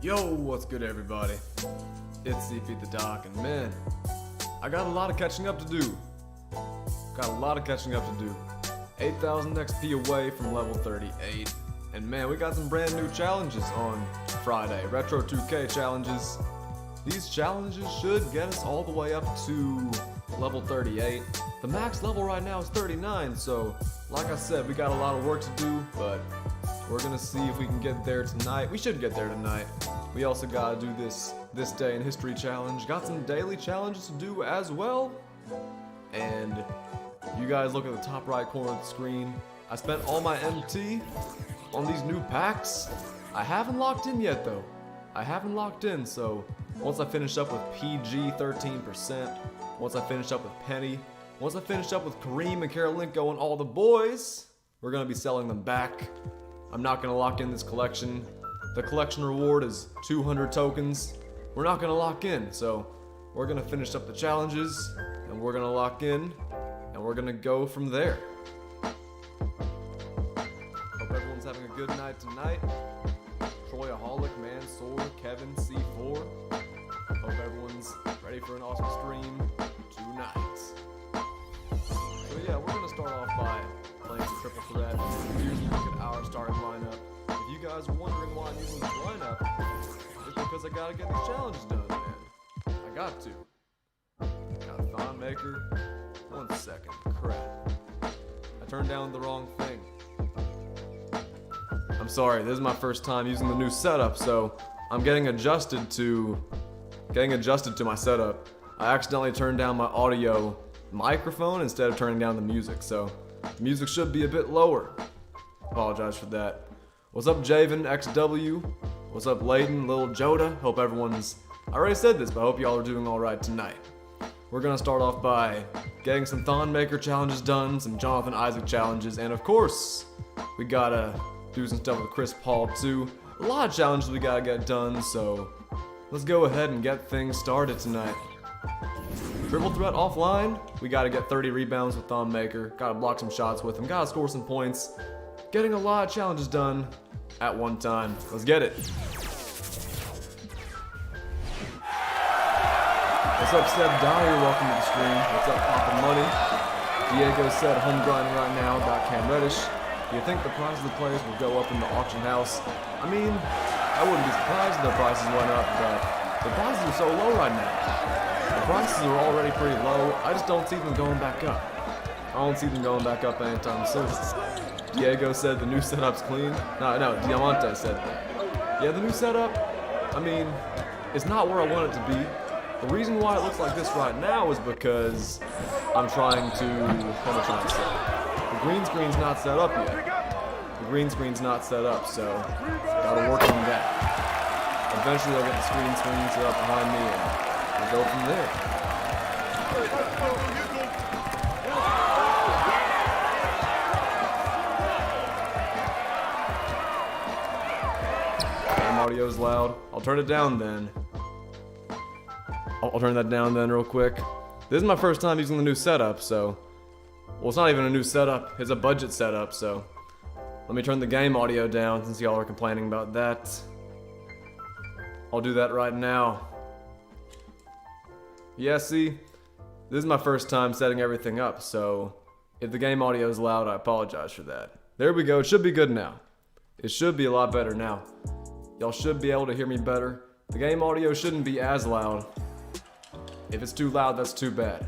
Yo, what's good everybody? It's CP the Doc, and man, I got a lot of catching up to do. 8,000 XP away from level 38. And man, we got some brand new challenges on Friday. Retro 2K challenges. These challenges should get us all the way up to level 38. The max level right now is 39, so like I said, we got a lot of work to do, but we're gonna see if we can get there tonight. We should get there tonight. We also gotta do this day in history challenge. Got some daily challenges to do as well. And you guys look at the top right corner of the screen. I spent all my MT on these new packs. I haven't locked in yet though. So once I finish up with PG 13%, once I finish up with Penny, once I finish up with Kareem and Kirilenko and all the boys, we're gonna be selling them back. I'm not gonna lock in this collection. The collection reward is 200 tokens. We're not gonna lock in, so we're gonna finish up the challenges, and we're gonna lock in, and we're gonna go from there. Hope everyone's having a good night tonight. Troyaholic, Mansoor, Kevin, C4. Hope everyone's ready for an awesome stream tonight. So yeah, we're gonna start off by playing some triple threat. Here's a look at our starting lineup. If you guys are wondering why I'm using this lineup, it's because I gotta get these challenges done, man. I got to. Got a Thon maker. 1 second. Crap. I turned down the wrong thing. I'm sorry, this is my first time using the new setup, so I'm getting adjusted to my setup. I accidentally turned down my audio microphone instead of turning down the music, so the music should be a bit lower. Apologize for that. What's up, Javen, XW? What's up, Layden, Lil Joda? Hope everyone's... I already said this, but I hope y'all are doing alright tonight. We're gonna start off by getting some Thon Maker challenges done, some Jonathan Isaac challenges, and of course, we gotta do some stuff with Chris Paul too. A lot of challenges we gotta get done, so let's go ahead and get things started tonight. Triple threat offline, we gotta get 30 rebounds with Thon Maker, gotta block some shots with him, gotta score some points. Getting a lot of challenges done at one time. Let's get it. What's up, Seb Dyer? Welcome to the stream. What's up, Papa Money? Diego said, home grinding right now. Got Cam Reddish. Do you think the price of the players will go up in the auction house? I mean, I wouldn't be surprised if the prices went up, but the prices are so low right now. The prices are already pretty low. I just don't see them going back up. I don't see them going back up anytime soon. Diego said the new setup's clean. No, Diamante said that. Yeah, the new setup, I mean, it's not where I want it to be. The reason why it looks like this right now is because I'm trying to, what am I trying to say? The green screen's not set up yet. The green screen's not set up, so gotta work on that. Eventually I'll get the screen set up behind me and we'll go from there. Audio's loud. I'll turn it down then. I'll turn that down then real quick. This is my first time using the new setup, so... Well, it's not even a new setup. It's a budget setup, so... Let me turn the game audio down since y'all are complaining about that. I'll do that right now. Yeah, see? This is my first time setting everything up, so... If the game audio is loud, I apologize for that. There we go. It should be good now. It should be a lot better now. Y'all should be able to hear me better. The game audio shouldn't be as loud. If it's too loud, that's too bad.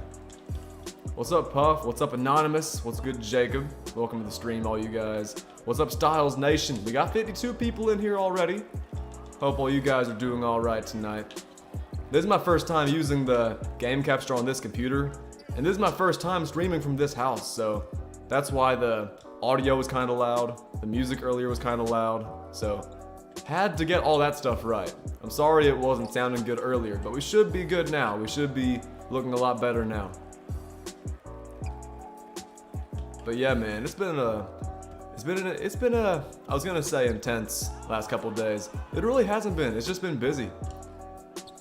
What's up, Puff? What's up, Anonymous? What's good, Jacob? Welcome to the stream, all you guys. What's up, Styles Nation? We got 52 people in here already. Hope all you guys are doing all right tonight. This is my first time using the game capture on this computer, and this is my first time streaming from this house, so that's why the audio was kind of loud, the music earlier was kind of loud, so had to get all that stuff right. I'm sorry it wasn't sounding good earlier, but we should be good now. We should be looking a lot better now. But yeah, man, it's been a I was gonna say intense last couple days. It really hasn't been. It's just been busy.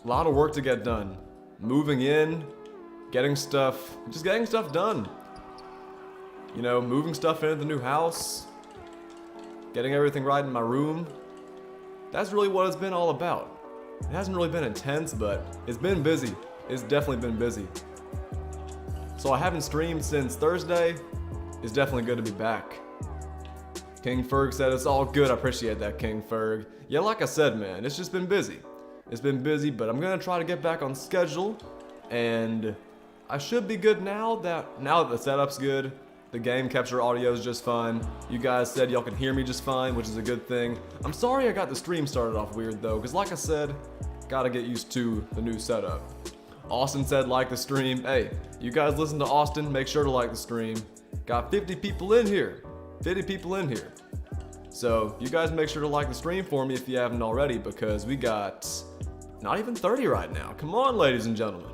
A lot of work to get done. Moving in, getting stuff done. You know, moving stuff into the new house, getting everything right in my room. That's really what it's been all about. It hasn't really been intense, but it's been busy. It's definitely been busy. So I haven't streamed since Thursday. It's definitely good to be back. King Ferg said it's all good. I appreciate that, King Ferg. Yeah, like I said, man, it's just been busy. It's been busy, but I'm gonna try to get back on schedule, and I should be good now that the setup's good. The game capture audio is just fine. You guys said y'all can hear me just fine, which is a good thing. I'm sorry I got the stream started off weird though, because like I said, gotta get used to the new setup. Austin said like the stream. Hey, you guys listen to Austin, make sure to like the stream. Got 50 people in here. 50 people in here. So you guys make sure to like the stream for me if you haven't already, because we got not even 30 right now. Come on, ladies and gentlemen.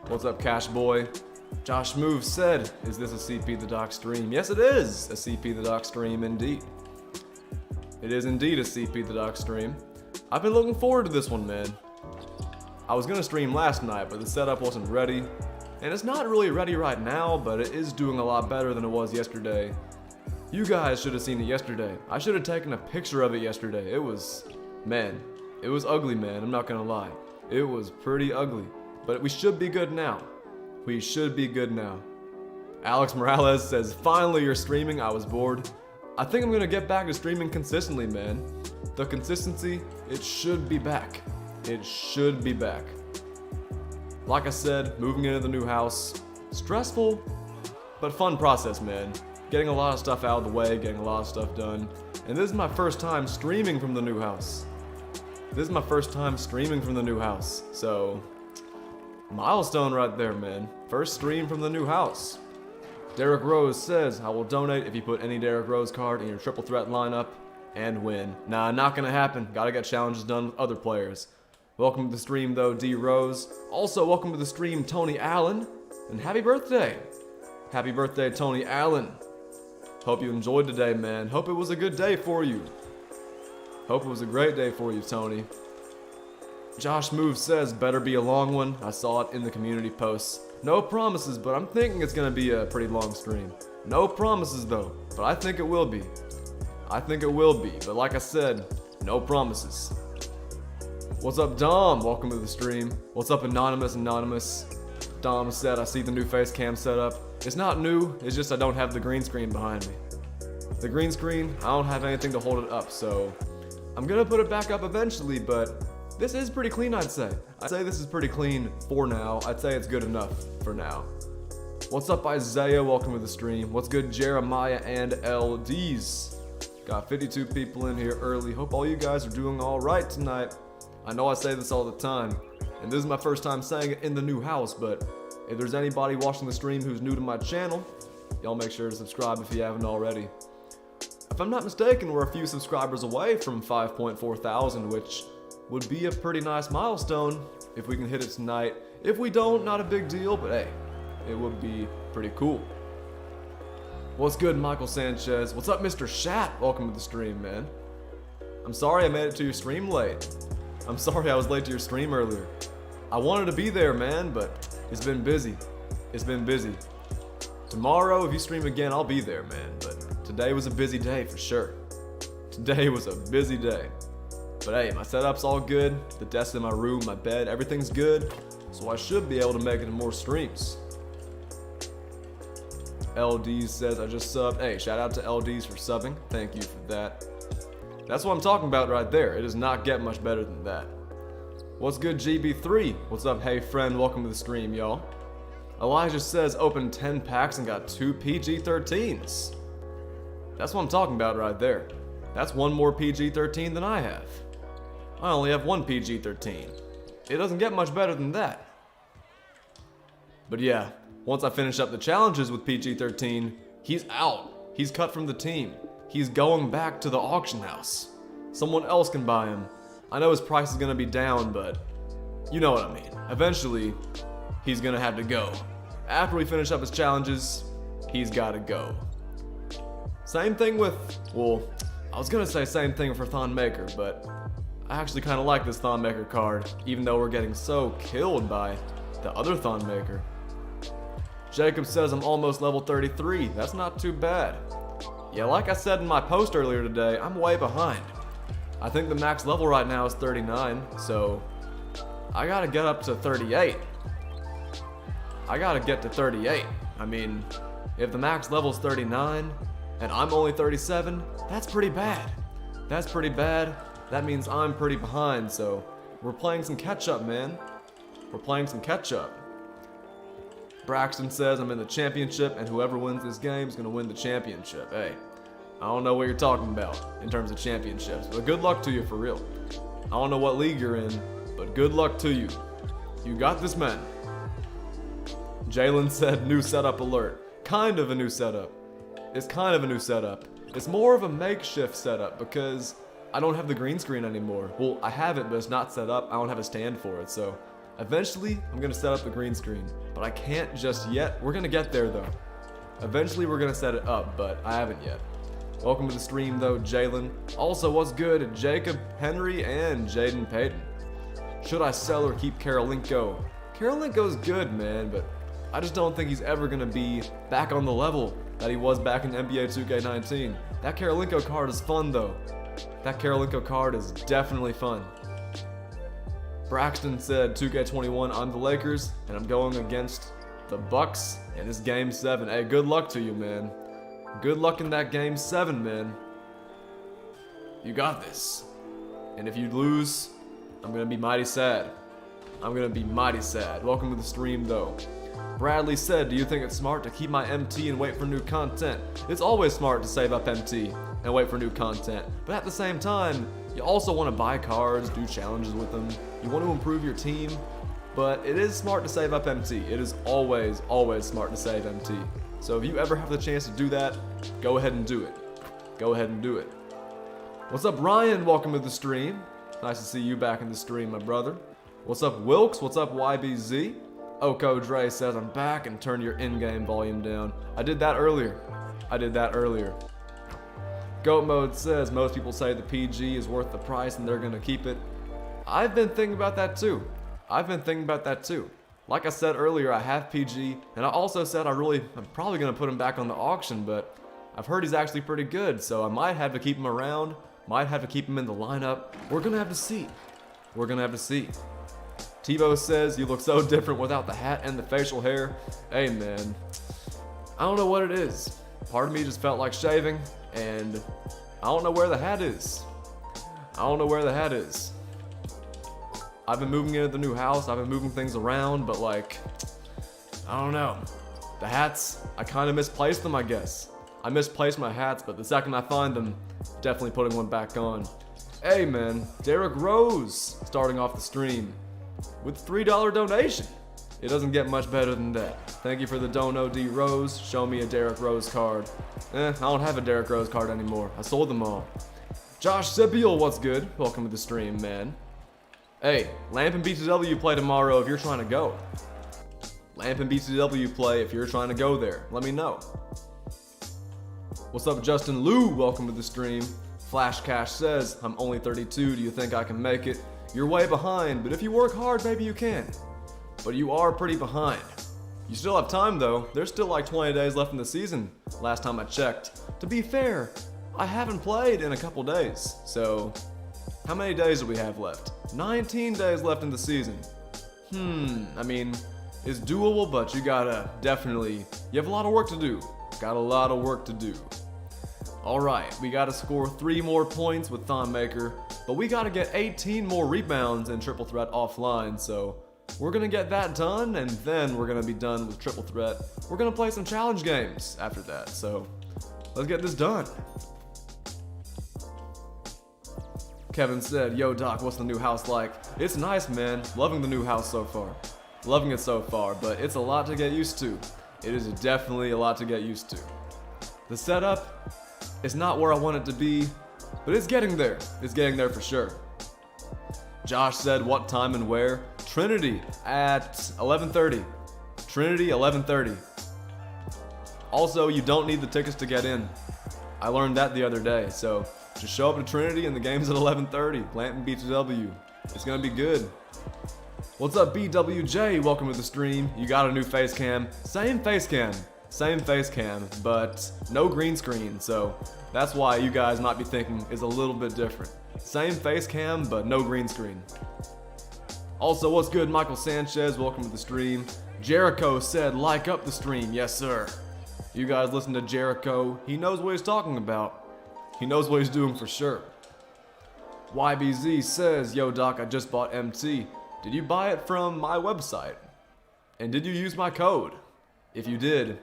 What's up, Cash Boy? Josh Move said, is this a CP the Doc stream? Yes, it is a CP the Doc stream indeed. It is indeed a CP the Doc stream. I've been looking forward to this one, man. I was gonna stream last night, but the setup wasn't ready. And it's not really ready right now, but it is doing a lot better than it was yesterday. You guys should have seen it yesterday. I should have taken a picture of it yesterday. It was ugly, man. I'm not gonna lie. It was pretty ugly. But we should be good now. We should be good now. Alex Morales says, finally you're streaming. I was bored. I think I'm gonna get back to streaming consistently, man. The consistency, it should be back. It should be back. Like I said, moving into the new house, stressful, but fun process, man. Getting a lot of stuff out of the way, getting a lot of stuff done. And this is my first time streaming from the new house. This is my first time streaming from the new house. So, milestone right there, man. First stream from the new house. Derek Rose says, I will donate if you put any Derek Rose card in your triple threat lineup and win. Nah, not gonna happen. Gotta get challenges done with other players. Welcome to the stream though, D Rose. Also, welcome to the stream, Tony Allen. And happy birthday. Happy birthday, Tony Allen. Hope you enjoyed today, man. Hope it was a good day for you. Hope it was a great day for you, Tony. Josh Move says, better be a long one. I saw it in the community posts. No promises, but I'm thinking it's gonna be a pretty long stream. No promises though, but I think it will be. I think it will be, but like I said, no promises. What's up, Dom? Welcome to the stream. What's up, Anonymous? Dom said, I see the new face cam setup. It's not new, it's just I don't have the green screen behind me. The green screen, I don't have anything to hold it up, so I'm gonna put it back up eventually, but this is pretty clean, I'd say. I'd say this is pretty clean for now. I'd say it's good enough for now. What's up, Isaiah? Welcome to the stream. What's good, Jeremiah and LDs? Got 52 people in here early. Hope all you guys are doing all right tonight. I know I say this all the time, and this is my first time saying it in the new house, but if there's anybody watching the stream who's new to my channel, y'all make sure to subscribe if you haven't already. If I'm not mistaken, we're a few subscribers away from 5.4 thousand, which would be a pretty nice milestone if we can hit it tonight. If we don't, not a big deal, but hey, it would be pretty cool. What's good, Michael Sanchez? What's up, Mr. Shat? Welcome to the stream, man. I'm sorry I made it to your stream late. I'm sorry I was late to your stream earlier. I wanted to be there, man, but it's been busy. It's been busy. Tomorrow, if you stream again, I'll be there, man, but today was a busy day for sure. Today was a busy day. But hey, my setup's all good. The desk in my room, my bed, everything's good. So I should be able to make it to more streams. LDs says, I just subbed. Hey, shout out to LDs for subbing. Thank you for that. That's what I'm talking about right there. It does not get much better than that. What's good, GB3? What's up, hey friend? Welcome to the stream, y'all. Elijah says, opened 10 packs and got 2 PG-13s. That's what I'm talking about right there. That's one more PG-13 than I have. I only have one PG-13. It doesn't get much better than that. But yeah, once I finish up the challenges with PG-13, he's out. He's cut from the team. He's going back to the auction house. Someone else can buy him. I know his price is gonna be down, but you know what I mean. Eventually, he's gonna have to go. After we finish up his challenges, he's gotta go. Same thing with, well, I was gonna say same thing for Thon Maker, but I actually kind of like this Thon Maker card, even though we're getting so killed by the other Thon Maker. Jacob says I'm almost level 33. That's not too bad. Yeah, like I said in my post earlier today, I'm way behind. I think the max level right now is 39, so I gotta get up to 38. I gotta get to 38. I mean, if the max level's 39 and I'm only 37, that's pretty bad. That's pretty bad. That means I'm pretty behind, so we're playing some catch up, man. We're playing some catch up. Braxton says I'm in the championship and whoever wins this game is gonna win the championship. Hey, I don't know what you're talking about in terms of championships, but good luck to you for real. I don't know what league you're in, but good luck to you. You got this, man. Jalen said new setup alert. Kind of a new setup. It's kind of a new setup. It's more of a makeshift setup because I don't have the green screen anymore. Well, I have it, but it's not set up. I don't have a stand for it, so eventually I'm gonna set up the green screen, but I can't just yet. We're gonna get there though. Eventually we're gonna set it up, but I haven't yet. Welcome to the stream though, Jalen. Also, what's good, Jacob, Henry, and Jaden Payton? Should I sell or keep Kirilenko? Kirilenko's good, man, but I just don't think he's ever gonna be back on the level that he was back in NBA 2K19. That Kirilenko card is fun though. That Kirilenko card is definitely fun. Braxton said 2K21, I'm the Lakers, and I'm going against the Bucks, and it's game 7. Hey, good luck to you, man. Good luck in that game 7, man. You got this. And if you lose, I'm gonna be mighty sad. I'm gonna be mighty sad. Welcome to the stream, though. Bradley said, do you think it's smart to keep my MT and wait for new content? It's always smart to save up MT and wait for new content, but at the same time, you also want to buy cards, do challenges with them. You want to improve your team, but it is smart to save up MT. It is always, always smart to save MT. So if you ever have the chance to do that, go ahead and do it. Go ahead and do it. What's up, Ryan? Welcome to the stream. Nice to see you back in the stream, my brother. What's up, Wilkes? What's up, YBZ? Oko Dre says I'm back and turn your in-game volume down. I did that earlier. Goat Mode says most people say the PG is worth the price and they're gonna keep it. I've been thinking about that too. Like I said earlier, I have PG, and I also said I'm probably gonna put him back on the auction, but I've heard he's actually pretty good, so I might have to keep him around, might have to keep him in the lineup. We're gonna have to see. Tebow says you look so different without the hat and the facial hair. Hey man, I don't know what it is. Part of me just felt like shaving, and I don't know where the hat is. I've been moving into the new house, I've been moving things around, but like, I don't know. The hats, I kind of misplaced them, I guess. I misplaced my hats, but the second I find them, definitely putting one back on. Hey man, Derek Rose starting off the stream with $3 donation. It doesn't get much better than that. Thank you for the dono, D Rose. Show me a Derek Rose card. I don't have a Derek Rose card anymore. I sold them all. Josh Sibiel, what's good? Welcome to the stream, man. Hey, Lamp and BTW play tomorrow if you're trying to go. Lamp and BTW play if you're trying to go there. Let me know. What's up, Justin Liu? Welcome to the stream. Flash Cash says, I'm only 32. Do you think I can make it? You're way behind, but if you work hard, maybe you can. But you are pretty behind. You still have time though. There's still like 20 days left in the season, last time I checked. To be fair, I haven't played in a couple days, so how many days do we have left? 19 days left in the season. I mean, it's doable, but you have a lot of work to do. Got a lot of work to do. Alright, we gotta score 3 more points with Thon Maker, but we gotta get 18 more rebounds in Triple Threat offline, so we're gonna get that done, and then we're gonna be done with Triple Threat. We're gonna play some challenge games after that, so let's get this done. Kevin said, yo Doc, what's the new house like? It's nice, man. Loving the new house so far. Loving it so far, but it's a lot to get used to. It is definitely a lot to get used to. The setup is not where I want it to be, but it's getting there. It's getting there for sure. Josh said, what time and where? Trinity at 11:30. Trinity, 11:30. Also, you don't need the tickets to get in. I learned that the other day, so just show up to Trinity and the game's at 11:30. Planton BTW. It's gonna be good. What's up, BWJ? Welcome to the stream. You got a new face cam. Same face cam. Same face cam, but no green screen, so that's why you guys might be thinking is a little bit different. Same face cam, but no green screen. Also, what's good, Michael Sanchez? Welcome to the stream. Jericho said, like up the stream. Yes, sir. You guys listen to Jericho. He knows what he's talking about. He knows what he's doing for sure. YBZ says, yo Doc, I just bought MT. Did you buy it from my website? And did you use my code? If you did,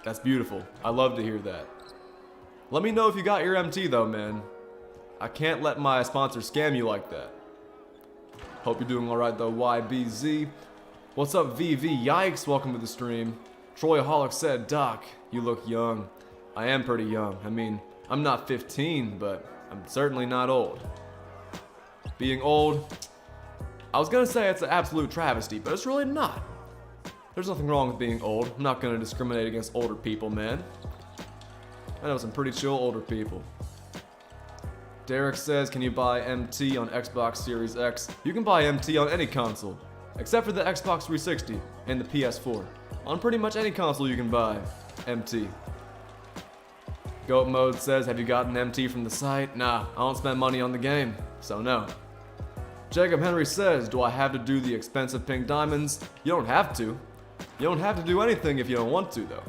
that's beautiful. I love to hear that. Let me know if you got your MT though, man. I can't let my sponsor scam you like that. Hope you're doing alright though, YBZ. What's up, VV? Yikes, welcome to the stream. Troy Holic said, Doc, you look young. I am pretty young. I mean, I'm not 15, but I'm certainly not old. Being old, I was gonna say it's an absolute travesty, but it's really not. There's nothing wrong with being old. I'm not gonna discriminate against older people, man. I know some pretty chill older people. Derek says, can you buy MT on Xbox Series X? You can buy MT on any console, except for the Xbox 360 and the PS4. On pretty much any console you can buy MT. Goat Mode says, have you gotten MT from the site? Nah, I don't spend money on the game, so no. Jacob Henry says, do I have to do the expensive pink diamonds? You don't have to. You don't have to do anything if you don't want to though.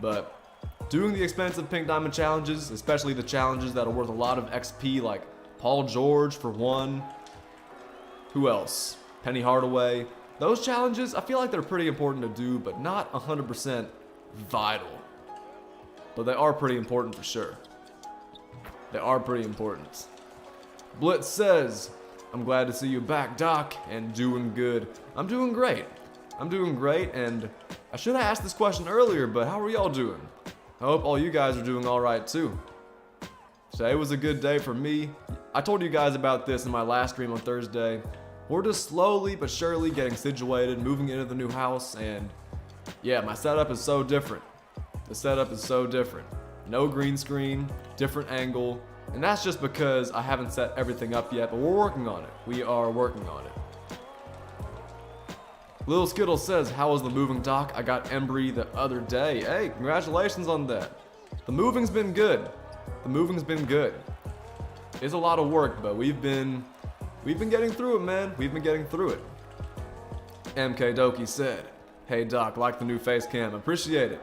But doing the expensive pink diamond challenges, especially the challenges that are worth a lot of XP like Paul George for one. Who else? Penny Hardaway. Those challenges, I feel like they're pretty important to do, but not 100% vital. But they are pretty important for sure. They are pretty important. Blitz says, I'm glad to see you back, Doc, and doing good. I'm doing great. I'm doing great, and I should have asked this question earlier, but how are y'all doing? I hope all you guys are doing alright too. Today was a good day for me. I told you guys about this in my last stream on Thursday. We're just slowly but surely getting situated, moving into the new house, and yeah, my setup is so different. The setup is so different. No green screen, different angle, and that's just because I haven't set everything up yet, but we're working on it. We are working on it. Little Skittle says, how was the moving, Doc? I got Embry the other day. Hey, congratulations on that. The moving's been good. The moving's been good. It's a lot of work, but we've been getting through it, man. We've been getting through it. MK Doki said, hey Doc, like the new face cam. Appreciate it.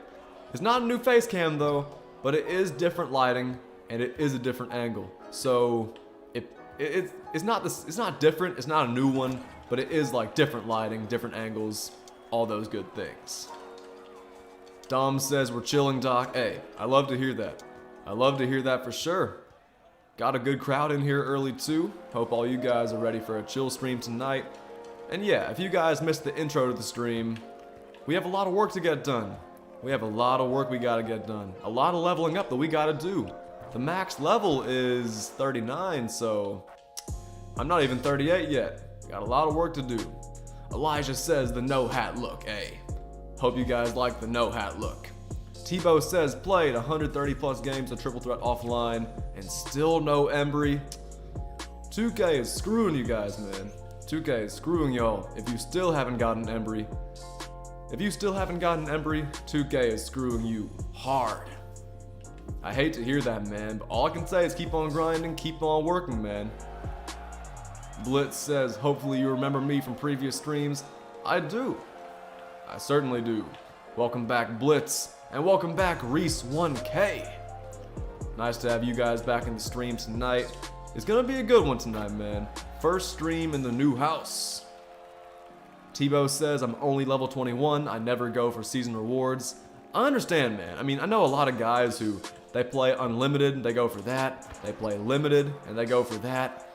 It's not a new face cam though, but it is different lighting and it is a different angle. So it's not different, it's not a new one, but it is like different lighting, different angles, all those good things. Dom says we're chilling, Doc. Hey, I love to hear that. I love to hear that for sure. Got a good crowd in here early too. Hope all you guys are ready for a chill stream tonight. And yeah, if you guys missed the intro to the stream, we have a lot of work to get done. We have a lot of work we gotta get done. A lot of leveling up that we gotta do. The max level is 39, so I'm not even 38 yet. Got a lot of work to do. Elijah says the no hat look, eh? Hope you guys like the no hat look. Tebow says played 130 plus games of Triple Threat offline and still no Embry. 2K is screwing you guys, man. 2K is screwing y'all if you still haven't gotten Embry. If you still haven't gotten Embry, 2K is screwing you hard. I hate to hear that, man, but all I can say is keep on grinding, keep on working, man. Blitz says, hopefully you remember me from previous streams. I do. I certainly do. Welcome back, Blitz. And welcome back, Reese1K. Nice to have you guys back in the stream tonight. It's gonna be a good one tonight, man. First stream in the new house. Tebow says, I'm only level 21. I never go for season rewards. I understand, man. I mean, I know a lot of guys who, they play unlimited, they go for that. They play limited, and they go for that.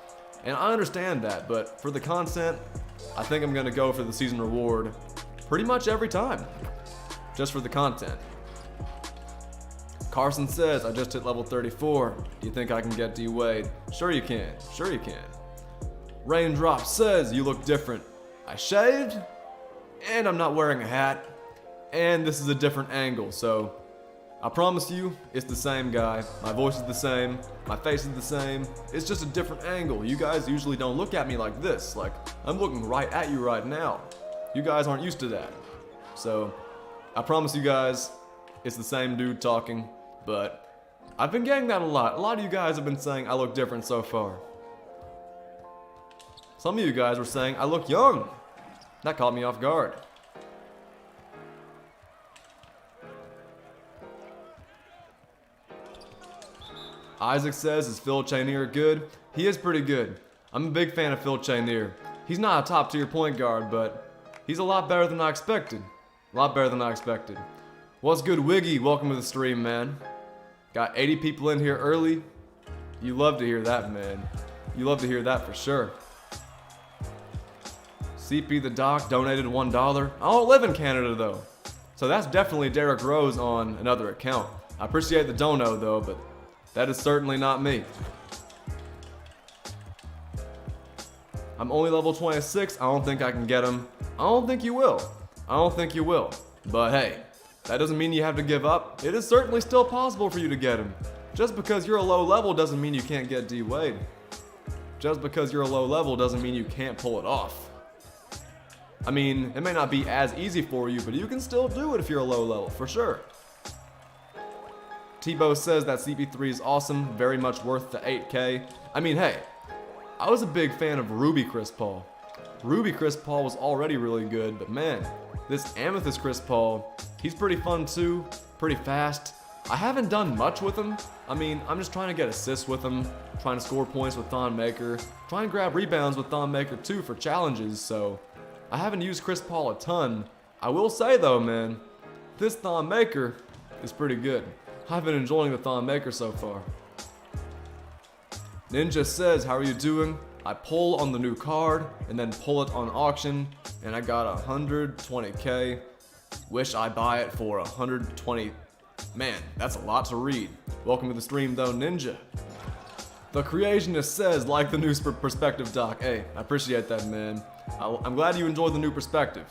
And I understand that, but for the content, I think I'm gonna go for the season reward pretty much every time. Just for the content. Carson says, I just hit level 34. Do you think I can get D-Wade? Sure you can. Sure you can. Raindrop says, you look different. I shaved, and I'm not wearing a hat, and this is a different angle, so I promise you, it's the same guy. My voice is the same, my face is the same. It's just a different angle. You guys usually don't look at me like this. Like, I'm looking right at you right now. You guys aren't used to that. So, I promise you guys, it's the same dude talking, but I've been getting that a lot. A lot of you guys have been saying I look different so far. Some of you guys were saying I look young. That caught me off guard. Isaac says, is Phil Chanier good? He is pretty good. I'm a big fan of Phil Chanier. He's not a top tier point guard, but he's a lot better than I expected. A lot better than I expected. What's good, Wiggy? Welcome to the stream, man. Got 80 people in here early. You love to hear that, man. You love to hear that for sure. CP the Doc donated $1. I don't live in Canada though. So that's definitely Derek Rose on another account. I appreciate the dono though, but that is certainly not me. I'm only level 26. I don't think I can get him. I don't think you will. I don't think you will. But hey, that doesn't mean you have to give up. It is certainly still possible for you to get him. Just because you're a low level doesn't mean you can't get D-Wade. Just because you're a low level doesn't mean you can't pull it off. I mean, it may not be as easy for you, but you can still do it if you're a low level, for sure. Tebow says that CP3 is awesome, very much worth the 8K. I mean, hey, I was a big fan of Ruby Chris Paul. Ruby Chris Paul was already really good, but man, this Amethyst Chris Paul, he's pretty fun too, pretty fast. I haven't done much with him. I mean, I'm just trying to get assists with him, trying to score points with Thon Maker, trying to grab rebounds with Thon Maker too for challenges, so I haven't used Chris Paul a ton. I will say though, man, this Thon Maker is pretty good. I've been enjoying the Thon Maker so far. Ninja says, how are you doing? I pull on the new card and then pull it on auction and I got 120k. Wish I buy it for 120. Man, that's a lot to read. Welcome to the stream though, Ninja. The Creationist says, like the new perspective doc. Hey, I appreciate that, man. I'm glad you enjoyed the new perspective.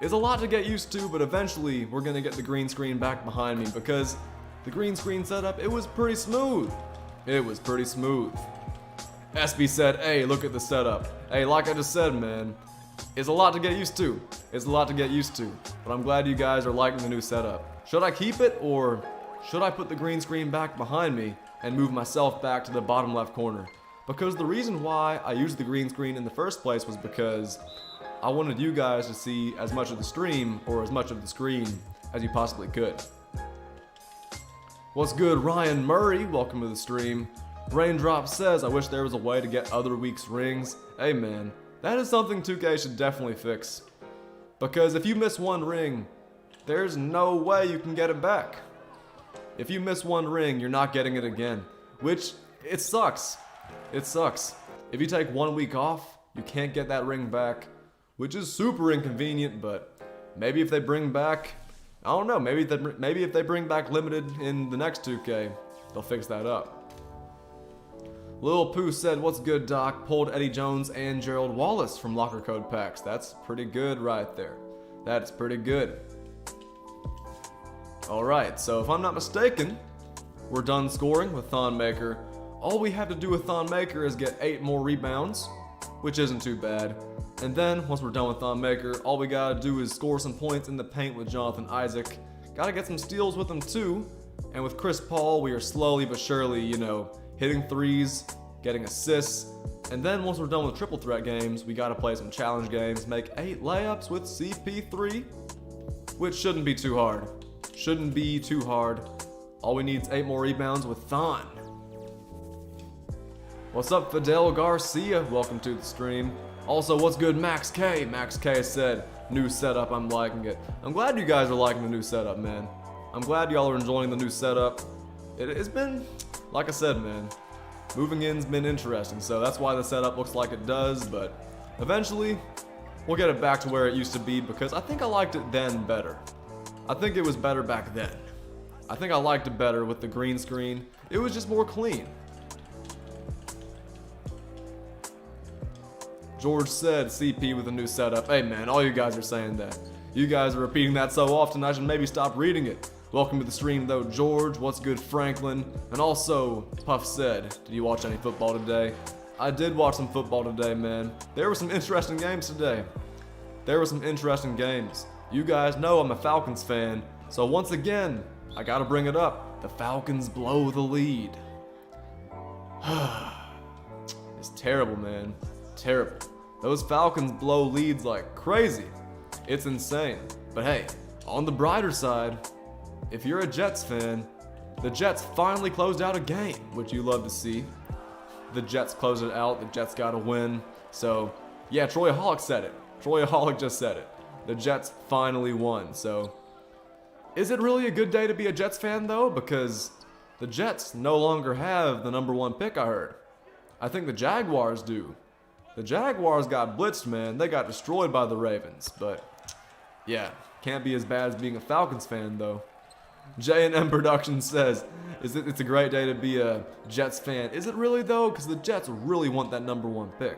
It's a lot to get used to, but eventually we're gonna get the green screen back behind me because the green screen setup, it was pretty smooth. It was pretty smooth. SB said, hey, look at the setup. Hey, like I just said, man, it's a lot to get used to. It's a lot to get used to, but I'm glad you guys are liking the new setup. Should I keep it or should I put the green screen back behind me and move myself back to the bottom left corner? Because the reason why I used the green screen in the first place was because I wanted you guys to see as much of the stream or as much of the screen as you possibly could. What's good, Ryan Murray? Welcome to the stream. Raindrop says, I wish there was a way to get other week's rings. Hey man, that is something 2K should definitely fix. Because if you miss one ring, there's no way you can get it back. If you miss one ring, you're not getting it again. Which, it sucks. It sucks. If you take 1 week off, you can't get that ring back. Which is super inconvenient, but maybe if they bring back, I don't know, maybe if they bring back limited in the next 2K, they'll fix that up. Lil Pooh said, what's good, Doc? Pulled Eddie Jones and Gerald Wallace from locker code packs. That's pretty good right there. That's pretty good. Alright, so if I'm not mistaken, we're done scoring with Thon Maker. All we have to do with Thon Maker is get 8 more rebounds, which isn't too bad. And then, once we're done with Thon Maker, all we gotta do is score some points in the paint with Jonathan Isaac. Gotta get some steals with him too. And with Chris Paul, we are slowly but surely, you know, hitting threes, getting assists. And then once we're done with triple threat games, we gotta play some challenge games, make 8 layups with CP3, which shouldn't be too hard. Shouldn't be too hard. All we need is 8 more rebounds with Thon. What's up, Fidel Garcia? Welcome to the stream. Also, what's good, Max K? Max K said, new setup, I'm liking it. I'm glad you guys are liking the new setup, man. I'm glad y'all are enjoying the new setup. It's been, like I said, man, moving in's been interesting, so that's why the setup looks like it does, but eventually, we'll get it back to where it used to be because I think I liked it then better. I think it was better back then. I think I liked it better with the green screen. It was just more clean. George said CP with a new setup. Hey man, all you guys are saying that. You guys are repeating that so often I should maybe stop reading it. Welcome to the stream though, George. What's good, Franklin? And also, Puff said, did you watch any football today? I did watch some football today, man. There were some interesting games today. There were some interesting games. You guys know I'm a Falcons fan, so once again, I gotta bring it up. The Falcons blow the lead. It's terrible, man. Terrible. Those Falcons blow leads like crazy. It's insane. But hey, on the brighter side, if you're a Jets fan, the Jets finally closed out a game, which you love to see. The Jets closed it out, the Jets got a win. So, yeah, Troy Hollick said it. Troy Hollick just said it. The Jets finally won, so. Is it really a good day to be a Jets fan though? Because the Jets no longer have the #1 pick, I heard. I think the Jaguars do. The Jaguars got blitzed, man. They got destroyed by the Ravens, but yeah, can't be as bad as being a Falcons fan though. J&M Productions says, it's a great day to be a Jets fan. Is it really though? Because the Jets really want that #1 pick.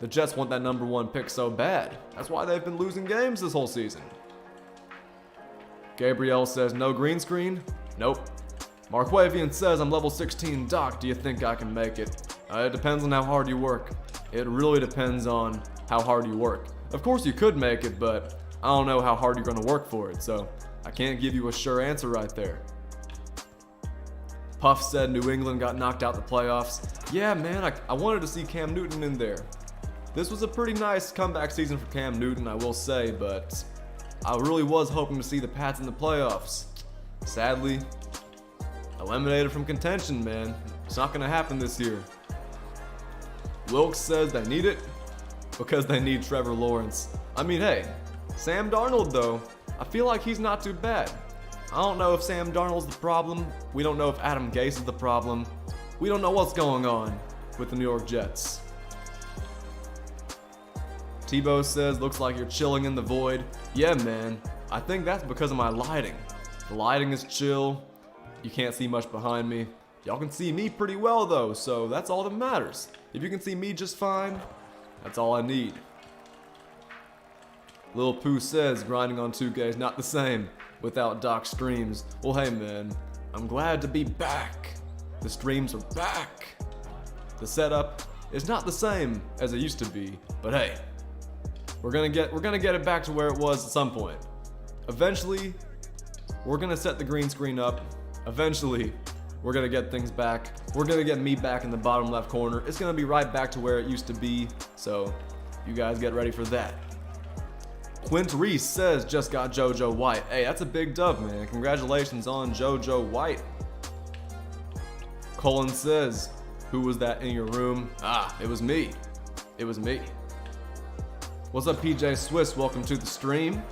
The Jets want that #1 pick so bad. That's why they've been losing games this whole season. Gabriel says, no green screen? Nope. Markwavian says, I'm level 16 Doc. Do you think I can make it? It depends on how hard you work. It really depends on how hard you work. Of course you could make it, but I don't know how hard you're going to work for it, so I can't give you a sure answer right there. Puff said New England got knocked out the playoffs. Yeah, man, I wanted to see Cam Newton in there. This was a pretty nice comeback season for Cam Newton, I will say, but I really was hoping to see the Pats in the playoffs. Sadly, eliminated from contention, man. It's not going to happen this year. Wilkes says they need it because they need Trevor Lawrence. I mean, hey, Sam Darnold, though, I feel like he's not too bad. I don't know if Sam Darnold's the problem. We don't know if Adam Gase is the problem. We don't know what's going on with the New York Jets. Tebow says, looks like you're chilling in the void. Yeah, man. I think that's because of my lighting. The lighting is chill. You can't see much behind me. Y'all can see me pretty well though, so that's all that matters. If you can see me just fine, that's all I need. Lil Pooh says, grinding on 2K is not the same without Doc streams. Well, hey man, I'm glad to be back. The streams are back. The setup is not the same as it used to be, but hey, we're gonna get it back to where it was at some point. Eventually, we're gonna set the green screen up. Eventually, we're gonna get things back. We're gonna get me back in the bottom left corner. It's gonna be right back to where it used to be. So, you guys get ready for that. Quint Reese says, just got JoJo White. Hey, that's a big dub, man. Congratulations on JoJo White. Colin says, who was that in your room? Ah, it was me. It was me. What's up, PJ Swiss? Welcome to the stream.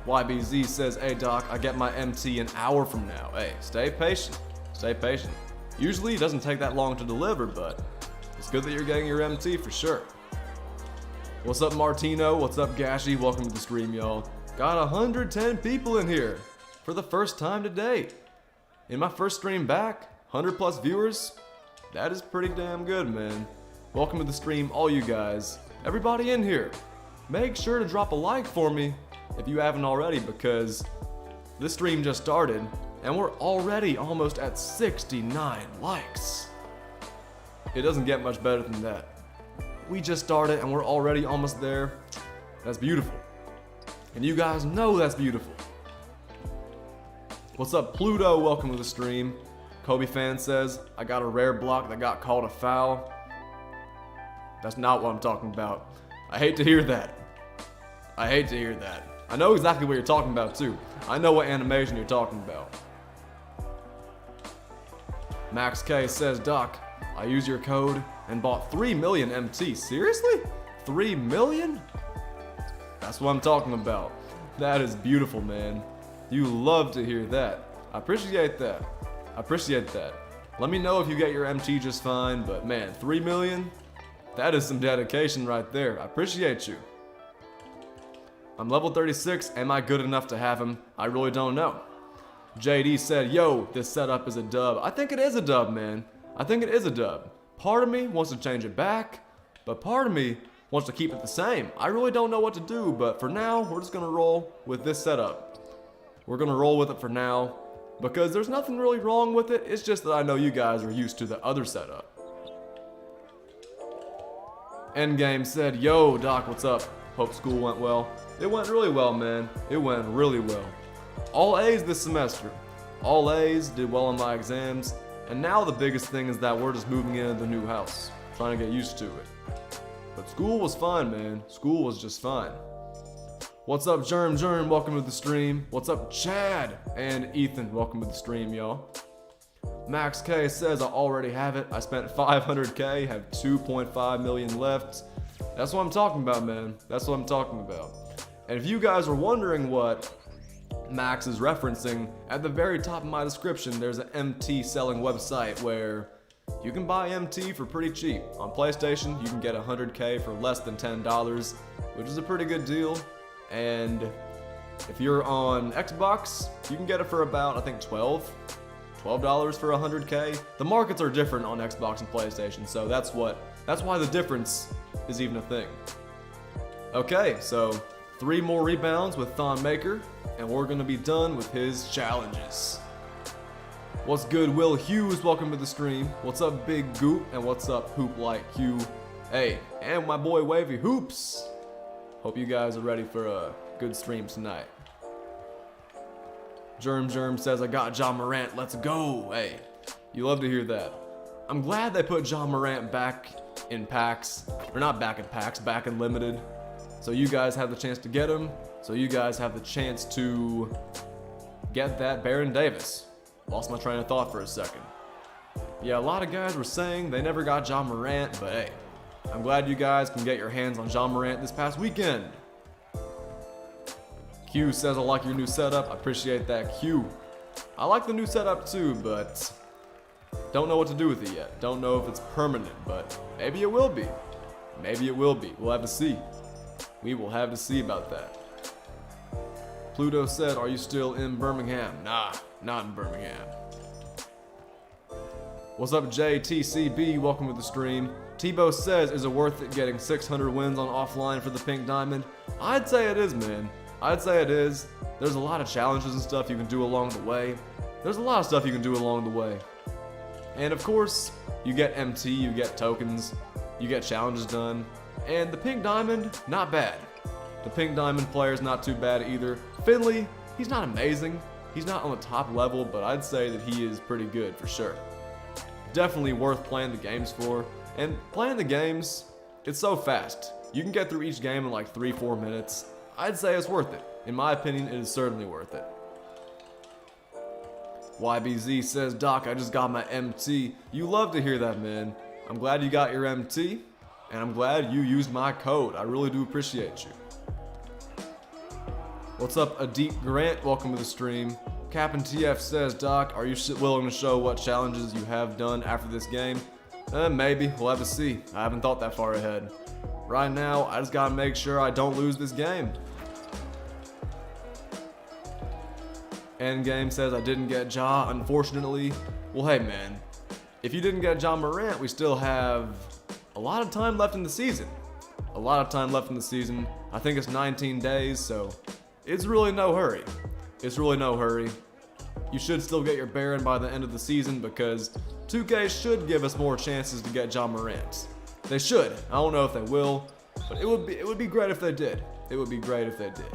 YBZ says, hey Doc, I get my MT an hour from now. Hey, stay patient. Stay patient. Usually it doesn't take that long to deliver, but it's good that you're getting your MT for sure. What's up, Martino? What's up, Gashi? Welcome to the stream, y'all. Got 110 people in here for the first time today. In my first stream back, 100 plus viewers. That is pretty damn good, man. Welcome to the stream, all you guys. Everybody in here. Make sure to drop a like for me if you haven't already, because this stream just started and we're already almost at 69 likes. It doesn't get much better than that. We just started and we're already almost there. That's beautiful. And you guys know that's beautiful. What's up, Pluto? Welcome to the stream. Kobe fan says, I got a rare block that got called a foul. That's not what I'm talking about. I hate to hear that. I hate to hear that. I know exactly what you're talking about too. I know what animation you're talking about. Max K says, Doc, I used your code and bought 3 million MT. Seriously? 3 million? That's what I'm talking about. That is beautiful, man. You love to hear that. I appreciate that. I appreciate that. Let me know if you get your MT just fine, but man, 3 million? That is some dedication right there. I appreciate you. I'm level 36. Am I good enough to have him? I really don't know. JD said, yo, this setup is a dub. I think it is a dub, man. I think it is a dub. Part of me wants to change it back, but part of me wants to keep it the same. I really don't know what to do, but for now, we're just gonna roll with this setup. We're gonna roll with it for now, because there's nothing really wrong with it. It's just that I know you guys are used to the other setup. Endgame said, yo, Doc, what's up? Hope school went well. It went really well, man. It went really well. All A's this semester. All A's, did well on my exams, and now the biggest thing is that we're just moving into the new house, trying to get used to it. But school was fine, man. School was just fine. What's up, Germ? Welcome to the stream. What's up, Chad? And Ethan, welcome to the stream, y'all. Max K says, I already have it. I spent 500K, have 2.5 million left. That's what I'm talking about, man. That's what I'm talking about. And if you guys are wondering what Max is referencing, at the very top of my description, there's an MT selling website where you can buy MT for pretty cheap. On PlayStation, you can get 100K for less than $10, which is a pretty good deal. And if you're on Xbox, you can get it for about, I think, $12 for 100K. The markets are different on Xbox and PlayStation, so that's why the difference is even a thing. Okay, so 3 more rebounds with Thon Maker, and we're gonna be done with his challenges. What's good, Will Hughes? Welcome to the stream. What's up, Big Goop? And what's up, Hoop Like Hugh? Hey, and my boy Wavy Hoops. Hope you guys are ready for a good stream tonight. Germ says, I got John Morant, let's go. Hey, you love to hear that. I'm glad they put John Morant back in packs, or not back in packs, back in limited. So you guys have the chance to get him, so you guys have the chance to get that Baron Davis. Lost my train of thought for a second. Yeah, a lot of guys were saying they never got John Morant, but hey, I'm glad you guys can get your hands on John Morant this past weekend. Q says, I like your new setup. I appreciate that, Q. I like the new setup too, but don't know what to do with it yet. Don't know if it's permanent, but maybe it will be. Maybe it will be. We'll have to see. We will have to see about that. Pluto said, are you still in Birmingham? Nah, not in Birmingham. What's up, JTCB? Welcome to the stream. Tebow says, is it worth it getting 600 wins on offline for the Pink Diamond? I'd say it is, man. I'd say it is. There's a lot of challenges and stuff you can do along the way. There's a lot of stuff you can do along the way. And of course, you get MT, you get tokens, you get challenges done. And the Pink Diamond, not bad. The Pink Diamond player's not too bad either. Finley, he's not amazing. He's not on the top level, but I'd say that he is pretty good for sure. Definitely worth playing the games for. And playing the games, it's so fast. You can get through each game in like 3-4 minutes. I'd say it's worth it. In my opinion, it is certainly worth it. YBZ says, Doc, I just got my MT. You love to hear that, man. I'm glad you got your MT, and I'm glad you used my code. I really do appreciate you. What's up, Adeep Grant? Welcome to the stream. Captain TF says, Doc, are you willing to show what challenges you have done after this game? Maybe. We'll have to see. I haven't thought that far ahead. Right now, I just gotta make sure I don't lose this game. Endgame says, I didn't get Ja, unfortunately. Well, hey, man. If you didn't get John Morant, we still have a lot of time left in the season. A lot of time left in the season. I think it's 19 days, so it's really no hurry. It's really no hurry. You should still get your Baron by the end of the season because 2K should give us more chances to get John Morant. They should. I don't know if they will, but it would be great if they did. It would be great if they did.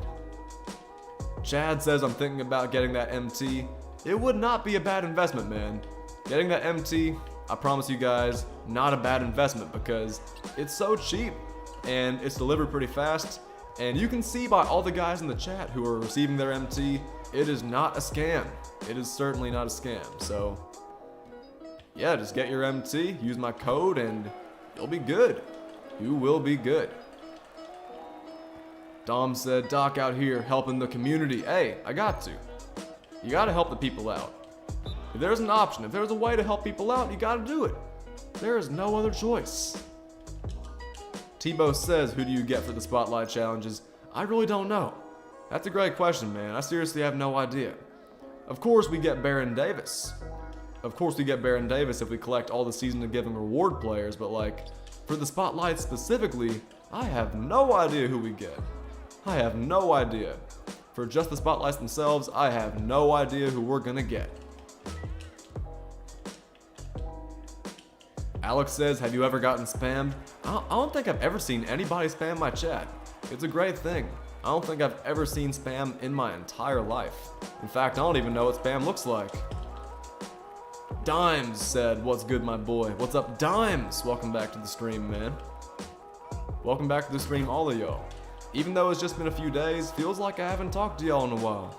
Chad says, I'm thinking about getting that MT. It would not be a bad investment, man. Getting that MT, I promise you guys, not a bad investment because it's so cheap and it's delivered pretty fast. And you can see by all the guys in the chat who are receiving their MT, it is not a scam. It is certainly not a scam. So yeah, just get your MT, use my code, and you'll be good. You will be good. Dom said, Doc out here helping the community. Hey, I got to. You gotta help the people out. If there's an option, if there's a way to help people out, you gotta do it. There is no other choice. Tebow says, who do you get for the spotlight challenges? I really don't know. That's a great question, man. I seriously have no idea. Of course we get Baron Davis. Of course we get Baron Davis if we collect all the Season of Giving reward players, but like, for the spotlight specifically, I have no idea who we get. I have no idea. For just the spotlights themselves, I have no idea who we're gonna get. Alex says, have you ever gotten spammed? I don't think I've ever seen anybody spam my chat. It's a great thing. I don't think I've ever seen spam in my entire life. In fact, I don't even know what spam looks like. Dimes said, what's good, my boy? What's up, Dimes? Welcome back to the stream, man. Welcome back to the stream, all of y'all. Even though it's just been a few days, feels like I haven't talked to y'all in a while.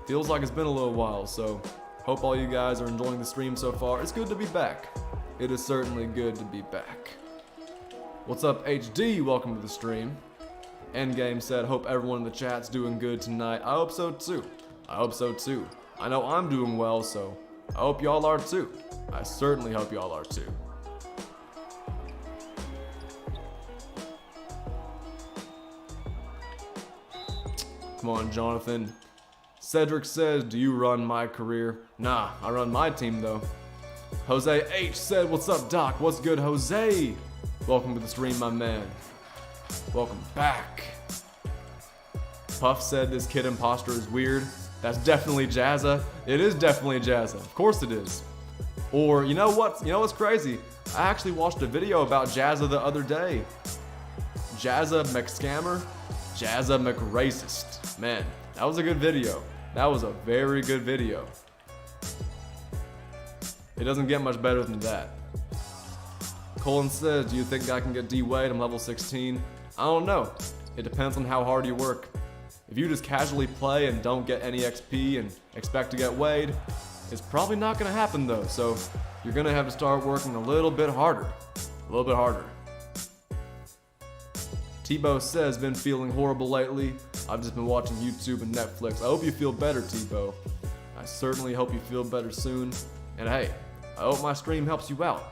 Feels like it's been a little while, so hope all you guys are enjoying the stream so far. It's good to be back. It is certainly good to be back. What's up, HD? Welcome to the stream. Endgame said, hope everyone in the chat's doing good tonight. I hope so too. I hope so too. I know I'm doing well, so I hope y'all are too. I certainly hope y'all are too. Come on, Jonathan. Cedric says, do you run my career? Nah, I run my team though. Jose H said, what's up, Doc? What's good, Jose? Welcome to the stream, my man. Welcome back. Puff said this kid imposter is weird. That's definitely Jazza. It is definitely Jazza. Of course it is. Or you know what? You know what's crazy? I actually watched a video about Jazza the other day. Jazza McScammer, Jazza McRacist. Man, that was a good video. That was a very good video. It doesn't get much better than that. Colin says, do you think I can get D-Wade? I'm level 16. I don't know. It depends on how hard you work. If you just casually play and don't get any XP and expect to get Wade, it's probably not going to happen though, so you're going to have to start working a little bit harder. A little bit harder. Tebow says, been feeling horrible lately. I've just been watching YouTube and Netflix. I hope you feel better, Tebow. I certainly hope you feel better soon. And hey, I hope my stream helps you out.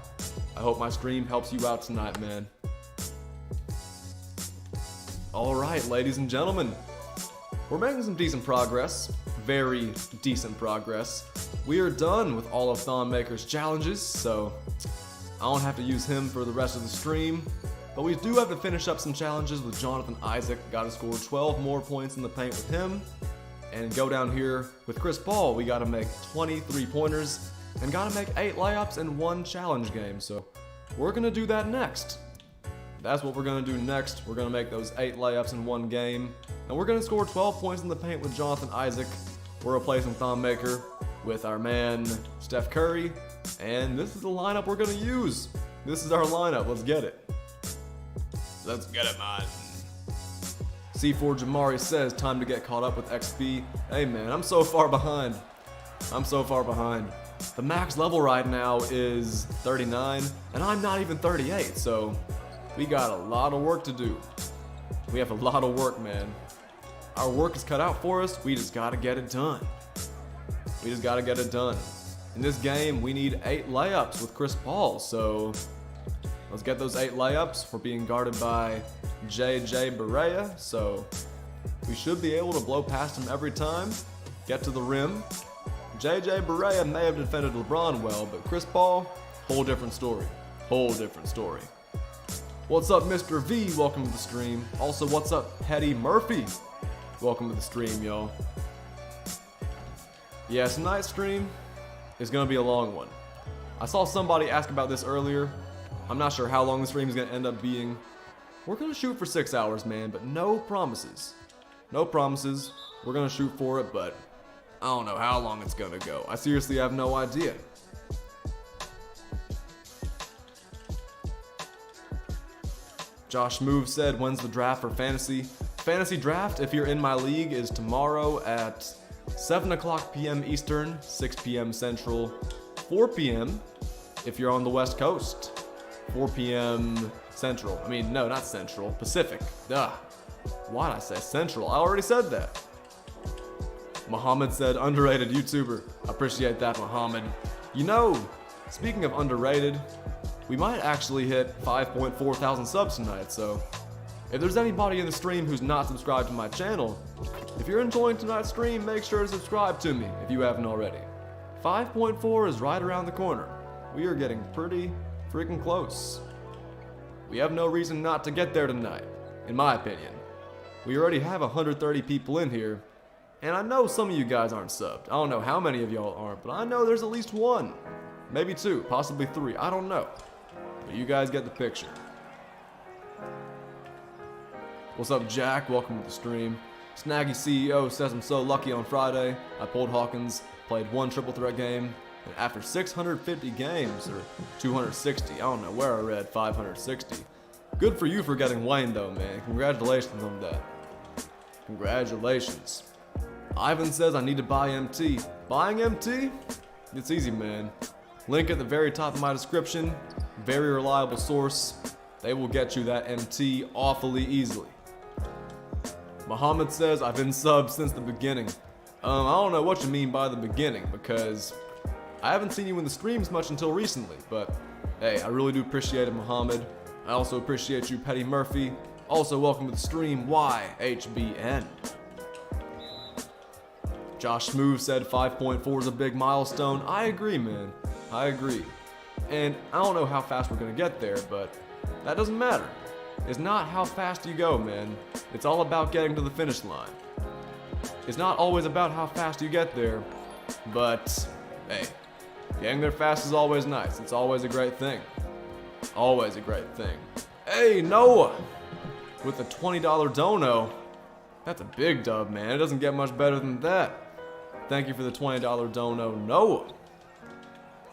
I hope my stream helps you out tonight, man. Alright, ladies and gentlemen. We're making some decent progress. Very decent progress. We are done with all of Thon Maker's challenges, so I don't have to use him for the rest of the stream. But we do have to finish up some challenges with Jonathan Isaac. Gotta score 12 more points in the paint with him. And go down here with Chris Paul. We gotta make 23 pointers and gotta make 8 layups in 1 challenge game. So we're gonna do that next. That's what we're gonna do next. We're gonna make those 8 layups in 1 game. And we're gonna score 12 points in the paint with Jonathan Isaac. We're replacing Thon Maker with our man Steph Curry. And this is the lineup we're gonna use. This is our lineup. Let's get it. Let's get it, man. C4 Jamari says, time to get caught up with XP. Hey man, I'm so far behind. I'm so far behind. The max level right now is 39, and I'm not even 38, so we got a lot of work to do. We have a lot of work, man. Our work is cut out for us, we just gotta get it done. We just gotta get it done. In this game, we need 8 layups with Chris Paul, so let's get those 8 layups. We're being guarded by JJ Barea, so we should be able to blow past him every time, get to the rim. JJ Barea may have defended LeBron well, but Chris Paul, whole different story. Whole different story. What's up, Mr. V? Welcome to the stream. Also, what's up, Petty Murphy? Welcome to the stream, y'all. Yeah, tonight's stream is gonna be a long one. I saw somebody ask about this earlier. I'm not sure how long the stream is gonna end up being. We're gonna shoot for 6 hours, man, but no promises. No promises. We're gonna shoot for it, but I don't know how long it's gonna go. I seriously have no idea. Josh Move said, when's the draft for fantasy? Fantasy draft, if you're in my league, is tomorrow at 7 o'clock p.m. Eastern, 6 p.m. Central, 4 p.m. if you're on the West Coast, 4 p.m. Central. I mean, no, not Central, Pacific. Duh. Why'd I say Central? I already said that. Muhammad said, underrated YouTuber. Appreciate that, Muhammad. You know, speaking of underrated, we might actually hit 5.4 thousand subs tonight, so if there's anybody in the stream who's not subscribed to my channel, if you're enjoying tonight's stream, make sure to subscribe to me if you haven't already. 5.4 is right around the corner. We are getting pretty freaking close. We have no reason not to get there tonight, in my opinion. We already have 130 people in here, and I know some of you guys aren't subbed. I don't know how many of y'all aren't, but I know there's at least one, maybe two, possibly three, I don't know. But you guys get the picture. What's up, Jack? Welcome to the stream. Snaggy CEO says I'm so lucky on Friday. I pulled Hawkins, played one triple threat game, and after 650 games, or 260, I don't know where I read 560. Good for you for getting Wayne though, man. Congratulations on that. Congratulations. Ivan says I need to buy MT. Buying MT? It's easy, man. Link at the very top of my description. Very reliable source. They will get you that MT awfully easily. Muhammad says I've been subbed since the beginning. I don't know what you mean by the beginning, because I haven't seen you in the streams much until recently, but hey, I really do appreciate it, Muhammad. I also appreciate you, Petty Murphy. Also, welcome to the stream, YHBN. Josh Smooth said 5.4 is a big milestone. I agree, man. I agree. And I don't know how fast we're gonna get there, but that doesn't matter. It's not how fast you go, man. It's all about getting to the finish line. It's not always about how fast you get there, but hey, getting there fast is always nice. It's always a great thing. Always a great thing. Hey, Noah! With a $20 dono. That's a big dub, man. It doesn't get much better than that. Thank you for the $20 dono, Noah.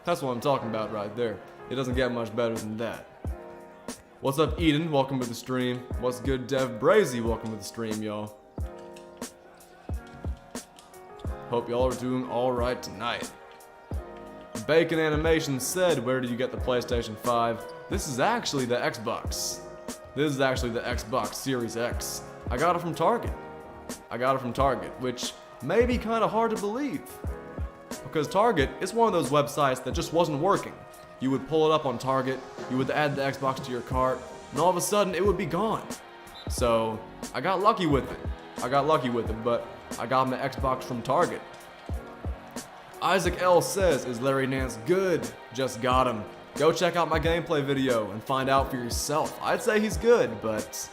That's what I'm talking about right there. It doesn't get much better than that. What's up, Eden? Welcome to the stream. What's good, Dev Brazy? Welcome to the stream, y'all. Hope y'all are doing alright tonight. Bacon Animation said, where do you get the PlayStation 5? This is actually the Xbox. This is actually the Xbox Series X. I got it from Target. Which may be kind of hard to believe. Because Target is one of those websites that just wasn't working. You would pull it up on Target, you would add the Xbox to your cart, and all of a sudden it would be gone. So, I got lucky with it. But I got my Xbox from Target. Isaac L says, is Larry Nance good? Just got him. Go check out my gameplay video and find out for yourself. I'd say he's good, but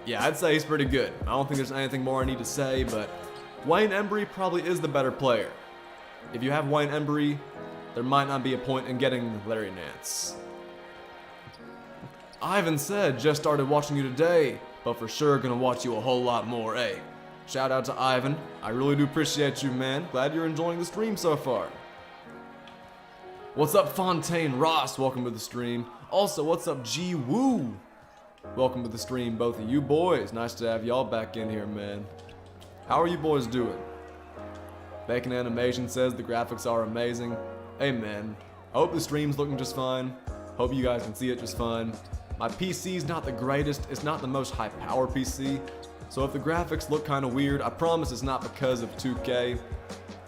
yeah, I'd say he's pretty good. I don't think there's anything more I need to say, but Wayne Embry probably is the better player. If you have Wayne Embry, there might not be a point in getting Larry Nance. Ivan said, just started watching you today, but for sure gonna watch you a whole lot more, eh? Shout out to Ivan. I really do appreciate you, man. Glad you're enjoying the stream so far. What's up, Fontaine Ross? Welcome to the stream. Also, what's up, G Woo? Welcome to the stream, both of you boys. Nice to have y'all back in here, man. How are you boys doing? Bacon Animation says the graphics are amazing. Hey, man. I hope the stream's looking just fine. Hope you guys can see it just fine. My PC's not the greatest. It's not the most high-power PC. So if the graphics look kind of weird, I promise it's not because of 2K.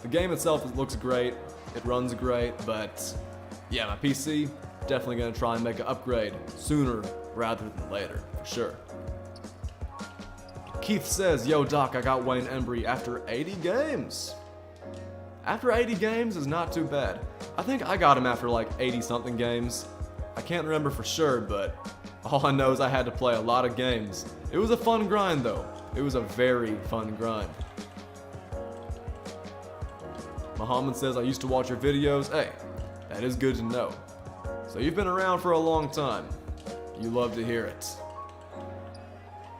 The game itself looks great. It runs great, but yeah, my PC, definitely gonna try and make an upgrade sooner rather than later, for sure. Keith says, yo Doc, I got Wayne Embry after 80 games. After 80 games is not too bad. I think I got him after like 80 something games. I can't remember for sure, but all I know is I had to play a lot of games. It was a fun grind though. It was a very fun grind. Muhammad says, I used to watch your videos. Hey, that is good to know. So you've been around for a long time. You love to hear it.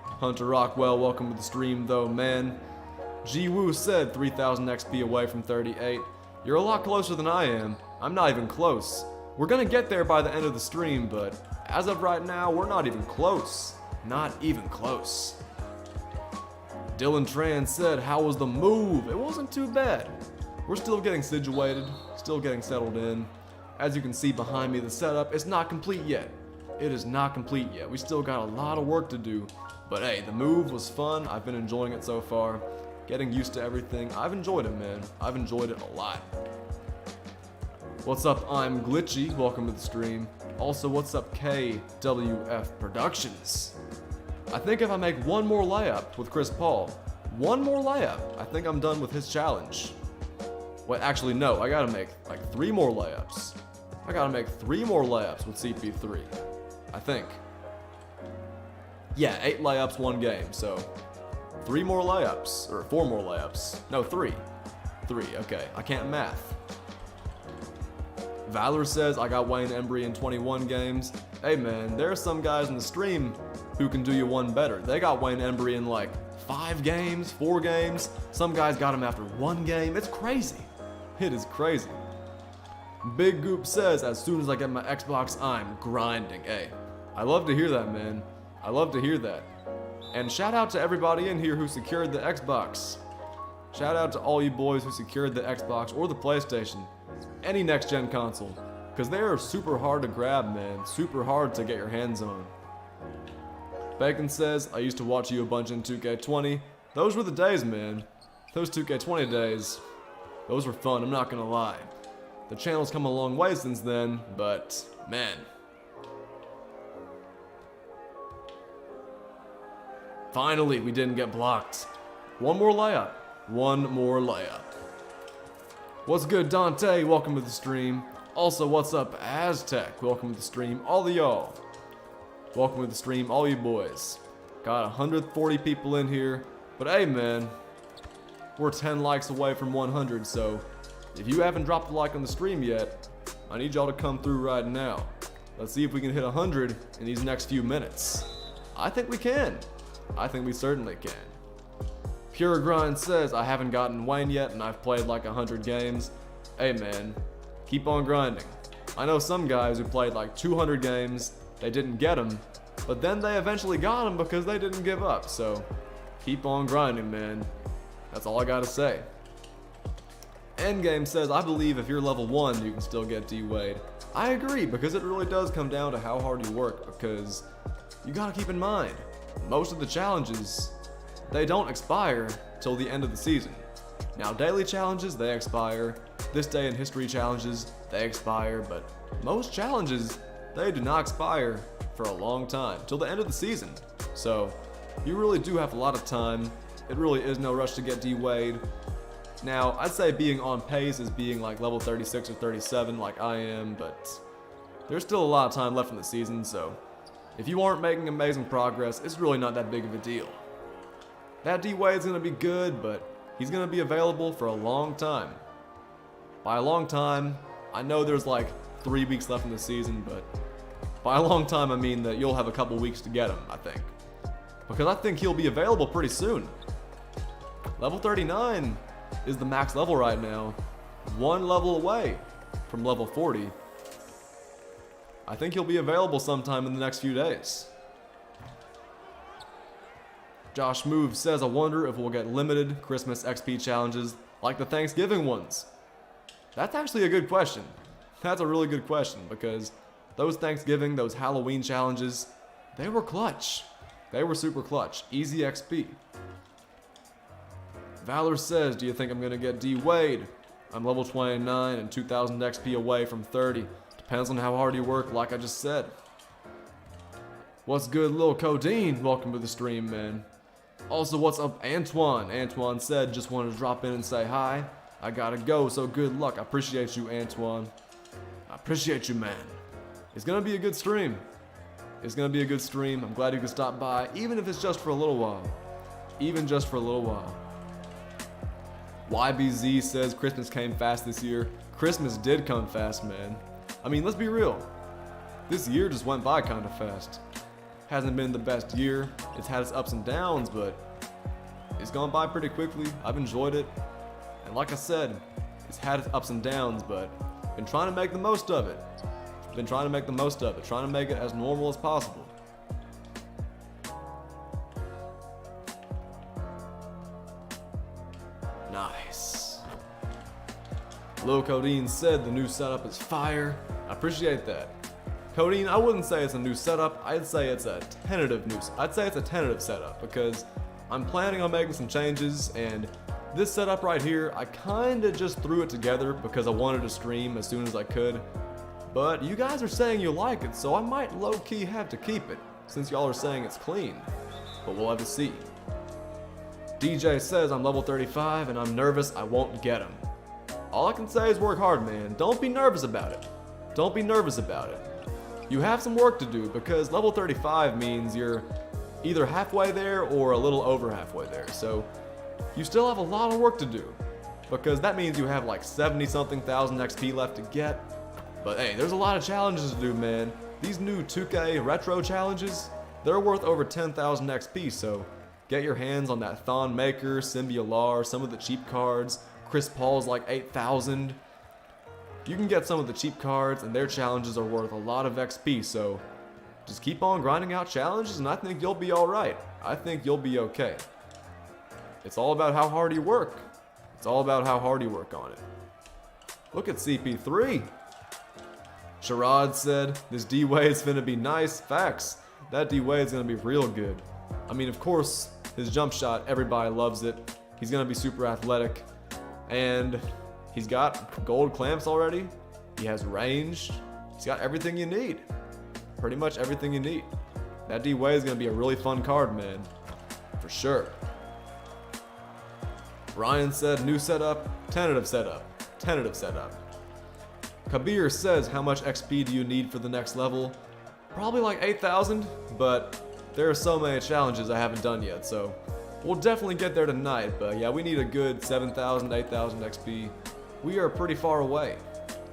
Hunter Rockwell, welcome to the stream though, man. G Woo said 3000 XP away from 38. You're a lot closer than I am. I'm not even close. We're gonna get there by the end of the stream, but as of right now, we're not even close. Not even close. Dylan Tran said, how was the move? It wasn't too bad. We're still getting situated, still getting settled in. As you can see behind me, the setup is not complete yet. It is not complete yet. We still got a lot of work to do. But hey, the move was fun. I've been enjoying it so far. Getting used to everything. I've enjoyed it, man. I've enjoyed it a lot. What's up, I'm Glitchy. Welcome to the stream. Also, what's up, KWF Productions? I think if I make one more layup with Chris Paul, one more layup, I think I'm done with his challenge. Wait, actually, no. I gotta make like 3 more layups. I gotta make 3 more layups with CP3. I think. Yeah, 8 layups, 1 game, so 3 more layups, or 4 more layups. No, 3. 3, okay. I can't math. Valor says, I got Wayne Embry in 21 games. Hey man, there are some guys in the stream who can do you one better. They got Wayne Embry in like 5 games, 4 games. Some guys got him after 1 game. It's crazy. It is crazy. Big Goop says, as soon as I get my Xbox, I'm grinding. Hey, I love to hear that, man. I love to hear that. And shout out to everybody in here who secured the Xbox. Shout out to all you boys who secured the Xbox or the PlayStation. Any next-gen console. Because they are super hard to grab, man. Super hard to get your hands on. Bacon says, I used to watch you a bunch in 2K20. Those were the days, man. Those 2K20 days. Those were fun, I'm not gonna lie. The channel's come a long way since then, but man. Finally, we didn't get blocked. One more layup. One more layup. What's good, Dante? Welcome to the stream. Also, what's up, Aztec? Welcome to the stream, all of y'all. Welcome to the stream, all you boys. Got 140 people in here, but hey, man, we're 10 likes away from 100, so if you haven't dropped a like on the stream yet, I need y'all to come through right now. Let's see if we can hit 100 in these next few minutes. I think we can. I think we certainly can. Pure Grind says, I haven't gotten Wayne yet and I've played like 100 games. Hey man, keep on grinding. I know some guys who played like 200 games, they didn't get them, but then they eventually got them because they didn't give up. So keep on grinding, man. That's all I gotta say. Endgame says, I believe if you're level 1, you can still get D-Wade. I agree, because it really does come down to how hard you work, because you gotta keep in mind, most of the challenges, they don't expire till the end of the season. Now, daily challenges, they expire. This day in history challenges, they expire, but most challenges, they do not expire for a long time, till the end of the season. So, you really do have a lot of time. It really is no rush to get D-Wade. Now, I'd say being on pace is being like level 36 or 37 like I am, but there's still a lot of time left in the season, so if you aren't making amazing progress, it's really not that big of a deal. That D-Wade's gonna be good, but he's gonna be available for a long time. By a long time, I know there's like 3 weeks left in the season, but by a long time I mean that you'll have a couple weeks to get him, I think. Because I think he'll be available pretty soon. Level 39 is the max level right now, 1 level away from level 40. I think he'll be available sometime in the next few days. Josh Move says, I wonder if we'll get limited Christmas XP challenges like the Thanksgiving ones. That's actually a good question. That's a really good question, because those Thanksgiving, those Halloween challenges, they were clutch. They were super clutch. Easy XP. Valor says, do you think I'm gonna get D-Wade? I'm level 29 and 2,000 XP away from 30. Depends on how hard you work, like I just said. What's good, Lil Codeine? Welcome to the stream, man. Also, what's up, Antoine? Antoine said, just wanted to drop in and say hi. I gotta go, so good luck. I appreciate you, Antoine. I appreciate you, man. It's gonna be a good stream. It's gonna be a good stream. I'm glad you could stop by, even if it's just for a little while. Even just for a little while. YBZ says Christmas came fast this year. Christmas did come fast, man. I mean, let's be real. This year just went by kind of fast. Hasn't been the best year. It's had its ups and downs, but it's gone by pretty quickly. I've enjoyed it. And like I said, it's had its ups and downs, but been trying to make the most of it. Been trying to make the most of it. Trying to make it as normal as possible. Lil Codeine said the new setup is fire. I appreciate that. Codeine, I wouldn't say it's a new setup. I'd say it's a tentative setup because I'm planning on making some changes, and this setup right here, I kinda just threw it together because I wanted to stream as soon as I could. But you guys are saying you like it, so I might low-key have to keep it, since y'all are saying it's clean. But we'll have to see. DJ says I'm level 35 and I'm nervous I won't get him. All I can say is work hard, man. Don't be nervous about it. Don't be nervous about it. You have some work to do because level 35 means you're either halfway there or a little over halfway there. So you still have a lot of work to do because that means you have like 70-something thousand XP left to get. But hey, there's a lot of challenges to do, man. These new 2K retro challenges, they're worth over 10,000 XP, so get your hands on that Thon Maker, Symbialar, some of the cheap cards. Chris Paul's like 8,000. You can get some of the cheap cards, and their challenges are worth a lot of XP, so just keep on grinding out challenges, and I think you'll be alright. I think you'll be okay. It's all about how hard you work. It's all about how hard you work on it. Look at CP3. Sherrod said, this D-Wade is finna be nice. Facts. That D-Wade is gonna be real good. I mean, of course, his jump shot, everybody loves it. He's gonna be super athletic. And he's got gold clamps already. He has range. He's got everything you need. Pretty much everything you need. That D-Wade is gonna be a really fun card, man. For sure. Ryan said, new setup, tentative setup, tentative setup. Kabir says, how much XP do you need for the next level? Probably like 8,000, but there are so many challenges I haven't done yet, so we'll definitely get there tonight. But yeah, we need a good 7,000, 8,000 XP. We are pretty far away.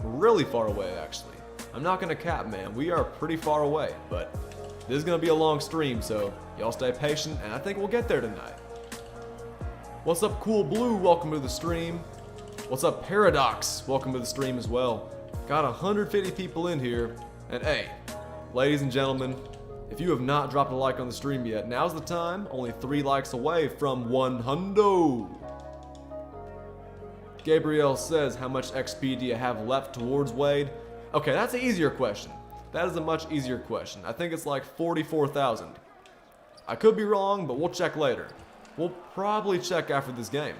Really far away, actually. I'm not gonna cap, man. We are pretty far away, but this is gonna be a long stream, so y'all stay patient, and I think we'll get there tonight. What's up, Cool Blue? Welcome to the stream. What's up, Paradox? Welcome to the stream as well. Got 150 people in here, and hey, ladies and gentlemen, if you have not dropped a like on the stream yet, now's the time. Only 3 likes away from 100. Gabriel says, how much XP do you have left towards Wade? Okay, that's an easier question. That is a much easier question. I think it's like 44,000. I could be wrong, but we'll check later. We'll probably check after this game.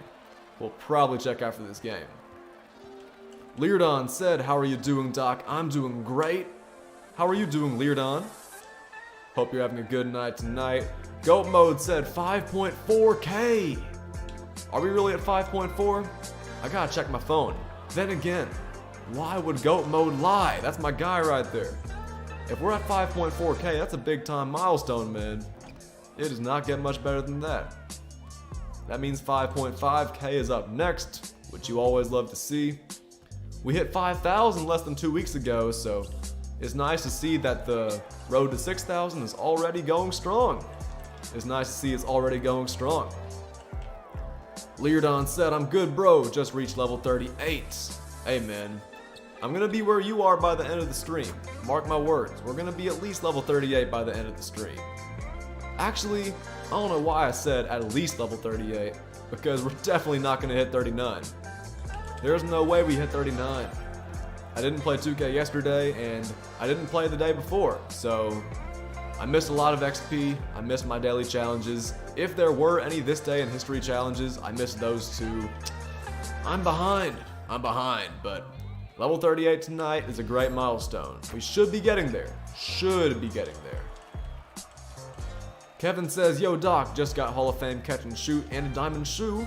Leardon said, how are you doing, Doc? I'm doing great. How are you doing, Leardon? Hope you're having a good night tonight. Goat Mode said 5.4K. Are we really at 5.4? I gotta check my phone. Then again, why would Goat Mode lie? That's my guy right there. If we're at 5.4K, that's a big time milestone, man. It does not get much better than that. That means 5.5K is up next, which you always love to see. We hit 5,000 less than 2 weeks ago, so it's nice to see that the road to 6,000 is already going strong. Leardon said, I'm good, bro. Just reached level 38. Hey, man. I'm gonna be where you are by the end of the stream. Mark my words. We're gonna be at least level 38 by the end of the stream. Actually, I don't know why I said at least level 38, because we're definitely not gonna hit 39. There's no way we hit 39. I didn't play 2K yesterday, and I didn't play the day before, so I missed a lot of XP. I missed my daily challenges. If there were any This Day in History challenges, I missed those too. I'm behind, but level 38 tonight is a great milestone. We should be getting there. Kevin says, yo Doc, just got Hall of Fame catch and shoot and a diamond shoe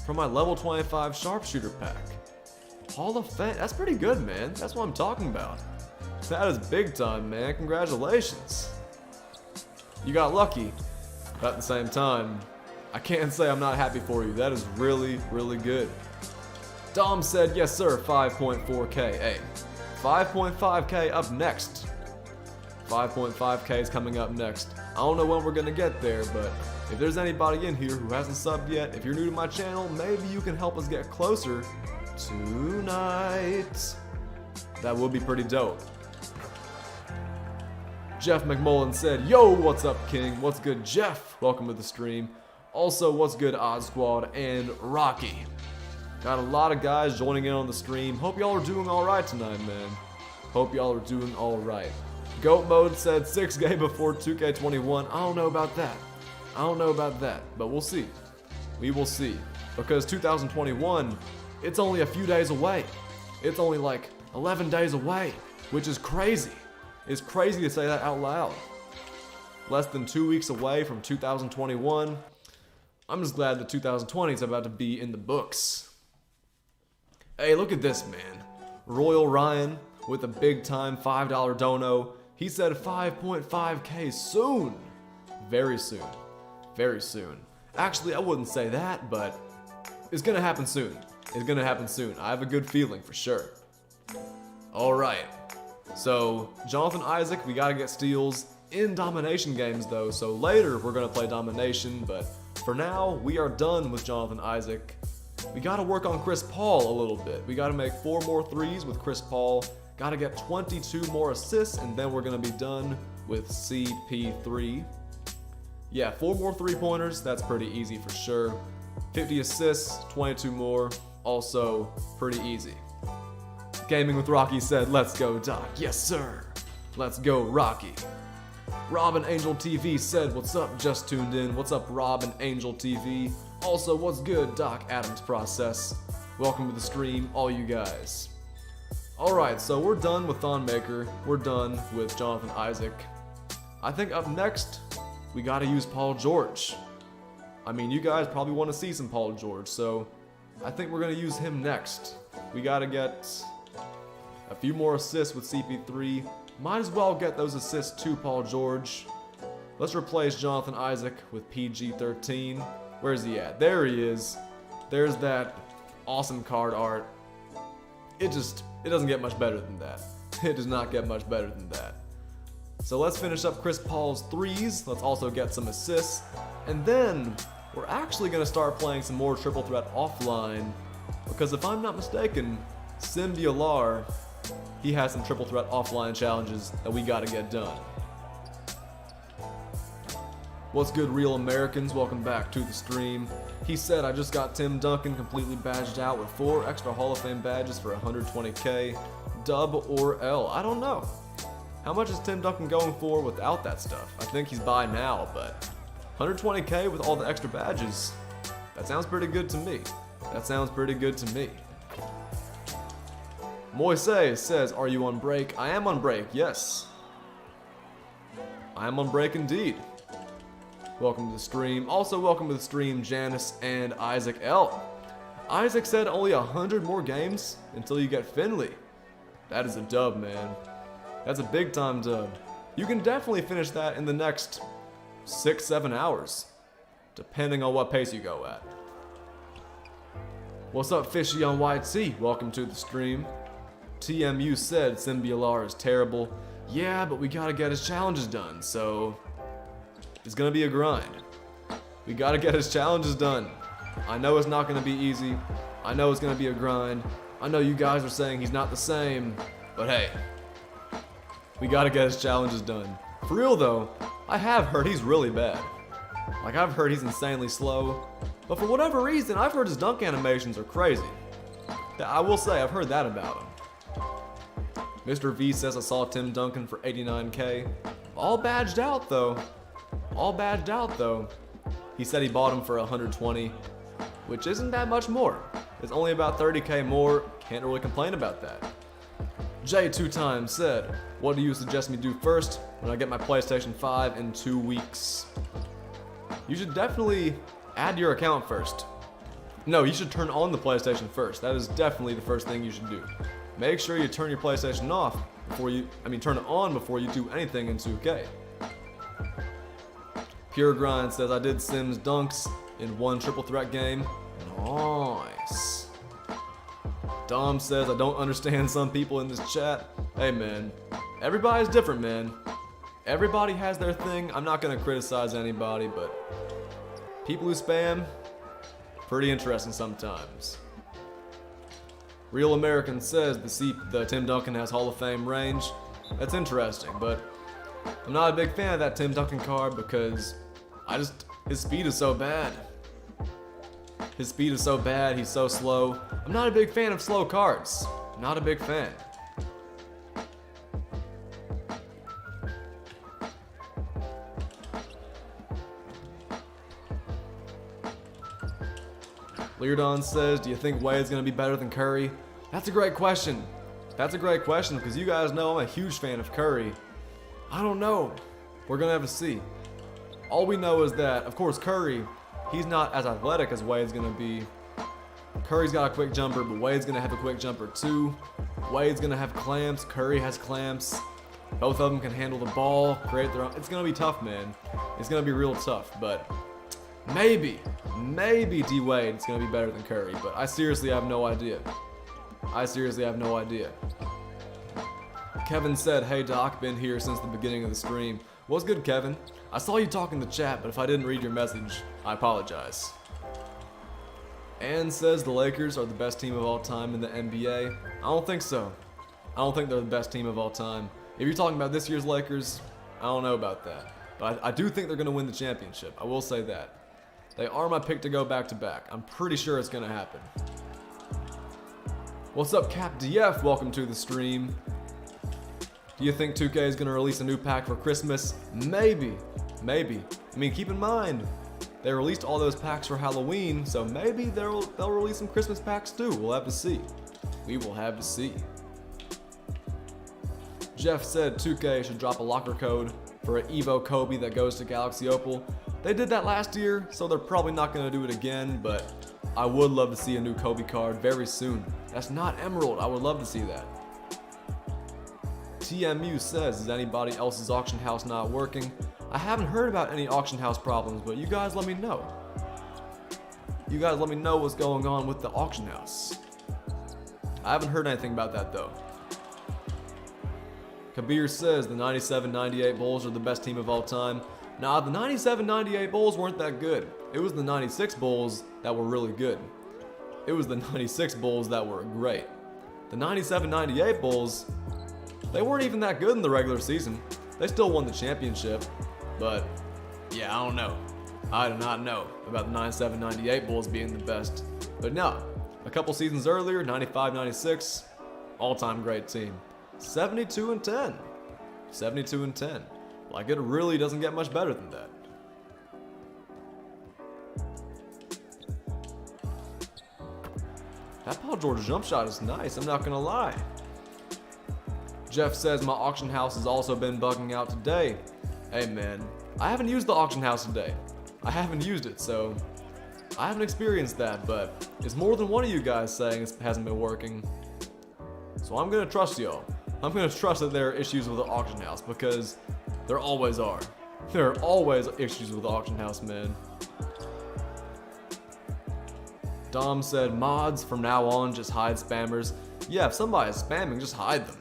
from my level 25 sharpshooter pack. Hall of Fame, that's pretty good, man. That's what I'm talking about. That is big time, man. Congratulations. You got lucky, but at the same time, I can't say I'm not happy for you. That is really, really good. Dom said, yes sir, 5.4K. Hey, 5.5K up next. 5.5K is coming up next. I don't know when we're gonna get there, but if there's anybody in here who hasn't subbed yet, if you're new to my channel, maybe you can help us get closer tonight. That would be pretty dope. Jeff McMullen said, yo, what's up, King? What's good, Jeff? Welcome to the stream. Also, what's good, Odd Squad and Rocky? Got a lot of guys joining in on the stream. Hope y'all are doing alright tonight, man. Hope y'all are doing alright. Goat Mode said 6K before 2K21. I don't know about that. I don't know about that, but we'll see. We will see. Because 2021, it's only a few days away. It's only like 11 days away, which is crazy. It's crazy to say that out loud. Less than 2 weeks away from 2021. I'm just glad that 2020 is about to be in the books. Hey, look at this, man. Royal Ryan with a big time $5 dono. He said 5.5K soon. Very soon. Very soon. Actually, I wouldn't say that, but it's gonna happen soon. It's gonna happen soon. I have a good feeling for sure. Alright. So, Jonathan Isaac, we gotta get steals in domination games though. So later we're gonna play domination, but for now, we are done with Jonathan Isaac. We gotta work on Chris Paul a little bit. We gotta make 4 more threes with Chris Paul. Gotta get 22 more assists, and then we're gonna be done with CP3. Yeah, 4 more 3-pointers, that's pretty easy for sure. 50 assists, 22 more, also pretty easy. Gaming with Rocky said, let's go, Doc. Yes, sir. Let's go, Rocky. Robin Angel TV said, what's up, just tuned in. What's up, Robin Angel TV? Also, what's good, Doc Adams Process? Welcome to the stream, all you guys. Alright, so we're done with Thon Maker. We're done with Jonathan Isaac. I think up next, we gotta use Paul George. I mean, you guys probably want to see some Paul George, so I think we're gonna use him next. We gotta get a few more assists with CP3. Might as well get those assists to Paul George. Let's replace Jonathan Isaac with PG-13. Where's he at? There he is. There's that awesome card art. It doesn't get much better than that. It does not get much better than that. So let's finish up Chris Paul's threes. Let's also get some assists. And then we're actually going to start playing some more triple threat offline. Because if I'm not mistaken, Bhullar, he has some triple threat offline challenges that we got to get done. What's good, real Americans? Welcome back to the stream. He said, I just got Tim Duncan completely badged out with 4 extra Hall of Fame badges for 120K. Dub or L? I don't know. How much is Tim Duncan going for without that stuff? I think he's buy now, but 120K with all the extra badges, that sounds pretty good to me. That sounds pretty good to me. Moise says, are you on break? I am on break, yes. I am on break indeed. Welcome to the stream. Also, welcome to the stream, Janice and Isaac L. Isaac said only 100 more games until you get Finley. That is a dub, man. That's a big time dub. You can definitely finish that in the next 6-7 hours, depending on what pace you go at. What's up, Fishy on YT? Welcome to the stream. TMU said Bhullar is terrible. Yeah, but we gotta get his challenges done, so it's gonna be a grind. We gotta get his challenges done. I know it's not gonna be easy. I know it's gonna be a grind. I know you guys are saying he's not the same, but hey, we gotta get his challenges done. For real though, I have heard he's really bad. Like, I've heard he's insanely slow, but for whatever reason, I've heard his dunk animations are crazy. I will say, I've heard that about him. Mr. V says I saw Tim Duncan for 89K. All badged out though. All badged out though. He said he bought him for 120, which isn't that much more. It's only about 30K more. Can't really complain about that. Jay 2 times said, what do you suggest me do first when I get my PlayStation 5 in 2 weeks? You should definitely add your account first. No, you should turn on the PlayStation first. That is definitely the first thing you should do. Make sure you turn your PlayStation off before turn it on before you do anything in 2K. Pure Grind says, I did Sims dunks in 1 triple threat game. Nice. Dom says, I don't understand some people in this chat. Hey man, everybody's different, man. Everybody has their thing. I'm not gonna criticize anybody, but people who spam, pretty interesting sometimes. Real American says the Tim Duncan has Hall of Fame range. That's interesting, but I'm not a big fan of that Tim Duncan card because his speed is so bad. His speed is so bad, he's so slow. I'm not a big fan of slow cards. Not a big fan. Leardon says, do you think Wade's going to be better than Curry? That's a great question. That's a great question because you guys know I'm a huge fan of Curry. I don't know. We're going to have to see. All we know is that, of course, Curry, he's not as athletic as Wade's going to be. Curry's got a quick jumper, but Wade's going to have a quick jumper too. Wade's going to have clamps. Curry has clamps. Both of them can handle the ball, create their own. It's going to be tough, man. It's going to be real tough, but maybe D-Wade is going to be better than Curry, but I seriously have no idea. I seriously have no idea. Kevin said, hey Doc, been here since the beginning of the stream. What's good, Kevin? I saw you talk in the chat, but if I didn't read your message, I apologize. Ann says the Lakers are the best team of all time in the NBA. I don't think so. I don't think they're the best team of all time. If you're talking about this year's Lakers, I don't know about that. But I do think they're going to win the championship. I will say that. They are my pick to go back-to-back. I'm pretty sure it's going to happen. What's up, Cap DF? Welcome to the stream. Do you think 2K is going to release a new pack for Christmas? Maybe. Maybe. I mean, keep in mind, they released all those packs for Halloween, so maybe they'll release some Christmas packs too. We'll have to see. We will have to see. Jeff said 2K should drop a locker code for an Evo Kobe that goes to Galaxy Opal. They did that last year, so they're probably not going to do it again, but I would love to see a new Kobe card very soon. That's not Emerald. I would love to see that. TMU says, is anybody else's auction house not working? I haven't heard about any auction house problems, but you guys let me know. You guys let me know what's going on with the auction house. I haven't heard anything about that though. Kabir says the 97-98 Bulls are the best team of all time. Nah, the 97-98 Bulls weren't that good. It was the 96 Bulls that were really good. It was the 96 Bulls that were great. The 97-98 Bulls, they weren't even that good in the regular season. They still won the championship, but yeah, I don't know. I do not know about the 97-98 Bulls being the best. But no, a couple seasons earlier, 95-96, all-time great team. 72-10. 72-10. Like, it really doesn't get much better than that. That Paul George jump shot is nice, I'm not gonna lie. Jeff says my auction house has also been bugging out today. Hey man, I haven't used the auction house today. I haven't used it, so I haven't experienced that, but it's more than one of you guys saying it hasn't been working. So I'm gonna trust y'all. I'm gonna trust that there are issues with the auction house because there always are. There are always issues with the auction house, man. Dom said mods from now on just hide spammers. Yeah, if somebody's spamming, just hide them.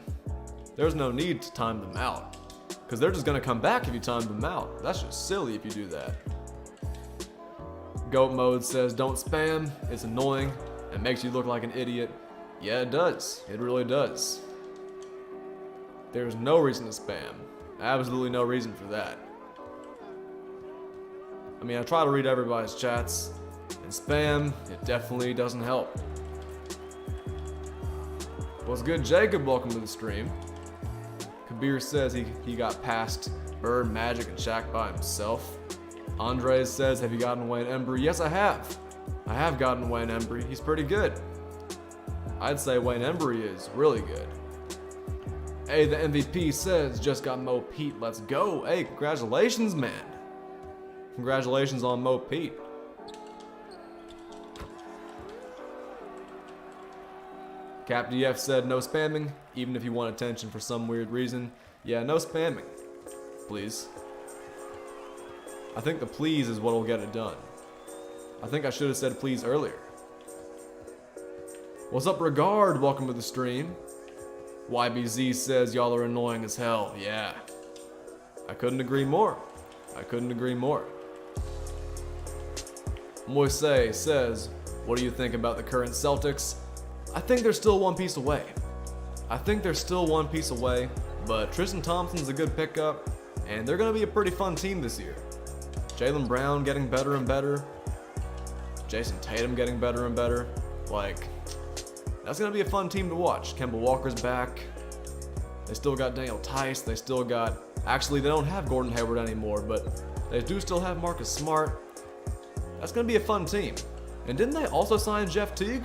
There's no need to time them out, because they're just gonna come back if you time them out. That's just silly if you do that. Goat Mode says don't spam, it's annoying and makes you look like an idiot. Yeah, it does. It really does. There's no reason to spam. Absolutely no reason for that. I mean, I try to read everybody's chats, and spam, it definitely doesn't help. What's good, Jacob? Welcome to the stream. Kabir says he got past Bird, Magic, and Shaq by himself. Andres says, have you gotten Wayne Embry? Yes, I have. I have gotten Wayne Embry. He's pretty good. I'd say Wayne Embry is really good. Hey, the MVP says, just got Mo Pete. Let's go. Hey, congratulations, man. Congratulations on Mo Pete. Cap DF said no spamming, even if you want attention for some weird reason. Yeah, no spamming. Please. I think the please is what'll get it done. I think I should have said please earlier. What's up, Regard? Welcome to the stream. YBZ says y'all are annoying as hell. Yeah. I couldn't agree more. I couldn't agree more. Moise says, what do you think about the current Celtics? I think they're still one piece away. I think they're still one piece away, but Tristan Thompson's a good pickup, and they're going to be a pretty fun team this year. Jaylen Brown getting better and better. Jason Tatum getting better and better. Like, that's going to be a fun team to watch. Kemba Walker's back. They still got Daniel Tice. They still got, actually they don't have Gordon Hayward anymore, but they do still have Marcus Smart. That's going to be a fun team. And didn't they also sign Jeff Teague?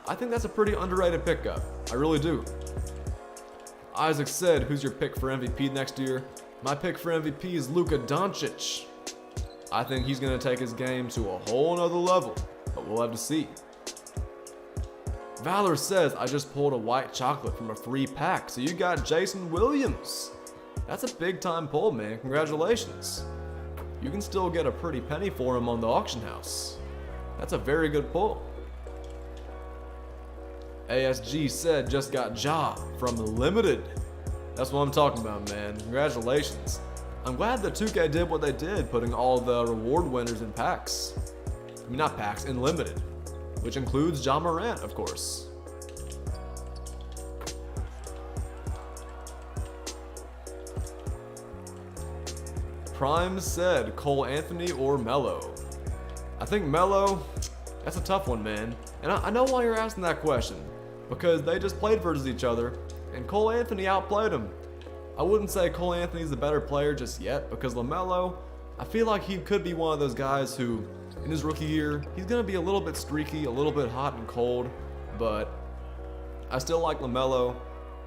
I think that's a pretty underrated pickup. I really do. Isaac said, who's your pick for MVP next year? My pick for MVP is Luka Doncic. I think he's going to take his game to a whole nother level, but we'll have to see. Valor says, I just pulled a white chocolate from a free pack, so you got Jason Williams. That's a big time pull, man. Congratulations. You can still get a pretty penny for him on the auction house. That's a very good pull. ASG said, just got Ja from Limited. That's what I'm talking about, man. Congratulations. I'm glad that 2K did what they did, putting all the reward winners in packs. I mean, not packs, in Limited. Which includes Ja Morant, of course. Prime said, Cole Anthony or Melo? I think Melo, that's a tough one, man. And I know why you're asking that question. Because they just played versus each other, and Cole Anthony outplayed him. I wouldn't say Cole Anthony's the better player just yet, because LaMelo, I feel like he could be one of those guys who, in his rookie year, he's going to be a little bit streaky, a little bit hot and cold, but I still like LaMelo.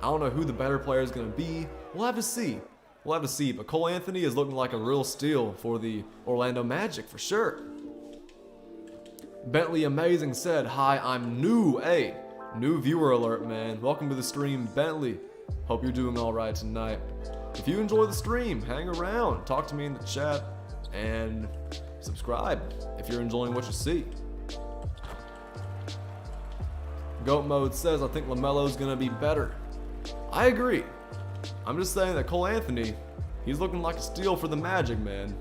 I don't know who the better player is going to be. We'll have to see. We'll have to see, but Cole Anthony is looking like a real steal for the Orlando Magic for sure. Bentley Amazing said, hi, I'm new. Hey, new viewer alert, man. Welcome to the stream, Bentley. Hope you're doing all right tonight. If you enjoy the stream, hang around, talk to me in the chat, and subscribe if you're enjoying what you see. Goat Mode says, I think LaMelo's gonna be better. I agree. I'm just saying that Cole Anthony, he's looking like a steal for the Magic, man.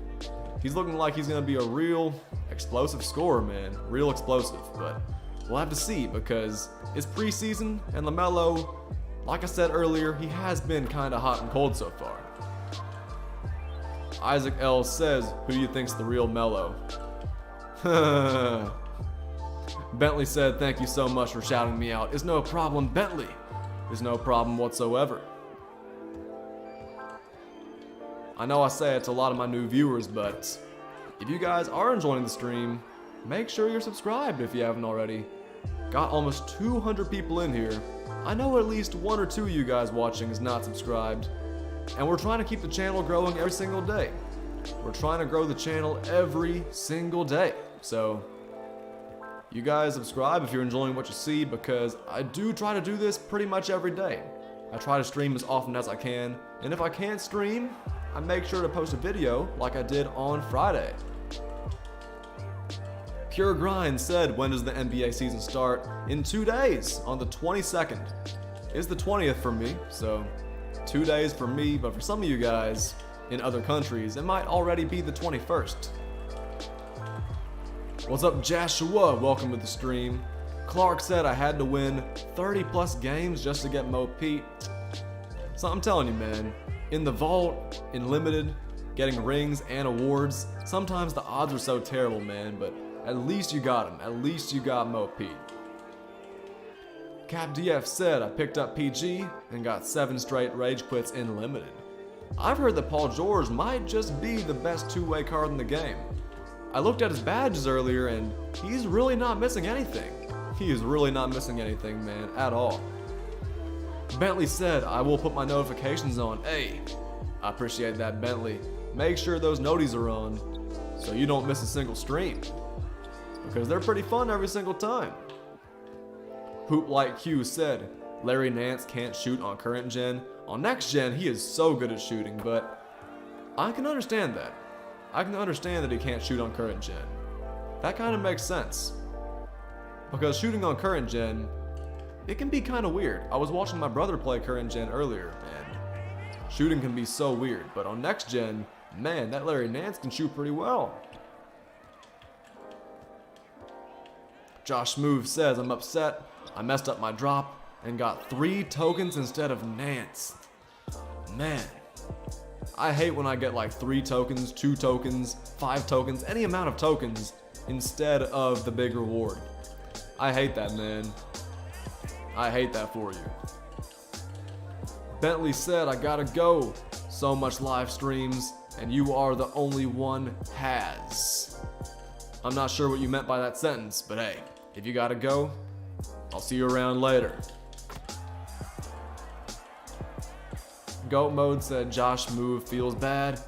He's looking like he's gonna be a real explosive scorer, man. Real explosive, but we'll have to see because it's preseason and LaMelo, like I said earlier, he has been kind of hot and cold so far. Isaac L says, who do you think's the real Melo? Bentley said, thank you so much for shouting me out. It's no problem, Bentley. It's no problem whatsoever. I know I say it to a lot of my new viewers, but if you guys are enjoying the stream, make sure you're subscribed if you haven't already. Got almost 200 people in here. I know at least one or two of you guys watching is not subscribed. And we're trying to keep the channel growing every single day. We're trying to grow the channel every single day. So, you guys subscribe if you're enjoying what you see because I do try to do this pretty much every day. I try to stream as often as I can. And if I can't stream, I make sure to post a video like I did on Friday. Pure Grind said, when does the NBA season start? In 2 days, on the 22nd. It's the 20th for me, so 2 days for me, but for some of you guys in other countries, it might already be the 21st. What's up, Joshua? Welcome to the stream. Clark said I had to win 30 plus games just to get Mo Pete. So I'm telling you, man, in the vault, in limited, getting rings and awards, sometimes the odds are so terrible, man, but at least you got him. At least you got Mo Pete. Cap DF said I picked up PG and got 7 straight rage quits in limited. I've heard that Paul George might just be the best two-way card in the game. I looked at his badges earlier and he's really not missing anything. He is really not missing anything, man, at all. Bentley said, I will put my notifications on. Hey, I appreciate that, Bentley. Make sure those noties are on so you don't miss a single stream. Because they're pretty fun every single time. Hoop Like Q said, Larry Nance can't shoot on current gen. On next gen, he is so good at shooting, but I can understand that. I can understand that he can't shoot on current gen. That kind of makes sense. Because shooting on current gen, it can be kind of weird. I was watching my brother play current gen earlier, and shooting can be so weird. But on next gen, man, that Larry Nance can shoot pretty well. Josh Move says, I'm upset. I messed up my drop and got 3 tokens instead of Nance. Man, I hate when I get like 3 tokens, 2 tokens, 5 tokens, any amount of tokens, instead of the big reward. I hate that, man. I hate that for you. Bentley said, I gotta go. So much live streams, and you are the only one has. I'm not sure what you meant by that sentence, but hey, if you gotta go, I'll see you around later. Goat Mode said, Josh move feels bad.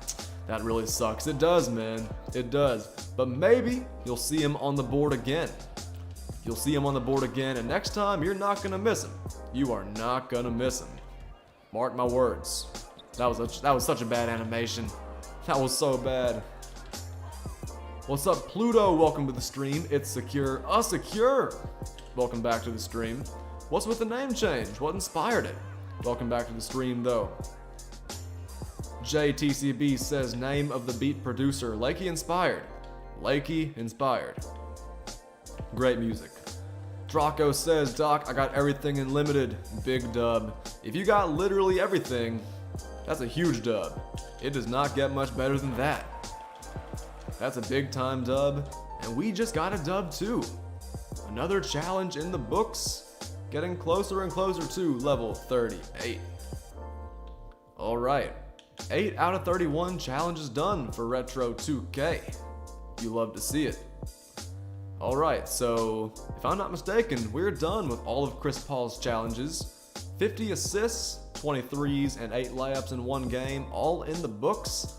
That really sucks. It does, man. It does. But maybe you'll see him on the board again. You'll see him on the board again, and next time you're not gonna miss him. You are not gonna miss him. Mark my words. That was such a bad animation. That was so bad. What's up, Pluto? Welcome to the stream. It's Secure. Secure. Welcome back to the stream. What's with the name change? What inspired it? Welcome back to the stream, though. JTCB says, name of the beat producer. Lakey inspired. Lakey inspired. Great music. Draco says, Doc, I got everything in limited. Big dub. If you got literally everything, that's a huge dub. It does not get much better than that. That's a big time dub, and we just got a dub too. Another challenge in the books, getting closer and closer to level 38. Alright, 8 out of 31 challenges done for Retro 2K. You love to see it. Alright, so if I'm not mistaken, we're done with all of Chris Paul's challenges. 50 assists, 23s, and 8 layups in one game, all in the books.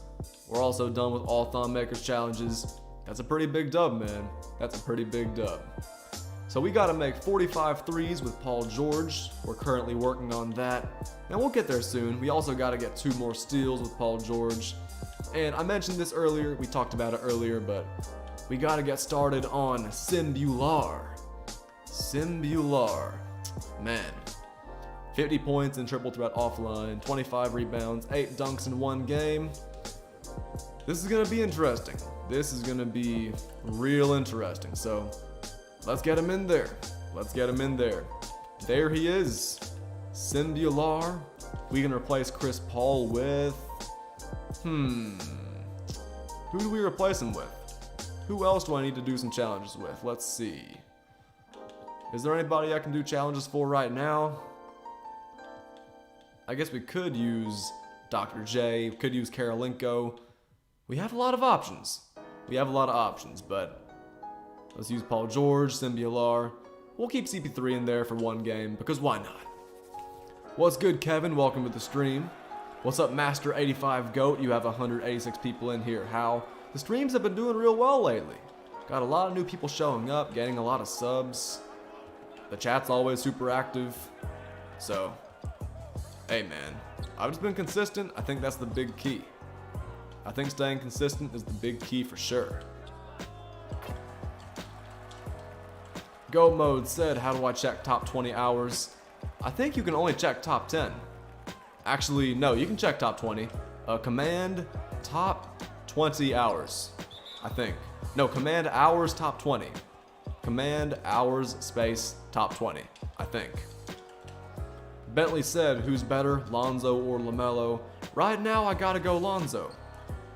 We're also done with all Thon Makers challenges. That's a pretty big dub, man. That's a pretty big dub. So we gotta make 45 threes with Paul George. We're currently working on that, and we'll get there soon. We also gotta get 2 more steals with Paul George. And I mentioned this earlier, we talked about it earlier, but we gotta get started on Bhullar. Bhullar. Man. 50 points in triple threat offline, 25 rebounds, 8 dunks in one game. This is gonna be interesting. This is gonna be real interesting. So let's get him in there. Let's get him in there. There he is. Bhullar. We can replace Chris Paul with... Who do we replace him with? Who else do I need to do some challenges with? Let's see. Is there anybody I can do challenges for right now? I guess we could use Dr. J, we could use Kirilenko. We have a lot of options. But let's use Paul George, Bhullar. We'll keep CP3 in there for one game, because why not? What's good, Kevin? Welcome to the stream. What's up, Master85 Goat? You have 186 people in here. How? The streams have been doing real well lately. Got a lot of new people showing up, getting a lot of subs. The chat's always super active. So, hey man, I've just been consistent. I think that's the big key. I think staying consistent is the big key for sure. Go Mode said, how do I check top 20 hours? I think you can only check top 10. Actually, no, you can check top 20. Command top 20 hours, I think. No, command hours top 20. Command hours space top 20, I think. Bentley said, who's better, Lonzo or LaMelo? Right now, I gotta go Lonzo.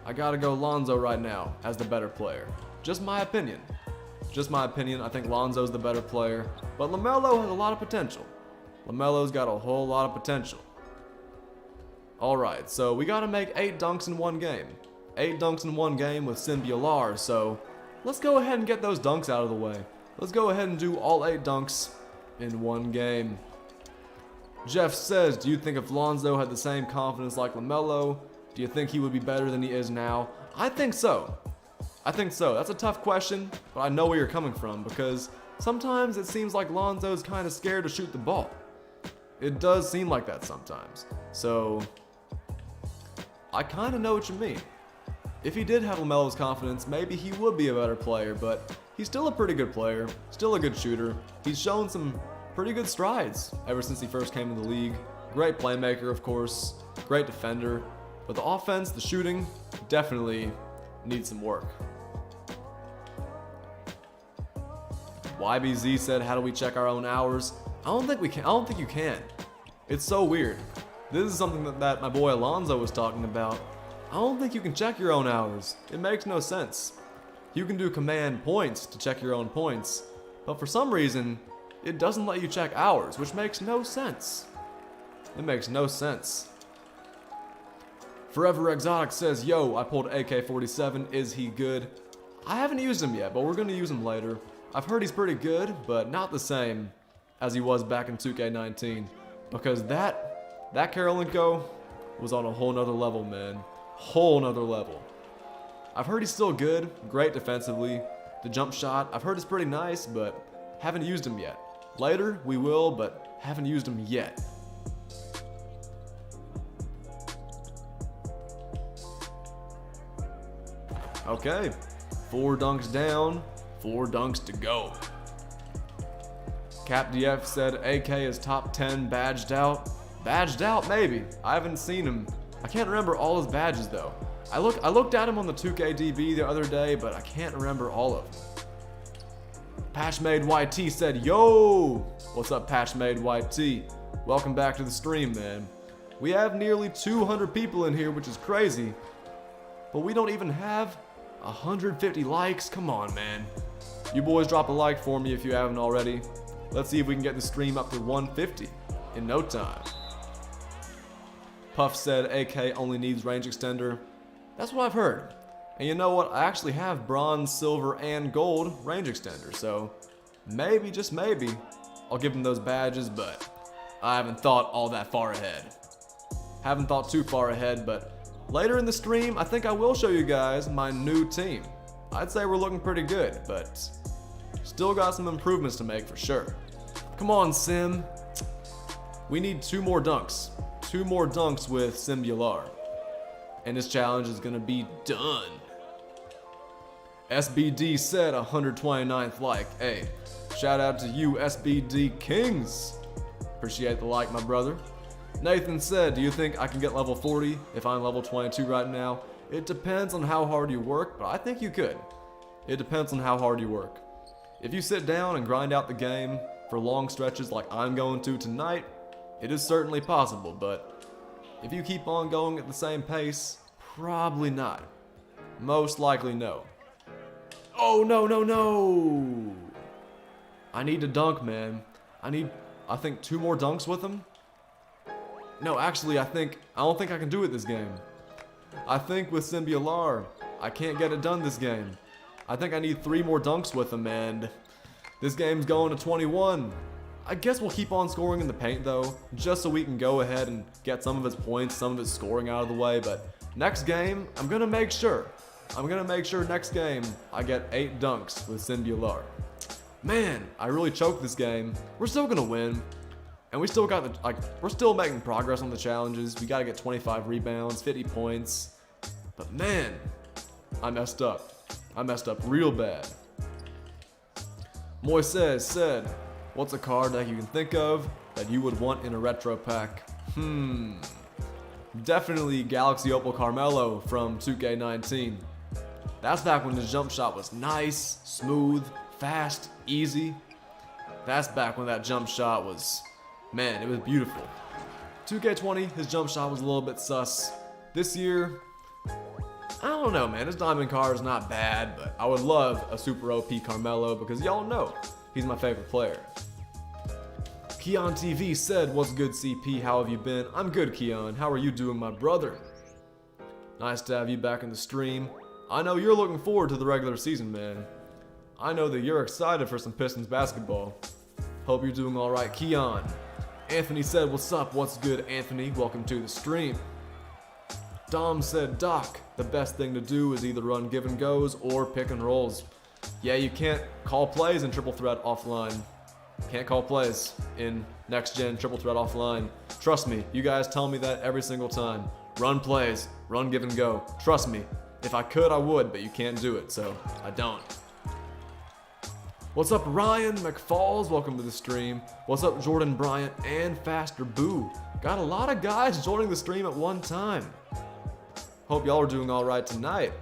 I gotta go Lonzo right now as the better player. Just my opinion. I think Lonzo's the better player, but LaMelo has a lot of potential. LaMelo's got a whole lot of potential. Alright, so we gotta make 8 dunks in one game. 8 dunks in one game with Bhullar, so let's go ahead and get those dunks out of the way. Let's go ahead and do all 8 dunks in one game. Jeff says, do you think if Lonzo had the same confidence like LaMelo, do you think he would be better than he is now? I think so. That's a tough question, but I know where you're coming from, because sometimes it seems like Lonzo's kind of scared to shoot the ball. It does seem like that sometimes. So, I kind of know what you mean. If he did have LaMelo's confidence, maybe he would be a better player, but he's still a pretty good player, still a good shooter. He's shown some pretty good strides ever since he first came in the league. Great playmaker, of course, great defender, but the offense, the shooting, definitely needs some work. YBZ said, how do we check our own hours? I don't think you can. It's so weird. This is something that my boy Alonzo was talking about. I don't think you can check your own hours. It makes no sense. You can do command points to check your own points, but for some reason, it doesn't let you check ours, which makes no sense. It makes no sense. Forever Exotic says, yo, I pulled AK-47, is he good? I haven't used him yet, but we're gonna use him later. I've heard he's pretty good, but not the same as he was back in 2K19, because that Kirilenko was on a whole nother level, man. Whole nother level. I've heard he's still good, great defensively. The jump shot, I've heard it's pretty nice, but haven't used him yet. Later, we will, but haven't used him yet. Okay, 4 dunks down, 4 dunks to go. CapDF said AK is top 10 badged out. Badged out, maybe. I haven't seen him. I can't remember all his badges though. I looked at him on the 2KDB the other day, but I can't remember all of them. Patchmade YT said, yo! What's up, Patchmade YT? Welcome back to the stream, man. We have nearly 200 people in here, which is crazy, but we don't even have 150 likes. Come on, man. You boys drop a like for me if you haven't already. Let's see if we can get the stream up to 150 in no time. Puff said AK only needs range extender. That's what I've heard. And you know what? I actually have bronze, silver, and gold range extender, so maybe, just maybe, I'll give him those badges, but I haven't thought all that far ahead. Haven't thought too far ahead, but later in the stream, I think I will show you guys my new team. I'd say we're looking pretty good, but still got some improvements to make for sure. Come on, Sim. We need 2 more dunks. 2 more dunks with Sim Bhullar. And this challenge is gonna be done. SBD said 129th like. Hey, shout out to you SBD Kings. Appreciate the like, my brother. Nathan said, do you think I can get level 40 if I'm level 22 right now? It depends on how hard you work, but I think you could. It depends on how hard you work. If you sit down and grind out the game for long stretches like I'm going to tonight, it is certainly possible, but if you keep on going at the same pace, probably not. Most likely no. Oh, no, no, no! I need to dunk, man. I think 2 more dunks with him? No, actually, I don't think I can do it this game. I think with Sim Bhullar, I can't get it done this game. I think I need 3 more dunks with him, and this game's going to 21. I guess we'll keep on scoring in the paint though, just so we can go ahead and get some of his points, some of his scoring out of the way, but next game, I'm gonna make sure next game I get 8 dunks with Sim Bhullar. Man, I really choked this game. We're still gonna win. And we still got we're still making progress on the challenges. We gotta get 25 rebounds, 50 points. But man, I messed up. I messed up real bad. Moises said, what's a card that you can think of that you would want in a retro pack? Definitely Galaxy Opal Carmelo from 2K19. That's back when his jump shot was nice, smooth, fast, easy. That's back when that jump shot was, man, it was beautiful. 2K20, his jump shot was a little bit sus. This year, I don't know, man. His diamond card is not bad, but I would love a super OP Carmelo because y'all know he's my favorite player. Keon TV said, what's good, CP? How have you been? I'm good, Keon. How are you doing, my brother? Nice to have you back in the stream. I know you're looking forward to the regular season, man. I know that you're excited for some Pistons basketball. Hope you're doing all right, Keon. Anthony said, what's up? What's good, Anthony? Welcome to the stream. Dom said, Doc, the best thing to do is either run give and goes or pick and rolls. Yeah, you can't call plays in triple threat offline. Can't call plays in next gen triple threat offline. Trust me, you guys tell me that every single time. Run plays, run give and go. Trust me, if I could, I would, but you can't do it, so I don't. What's up, Ryan McFalls? Welcome to the stream. What's up, Jordan Bryant and Faster Boo? Got a lot of guys joining the stream at one time. Hope y'all are doing all right tonight.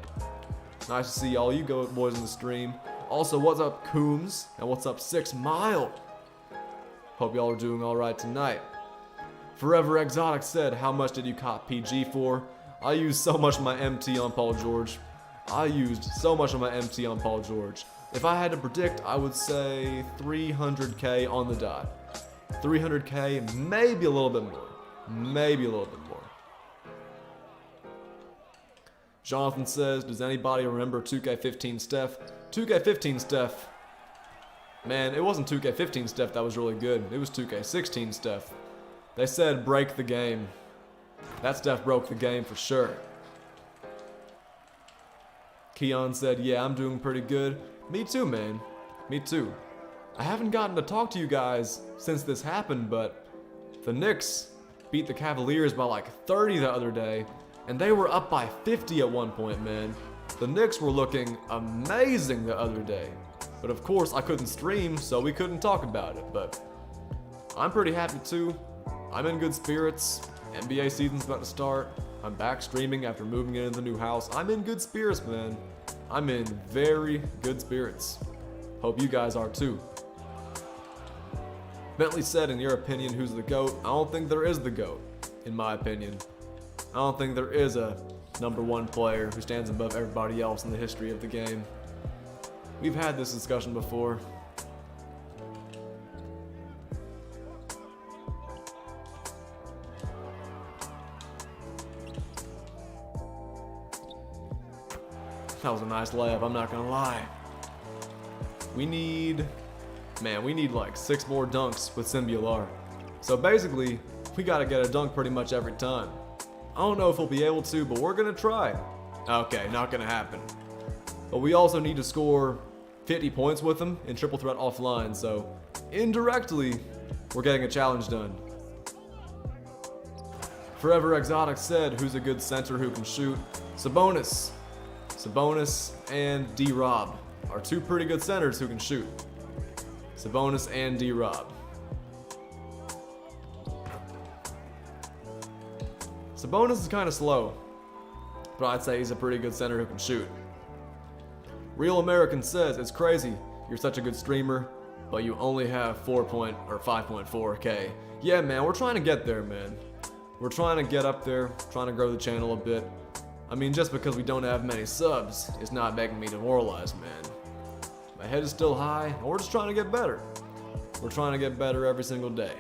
Nice to see all you boys in the stream. Also, what's up, Coombs? And what's up, 6 Mile? Hope y'all are doing all right tonight. Forever Exotic said, how much did you cop PG for? I use so much of my MT on Paul George. I used so much of my MT on Paul George. If I had to predict, I would say 300k on the dot. 300k, maybe a little bit more. Maybe a little bit more. Jonathan says, does anybody remember 2K15 Steph? 2K15 Steph, man, it wasn't 2K15 Steph that was really good. It was 2K16 Steph. They said break the game. That Steph broke the game for sure. Keon said, yeah, I'm doing pretty good. Me too, man. Me too. I haven't gotten to talk to you guys since this happened, but the Knicks beat the Cavaliers by like 30 the other day, and they were up by 50 at one point, man. The Knicks were looking amazing the other day. But of course, I couldn't stream, so we couldn't talk about it. But I'm pretty happy too. I'm in good spirits. NBA season's about to start. I'm back streaming after moving into the new house. I'm in good spirits, man. I'm in very good spirits. Hope you guys are too. Bentley said, in your opinion, who's the GOAT? I don't think there is the GOAT, in my opinion. I don't think there is a #1 player who stands above everybody else in the history of the game. We've had this discussion before. That was a nice layup, I'm not gonna lie. We need like 6 more dunks with Bhullar. So basically, we gotta get a dunk pretty much every time. I don't know if we'll be able to, but we're gonna try. Okay, not gonna happen. But we also need to score 50 points with them in triple threat offline, so indirectly, we're getting a challenge done. Forever Exotic said, who's a good center who can shoot? Sabonis. Sabonis and D-Rob are 2 pretty good centers who can shoot. Sabonis and D-Rob. Sabonis is kind of slow, but I'd say he's a pretty good center who can shoot. Real American says, it's crazy, you're such a good streamer, but you only have 5.4k. Yeah, man, we're trying to get there, man. We're trying to get up there, trying to grow the channel a bit. I mean, just because we don't have many subs, it's not making me demoralized, man. My head is still high, and we're just trying to get better. We're trying to get better every single day.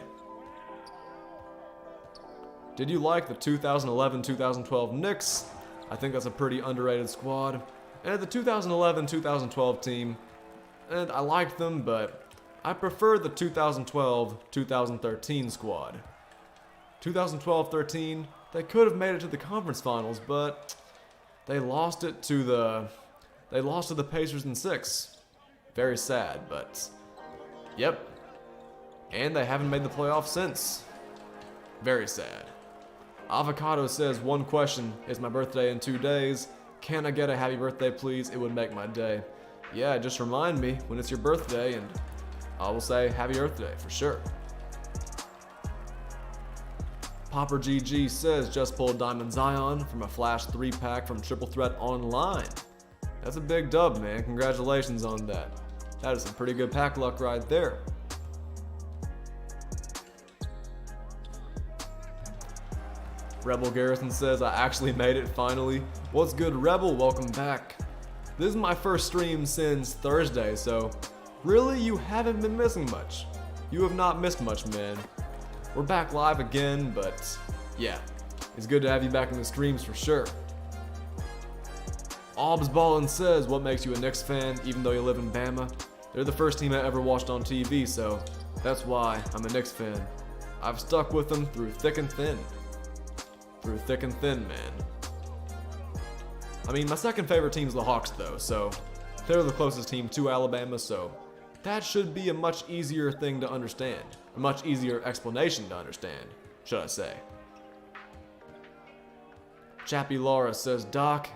Did you like the 2011-2012 Knicks? I think that's a pretty underrated squad. And the 2011-2012 team, and I liked them, but I prefer the 2012-2013 squad. 2012-13, they could have made it to the conference finals, but they lost it to the Pacers in 6. Very sad, but yep. And they haven't made the playoffs since. Very sad. Avocado says, one question, is my birthday in 2 days? Can I get a happy birthday, please? It would make my day. Yeah, just remind me when it's your birthday and I will say happy birthday for sure. Popper GG says, just pulled Diamond Zion from a Flash 3-pack from Triple Threat Online. That's a big dub, man. Congratulations on that. That is some pretty good pack luck right there. Rebel Garrison says, I actually made it finally. What's good, Rebel? Welcome back. This is my first stream since Thursday, so really you haven't been missing much. You have not missed much, man. We're back live again, but yeah, it's good to have you back in the streams for sure. Obs Ballin says, what makes you a Knicks fan even though you live in Bama? They're the first team I ever watched on TV, so that's why I'm a Knicks fan. I've stuck with them through thick and thin. Through thick and thin, man. I mean, my second favorite team's the Hawks, though, so they're the closest team to Alabama, so that should be a much easier thing to understand. A much easier explanation to understand, should I say. Chappie Laura says, Doc,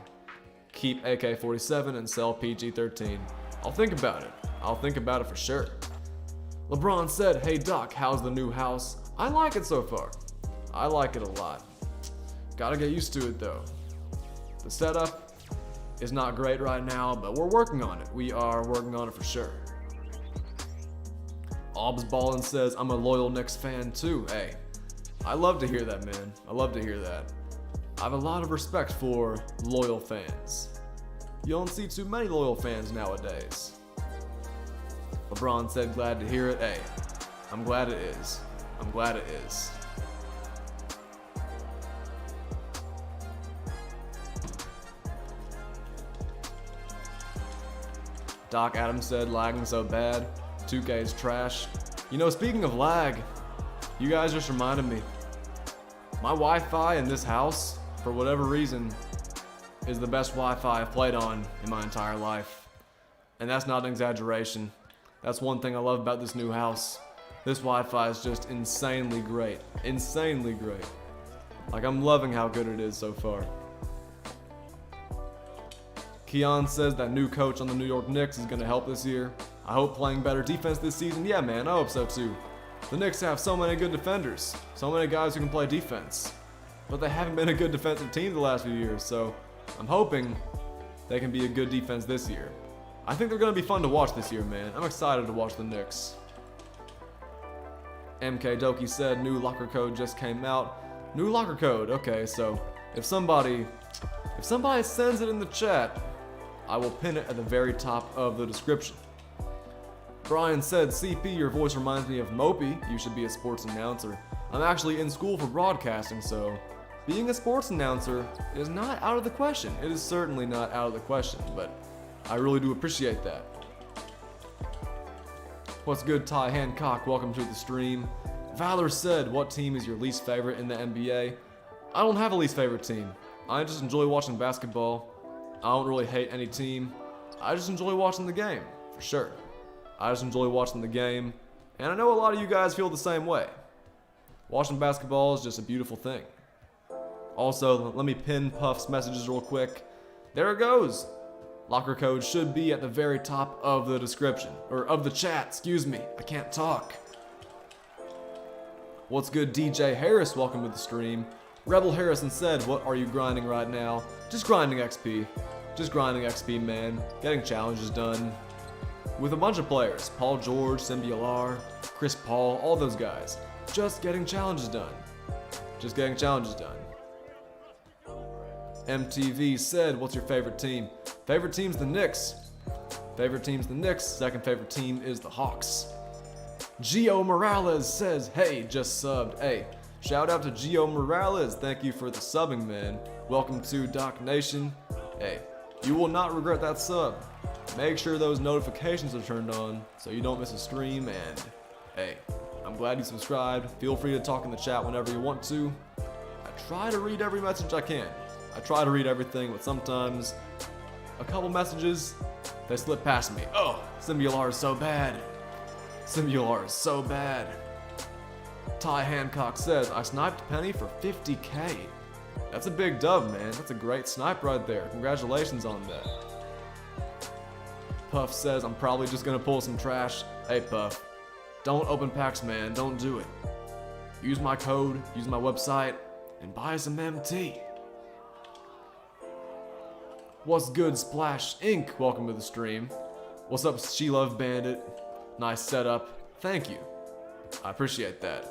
keep AK-47 and sell PG-13. I'll think about it. I'll think about it for sure. LeBron said, hey Doc, how's the new house? I like it so far. I like it a lot. Gotta get used to it though. The setup is not great right now, but we're working on it. We are working on it for sure. Obs Ballin says, I'm a loyal Knicks fan too. Hey, I love to hear that, man. I love to hear that. I have a lot of respect for loyal fans. You don't see too many loyal fans nowadays. LeBron said, glad to hear it. Hey, I'm glad it is. I'm glad it is. Doc Adams said, lagging so bad. 2K is trash. You know, speaking of lag, you guys just reminded me. My Wi-Fi in this house, for whatever reason, is the best Wi-Fi I've played on in my entire life. And that's not an exaggeration. That's one thing I love about this new house. This Wi-Fi is just insanely great. Insanely great. Like, I'm loving how good it is so far. Keon says that new coach on the New York Knicks is going to help this year. I hope playing better defense this season. Yeah, man, I hope so too. The Knicks have so many good defenders. So many guys who can play defense. But they haven't been a good defensive team the last few years, so I'm hoping they can be a good defense this year. I think they're going to be fun to watch this year, man. I'm excited to watch the Knicks. MK Doki said new locker code just came out. New locker code, okay, so if somebody sends it in the chat, I will pin it at the very top of the description. Brian said, CP, your voice reminds me of Mopey. You should be a sports announcer. I'm actually in school for broadcasting, so being a sports announcer is not out of the question. It is certainly not out of the question, but I really do appreciate that. What's good, Ty Hancock? Welcome to the stream. Valor said, what team is your least favorite in the NBA? I don't have a least favorite team. I just enjoy watching basketball. I don't really hate any team. I just enjoy watching the game, for sure. I just enjoy watching the game, and I know a lot of you guys feel the same way. Watching basketball is just a beautiful thing. Also, let me pin Puff's messages real quick. There it goes. Locker code should be at the very top of the description, or of the chat, excuse me. I can't talk. What's good, DJ Harris? Welcome to the stream. Rebel Harrison said, what are you grinding right now? Just grinding XP. Just grinding XP, man. Getting challenges done. With a bunch of players. Paul George, Bhullar, Chris Paul, all those guys. Just getting challenges done. Just getting challenges done. MTV said, what's your favorite team? Favorite team's the Knicks. Favorite team's the Knicks. Second favorite team is the Hawks. Gio Morales says, hey, just subbed. Hey, shout out to Gio Morales. Thank you for the subbing, man. Welcome to Doc Nation. Hey, you will not regret that sub. Make sure those notifications are turned on so you don't miss a stream. And hey, I'm glad you subscribed. Feel free to talk in the chat whenever you want to. I try to read every message I can. I try to read everything, but sometimes a couple messages, they slip past me. Oh, Bhullar is so bad. Bhullar is so bad. Ty Hancock says, I sniped Penny for 50k. That's a big dub, man. That's a great snipe right there. Congratulations on that. Puff says, I'm probably just gonna pull some trash. Hey Puff, don't open packs, man. Don't do it. Use my code, use my website, and buy some MT. What's good, Splash Inc? Welcome to the stream. What's up, She Love Bandit? Nice setup. Thank you. I appreciate that.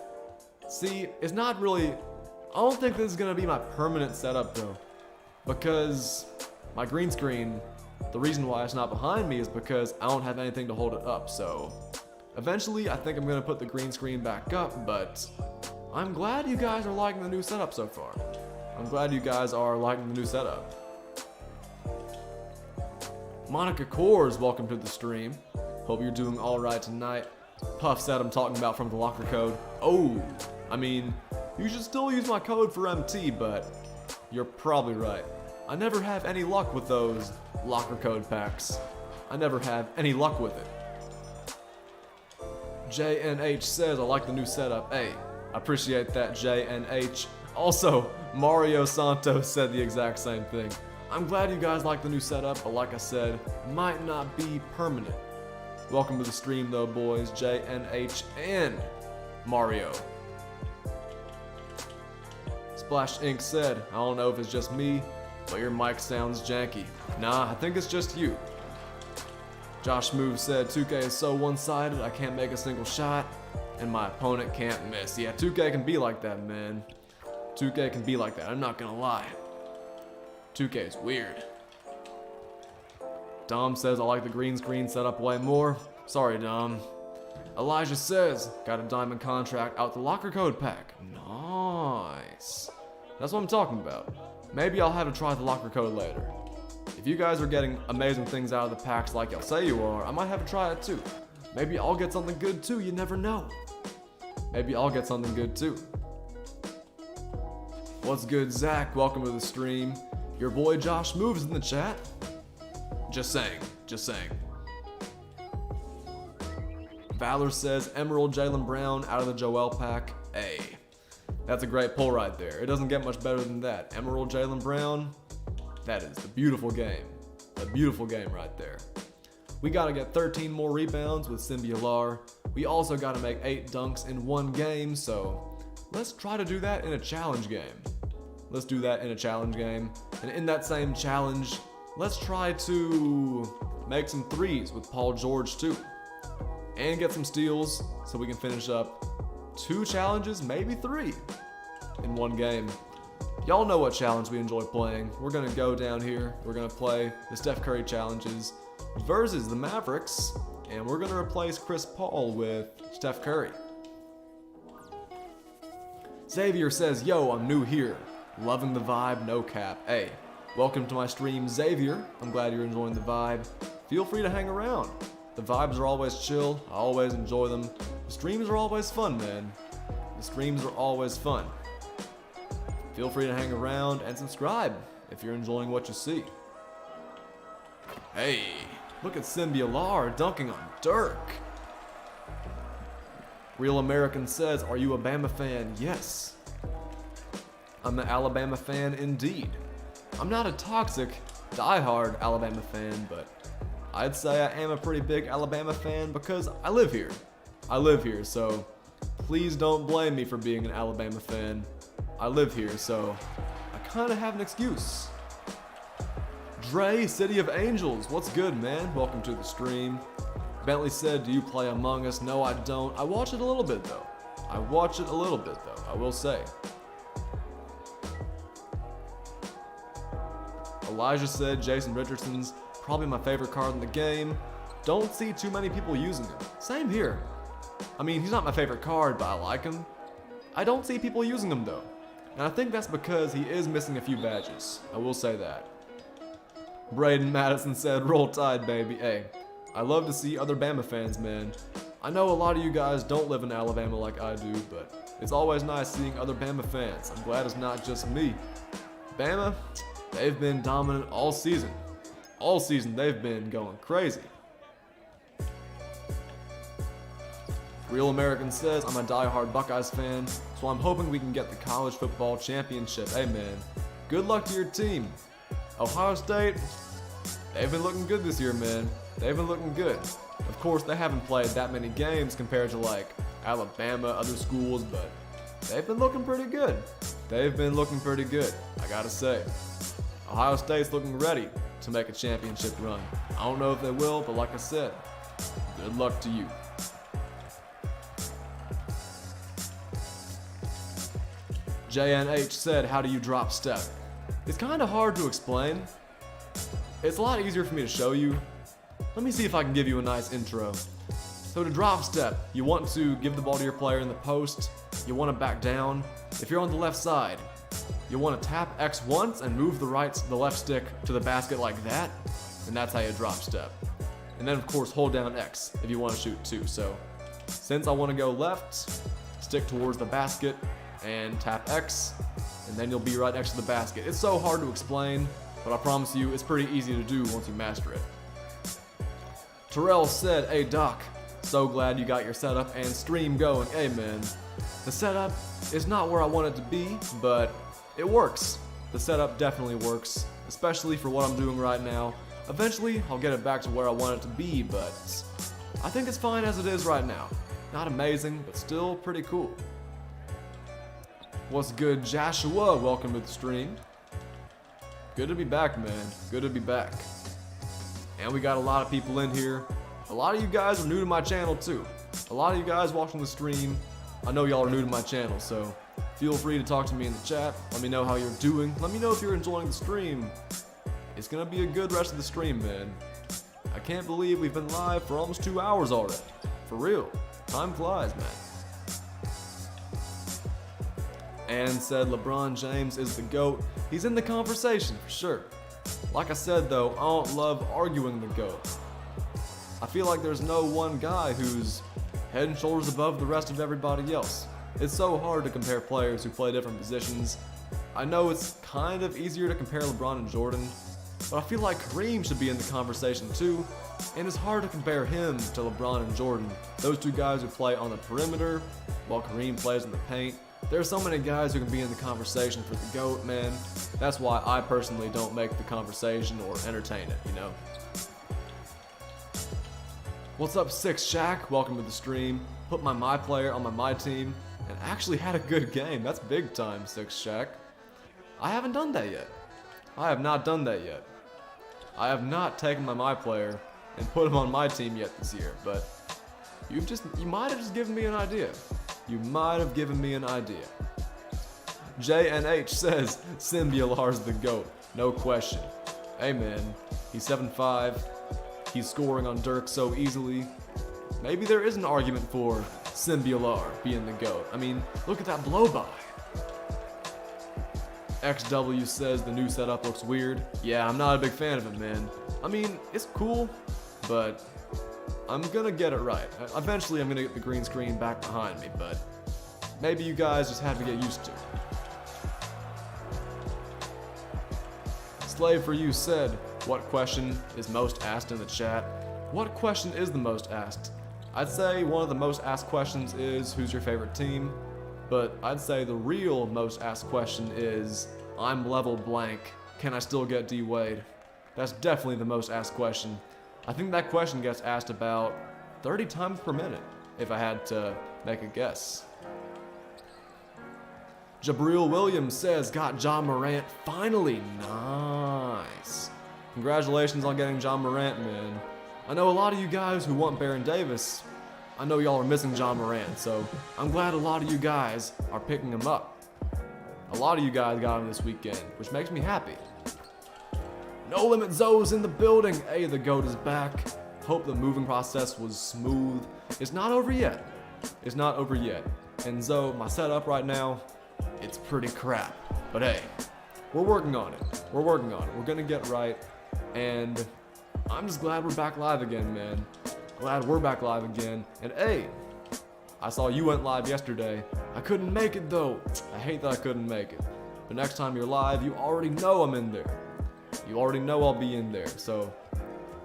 See, it's not really... I don't think this is going to be my permanent setup, though. Because my green screen, the reason why it's not behind me is because I don't have anything to hold it up, so... Eventually, I think I'm going to put the green screen back up, but... I'm glad you guys are liking the new setup so far. I'm glad you guys are liking the new setup. Monica Kors, welcome to the stream. Hope you're doing alright tonight. Puff said I'm talking about from the locker code. Oh, I mean, you should still use my code for MT, but you're probably right. I never have any luck with those locker code packs. I never have any luck with it. JNH says I like the new setup. Hey, I appreciate that, JNH. Also, Mario Santos said the exact same thing. I'm glad you guys like the new setup, but like I said, might not be permanent. Welcome to the stream though, boys. JNH and Mario. Splash Inc. said, I don't know if it's just me, but your mic sounds janky. Nah, I think it's just you. Josh Move said, 2K is so one-sided, I can't make a single shot, and my opponent can't miss. Yeah, 2K can be like that, man. 2K can be like that, I'm not gonna lie. 2K is weird. Dom says I like the green screen setup way more. Sorry, Dom. Elijah says, got a diamond contract out the locker code pack. Nice. That's what I'm talking about. Maybe I'll have to try the locker code later. If you guys are getting amazing things out of the packs like y'all say you are, I might have to try it too. Maybe I'll get something good too, you never know. Maybe I'll get something good too. What's good, Zach? Welcome to the stream. Your boy Josh Moves in the chat. Just saying, just saying. Valor says Emerald Jaylen Brown out of the Joel pack. A. That's a great pull right there. It doesn't get much better than that. Emerald Jaylen Brown, that is a beautiful game. A beautiful game right there. We gotta get 13 more rebounds with Simbialar. We also gotta make 8 dunks in one game, so let's try to do that in a challenge game. Let's do that in a challenge game. And in that same challenge, let's try to make some threes with Paul George too. And get some steals so we can finish up 2 challenges, maybe 3 in one game. Y'all know what challenge we enjoy playing. We're gonna go down here, we're gonna play the Steph Curry challenges versus the Mavericks, and we're gonna replace Chris Paul with Steph Curry. Xavier says, yo, I'm new here. Loving the vibe, no cap. Hey, welcome to my stream, Xavier. I'm glad you're enjoying the vibe. Feel free to hang around. The vibes are always chill, I always enjoy them. The streams are always fun, man. The streams are always fun. Feel free to hang around and subscribe if you're enjoying what you see. Hey, look at Simbialar dunking on Dirk. Real American says, are you a Bama fan? Yes. I'm an Alabama fan indeed. I'm not a toxic, diehard Alabama fan, but I'd say I am a pretty big Alabama fan because I live here. I live here, so please don't blame me for being an Alabama fan. I live here, so I kind of have an excuse. Dre, City of Angels, what's good, man? Welcome to the stream. Bentley said, do you play Among Us? No, I don't. I watch it a little bit, though. I will say. Elijah said, Jason Richardson's probably my favorite card in the game. Don't see too many people using him. Same here. I mean, he's not my favorite card, but I like him. I don't see people using him though. And I think that's because he is missing a few badges. I will say that. Braden Madison said, roll Tide, baby. Hey, I love to see other Bama fans, man. I know a lot of you guys don't live in Alabama like I do, but it's always nice seeing other Bama fans. I'm glad it's not just me. Bama, they've been dominant all season. All season they've been going crazy. Real American says, I'm a diehard Buckeyes fan, so I'm hoping we can get the college football championship. Hey man, good luck to your team. Ohio State, they've been looking good this year, man. They've been looking good. Of course, they haven't played that many games compared to like Alabama, other schools, but they've been looking pretty good. They've been looking pretty good, I gotta say. Ohio State's looking ready to make a championship run. I don't know if they will, but like I said, good luck to you. JNH said, how do you drop step? It's kind of hard to explain. It's a lot easier for me to show you. Let me see if I can give you a nice intro. So to drop step, you want to give the ball to your player in the post. You want to back down. If you're on the left side, you want to tap X once and move the left stick to the basket like that, and that's how you drop step. And then of course hold down X if you want to shoot too. So since I want to go left, stick towards the basket and tap X, and then you'll be right next to the basket. It's so hard to explain, but I promise you it's pretty easy to do once you master it. Terrell said, hey Doc, so glad you got your setup and stream going. Hey man, the setup is not where I want it to be, but it works. The setup definitely works, especially for what I'm doing right now. Eventually, I'll get it back to where I want it to be, but I think it's fine as it is right now. Not amazing, but still pretty cool. What's good, Joshua? Welcome to the stream. Good to be back, man. Good to be back. And we got a lot of people in here. A lot of you guys are new to my channel too. A lot of you guys watching the stream, I know y'all are new to my channel, so feel free to talk to me in the chat. Let me know how you're doing. Let me know if you're enjoying the stream. It's gonna be a good rest of the stream, man. I can't believe we've been live for almost 2 hours already. For real. Time flies, man. And said LeBron James is the GOAT. He's in the conversation for sure. Like I said though, I don't love arguing the GOAT. I feel like there's no one guy who's head and shoulders above the rest of everybody else. It's so hard to compare players who play different positions. I know it's kind of easier to compare LeBron and Jordan, but I feel like Kareem should be in the conversation too, and it's hard to compare him to LeBron and Jordan, those two guys who play on the perimeter while Kareem plays in the paint. There are so many guys who can be in the conversation for the GOAT, man. That's why I personally don't make the conversation or entertain it, you know? What's up, Six Shaq? Welcome to the stream. Put my player on my team and actually had a good game. That's big time, Six Shaq. I haven't done that yet. I have not done that yet. I have not taken my player and put him on my team yet this year, but you might have just given me an idea. You might have given me an idea. JNH says Simbular's the GOAT. No question. Hey man, he's 7'5". He's scoring on Dirk so easily. Maybe there is an argument for Simbular being the GOAT. I mean, look at that blow by. XW says the new setup looks weird. Yeah, I'm not a big fan of it, man. I mean, it's cool, but I'm gonna get it right. Eventually, I'm gonna get the green screen back behind me, but maybe you guys just have to get used to it. Slave for You said, what question is most asked in the chat? What question is the most asked? I'd say one of the most asked questions is, who's your favorite team? But I'd say the real most asked question is, I'm level blank, can I still get D-Wade? That's definitely the most asked question. I think that question gets asked about 30 times per minute, if I had to make a guess. Jabril Williams says, got John Morant finally. Nice. Congratulations on getting John Morant, man. I know a lot of you guys who want Baron Davis, I know y'all are missing John Morant, so I'm glad a lot of you guys are picking him up. A lot of you guys got him this weekend, which makes me happy. No Limit Zoe's in the building. Hey, the GOAT is back. Hope the moving process was smooth. It's not over yet. It's not over yet. And Zoe, my setup right now, it's pretty crap. But hey, we're working on it. We're working on it. We're gonna get right. And I'm just glad we're back live again, man. Glad we're back live again. And hey, I saw you went live yesterday. I couldn't make it though. I hate that I couldn't make it. But next time you're live, you already know I'm in there. You already know I'll be in there. So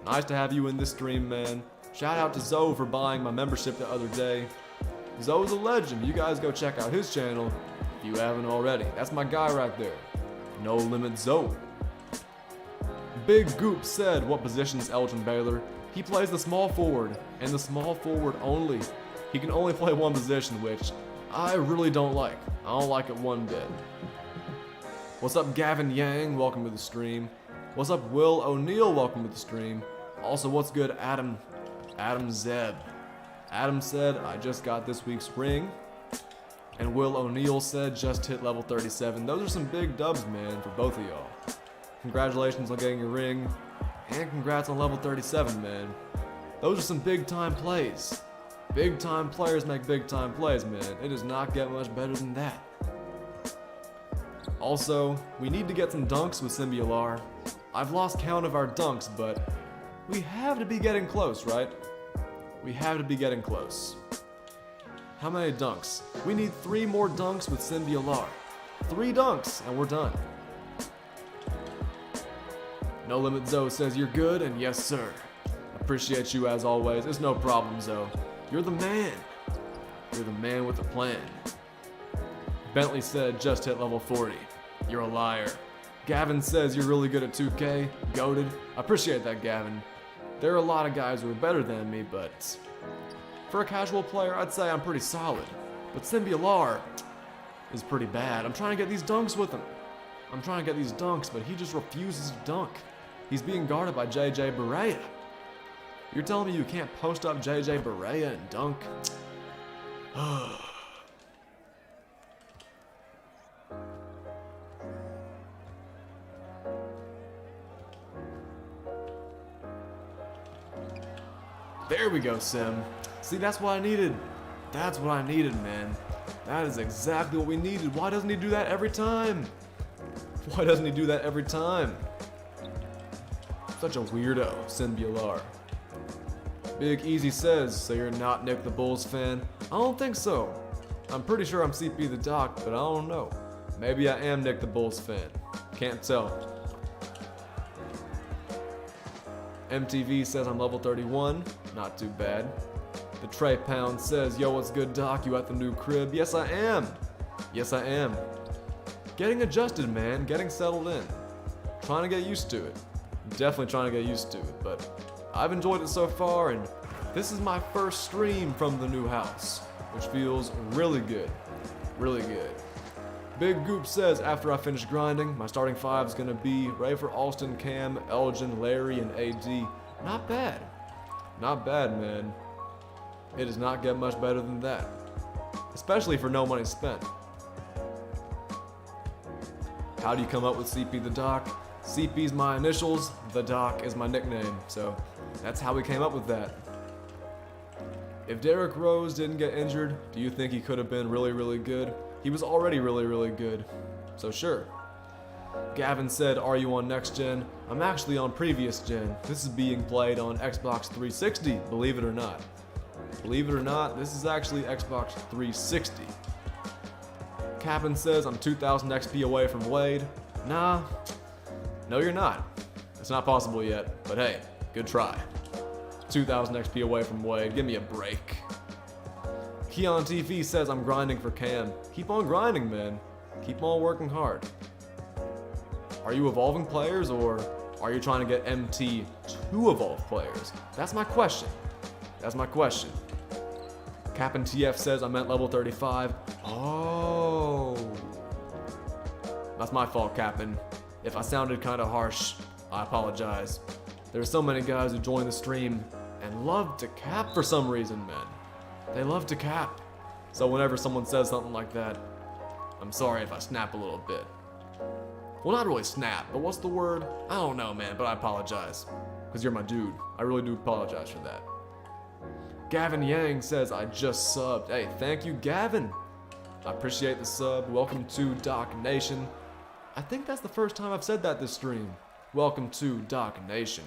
nice to have you in this stream, man. Shout out to Zoe for buying my membership the other day. Zoe's a legend. You guys go check out his channel if you haven't already. That's my guy right there. No Limit Zoe. Big Goop said, what position is Elgin Baylor? He plays the small forward, and the small forward only. He can only play one position, which I really don't like. I don't like it one bit. What's up, Gavin Yang? Welcome to the stream. What's up, Will O'Neal? Welcome to the stream. Also, what's good, Adam Zeb? Adam said, I just got this week's ring. And Will O'Neal said, just hit level 37. Those are some big dubs, man, for both of y'all. Congratulations on getting your ring. And congrats on level 37, man. Those are some big time plays. Big time players make big time plays, man. It does not get much better than that. Also, we need to get some dunks with Simbular. I've lost count of our dunks, but we have to be getting close, right? We have to be getting close. How many dunks? We need 3 more dunks with Simbular. 3 dunks, and we're done. No Limit Zoe says you're good, and yes, sir. Appreciate you as always. It's no problem, Zoe. You're the man. You're the man with the plan. Bentley said just hit level 40. You're a liar. Gavin says you're really good at 2K. Goated. Appreciate that, Gavin. There are a lot of guys who are better than me, but for a casual player, I'd say I'm pretty solid. But Simbular is pretty bad. I'm trying to get these dunks with him. I'm trying to get these dunks, but he just refuses to dunk. He's being guarded by JJ Barea. You're telling me you can't post up JJ Barea and dunk? There we go, Sim. See, that's what I needed. That's what I needed, man. That is exactly what we needed. Why doesn't he do that every time? Why doesn't he do that every time? Such a weirdo, Sim Bhullar. Big Easy says, so you're not Nick the Bulls fan? I don't think so. I'm pretty sure I'm CP the Doc, but I don't know. Maybe I am Nick the Bulls fan. Can't tell. MTV says I'm level 31. Not too bad. The Trey Pound says, yo, what's good, Doc? You at the new crib? Yes, I am. Yes, I am. Getting adjusted, man. Getting settled in. Trying to get used to it. Definitely trying to get used to it, but I've enjoyed it so far, and this is my first stream from the new house, which feels really good. Really good. Big Goop says, after I finish grinding, my starting five is going to be Ray for Alston, Cam, Elgin, Larry, and AD. Not bad. Not bad, man. It does not get much better than that. Especially for no money spent. How do you come up with CP the Doc? CP's my initials, the Doc is my nickname, so that's how we came up with that. If Derrick Rose didn't get injured, do you think he could have been really, really good? He was already really, really good, so sure. Gavin said, are you on next gen? I'm actually on previous gen. This is being played on Xbox 360, believe it or not. Believe it or not, this is actually Xbox 360. Captain says I'm 2000 XP away from Wade. Nah, no you're not. It's not possible yet, but hey, good try. 2000 XP away from Wade, give me a break. Keon TV says I'm grinding for Cam. Keep on grinding, man. Keep on working hard. Are you evolving players, or are you trying to get MT to evolve players? That's my question. That's my question. Captain TF says I'm at level 35. Oh. That's my fault, Captain. If I sounded kind of harsh, I apologize. There's so many guys who join the stream and love to cap for some reason, man. They love to cap. So whenever someone says something like that, I'm sorry if I snap a little bit. Well, not really snap, but what's the word? I don't know, man, but I apologize. Because you're my dude. I really do apologize for that. Gavin Yang says, I just subbed. Hey, thank you, Gavin. I appreciate the sub. Welcome to Doc Nation. I think that's the first time I've said that this stream. Welcome to Doc Nation.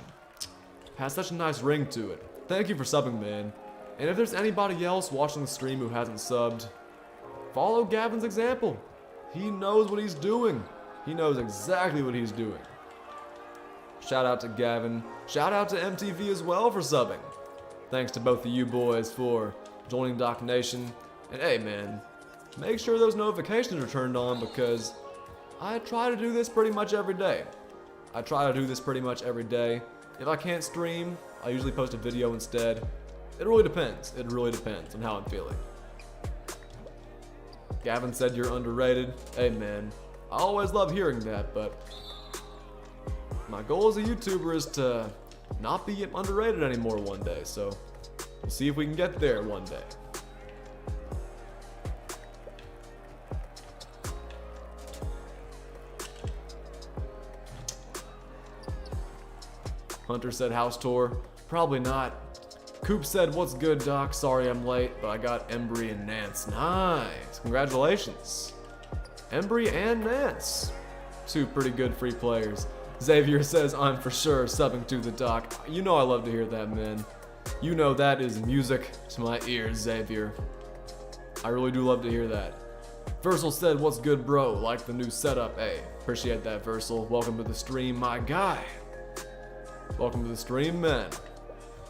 Has such a nice ring to it. Thank you for subbing, man. And if there's anybody else watching the stream who hasn't subbed, follow Gavin's example. He knows what he's doing. He knows exactly what he's doing. Shout out to Gavin. Shout out to MTV as well for subbing. Thanks to both of you boys for joining Doc Nation. And hey, man, make sure those notifications are turned on because I try to do this pretty much every day. If I can't stream, I usually post a video instead. It really depends. It really depends on how I'm feeling. Gavin said you're underrated. Hey, man, I always love hearing that, but my goal as a YouTuber is to not be underrated anymore one day, so we'll see if we can get there one day. Hunter said house tour. Probably not. Coop said, what's good, Doc? Sorry I'm late, but I got Embry and Nance. Nice. Congratulations. Embry and Nance. Two pretty good free players. Xavier says, I'm for sure subbing to the Doc. You know I love to hear that, man. You know that is music to my ears, Xavier. I really do love to hear that. Versal said, what's good, bro? Like the new setup. Hey, appreciate that, Versal. Welcome to the stream, my guy. Welcome to the stream, man.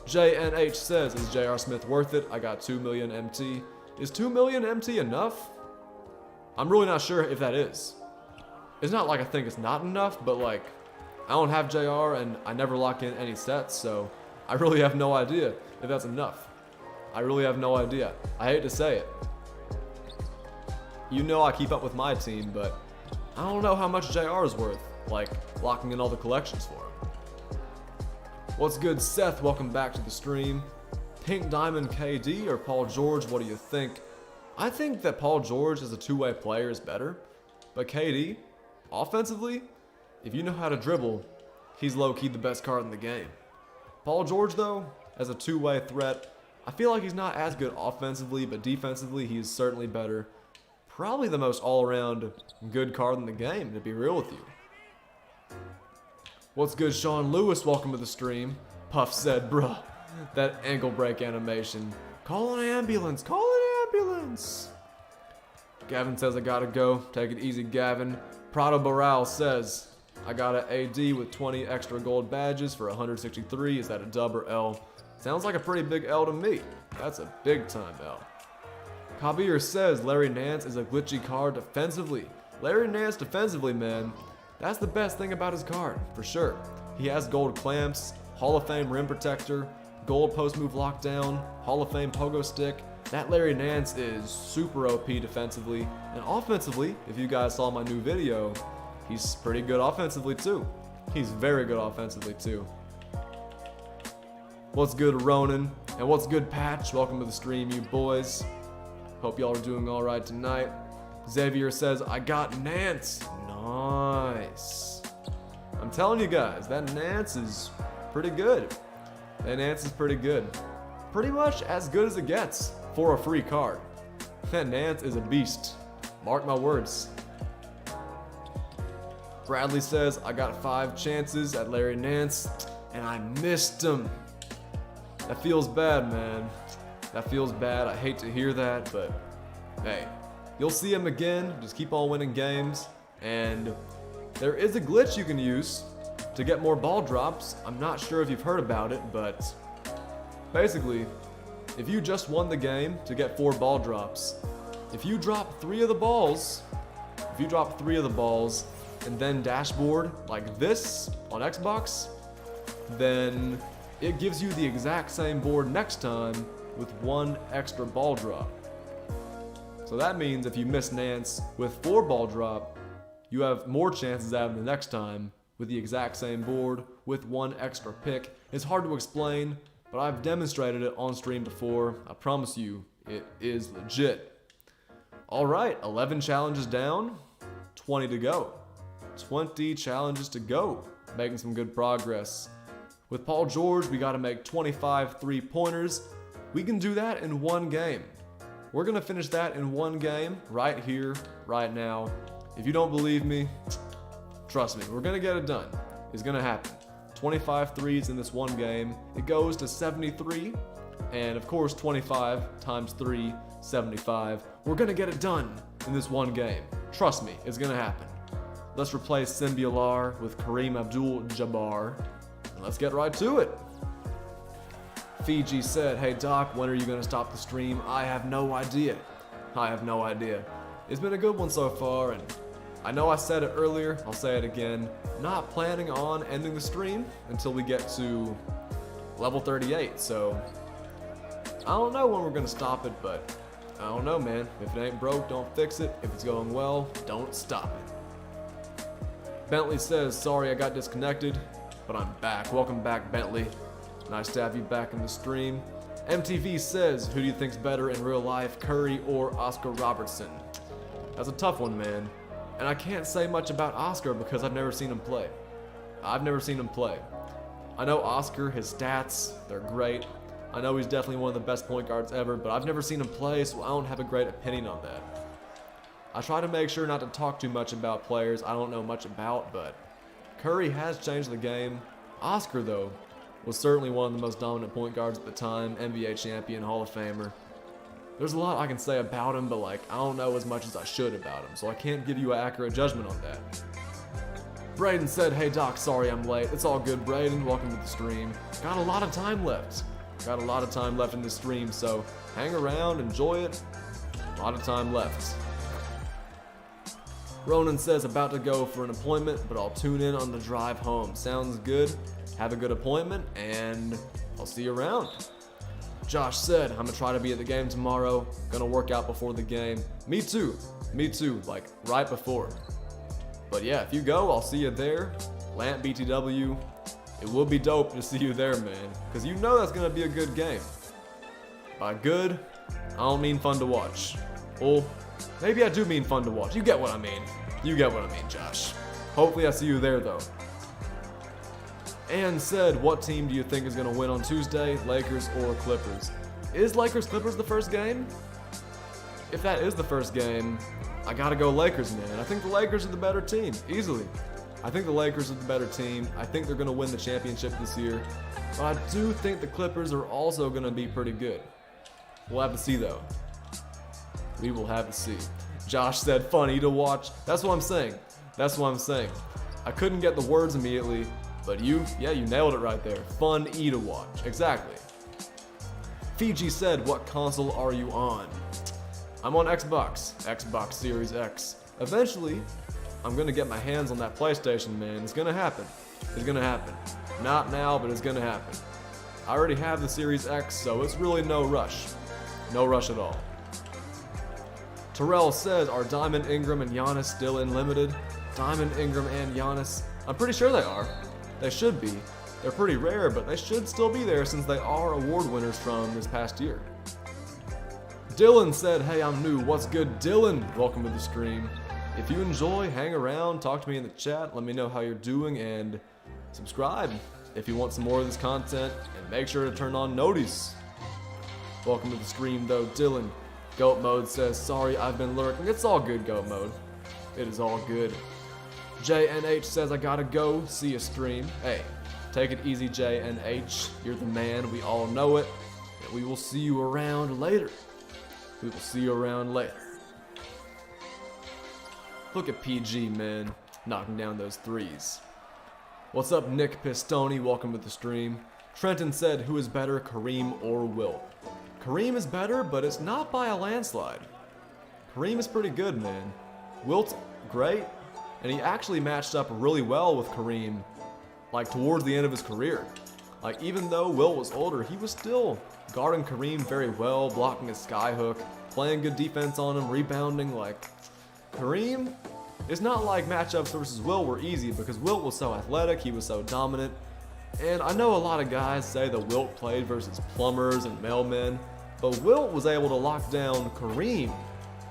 JNH says, is J.R. Smith worth it? I got 2 million MT. Is 2 million MT enough? I'm really not sure if that is. It's not like I think it's not enough, but like, I don't have JR and I never lock in any sets, so I really have no idea if that's enough. I really have no idea. I hate to say it. You know I keep up with my team, but I don't know how much JR is worth, like locking in all the collections for him. What's good, Seth? Welcome back to the stream. Pink Diamond KD or Paul George, what do you think? I think that Paul George as a two-way player is better, but KD, offensively, if you know how to dribble, he's low-key the best card in the game. Paul George, though, as a two-way threat. I feel like he's not as good offensively, but defensively he's certainly better. Probably the most all-around good card in the game, to be real with you. What's good, Sean Lewis? Welcome to the stream. Puff said, bruh, that ankle break animation. Call an ambulance, call an ambulance. Gavin says, I gotta go. Take it easy, Gavin. Prado Barral says, I got an AD with 20 extra gold badges for 163. Is that a dub or L? Sounds like a pretty big L to me. That's a big time L. Kabir says Larry Nance is a glitchy card defensively. Larry Nance defensively, man. That's the best thing about his card, for sure. He has gold clamps, Hall of Fame rim protector, gold post move lockdown, Hall of Fame pogo stick. That Larry Nance is super OP defensively. And offensively, if you guys saw my new video, he's pretty good offensively too. He's very good offensively too. What's good, Ronan? And what's good, Patch? Welcome to the stream, you boys. Hope y'all are doing alright tonight. Xavier says, I got Nance. Nice. I'm telling you guys, that Nance is pretty good. That Nance is pretty good. Pretty much as good as it gets for a free card. That Nance is a beast. Mark my words. Bradley says, I got 5 chances at Larry Nance, and I missed him. That feels bad, man. That feels bad. I hate to hear that, but hey, you'll see him again. Just keep on winning games. And there is a glitch you can use to get more ball drops. I'm not sure if you've heard about it, but basically, if you just won the game to get 4 ball drops, if you drop 3 of the balls, and then dashboard like this on Xbox, then it gives you the exact same board next time with 1 extra ball drop. So that means if you miss Nance with 4 ball drop, you have more chances at him the next time with the exact same board with 1 extra pick. It's hard to explain, but I've demonstrated it on stream before. I promise you, it is legit. Alright, 11 challenges down, 20 to go. 20 challenges to go. Making some good progress. With Paul George, we gotta make 25 3-pointers. We can do that in 1 game. We're gonna finish that in 1 game, right here, right now. If you don't believe me, trust me, we're gonna get it done. It's gonna happen. 25 threes in this 1 game. It goes to 73, and of course 25 times 3, 75. We're gonna get it done in this 1 game. Trust me, it's gonna happen. Let's replace Simbular with Kareem Abdul-Jabbar, and let's get right to it. Fiji said, hey Doc, when are you gonna stop the stream? I have no idea. I have no idea. It's been a good one so far, and I know I said it earlier, I'll say it again. Not planning on ending the stream until we get to level 38, so I don't know when we're gonna stop it, but I don't know, man. If it ain't broke, don't fix it. If it's going well, don't stop it. Bentley says, sorry I got disconnected, but I'm back. Welcome back, Bentley. Nice to have you back in the stream. MTV says, who do you think's better in real life, Curry or Oscar Robertson? That's a tough one, man. And I can't say much about Oscar because I've never seen him play. I know Oscar, his stats, they're great. I know he's definitely one of the best point guards ever, but I've never seen him play, so I don't have a great opinion on that. I try to make sure not to talk too much about players I don't know much about, but Curry has changed the game. Oscar, though, was certainly one of the most dominant point guards at the time, NBA champion, Hall of Famer. There's a lot I can say about him, but I don't know as much as I should about him, so I can't give you an accurate judgment on that. Braden said, hey Doc, sorry I'm late. It's all good, Braden. Welcome to the stream. Got a lot of time left. In this stream, so hang around, enjoy it. A lot of time left. Ronan says, about to go for an appointment, but I'll tune in on the drive home. Sounds good. Have a good appointment, and I'll see you around. Josh said, I'm gonna try to be at the game tomorrow. Gonna work out before the game. Me too, like right before. But yeah, if you go, I'll see you there. Lamp BTW. It will be dope to see you there, man, because you know that's gonna be a good game. By good, I don't mean fun to watch. Well, maybe I do mean fun to watch. You get what I mean. Josh. Hopefully I see you there, though. And said, what team do you think is going to win on Tuesday, Lakers or Clippers? Is Lakers-Clippers the first game? If that is the first game, I gotta go Lakers, man. I think the Lakers are the better team, easily. I think the Lakers are the better team. I think they're gonna win the championship this year. But I do think the Clippers are also gonna be pretty good. We'll have to see, though. We will have to see. Josh said, funny to watch. That's what I'm saying. That's what I'm saying. I couldn't get the words immediately, but you nailed it right there. Fun to watch. Exactly. Fiji said, what console are you on? I'm on Xbox. Xbox Series X. Eventually, I'm gonna get my hands on that PlayStation, man. It's gonna happen. It's gonna happen. Not now, but it's gonna happen. I already have the Series X, so it's really no rush. No rush at all. Terrell says, are Diamond, Ingram, and Giannis still in limited? Diamond, Ingram, and Giannis? I'm pretty sure they are. They should be. They're pretty rare, but they should still be there since they are award winners from this past year. Dylan said, hey, I'm new. What's good, Dylan? Welcome to the stream. If you enjoy, hang around, talk to me in the chat, let me know how you're doing, and subscribe if you want some more of this content, and make sure to turn on noties. Welcome to the stream, though, Dylan. Goat Mode says, sorry, I've been lurking. It's all good, Goat Mode. It is all good. JNH says, I gotta go see a stream. Hey, take it easy, JNH. You're the man. We all know it. And we will see you around later. We will see you around later. Look at PG, man. Knocking down those threes. What's up, Nick Pistoni? Welcome to the stream. Trenton said, who is better, Kareem or Wilt? Kareem is better, but it's not by a landslide. Kareem is pretty good, man. Wilt's great, and he actually matched up really well with Kareem, like towards the end of his career. Like, even though Wilt was older, he was still guarding Kareem very well, blocking his skyhook, playing good defense on him, rebounding. Like, Kareem, it's not like matchups versus Wilt were easy because Wilt was so athletic, he was so dominant. And I know a lot of guys say that Wilt played versus plumbers and mailmen, but Wilt was able to lock down Kareem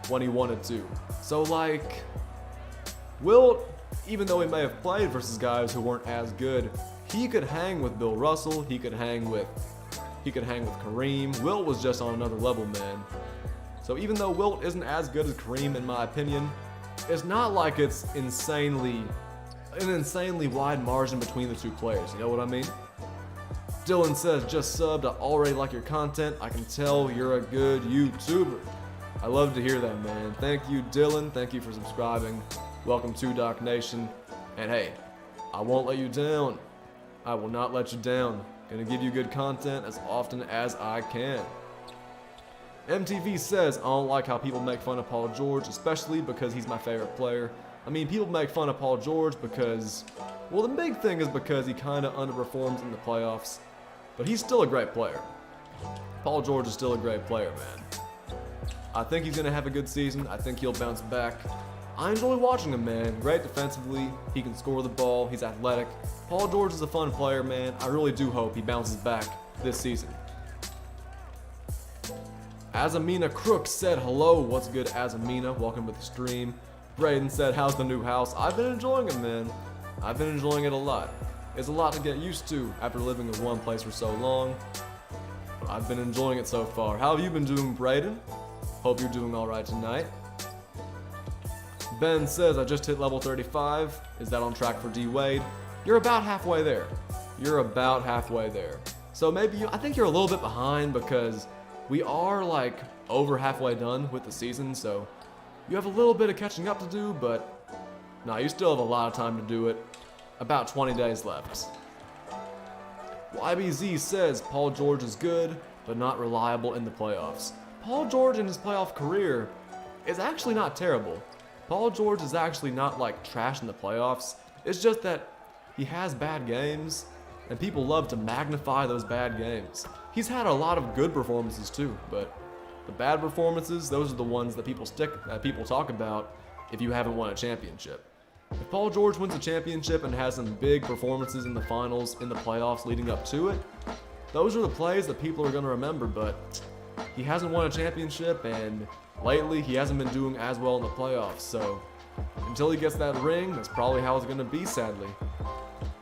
when he wanted to. So, like, Wilt, even though he may have played versus guys who weren't as good, he could hang with Bill Russell, he could hang with Kareem. Wilt was just on another level, man. So even though Wilt isn't as good as Kareem in my opinion, it's not like it's an insanely wide margin between the two players, you know what I mean? Dylan says, just subbed, I already like your content, I can tell you're a good YouTuber. I love to hear that, man. Thank you, Dylan, thank you for subscribing. Welcome to Doc Nation. And hey, I won't let you down. I will not let you down. Gonna give you good content as often as I can. MTV says, I don't like how people make fun of Paul George, especially because he's my favorite player. I mean, people make fun of Paul George because, well, the big thing is because he kind of underperforms in the playoffs. But he's still a great player. Paul George is still a great player, man. I think he's going to have a good season. I think he'll bounce back. I enjoy watching him, man. Great defensively. He can score the ball. He's athletic. Paul George is a fun player, man. I really do hope he bounces back this season. Azamina Crook said, hello, what's good, Azamina? Welcome to the stream. Braden said, how's the new house? I've been enjoying it, man. I've been enjoying it a lot. It's a lot to get used to after living in one place for so long. But I've been enjoying it so far. How have you been doing, Braden? Hope you're doing alright tonight. Ben says, I just hit level 35. Is that on track for D-Wade? You're about halfway there. You're about halfway there. So maybe I think you're a little bit behind because we are like over halfway done with the season, so you have a little bit of catching up to do, but no, you still have a lot of time to do it. About 20 days left. YBZ says Paul George is good, but not reliable in the playoffs. Paul George in his playoff career is actually not terrible. Paul George is actually not like trash in the playoffs. It's just that he has bad games, and people love to magnify those bad games. He's had a lot of good performances too, but the bad performances, those are the ones that people talk about if you haven't won a championship. If Paul George wins a championship and has some big performances in the finals, in the playoffs leading up to it, those are the plays that people are going to remember, but he hasn't won a championship, and lately he hasn't been doing as well in the playoffs, so until he gets that ring, that's probably how it's going to be, sadly.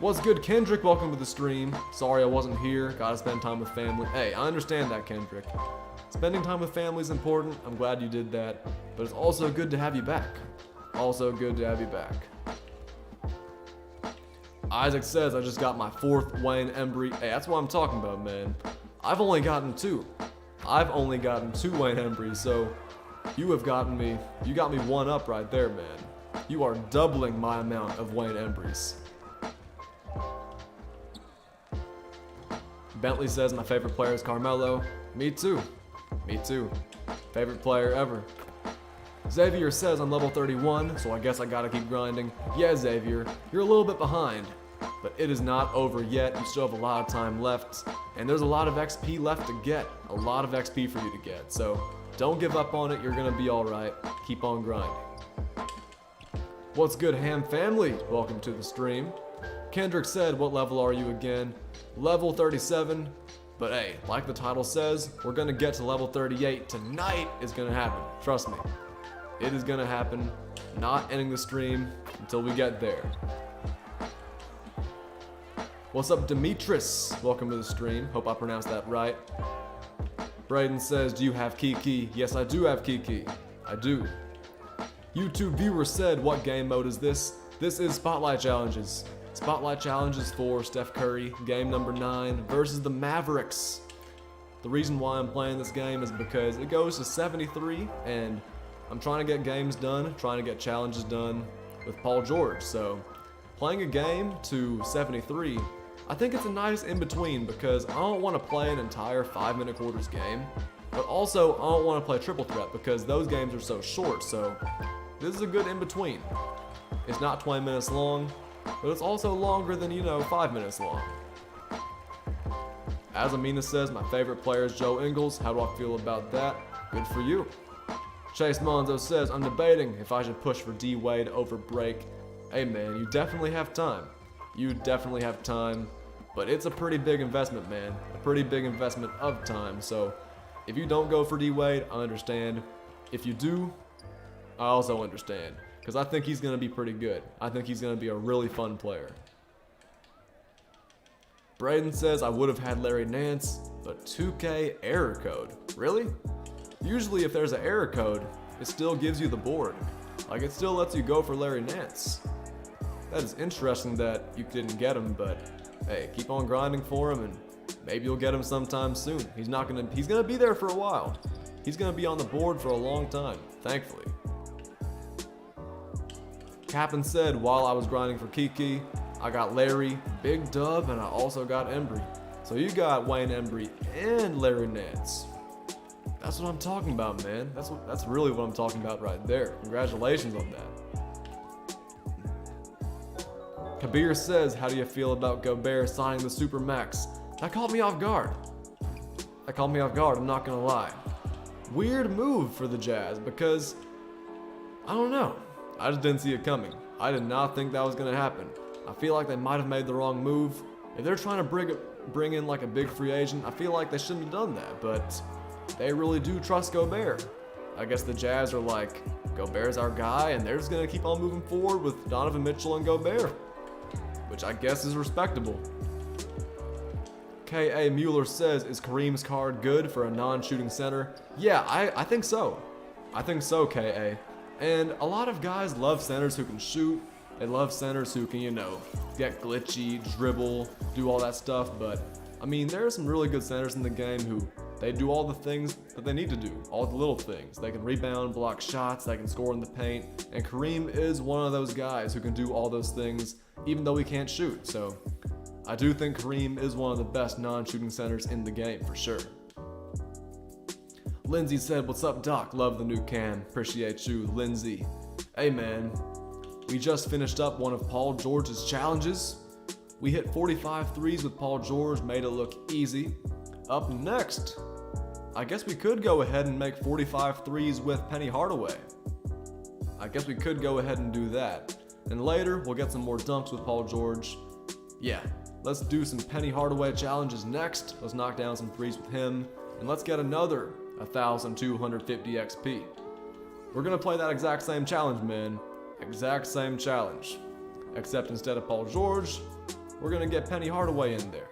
What's good, Kendrick? Welcome to the stream. Sorry I wasn't here. Gotta spend time with family. Hey, I understand that, Kendrick. Spending time with family is important. I'm glad you did that. But it's also good to have you back. Also good to have you back. Isaac says I just got my 4th Wayne Embry. Hey, that's what I'm talking about, man. I've only gotten 2. I've only gotten 2 Wayne Embrys, so you have gotten me. You got me 1 up right there, man. You are doubling my amount of Wayne Embrys. Bentley says my favorite player is Carmelo. Me too. Me too. Favorite player ever. Xavier says I'm level 31, so I guess I gotta keep grinding. Yeah, Xavier, you're a little bit behind, but it is not over yet. You still have a lot of time left, and there's a lot of XP left to get. A lot of XP for you to get, so don't give up on it. You're gonna be alright. Keep on grinding. What's good, Ham family? Welcome to the stream. Kendrick said, what level are you again? Level 37, but hey, like the title says, we're gonna get to level 38. Tonight is gonna happen. Trust me. It is gonna happen. Not ending the stream until we get there. What's up, Demetris? Welcome to the stream. Hope I pronounced that right. Braden says, do you have Kiki? Yes, I do have Kiki. I do. YouTube viewer said, what game mode is this? This is Spotlight Challenges. Spotlight Challenges for Steph Curry, game number 9 versus the Mavericks. The reason why I'm playing this game is because it goes to 73 and I'm trying to get games done, trying to get challenges done with Paul George. So playing a game to 73, I think it's a nice in-between because I don't want to play an entire 5-minute quarters game, but also I don't want to play triple threat because those games are so short. So this is a good in-between. It's not 20 minutes long, but it's also longer than, 5 minutes long. As Amina says, my favorite player is Joe Ingles. How do I feel about that? Good for you. Chase Monzo says, I'm debating if I should push for D-Wade over Break. Hey man, you definitely have time. You definitely have time, but it's a pretty big investment, man. A pretty big investment of time. So if you don't go for D-Wade, I understand. If you do, I also understand. Because I think he's going to be pretty good. I think he's going to be a really fun player. Braden says, I would have had Larry Nance, but 2K error code. Really? Usually if there's an error code, it still gives you the board. Like, it still lets you go for Larry Nance. That is interesting that you didn't get him, but hey, keep on grinding for him and maybe you'll get him sometime soon. He's gonna be there for a while. He's gonna be on the board for a long time, thankfully. Captain said, while I was grinding for Kiki, I got Larry, Big Dub, and I also got Embry. So you got Wayne Embry and Larry Nance. That's what I'm talking about, man. That's really what I'm talking about right there. Congratulations on that. Kabir says, how do you feel about Gobert signing the Supermax? That caught me off guard. I'm not gonna lie. Weird move for the Jazz because, I don't know. I just didn't see it coming. I did not think that was gonna happen. I feel like they might have made the wrong move. If they're trying to bring in like a big free agent, I feel like they shouldn't have done that, but they really do trust Gobert. I guess the Jazz are like, Gobert's our guy, and they're just gonna keep on moving forward with Donovan Mitchell and Gobert, which I guess is respectable. K.A. Mueller says, is Kareem's card good for a non-shooting center? Yeah, I think so. I think so, K.A. And a lot of guys love centers who can shoot. They love centers who can, get glitchy, dribble, do all that stuff. But, I mean, there are some really good centers in the game who they do all the things that they need to do, all the little things. They can rebound, block shots, they can score in the paint. And Kareem is one of those guys who can do all those things, even though he can't shoot. So I do think Kareem is one of the best non-shooting centers in the game, for sure. Lindsay said, what's up, Doc? Love the new cam. Appreciate you, Lindsay. Hey, man. We just finished up one of Paul George's challenges. We hit 45 threes with Paul George, made it look easy. Up next, I guess we could go ahead and make 45 threes with Penny Hardaway. I guess we could go ahead and do that. And later, we'll get some more dunks with Paul George. Yeah, let's do some Penny Hardaway challenges next. Let's knock down some threes with him. And let's get another 1,250 XP. We're gonna play that exact same challenge, man. Exact same challenge. Except instead of Paul George, we're gonna get Penny Hardaway in there.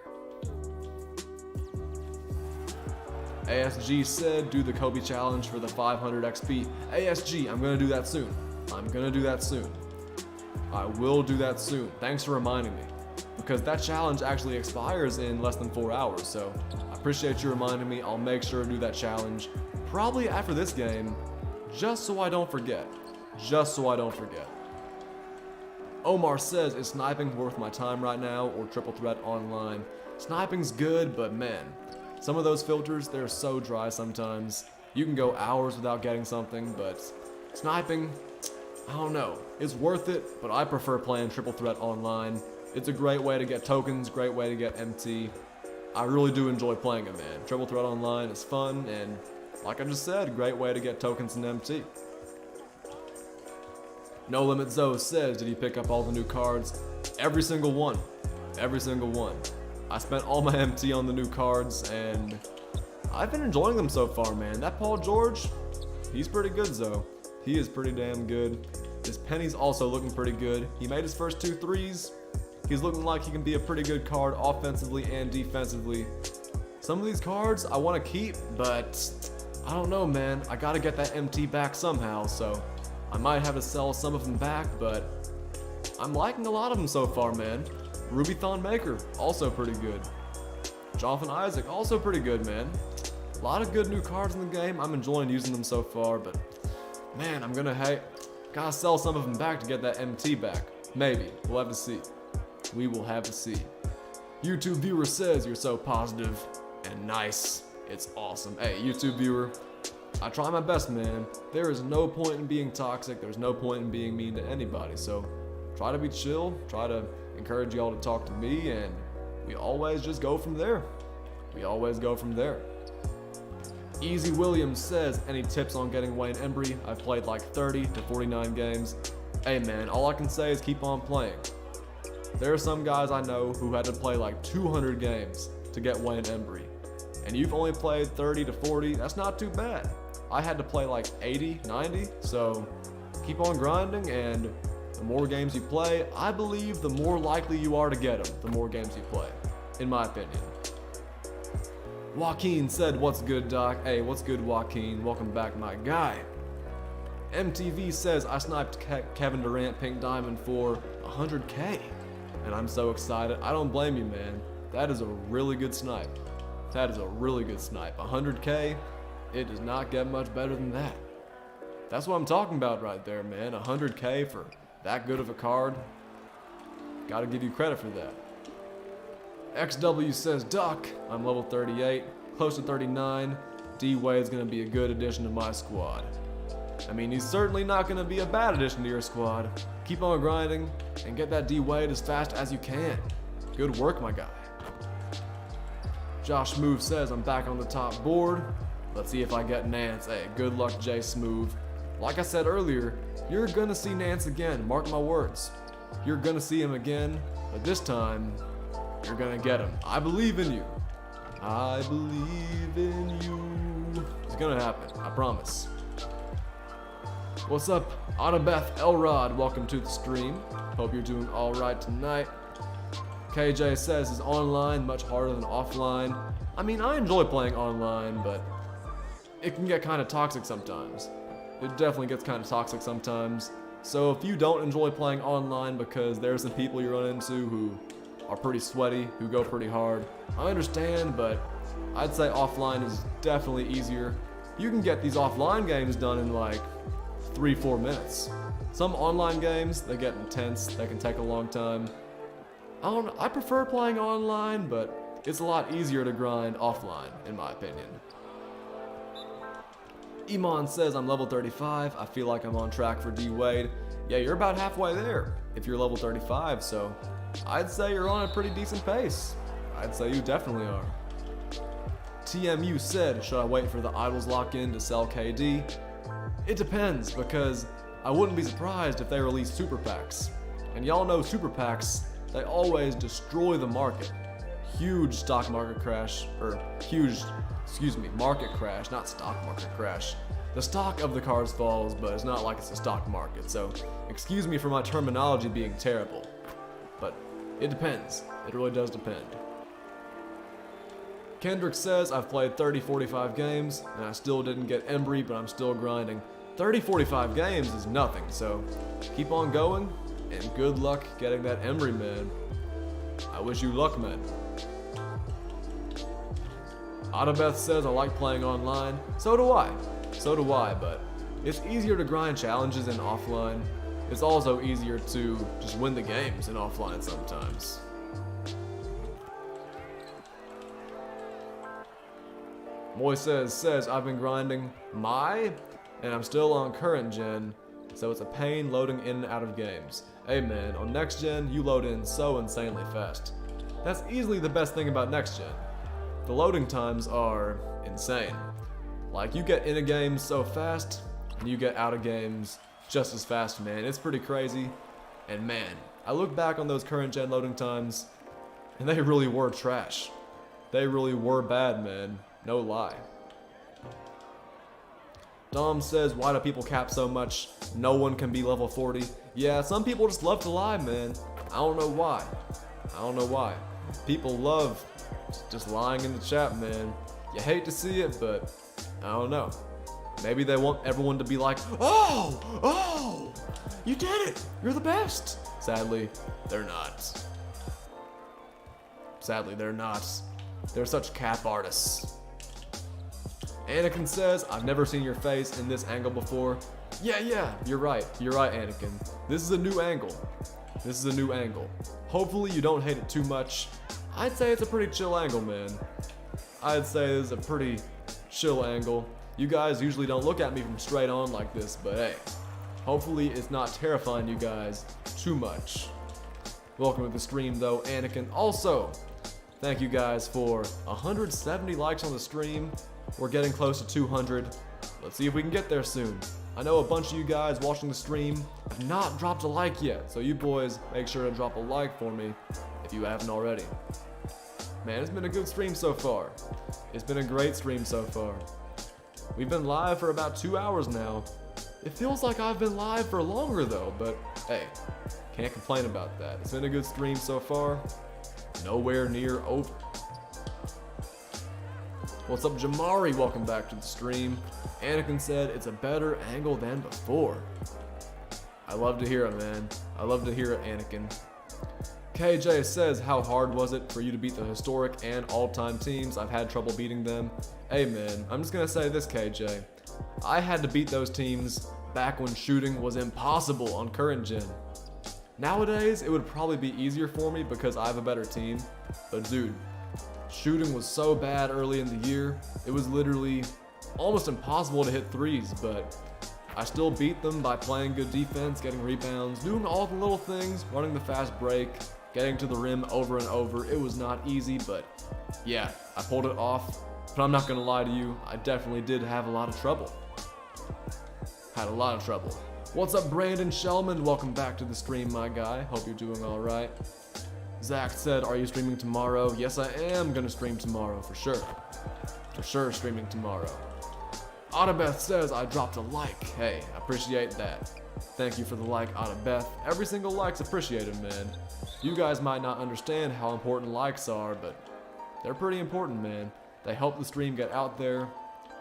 ASG said, do the Kobe challenge for the 500 XP. ASG, I'm gonna do that soon. I'm gonna do that soon. I will do that soon. Thanks for reminding me. Because that challenge actually expires in less than 4 hours, so I appreciate you reminding me. I'll make sure to do that challenge probably after this game, just so I don't forget. Just so I don't forget. Omar says, is sniping worth my time right now or triple threat online? Sniping's good, but man, some of those filters, they're so dry sometimes. You can go hours without getting something, but sniping, I don't know. It's worth it, but I prefer playing triple threat online. It's a great way to get tokens, great way to get MT. I really do enjoy playing it, man. Triple threat online is fun, and like I just said, great way to get tokens and MT. No Limit Zoe says, did he pick up all the new cards? Every single one. Every single one. I spent all my MT on the new cards, and I've been enjoying them so far, man. That Paul George, he's pretty good, Zoe. He is pretty damn good. This Penny's also looking pretty good. He made his first 2 threes. He's looking like he can be a pretty good card offensively and defensively. Some of these cards I want to keep, but I don't know, man. I gotta get that MT back somehow, so I might have to sell some of them back, but I'm liking a lot of them so far, man. Ruby Thon Maker, also pretty good. Jonathan Isaac, also pretty good, man. A lot of good new cards in the game. I'm enjoying using them so far, but man, I'm gonna gotta sell some of them back to get that MT back. Maybe. We'll have to see. We will have to see. YouTube viewer says, you're so positive and nice. It's awesome. Hey, YouTube viewer, I try my best, man. There is no point in being toxic. There's no point in being mean to anybody. So try to be chill. Try to encourage y'all to talk to me, and we always just go from there. We always go from there. Easy Williams says, any tips on getting Wayne Embry? I've played like 30 to 49 games. Hey man, all I can say is keep on playing. There are some guys I know who had to play like 200 games to get Wayne Embry. And you've only played 30 to 40, that's not too bad. I had to play like 80, 90, so keep on grinding, and the more games you play, I believe the more likely you are to get them, the more games you play, in my opinion. Joaquin said, what's good, Doc? Hey, what's good, Joaquin? Welcome back, my guy. MTV says, I sniped Kevin Durant Pink Diamond for 100K. And I'm so excited. I don't blame you, man. That is a really good snipe. That is a really good snipe. 100K, it does not get much better than that. That's what I'm talking about right there, man. 100K for that good of a card. Gotta give you credit for that. XW says, Duck, I'm level 38, close to 39. D-Wade is gonna be a good addition to my squad. I mean, he's certainly not gonna be a bad addition to your squad. Keep on grinding and get that D-Wade as fast as you can. Good work, my guy. Josh Smooth says, I'm back on the top board. Let's see if I get Nance. Hey, good luck, Jay Smooth. Like I said earlier, you're gonna see Nance again, mark my words. You're gonna see him again, but this time, you're gonna get him. I believe in you. I believe in you. It's gonna happen, I promise. What's up, Annabeth Elrod? Welcome to the stream. Hope you're doing all right tonight. KJ says, is online much harder than offline? I mean, I enjoy playing online, but it can get kind of toxic sometimes. It definitely gets kind of toxic sometimes. So if you don't enjoy playing online because there's some people you run into who are pretty sweaty, who go pretty hard, I understand, but I'd say offline is definitely easier. You can get these offline games done in like 3-4 minutes. Some online games, they get intense, they can take a long time. I prefer playing online, but it's a lot easier to grind offline, in my opinion. Iman says, I'm level 35, I feel like I'm on track for D-Wade. Yeah, you're about halfway there, if you're level 35, so I'd say you're on a pretty decent pace. I'd say you definitely are. TMU said, should I wait for the Idols lock-in to sell KD? It depends, because I wouldn't be surprised if they release super packs. And y'all know super packs, they always destroy the market. Huge stock market crash, market crash, not stock market crash. The stock of the cards falls, but it's not like it's a stock market, so excuse me for my terminology being terrible. But It depends. It really does depend. Kendrick says, I've played 30-45 games, and I still didn't get Embry, but I'm still grinding. 30-45 games is nothing, so keep on going, and good luck getting that Embry, man. I wish you luck, man. Adabeth says, I like playing online. So do I. So do I, but it's easier to grind challenges in offline. It's also easier to just win the games in offline sometimes. Moy says, I've been grinding and I'm still on current gen, so it's a pain loading in and out of games. Hey man, on next gen, you load in so insanely fast. That's easily the best thing about next gen. The loading times are insane. Like, you get into games so fast, and you get out of games just as fast, man. It's pretty crazy. And man, I look back on those current gen loading times, and they really were trash. They really were bad, man. No lie. Dom says, why do people cap so much? No one can be level 40. Yeah, some people just love to lie, man. I don't know why. People love just lying in the chat, man. You hate to see it, but I don't know. Maybe they want everyone to be like, oh, you did it. You're the best. Sadly, they're not. They're such cap artists. Anakin says, I've never seen your face in this angle before. Yeah, you're right, Anakin. This is a new angle. Hopefully you don't hate it too much. I'd say it's a pretty chill angle, man. I'd say it's a pretty chill angle. You guys usually don't look at me from straight on like this, but hey, hopefully it's not terrifying you guys too much. Welcome to the stream though, Anakin. Also, thank you guys for 170 likes on the stream. We're getting close to 200. Let's see if we can get there soon. I know a bunch of you guys watching the stream have not dropped a like yet, so you boys make sure to drop a like for me if you haven't already. Man, it's been a good stream so far. It's been a great stream so far. We've been live for about 2 hours now. It feels like I've been live for longer though, but hey, can't complain about that. It's been a good stream so far. Nowhere near over. What's up, Jamari? Welcome back to the stream. Anakin said it's a better angle than before. I love to hear it, man. I love to hear it, Anakin. KJ says, how hard was it for you to beat the historic and all-time teams? I've had trouble beating them. Hey man, I'm just gonna say this, KJ. I had to beat those teams back when shooting was impossible on current gen. Nowadays, it would probably be easier for me because I have a better team. But dude, shooting was so bad early in the year, it was literally almost impossible to hit threes, but I still beat them by playing good defense, getting rebounds, doing all the little things, running the fast break, getting to the rim over and over. It was not easy, but yeah, I pulled it off. But I'm not gonna lie to you, I definitely did have a lot of trouble. What's up, Brandon Shellman? Welcome back to the stream, my guy. Hope you're doing all right. Zach said, are you streaming tomorrow? Yes, I am gonna stream tomorrow, for sure. For sure, streaming tomorrow. Adabeth says, I dropped a like. Hey, appreciate that. Thank you for the like, Adabeth. Every single like's appreciated, man. You guys might not understand how important likes are, but they're pretty important, man. They help the stream get out there,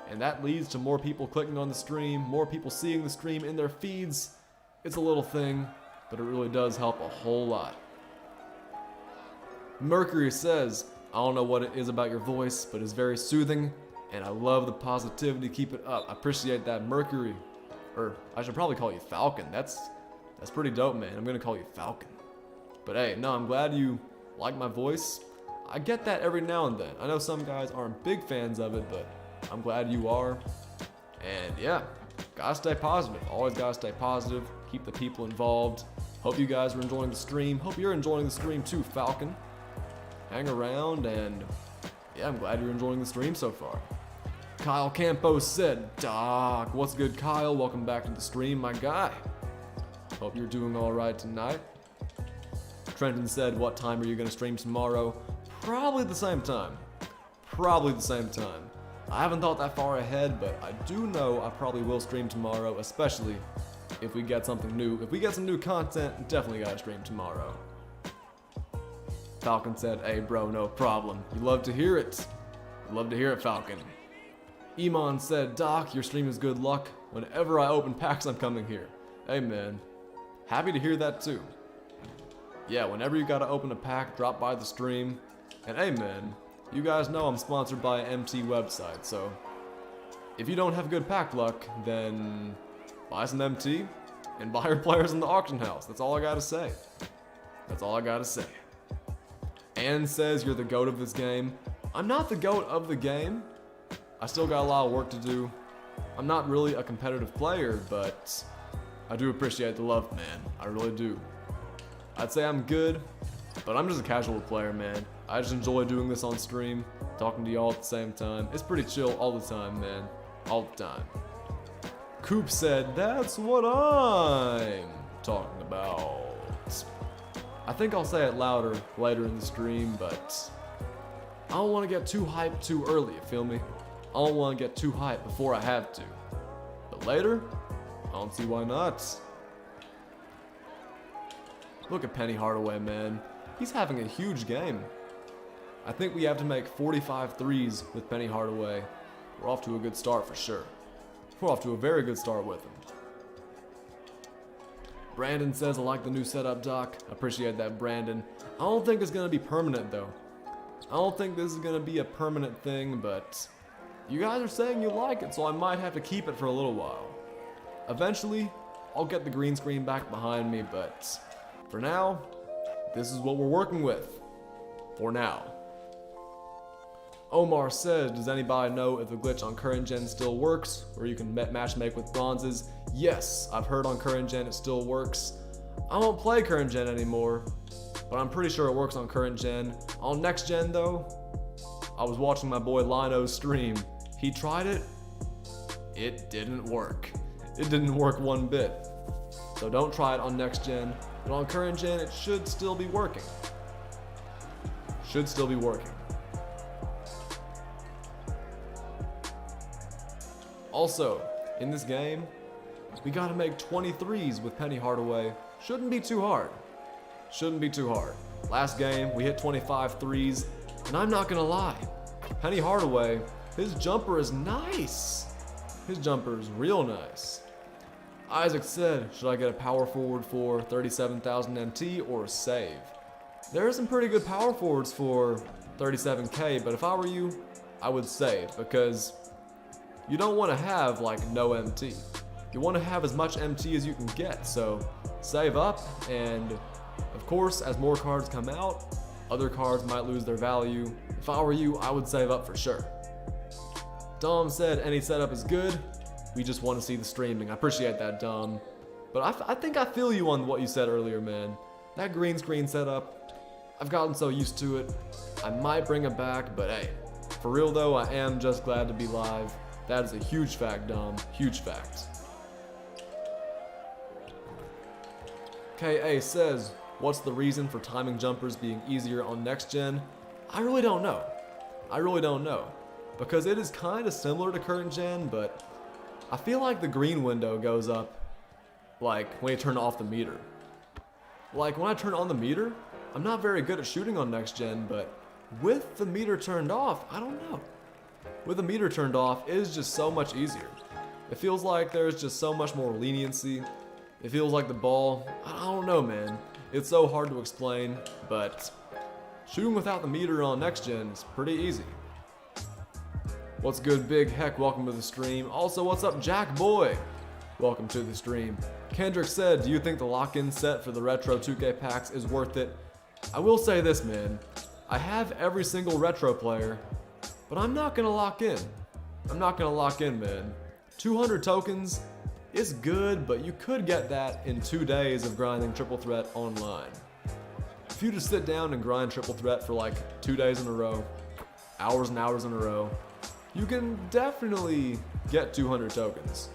and that leads to more people clicking on the stream, more people seeing the stream in their feeds. It's a little thing, but it really does help a whole lot. Mercury says, I don't know what it is about your voice, but it's very soothing, and I love the positivity. Keep it up. I appreciate that, Mercury. Or I should probably call you Falcon. That's pretty dope, man. I'm gonna call you Falcon. But hey, no, I'm glad you like my voice. I get that every now and then. I know some guys aren't big fans of it, but I'm glad you are. And yeah, gotta stay positive. Always gotta stay positive. Keep the people involved. Hope you guys are enjoying the stream. Hope you're enjoying the stream too, Falcon. Hang around, and yeah, I'm glad you're enjoying the stream so far. Kyle Campos said, Doc, what's good, Kyle? Welcome back to the stream, my guy. Hope you're doing all right tonight. Trenton said, what time are you gonna stream tomorrow? Probably the same time. I haven't thought that far ahead, but I do know I probably will stream tomorrow, especially if we get something new. If we get some new content, definitely gotta stream tomorrow. Falcon said, hey bro, no problem. You love to hear it. You love to hear it, Falcon. Iman said, Doc, your stream is good luck. Whenever I open packs, I'm coming here. Hey man, happy to hear that too. Yeah, whenever you gotta open a pack, drop by the stream. And hey man, you guys know I'm sponsored by an MT website, so if you don't have good pack luck, then buy some MT and buy your players in the auction house. That's all I gotta say. That's all I gotta say. Ann says you're the GOAT of this game. I'm not the GOAT of the game. I still got a lot of work to do. I'm not really a competitive player, but I do appreciate the love, man. I really do. I'd say I'm good, but I'm just a casual player, man. I just enjoy doing this on stream, talking to y'all at the same time. It's pretty chill all the time, man. All the time. Coop said, that's what I'm talking about. I think I'll say it louder later in the stream, but I don't want to get too hyped too early, you feel me? I don't want to get too hyped before I have to. But later, I don't see why not. Look at Penny Hardaway, man. He's having a huge game. I think we have to make 45 threes with Penny Hardaway. We're off to a good start for sure. We're off to a very good start with him. Brandon says, I like the new setup, Doc. Appreciate that, Brandon. I don't think it's going to be permanent, though. I don't think this is going to be a permanent thing, but you guys are saying you like it, so I might have to keep it for a little while. Eventually, I'll get the green screen back behind me, but for now, this is what we're working with. For now. Omar says, does anybody know if the glitch on current gen still works, where you can match make with bronzes? Yes, I've heard on current gen it still works. I don't play current gen anymore, but I'm pretty sure it works on current gen. On next gen though, I was watching my boy Lino's stream. He tried it. It didn't work. It didn't work one bit. So don't try it on next gen, but on current gen it should still be working. Should still be working. Also, in this game, we gotta make 23s with Penny Hardaway. Shouldn't be too hard. Shouldn't be too hard. Last game, we hit 25 threes, and I'm not gonna lie. Penny Hardaway, his jumper is nice. His jumper is real nice. Isaac said, should I get a power forward for 37,000 MT or a save? There are some pretty good power forwards for 37k, but if I were you, I would save, because you don't want to have like no MT. You want to have as much MT as you can get, so save up, and of course as more cards come out, other cards might lose their value. If I were you, I would save up for sure. Dom said any setup is good, we just want to see the streaming. I appreciate that, Dom. But I think I feel you on what you said earlier, man. That green screen setup, I've gotten so used to it. I might bring it back, but hey, for real though, I am just glad to be live. That is a huge fact, Dom. Huge fact. KA says, what's the reason for timing jumpers being easier on next gen? I really don't know. I really don't know. Because it is kind of similar to current gen, but I feel like the green window goes up like when you turn off the meter. Like when I turn on the meter, I'm not very good at shooting on next gen, but with the meter turned off, I don't know. With the meter turned off, it is just so much easier. It feels like there's just so much more leniency. It feels like the ball, I don't know, man. It's so hard to explain, but shooting without the meter on next gen is pretty easy. What's good, Big Heck? Welcome to the stream. Also, what's up, Jack Boy? Welcome to the stream. Kendrick said, do you think the lock-in set for the retro 2K packs is worth it? I will say this, man. I have every single retro player, but I'm not gonna lock in. I'm not gonna lock in, man. 200 tokens is good, but you could get that in 2 days of grinding triple threat online. If you just sit down and grind triple threat for like 2 days in a row, hours and hours in a row, you can definitely get 200 tokens.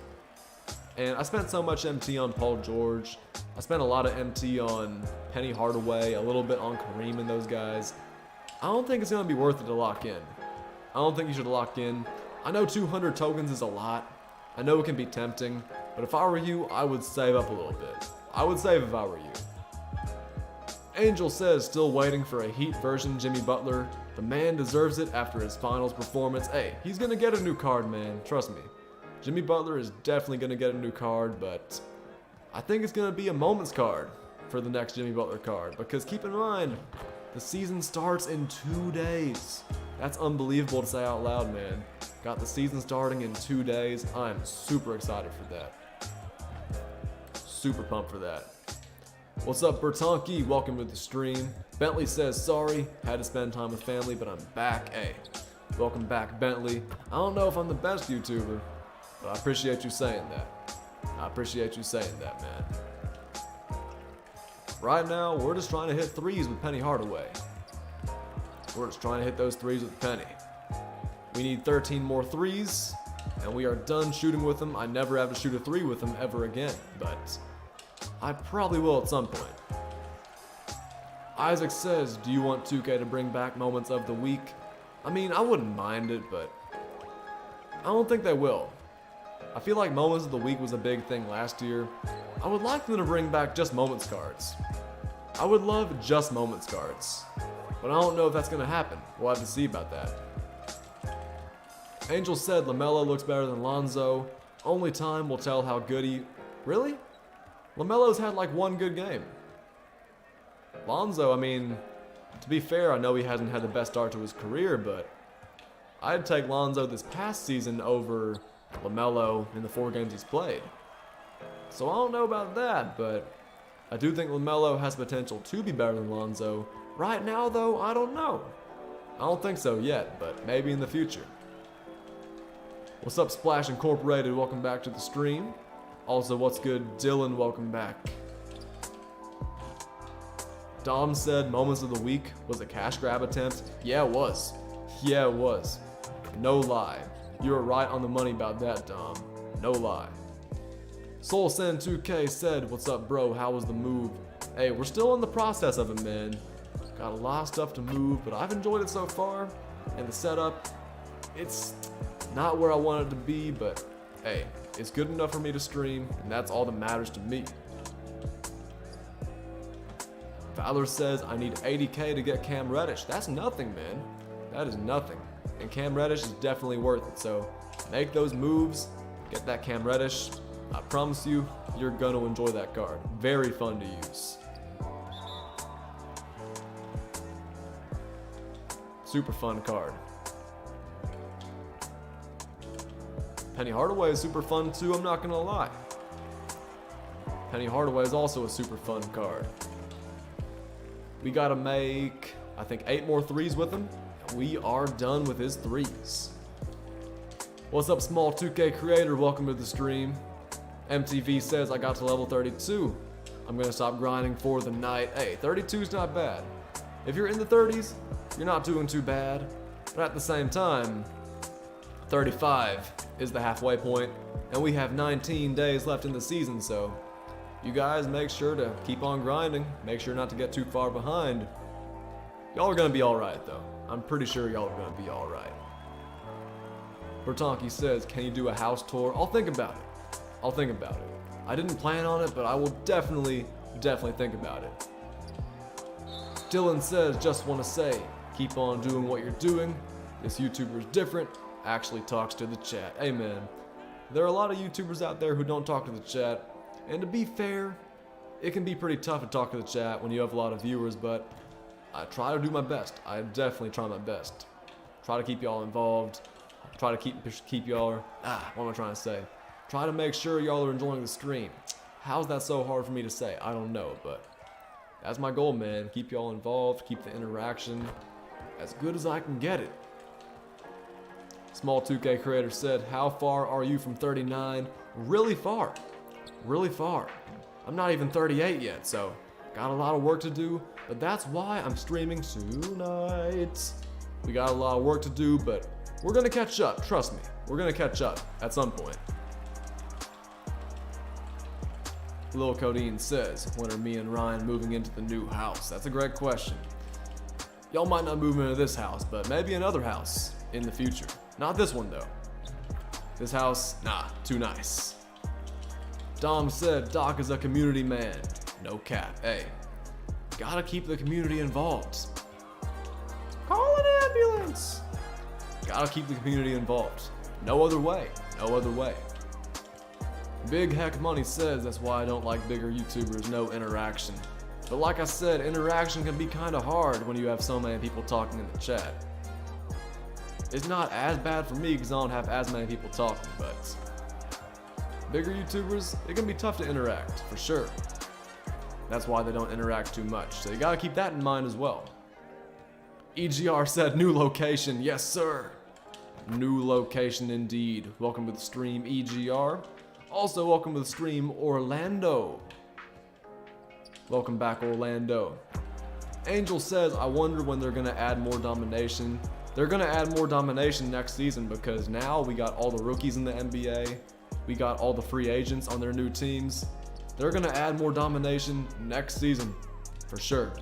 And I spent so much MT on Paul George. I spent a lot of MT on Penny Hardaway, a little bit on Kareem and those guys. I don't think it's gonna be worth it to lock in. I don't think you should lock in. I know 200 tokens is a lot. I know it can be tempting, but if I were you, I would save up a little bit. I would save if I were you. Angel says still waiting for a Heat version Jimmy Butler. The man deserves it after his finals performance. Hey, he's gonna get a new card, man. Trust me. Jimmy Butler is definitely gonna get a new card, but I think it's gonna be a moments card for the next Jimmy Butler card. Because keep in mind, the season starts in 2 days. That's unbelievable to say out loud, man. Got the season starting in 2 days. I'm super excited for that. Super pumped for that. What's up, Bertonki? Welcome to the stream. Bentley says, sorry, had to spend time with family, but I'm back. Hey, welcome back, Bentley. I don't know if I'm the best YouTuber, but I appreciate you saying that. I appreciate you saying that, man. Right now, we're just trying to hit threes with Penny Hardaway. We're just trying to hit those threes with Penny. We need 13 more threes, and we are done shooting with them. I never have to shoot a three with them ever again, but I probably will at some point. Isaac says, do you want 2K to bring back moments of the week? I mean, I wouldn't mind it, but I don't think they will. I feel like moments of the week was a big thing last year. I would like them to bring back just moments cards. I would love just moments cards, but I don't know if that's going to happen. We'll have to see about that. Angel said LaMelo looks better than Lonzo. Only time will tell how good he... Really? LaMelo's had like one good game. Lonzo, I mean, to be fair, I know he hasn't had the best start to his career, but I'd take Lonzo this past season over LaMelo in the 4 games he's played. So I don't know about that, but I do think LaMelo has potential to be better than Lonzo. Right now, though, I don't know. I don't think so yet, but maybe in the future. What's up, Splash Incorporated? Welcome back to the stream. Also, what's good, Dylan? Welcome back. Dom said moments of the week was a cash grab attempt. Yeah, it was. Yeah, it was. No lie. You were right on the money about that, Dom. No lie. SoulSend2K said, what's up, bro? How was the move? Hey, we're still in the process of it, man. Got a lot of stuff to move, but I've enjoyed it so far. And the setup, it's not where I want it to be, but hey, it's good enough for me to stream, and that's all that matters to me. Valor says, I need 80K to get Cam Reddish. That's nothing, man. That is nothing. And Cam Reddish is definitely worth it. So make those moves, get that Cam Reddish. I promise you, you're gonna enjoy that card. Very fun to use. Super fun card. Penny Hardaway is super fun too, I'm not gonna lie. Penny Hardaway is also a super fun card. We gotta make, I think, 8 more threes with him. We are done with his threes. What's up, small 2K creator? Welcome to the stream. MTV says I got to level 32. I'm gonna stop grinding for the night. Hey, 32 is not bad. If you're in the 30s, you're not doing too bad. But at the same time, 35 is the halfway point, and we have 19 days left in the season, so you guys make sure to keep on grinding. Make sure not to get too far behind. Y'all are gonna be alright though. I'm pretty sure y'all are gonna be alright. Bertonki says, can you do a house tour? I'll think about it. I'll think about it. I didn't plan on it, but I will definitely think about it. Dylan says, just want to say, keep on doing what you're doing. This YouTuber is different, actually talks to the chat. Amen. There are a lot of YouTubers out there who don't talk to the chat. And to be fair, it can be pretty tough to talk to the chat when you have a lot of viewers, but I try to do my best. I definitely try my best. Try to keep y'all involved. Try to keep y'all, what am I trying to say? Try to make sure y'all are enjoying the stream. How's that so hard for me to say? I don't know, but that's my goal, man. Keep y'all involved, keep the interaction as good as I can get it. Small 2K creator said, how far are you from 39? Really far. Really far. I'm not even 38 yet, so got a lot of work to do, but that's why I'm streaming tonight. We got a lot of work to do, but we're gonna catch up, trust me. We're gonna catch up at some point. Lil Codeine says, when are me and Ryan moving into the new house? That's a great question. Y'all might not move into this house, but maybe another house in the future. Not this one though. This house, nah, too nice. Dom said, Doc is a community man. No cap. Hey, Gotta keep the community involved. Call an ambulance! Gotta keep the community involved. No other way. No other way. Big Heck Money says that's why I don't like bigger YouTubers, no interaction. But like I said, interaction can be kinda hard when you have so many people talking in the chat. It's not as bad for me because I don't have as many people talking, but bigger YouTubers, it can be tough to interact, for sure. That's why they don't interact too much, so you gotta keep that in mind as well. EGR said new location, yes sir. New location indeed. Welcome to the stream, EGR. Also welcome to the stream, Orlando. Welcome back, Orlando. Angel says, I wonder when they're gonna add more domination. They're gonna add more domination next season because now we got all the rookies in the NBA. We got all the free agents on their new teams. They're gonna add more domination next season, for sure.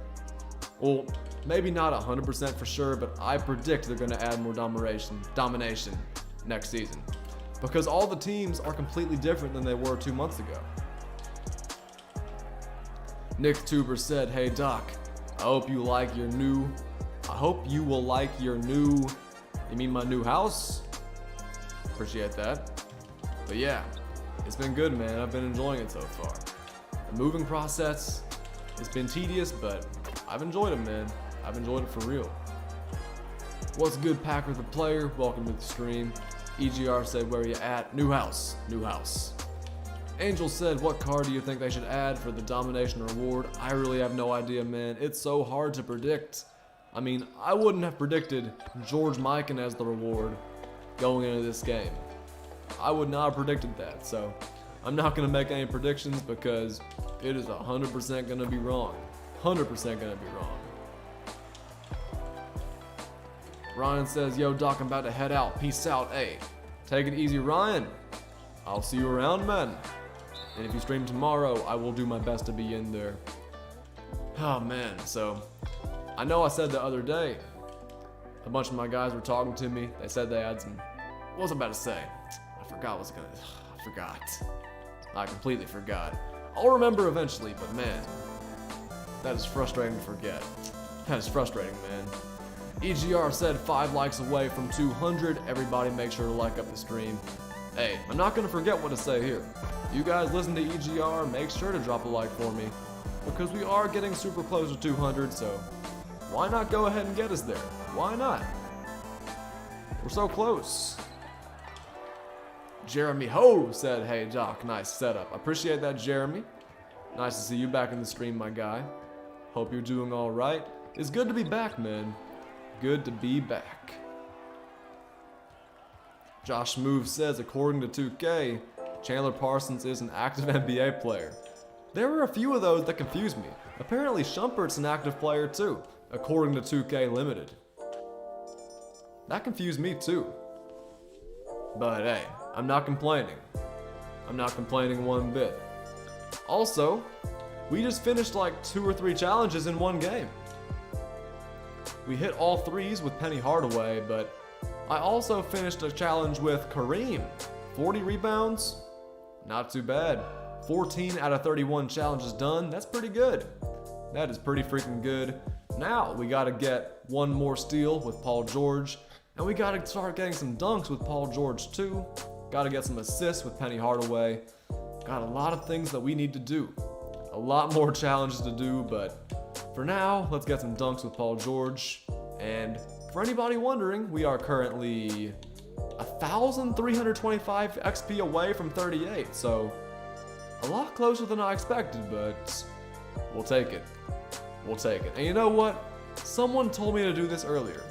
Well, maybe not 100% for sure, but I predict they're gonna add more domination next season. Because all the teams are completely different than they were 2 months ago. Nick Tuber said, hey Doc, I hope you will like your new, you mean my new house? Appreciate that. But yeah, it's been good, man. I've been enjoying it so far. The moving process, it's been tedious, but I've enjoyed it, man. I've enjoyed it for real. What's good, Packer the player? Welcome to the stream. EGR said, where you at? New house. New house. Angel said, what card do you think they should add for the domination reward? I really have no idea, man. It's so hard to predict. I mean, I wouldn't have predicted George Mikan as the reward going into this game. I would not have predicted that, so I'm not going to make any predictions because it is 100% going to be wrong. 100% going to be wrong. Ryan says, yo Doc, I'm about to head out. Peace out. Hey, take it easy, Ryan. I'll see you around, man. And if you stream tomorrow, I will do my best to be in there. Oh man, so I know I said the other day, a bunch of my guys were talking to me. They said they had some, what was I about to say? I forgot I forgot. I completely forgot. I'll remember eventually, but man, that is frustrating to forget. That is frustrating, man. EGR said 5 likes away from 200. Everybody make sure to like up the stream. Hey, I'm not gonna forget what to say here. You guys listen to EGR, make sure to drop a like for me. Because we are getting super close to 200, so why not go ahead and get us there? Why not? We're so close. Jeremy Ho said, hey Doc, nice setup. Appreciate that, Jeremy. Nice to see you back in the stream, my guy. Hope you're doing all right. It's good to be back, man. Good to be back. Josh Move says, according to 2K, Chandler Parsons is an active NBA player. There were a few of those that confused me. Apparently Shumpert's an active player too, according to 2K Limited. That confused me too. But hey, I'm not complaining. I'm not complaining one bit. Also, we just finished like 2 or 3 challenges in one game. We hit all 3s with Penny Hardaway, but I also finished a challenge with Kareem. 40 rebounds? Not too bad. 14 out of 31 challenges done. That's pretty good. That is pretty freaking good. Now we gotta get 1 more steal with Paul George, and we gotta start getting some dunks with Paul George too. Gotta get some assists with Penny Hardaway. Got a lot of things that we need to do. A lot more challenges to do, but for now, let's get some dunks with Paul George. And for anybody wondering, we are currently 1,325 XP away from 38, so a lot closer than I expected, but we'll take it. We'll take it. And you know what? Someone told me to do this earlier.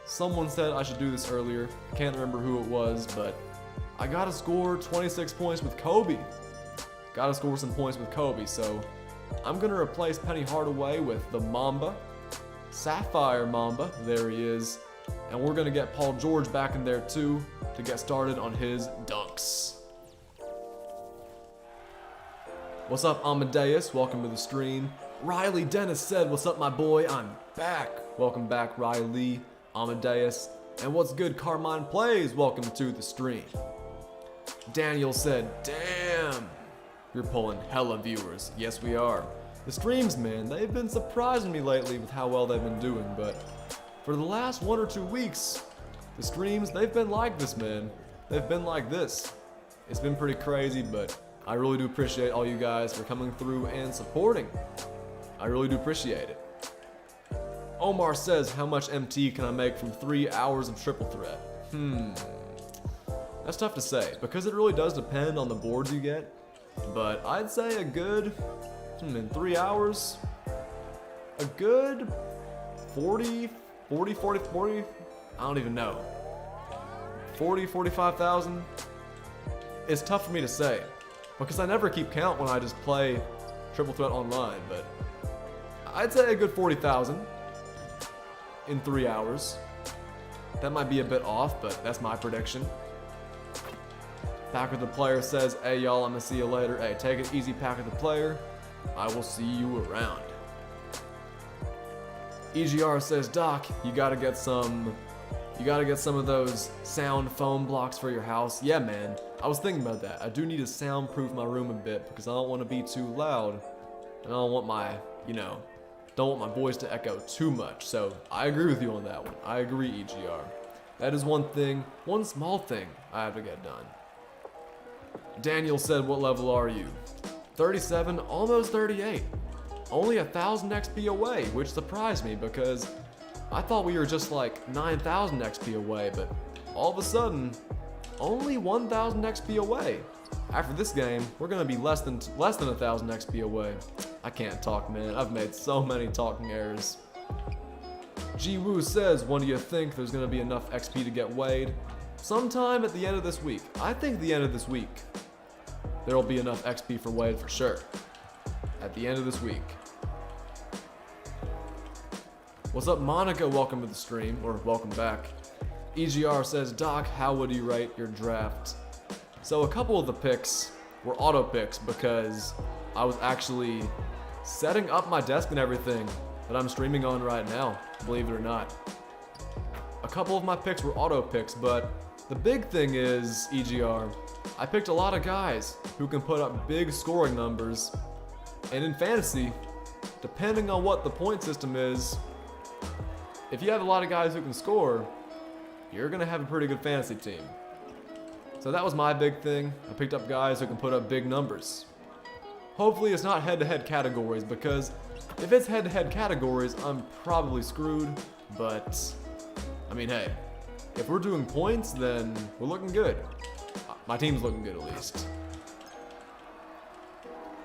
Someone said I should do this earlier. I can't remember who it was, but I gotta score 26 points with Kobe. Gotta score some points with Kobe, so I'm gonna replace Penny Hardaway with the Mamba. Sapphire Mamba, there he is. And we're gonna get Paul George back in there too to get started on his dunks. What's up, Amadeus? Welcome to the stream. Riley Dennis said, what's up, my boy? I'm back. Welcome back, Riley, Amadeus. And what's good, Carmine Plays? Welcome to the stream. Daniel said, damn, you're pulling hella viewers. Yes, we are. The streams, man, they've been surprising me lately with how well they've been doing, but for the last 1 or 2 weeks, the streams, they've been like this, man. They've been like this. It's been pretty crazy, but I really do appreciate all you guys for coming through and supporting. I really do appreciate it. Omar says, how much MT can I make from 3 hours of triple threat? That's tough to say, because it really does depend on the boards you get. But I'd say a good, in 3 hours, a good 40, I don't even know. 40, 45,000? It's tough for me to say, because I never keep count when I just play triple threat online, but I'd say a good 40,000 in 3 hours. That might be a bit off, but that's my prediction. Packer the Player says, hey y'all, I'm gonna see you later. Hey, take it easy, Packer the Player. I will see you around. EGR says, Doc, you gotta get some of those sound foam blocks for your house. Yeah, man, I was thinking about that. I do need to soundproof my room a bit because I don't want to be too loud. And I don't want my, don't want my voice to echo too much. So I agree with you on that one. I agree, EGR. That is one small thing I have to get done. Daniel said, what level are you? 37, almost 38. Only 1,000 XP away, which surprised me because I thought we were just like 9,000 XP away, but all of a sudden, only 1,000 XP away. After this game, we're gonna be less than 1,000 XP away. I can't talk, man. I've made so many talking errors. G-Woo says, when do you think there's gonna be enough XP to get Wade? Sometime at the end of this week. I think the end of this week, there'll be enough XP for Wade for sure. At the end of this week. What's up, Monica? Welcome to the stream, or welcome back. EGR says, Doc, how would you rate your draft? So a couple of the picks were auto picks because I was actually setting up my desk and everything that I'm streaming on right now, believe it or not. A couple of my picks were auto picks, but the big thing is, EGR, I picked a lot of guys who can put up big scoring numbers, and in fantasy, depending on what the point system is, if you have a lot of guys who can score, you're gonna have a pretty good fantasy team. So that was my big thing. I picked up guys who can put up big numbers. Hopefully it's not head-to-head categories, because if it's head-to-head categories, I'm probably screwed, but I mean, hey, if we're doing points, then we're looking good. My team's looking good, at least.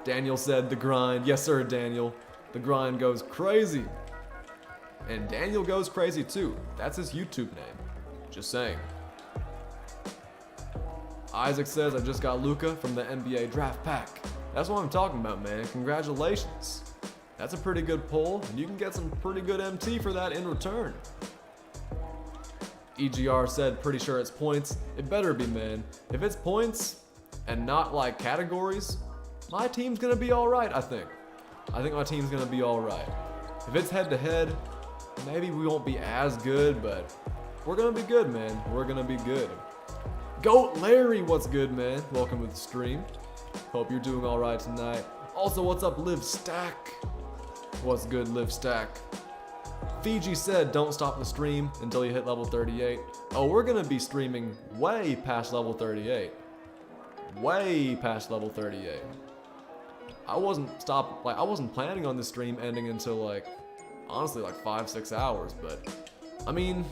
Daniel said the grind. Yes, sir, Daniel. The grind goes crazy. And Daniel goes crazy, too. That's his YouTube name. Just saying. Isaac says, I just got Luka from the NBA draft pack. That's what I'm talking about, man. Congratulations. That's a pretty good pull, and you can get some pretty good MT for that in return. EGR said, pretty sure it's points. It better be, man. If it's points and not like categories, my team's gonna be alright, I think. I think my team's gonna be alright. If it's head to head, maybe we won't be as good, but we're gonna be good, man. We're gonna be good. Goat Larry, what's good, man? Welcome to the stream. Hope you're doing alright tonight. Also, what's up, Liv Stack? What's good, Liv Stack? Fiji said, don't stop the stream until you hit level 38. Oh, we're gonna be streaming way past level 38. Way past level 38. I wasn't planning on this stream ending until honestly 5-6 hours, but I mean,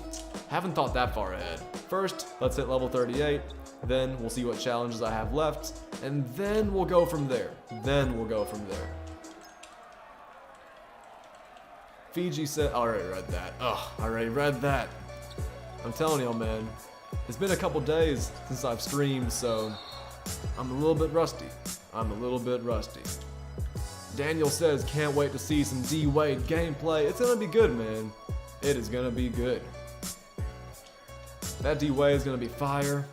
haven't thought that far ahead. First, let's hit level 38, then we'll see what challenges I have left, and then we'll go from there. Fiji said, I already read that. Ugh, I already read that. I'm telling y'all, man, it's been a couple days since I've streamed, so I'm a little bit rusty. Daniel says, can't wait to see some D-Wade gameplay. It's gonna be good, man. It is gonna be good. That D-Wade is gonna be fire.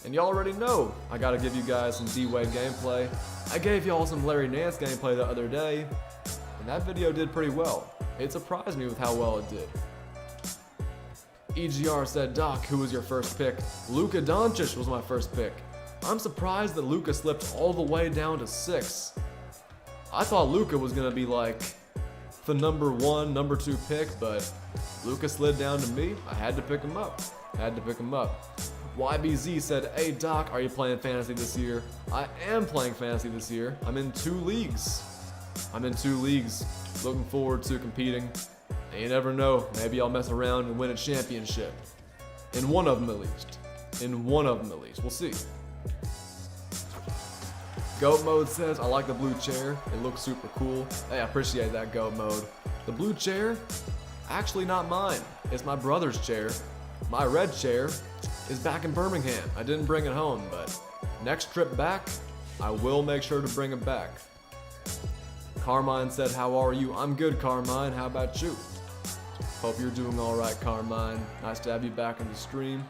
And y'all already know I gotta give you guys some D-Wade gameplay. I gave y'all some Larry Nance gameplay the other day, and that video did pretty well. It surprised me with how well it did. EGR said, Doc, who was your first pick? Luka Doncic was my first pick. I'm surprised that Luka slipped all the way down to 6. I thought Luka was gonna be like the number 1, number 2 pick, but Luka slid down to me. I had to pick him up. YBZ said, hey Doc, are you playing fantasy this year? I am playing fantasy this year. I'm in 2 leagues. Looking forward to competing. And you never know, maybe I'll mess around and win a championship. In one of them at least. We'll see. Goat Mode says, I like the blue chair. It looks super cool. Hey, I appreciate that, Goat Mode. The blue chair, actually not mine. It's my brother's chair. My red chair is back in Birmingham. I didn't bring it home, but next trip back, I will make sure to bring it back. Carmine said, how are you? I'm good, Carmine. How about you? Hope you're doing all right, Carmine. Nice to have you back in the stream.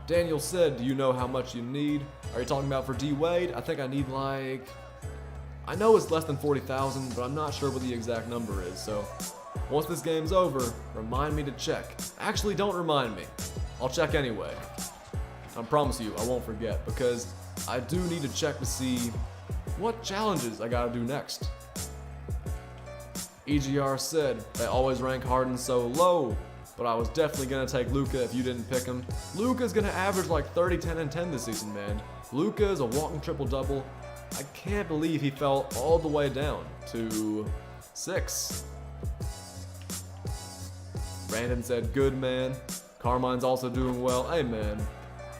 Daniel said, do you know how much you need? Are you talking about for D-Wade? I think I need like... I know it's less than 40,000, but I'm not sure what the exact number is, so... Once this game's over, remind me to check. Actually, don't remind me. I'll check anyway. I promise you, I won't forget, because I do need to check to see what challenges I gotta do next. EGR said, they always rank Harden so low, but I was definitely gonna take Luka if you didn't pick him. Luka's gonna average like 30, 10, and 10 this season, man. Luka is a walking triple-double. I can't believe he fell all the way down to 6. Brandon said, good man. Carmine's also doing well. Hey man,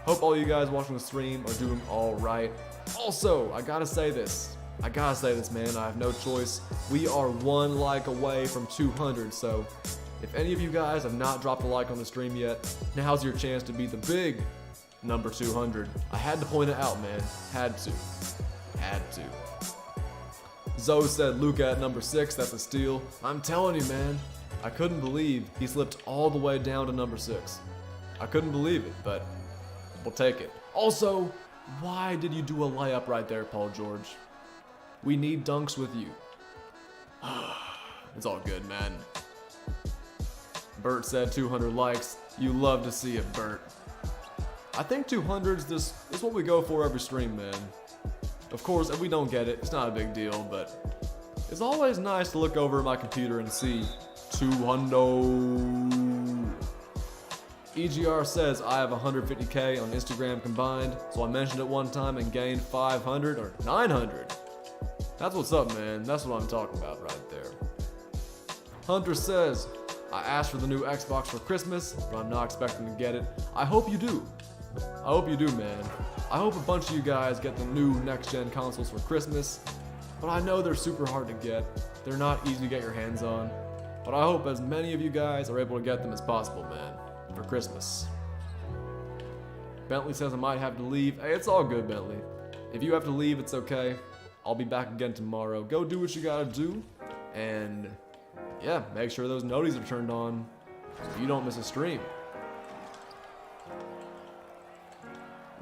hope all you guys watching the stream are doing all right. Also, I gotta say this, man. I have no choice. We are 1 like away from 200, so if any of you guys have not dropped a like on the stream yet, now's your chance to be the big number 200. I had to point it out, man. Had to. Zoe said Luka at number 6, that's a steal. I'm telling you, man, I couldn't believe he slipped all the way down to number 6. I couldn't believe it, but we'll take it. Also, why did you do a layup right there, Paul George? We need dunks with you. It's all good, man. Bert said 200 likes. You love to see it, Bert. I think 200's is what we go for every stream, man. Of course, if we don't get it, it's not a big deal, but it's always nice to look over at my computer and see 200. EGR says I have 150k on Instagram combined, so I mentioned it one time and gained 500 or 900. That's what's up, man. That's what I'm talking about right there. Hunter says, I asked for the new Xbox for Christmas, but I'm not expecting to get it. I hope you do. Man. I hope a bunch of you guys get the new next-gen consoles for Christmas, but I know they're super hard to get. They're not easy to get your hands on, but I hope as many of you guys are able to get them as possible, man, for Christmas. Bentley says I might have to leave. Hey, it's all good, Bentley. If you have to leave, it's okay. I'll be back again tomorrow. Go do what you gotta do, and yeah, make sure those noties are turned on so you don't miss a stream.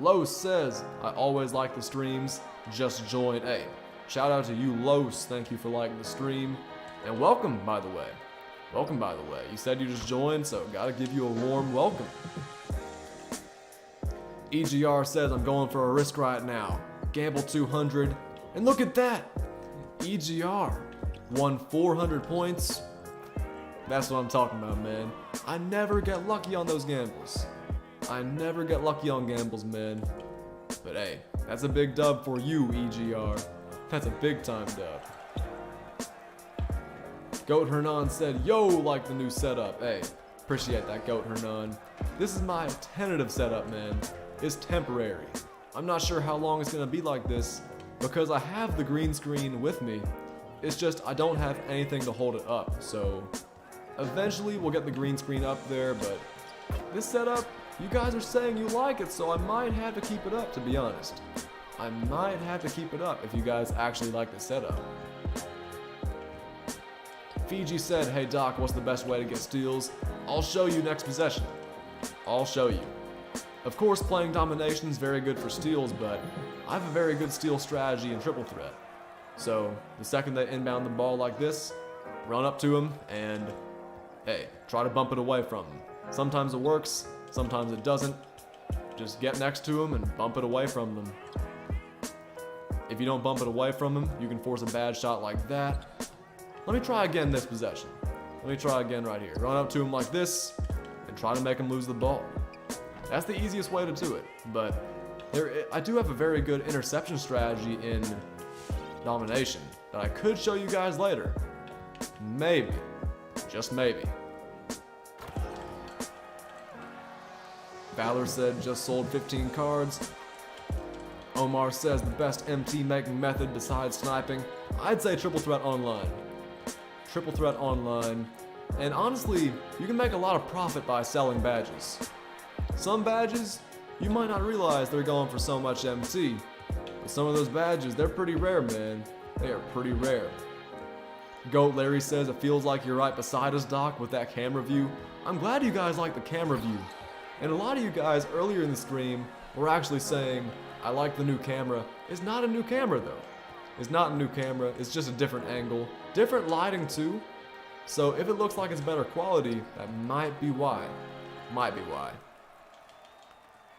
Los says, I always like the streams, just join. Hey, shout out to you, Los. Thank you for liking the stream. And welcome, by the way. You said you just joined, so gotta give you a warm welcome. EGR says, I'm going for a risk right now. Gamble 200. And look at that. EGR won 400 points. That's what I'm talking about, man. I never get lucky on those gambles. Man. But hey, that's a big dub for you, EGR. That's a big time dub. Goat Hernan said, yo, like the new setup. Hey, appreciate that, Goat Hernan. This is my tentative setup, man. It's temporary. I'm not sure how long it's gonna be like this because I have the green screen with me. It's just I don't have anything to hold it up. So eventually we'll get the green screen up there, but this setup, you guys are saying you like it, so I might have to keep it up, to be honest. I might have to keep it up if you guys actually like the setup. Fiji said, hey Doc, what's the best way to get steals? I'll show you next possession. I'll show you. Of course, playing domination is very good for steals, but I have a very good steal strategy in triple threat. So the second they inbound the ball like this, run up to them and, hey, try to bump it away from them. Sometimes it works, sometimes it doesn't. Just get next to them and bump it away from them. If you don't bump it away from him, you can force a bad shot like that. Let me try again this possession. Let me try again right here. Run up to him like this and try to make him lose the ball. That's the easiest way to do it, but I do have a very good interception strategy in domination that I could show you guys later. Maybe. Just maybe. Valor said just sold 15 cards. Omar says the best MT making method besides sniping. I'd say triple threat online. Triple threat online. And honestly, you can make a lot of profit by selling badges. Some badges, you might not realize they're going for so much MT. But some of those badges, they're pretty rare, man. They are pretty rare. Goat Larry says it feels like you're right beside us, Doc, with that camera view. I'm glad you guys like the camera view. And a lot of you guys earlier in the stream were actually saying, I like the new camera. It's not a new camera though. It's not a new camera, it's just a different angle. Different lighting too. So if it looks like it's better quality, that might be why. Might be why.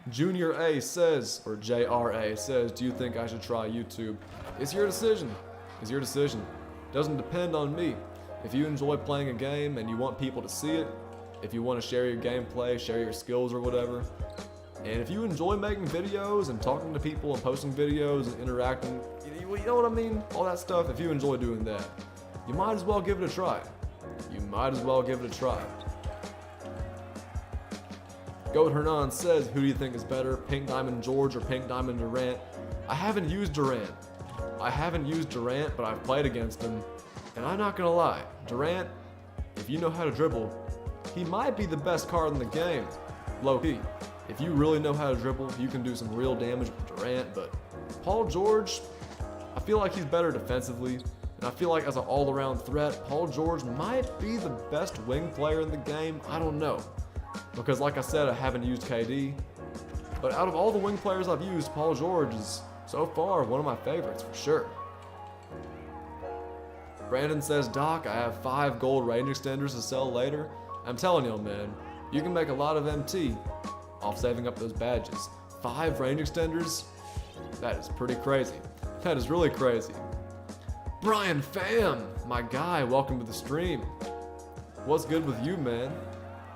Junior A says, or JRA says, do you think I should try YouTube? It's your decision. It's your decision. Doesn't depend on me. If you enjoy playing a game and you want people to see it, if you want to share your gameplay, share your skills or whatever, and if you enjoy making videos and talking to people and posting videos and interacting, you know what I mean? All that stuff, if you enjoy doing that, you might as well give it a try. You might as well give it a try. Goat Hernan says, who do you think is better, Pink Diamond George or Pink Diamond Durant? I haven't used Durant. But I've played against him. And I'm not gonna lie, Durant, if you know how to dribble, he might be the best card in the game, low key. If you really know how to dribble, you can do some real damage with Durant, but Paul George, I feel like he's better defensively, and I feel like as an all-around threat, Paul George might be the best wing player in the game. I don't know, because like I said, I haven't used KD, but out of all the wing players I've used, Paul George is so far one of my favorites for sure. Brandon says, Doc, I have 5 gold range extenders to sell later. I'm telling you, man, you can make a lot of MT off saving up those badges. 5 range extenders? That is pretty crazy. That is really crazy. Brian Pham, my guy, welcome to the stream. What's good with you, man?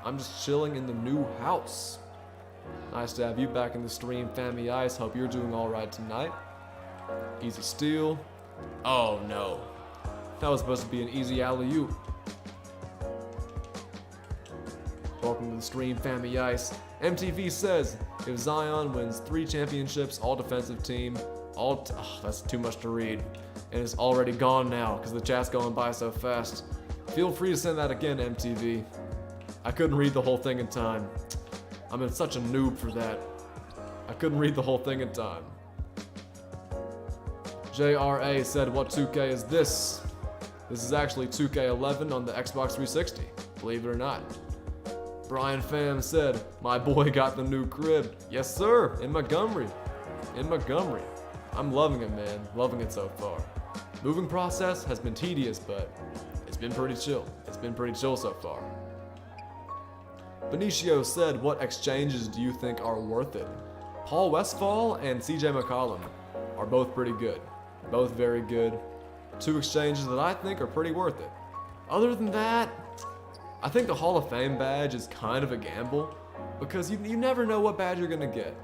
I'm just chilling in the new house. Nice to have you back in the stream, Fammy Ice. Hope you're doing alright tonight. Easy steal. Oh no. That was supposed to be an easy alley-oop. Welcome to the stream, Fammy Ice. MTV says, if Zion wins 3 championships, all defensive team, that's too much to read. And it's already gone now, because the chat's going by so fast. Feel free to send that again, MTV. I couldn't read the whole thing in time. I'm such a noob for that. I couldn't read the whole thing in time. JRA said, what 2K is this? This is actually 2K11 on the Xbox 360, believe it or not. Brian Pham said, my boy got the new crib. Yes sir, in Montgomery. In Montgomery. I'm loving it, man. Loving it so far. Moving process has been tedious, but it's been pretty chill. It's been pretty chill so far. Benicio said, what exchanges do you think are worth it? Paul Westphal and CJ McCollum are both pretty good. Both very good. 2 exchanges that I think are pretty worth it. Other than that, I think the Hall of Fame badge is kind of a gamble because you never know what badge you're gonna get.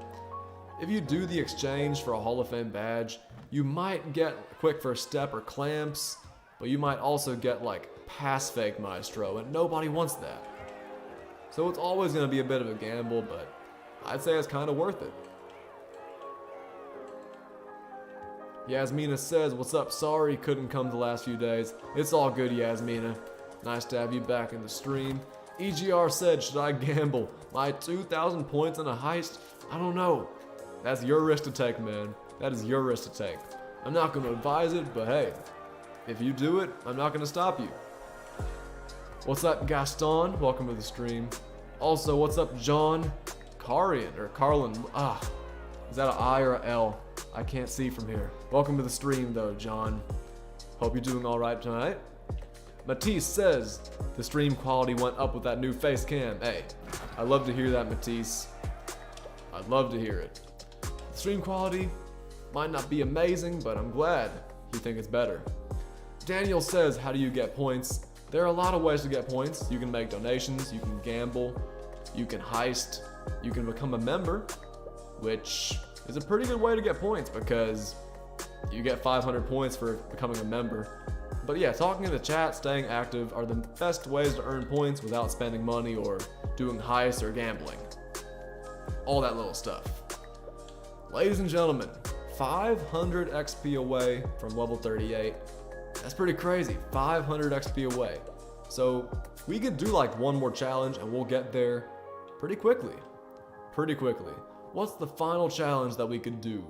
If you do the exchange for a Hall of Fame badge, you might get quick first step or clamps, but you might also get like pass fake maestro, and nobody wants that. So it's always gonna be a bit of a gamble, but I'd say it's kind of worth it. Yasmina says, what's up? Sorry couldn't come the last few days. It's all good, Yasmina. Nice to have you back in the stream. EGR said, should I gamble my 2,000 points in a heist? I don't know. That's your risk to take, man. That is your risk to take. I'm not going to advise it, but hey, if you do it, I'm not going to stop you. What's up, Gaston? Welcome to the stream. Also, what's up, John Carian, or Carlin? Is that an I or an L? I can't see from here. Welcome to the stream, though, John. Hope you're doing all right tonight. Matisse says, the stream quality went up with that new face cam. Hey, I'd love to hear that, Matisse. I'd love to hear it. The stream quality, Might not be amazing, but I'm glad you think it's better. Daniel says, how do you get points? There are a lot of ways to get points. You can make donations, you can gamble, you can heist, you can become a member, which is a pretty good way to get points because you get 500 points for becoming a member. But yeah, talking in the chat, staying active are the best ways to earn points without spending money or doing heists or gambling. All that little stuff. Ladies and gentlemen, 500 XP away from level 38. That's pretty crazy, 500 XP away. So we could do like one more challenge and we'll get there pretty quickly. What's the final challenge that we could do?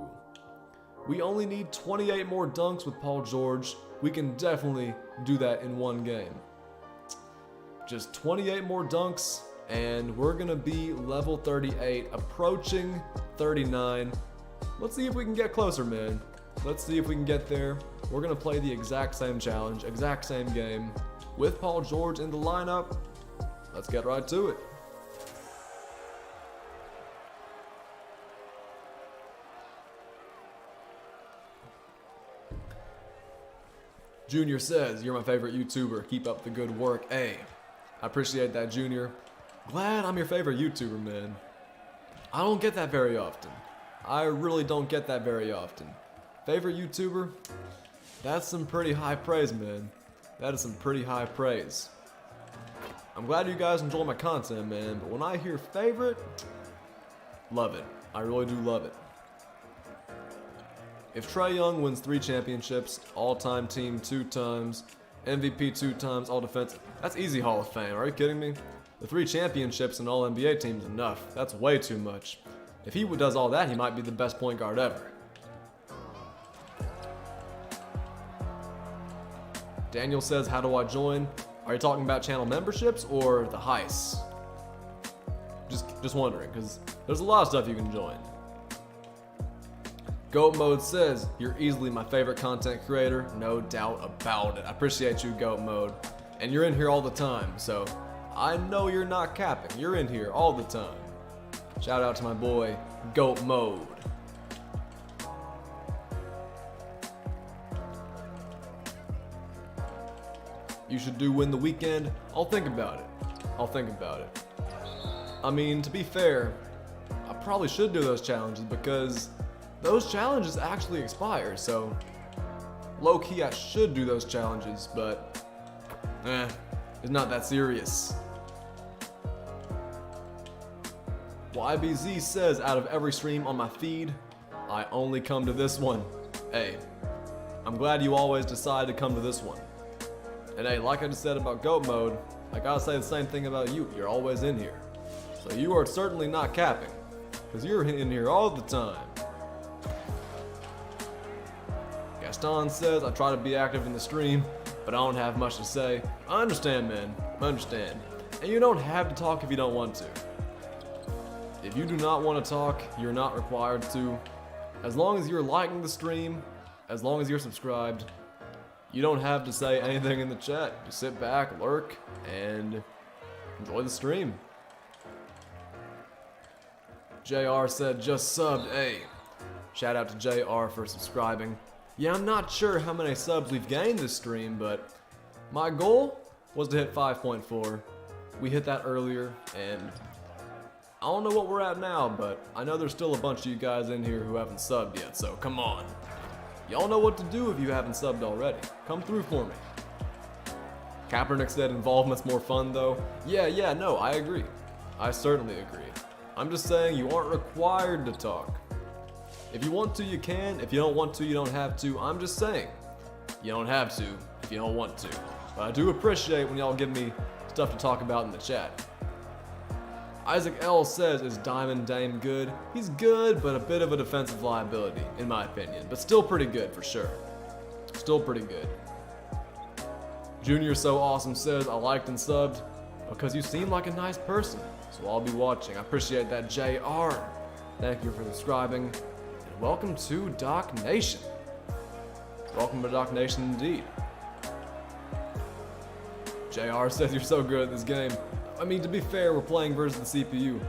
We only need 28 more dunks with Paul George. We can definitely do that in one game. Just 28 more dunks and we're gonna be level 38, approaching 39. Let's see if we can get closer, man. Let's see if we can get there. We're gonna play the exact same challenge, exact same game, with Paul George in the lineup. Let's get right to it. Junior says, you're my favorite YouTuber. Keep up the good work. Hey, I appreciate that, Junior. Glad I'm your favorite YouTuber, man. I don't get that very often. I really don't get that very often. Favorite YouTuber? That's some pretty high praise, man. That is some pretty high praise. I'm glad you guys enjoy my content, man, but when I hear favorite, love it. I really do love it. If Trae Young wins 3 championships, all-time team 2 times, MVP 2 times, all defensive, that's easy Hall of Fame, are you kidding me? The 3 championships and all NBA teams enough, that's way too much. If he does all that, he might be the best point guard ever. Daniel says, how do I join? Are you talking about channel memberships or the heists? Just wondering, because there's a lot of stuff you can join. Goat Mode says, you're easily my favorite content creator, no doubt about it. I appreciate you, Goat Mode. And you're in here all the time, so I know you're not capping. You're in here all the time. Shout out to my boy, Goat Mode. You should do win the weekend. I'll think about it. I mean, to be fair, I probably should do those challenges because those challenges actually expire, so low-key I should do those challenges, but it's not that serious. YBZ says, out of every stream on my feed, I only come to this one. Hey, I'm glad you always decide to come to this one. And hey, like I just said about Goat Mode, I gotta say the same thing about you. You're always in here. So you are certainly not capping, because you're in here all the time. Gaston says, I try to be active in the stream, but I don't have much to say. I understand, man. I understand. And you don't have to talk if you don't want to. If you do not want to talk, you're not required to. As long as you're liking the stream, as long as you're subscribed, you don't have to say anything in the chat. Just sit back, lurk, and enjoy the stream. JR said, just subbed. Hey, shout out to JR for subscribing. Yeah, I'm not sure how many subs we've gained this stream, but my goal was to hit 5.4. We hit that earlier, and I don't know what we're at now, but I know there's still a bunch of you guys in here who haven't subbed yet, so come on. Y'all know what to do if you haven't subbed already. Come through for me. Kaepernick said involvement's more fun though. Yeah, no, I agree. I certainly agree. I'm just saying you aren't required to talk. If you want to, you can. If you don't want to, you don't have to. I'm just saying, you don't have to if you don't want to. But I do appreciate when y'all give me stuff to talk about in the chat. Isaac L says, is Diamond Dame good? He's good, but a bit of a defensive liability, in my opinion. But still pretty good, for sure. Still pretty good. Junior So Awesome says, I liked and subbed because you seem like a nice person. So I'll be watching. I appreciate that, JR. Thank you for subscribing. And welcome to Doc Nation. Welcome to Doc Nation indeed. JR says you're so good at this game. I mean, to be fair, we're playing versus the CPU.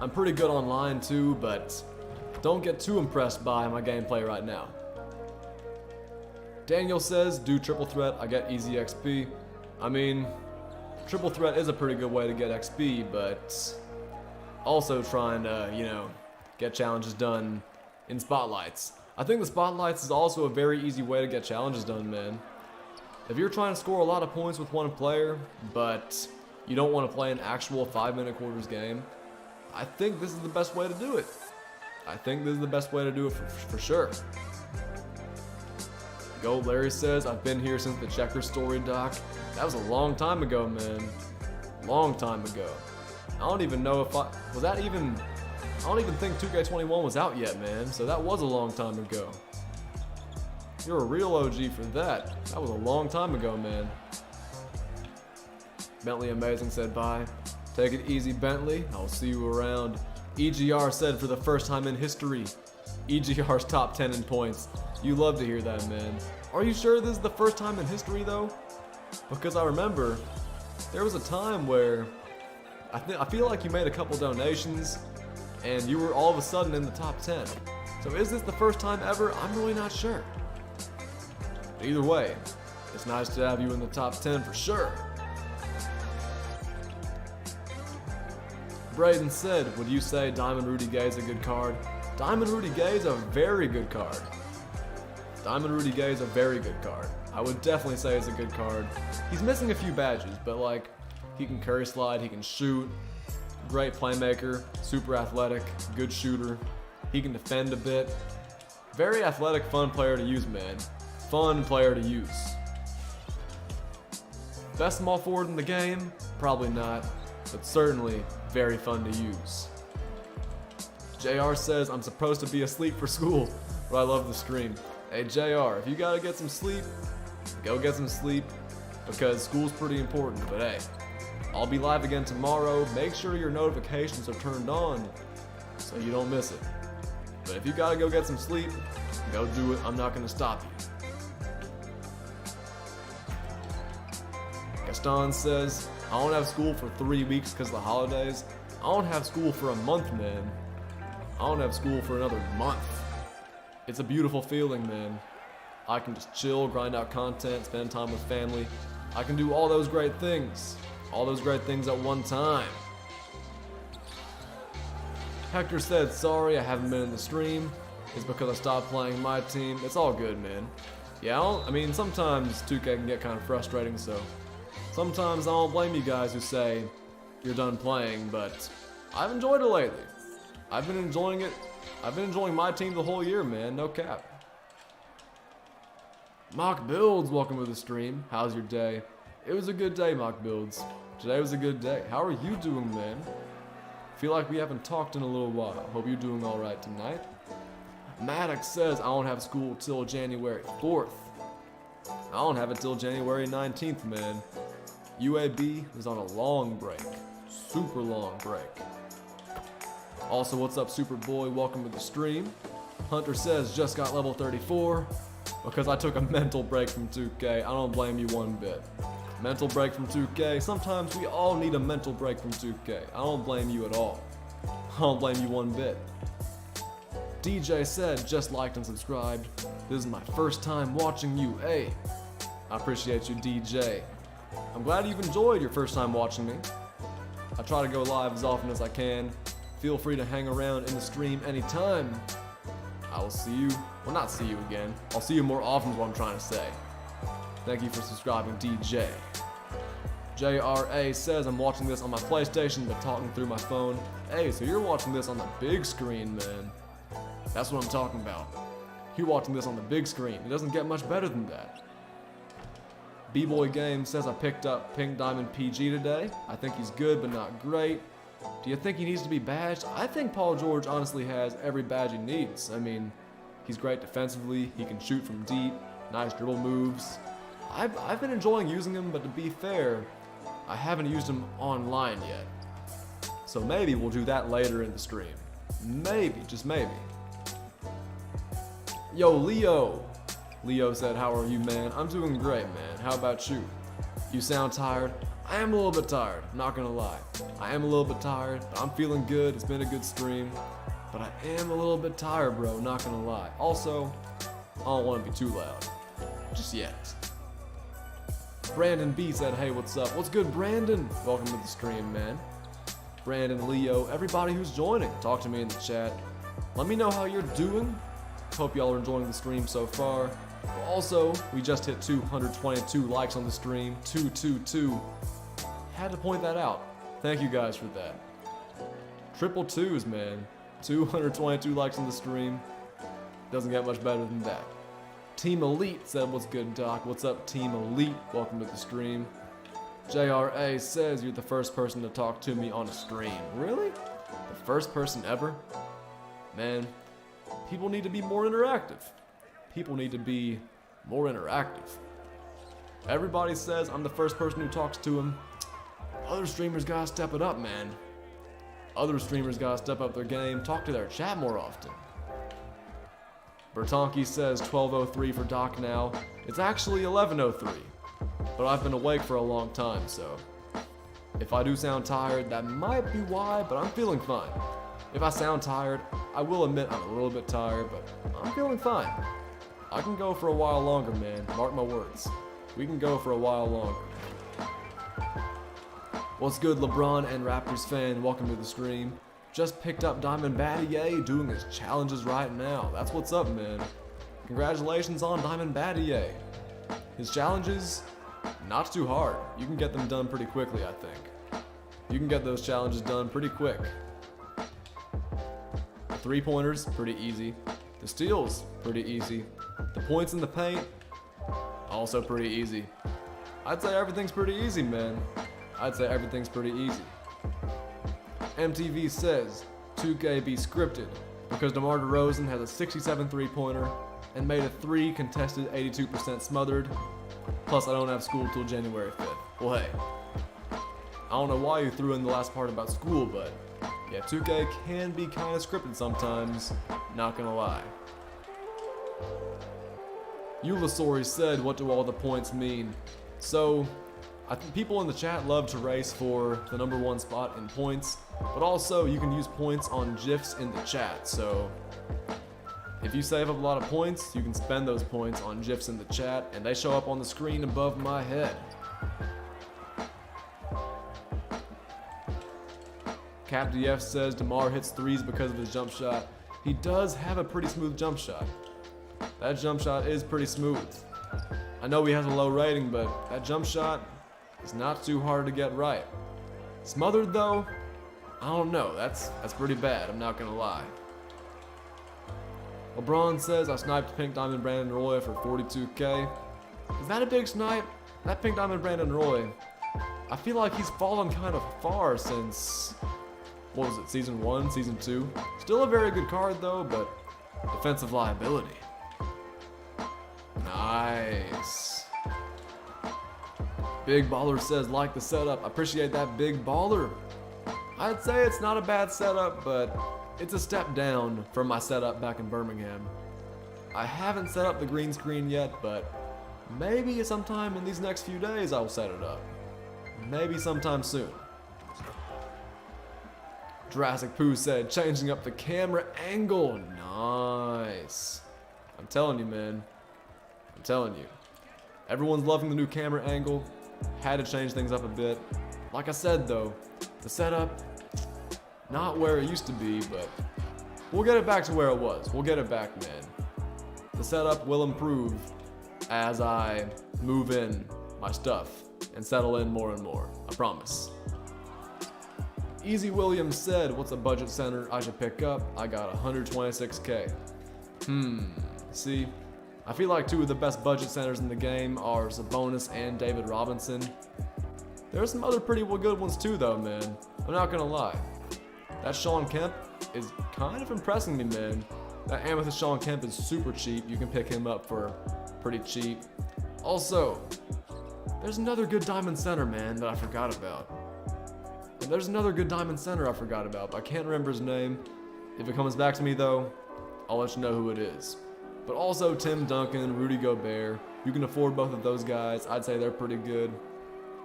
I'm pretty good online too, but don't get too impressed by my gameplay right now. Daniel says, do triple threat, I get easy XP. I mean, triple threat is a pretty good way to get XP, but also trying to, you know, get challenges done in spotlights. I think the spotlights is also a very easy way to get challenges done, man. If you're trying to score a lot of points with one player, but you don't want to play an actual 5-minute quarters game, I think this is the best way to do it. I think this is the best way to do it for sure. Go Larry says, I've been here since the Checker story doc. That was a long time ago, man. Long time ago. I don't even know if I don't even think 2K21 was out yet, man. So that was a long time ago. You're a real OG for that. That was a long time ago, man. Bentley Amazing said bye. Take it easy, Bentley. I'll see you around. EGR said for the first time in history. EGR's top 10 in points. You love to hear that, man. Are you sure this is the first time in history, though? Because I remember there was a time where I feel like you made a couple donations and you were all of a sudden in the top 10. So is this the first time ever? I'm really not sure. But either way, it's nice to have you in the top 10 for sure. Braden said, would you say Diamond Rudy Gay is a good card? Diamond Rudy Gay is a very good card. Diamond Rudy Gay is a very good card. I would definitely say it's a good card. He's missing a few badges, but like, he can curry slide, he can shoot, great playmaker, super athletic, good shooter. He can defend a bit. Very athletic, fun player to use, man. Fun player to use. Best small forward in the game? Probably not, but certainly very fun to use. JR says, I'm supposed to be asleep for school, but I love the stream. Hey JR, if you gotta get some sleep, go get some sleep, because school's pretty important, but hey, I'll be live again tomorrow. Make sure your notifications are turned on so you don't miss it. But if you gotta go get some sleep, go do it. I'm not gonna stop you. Gaston says, I don't have school for 3 weeks because of the holidays. I don't have school for a month, man. I don't have school for another month. It's a beautiful feeling, man. I can just chill, grind out content, spend time with family. I can do all those great things. All those great things at one time. Hector said, sorry, I haven't been in the stream. It's because I stopped playing my team. It's all good, man. Yeah, I mean, sometimes 2K can get kind of frustrating, so sometimes I don't blame you guys who say you're done playing, but I've enjoyed it lately. I've been enjoying it. I've been enjoying my team the whole year, man. No cap. Mock Builds, welcome to the stream. How's your day? It was a good day, Mock Builds. Today was a good day. How are you doing, man? Feel like we haven't talked in a little while. Hope you're doing all right tonight. Maddox says, I don't have school till January 4th. I don't have it till January 19th, man. UAB is on a long break. Super long break. Also, what's up, Superboy? Welcome to the stream. Hunter says, just got level 34 because I took a mental break from 2K. I don't blame you one bit. Mental break from 2K. Sometimes we all need a mental break from 2K. I don't blame you at all. I don't blame you one bit. DJ said, just liked and subscribed. This is my first time watching you. Hey, I appreciate you, DJ. I'm glad you've enjoyed your first time watching me. I try to go live as often as I can. Feel free to hang around in the stream anytime. I will see you, well, not see you again. I'll see you more often is what I'm trying to say. Thank you for subscribing, DJ. JRA says, I'm watching this on my PlayStation but talking through my phone. Hey, so you're watching this on the big screen, man. That's what I'm talking about. You're watching this on the big screen. It doesn't get much better than that. B-Boy Game says, I picked up Pink Diamond PG today. I think he's good but not great. Do you think he needs to be badged? I think Paul George honestly has every badge he needs. I mean, he's great defensively. He can shoot from deep. Nice dribble moves. I've been enjoying using him, but to be fair, I haven't used him online yet. So maybe we'll do that later in the stream. Maybe, just maybe. Yo, Leo. Leo said, how are you, man? I'm doing great, man. How about you? You sound tired? I am a little bit tired, I'm not gonna lie. I am a little bit tired, but I'm feeling good. It's been a good stream. but I am a little bit tired, bro, not gonna lie. Also, I don't want to be too loud. Just yet. Brandon B said, hey, what's up? What's good, Brandon? Welcome to the stream, man. Brandon, Leo, everybody who's joining, talk to me in the chat. Let me know how you're doing. Hope y'all are enjoying the stream so far. Also, we just hit 222 likes on the stream. 222. Had to point that out. Thank you guys for that. Triple twos, man. 222 likes on the stream. Doesn't get much better than that. Team Elite said, what's good, Doc? What's up, Team Elite? Welcome to the stream. JRA says, you're the first person to talk to me on a stream. Really? The first person ever? Man, people need to be more interactive. People need to be more interactive. Everybody says I'm the first person who talks to him. Other streamers gotta step it up, man. Other streamers gotta step up their game, talk to their chat more often. Bertonki says 12:03 for Doc now. It's actually 11:03, but I've been awake for a long time, so if I do sound tired, that might be why, but I'm feeling fine. If I sound tired, I will admit I'm a little bit tired, but I'm feeling fine. I can go for a while longer, man. Mark my words. We can go for a while longer. What's good, LeBron and Raptors fan? Welcome to the stream. Just picked up Diamond Andrei doing his challenges right now. That's what's up, man. Congratulations on Diamond Andrei. His challenges, not too hard. You can get them done pretty quickly, I think. You can get those challenges done pretty quick. The 3-pointers, pretty easy. The steals, pretty easy. The points in the paint, also pretty easy. I'd say everything's pretty easy, man. I'd say everything's pretty easy. MTV says 2K be scripted because DeMar DeRozan has a 67 3-pointer and made a 3 contested 82% smothered. Plus I don't have school till January 5th. Well, hey, I don't know why you threw in the last part about school, but yeah, 2K can be kind of scripted sometimes, not gonna lie. Eulosauri said, what do all the points mean? So, I think people in the chat love to race for the #1 spot in points, but also you can use points on GIFs in the chat, so if you save up a lot of points, you can spend those points on GIFs in the chat, and they show up on the screen above my head. CapDF says DeMar hits threes because of his jump shot. He does have a pretty smooth jump shot. That jump shot is pretty smooth. I know he has a low rating, but that jump shot is not too hard to get right. Smothered though, I don't know, that's pretty bad, I'm not gonna lie. LeBron says I sniped Pink Diamond Brandon Roy for 42K. Is that a big snipe? That Pink Diamond Brandon Roy, I feel like he's fallen kind of far since, what was it, season 1, season 2? Still a very good card though, but defensive liability. Nice. Big Baller says like the setup. I appreciate that, Big Baller. I'd say it's not a bad setup, but it's a step down from my setup back in Birmingham. I haven't set up the green screen yet, but maybe sometime in these next few days I'll set it up. Maybe sometime soon. Jurassic Pooh said changing up the camera angle. Nice. I'm telling you, man. I'm telling you. Everyone's loving the new camera angle. Had to change things up a bit. Like I said though, the setup, not where it used to be, but we'll get it back to where it was. We'll get it back, man. The setup will improve as I move in my stuff and settle in more and more. I promise. Easy Williams said, what's a budget center I should pick up? I got 126K. See, I feel like 2 of the best budget centers in the game are Sabonis and David Robinson. There's some other pretty good ones too though, man. I'm not gonna lie. That Sean Kemp is kind of impressing me, man. That Amethyst Sean Kemp is super cheap. You can pick him up for pretty cheap. Also, there's another good diamond center, man, that I forgot about. There's another good diamond center I forgot about, but I can't remember his name. If it comes back to me though, I'll let you know who it is. But also Tim Duncan, Rudy Gobert. You can afford both of those guys. I'd say they're pretty good.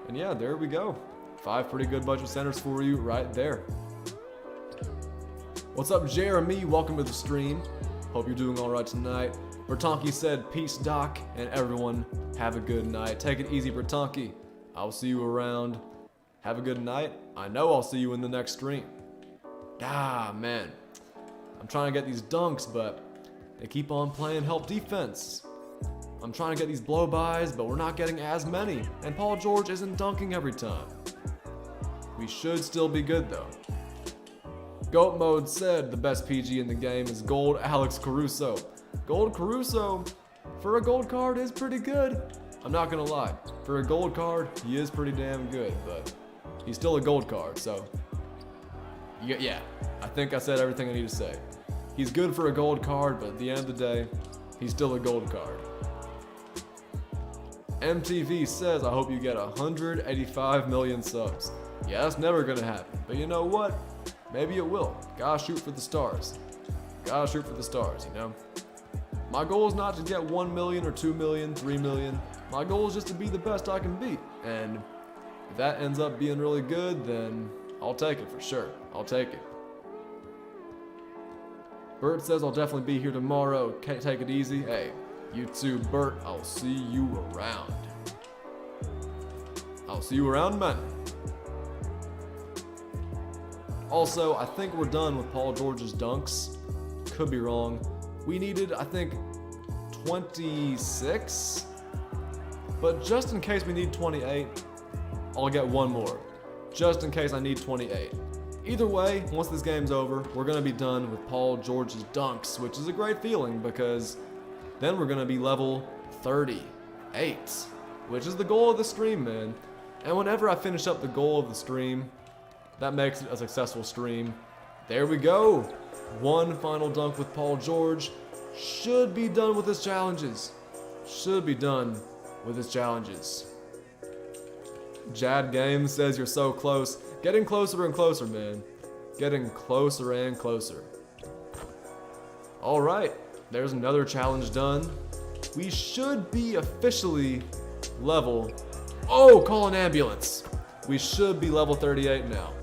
And yeah, there we go. 5 pretty good budget centers for you right there. What's up, Jeremy? Welcome to the stream. Hope you're doing all right tonight. Bertonki said, peace, Doc, and everyone, have a good night. Take it easy, Bertonki. I'll see you around. Have a good night. I know I'll see you in the next stream. Ah, man. I'm trying to get these dunks, but they keep on playing help defense. I'm trying to get these blow-bys, but we're not getting as many. And Paul George isn't dunking every time. We should still be good, though. Goat Mode said the best PG in the game is Gold Alex Caruso. Gold Caruso, for a gold card, is pretty good. I'm not gonna lie. For a gold card, he is pretty damn good, but he's still a gold card, so yeah, I think I said everything I need to say. He's good for a gold card, but at the end of the day, he's still a gold card. MTV says, I hope you get 185 million subs. Yeah, that's never gonna happen, but you know what? Maybe it will. Gotta shoot for the stars. Gotta shoot for the stars, you know? My goal is not to get 1 million or 2 million, 3 million. My goal is just to be the best I can be. And if that ends up being really good, then I'll take it for sure. I'll take it. Bert says I'll definitely be here tomorrow. Can't take it easy. Hey, you too, Bert. I'll see you around. I'll see you around, man. Also, I think we're done with Paul George's dunks. Could be wrong. We needed, I think, 26? But just in case we need 28, I'll get one more. Just in case I need 28. Either way, once this game's over, we're going to be done with Paul George's dunks, which is a great feeling because then we're going to be level 38, which is the goal of the stream, man. And whenever I finish up the goal of the stream, that makes it a successful stream. There we go. One final dunk with Paul George. Should be done with his challenges. Should be done with his challenges. Jad Games says you're so close. Getting closer and closer, man. Getting closer and closer. Alright, there's another challenge done. We should be officially level... Oh, call an ambulance. We should be level 38 now.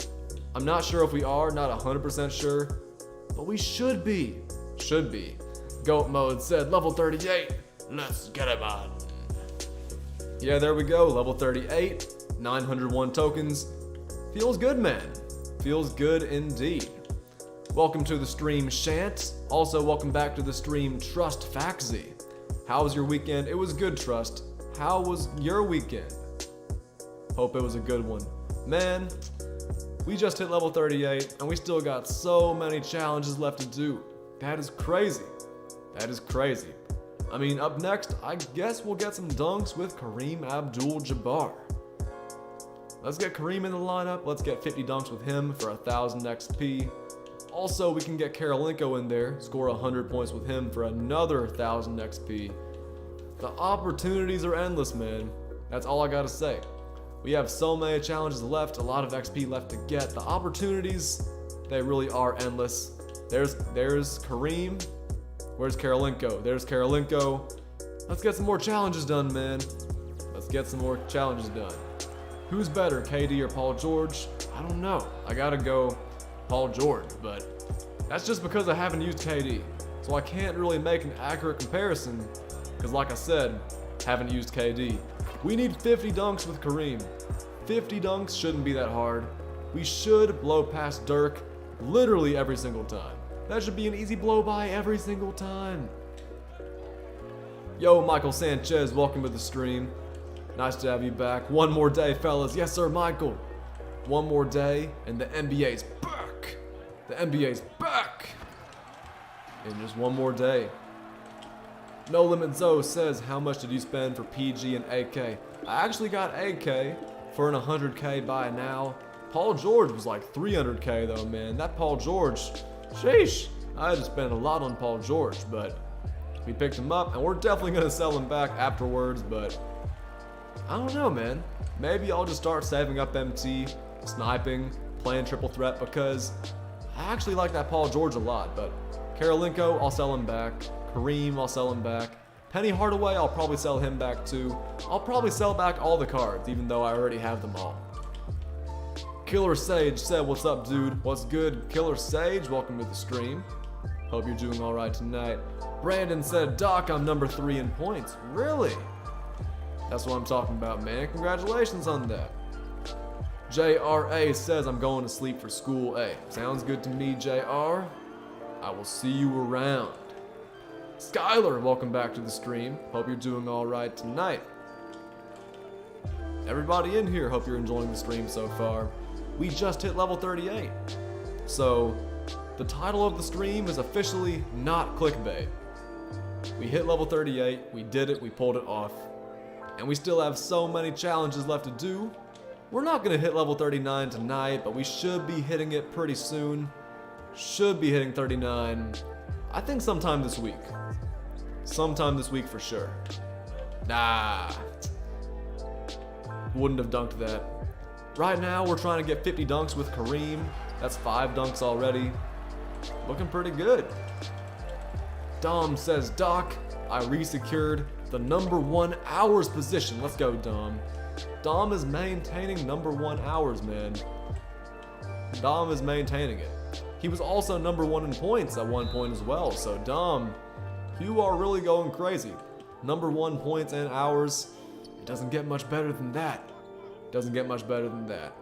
I'm not sure if we are, not 100% sure, but we should be. Should be. Goat Mode said level 38. Let's get him on. Yeah, there we go. Level 38. 901 tokens. Feels good, man. Feels good indeed. Welcome to the stream, Shant. Also, welcome back to the stream, Trust Faxy. How was your weekend? It was good, Trust. How was your weekend? Hope it was a good one. Man, we just hit level 38, and we still got so many challenges left to do. That is crazy. That is crazy. I mean, up next, I guess we'll get some dunks with Kareem Abdul-Jabbar. Let's get Kareem in the lineup. Let's get 50 dunks with him for 1,000 XP. Also, we can get Kirilenko in there, score 100 points with him for another 1,000 XP. The opportunities are endless, man. That's all I gotta say. We have so many challenges left, a lot of XP left to get. The opportunities, they really are endless. There's Kareem. Where's Kirilenko? There's Kirilenko. Let's get some more challenges done, man. Let's get some more challenges done. Who's better, KD or Paul George? I don't know. I gotta go Paul George, but that's just because I haven't used KD. So I can't really make an accurate comparison, because like I said, haven't used KD. We need 50 dunks with Kareem. 50 dunks shouldn't be that hard. We should blow past Dirk literally every single time. That should be an easy blow by every single time. Yo, Michael Sanchez, welcome to the stream. Nice to have you back. One more day, fellas. Yes, sir, Michael. One more day, and the NBA's back. The NBA's back. In just one more day. No Limit Zoe says, how much did you spend for PG and AK? I actually got AK for an 100K buy now. Paul George was like 300K though, man. That Paul George, sheesh. I had to spend a lot on Paul George, but we picked him up, and we're definitely going to sell him back afterwards, but I don't know, man. Maybe I'll just start saving up MT, sniping, playing triple threat, because I actually like that Paul George a lot, but Kirilenko, I'll sell him back. Kareem, I'll sell him back. Penny Hardaway, I'll probably sell him back too. I'll probably sell back all the cards, even though I already have them all. Killer Sage said, what's up, dude? What's good? Killer Sage, welcome to the stream. Hope you're doing alright tonight. Brandon said, Doc, I'm number 3 in points. Really? That's what I'm talking about, man. Congratulations on that. JRA says, I'm going to sleep for school. Hey, sounds good to me, JR. I will see you around. Skylar, welcome back to the stream. Hope you're doing alright tonight. Everybody in here, hope you're enjoying the stream so far. We just hit level 38. So, the title of the stream is officially not clickbait. We hit level 38, we did it, we pulled it off. And we still have so many challenges left to do. We're not gonna hit level 39 tonight, but we should be hitting it pretty soon. Should be hitting 39, I think sometime this week. Sometime this week for sure. Nah. Wouldn't have dunked that. Right now, we're trying to get 50 dunks with Kareem. That's 5 dunks already. Looking pretty good. Dom says, Doc, I resecured the number 1 hours position. Let's go, Dom. Dom is maintaining number 1 hours, man. Dom is maintaining it. He was also number 1 in points at one point as well. So, Dom, you are really going crazy. Number 1 points and hours. It doesn't get much better than that. Doesn't get much better than that.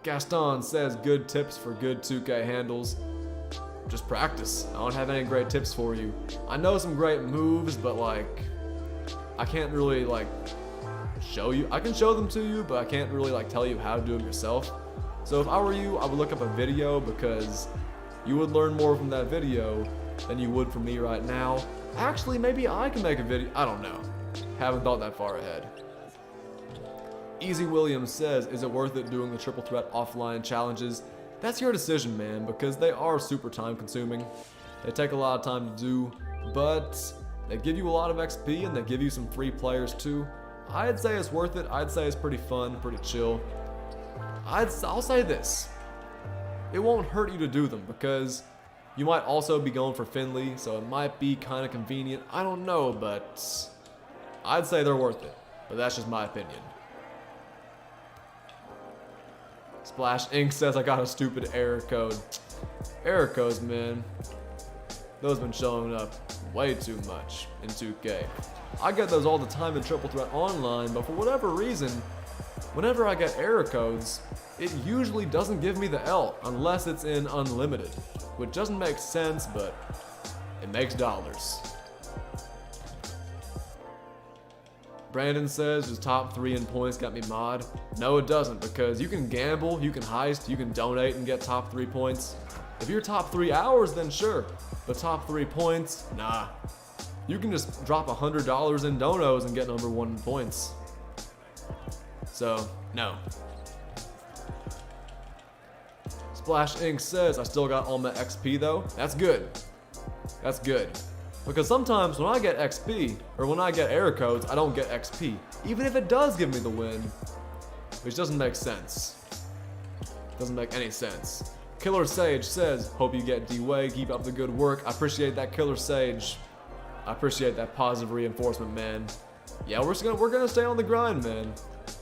Gaston says good tips for good 2K handles. Just practice. I don't have any great tips for you. I know some great moves, but like, I can't really like show you. I can show them to you, but I can't really like tell you how to do them yourself. So if I were you, I would look up a video because you would learn more from that video than you would from me right now. Actually, maybe I can make a video. I don't know. Haven't thought that far ahead. Easy Williams says, is it worth it doing the triple threat offline challenges? That's your decision, man, because they are super time consuming. They take a lot of time to do, but they give you a lot of XP and they give you some free players too. I'd say it's worth it. I'd say it's pretty fun, pretty chill. I'll say this. It won't hurt you to do them because you might also be going for Finley, so it might be kind of convenient. I don't know, but I'd say they're worth it. But that's just my opinion. Splash Inc says I got a stupid error code. Error codes, man. Those been showing up way too much in 2K. I get those all the time in Triple Threat Online, but for whatever reason, whenever I get error codes, it usually doesn't give me the L unless it's in unlimited, which doesn't make sense, but it makes dollars. Brandon says, does top 3 in points got me mod? No, it doesn't, because you can gamble, you can heist, you can donate and get top 3 points. If you're top 3 hours, then sure. But top 3 points, nah. You can just drop $100 in donos and get number 1 in points. So, no. Splash Inc says, I still got all my XP though. That's good. That's good. Because sometimes when I get XP, or when I get error codes, I don't get XP. Even if it does give me the win. Which doesn't make sense. Doesn't make any sense. Killer Sage says, hope you get DWYANE, keep up the good work. I appreciate that, Killer Sage. I appreciate that positive reinforcement, man. Yeah, we're gonna stay on the grind, man.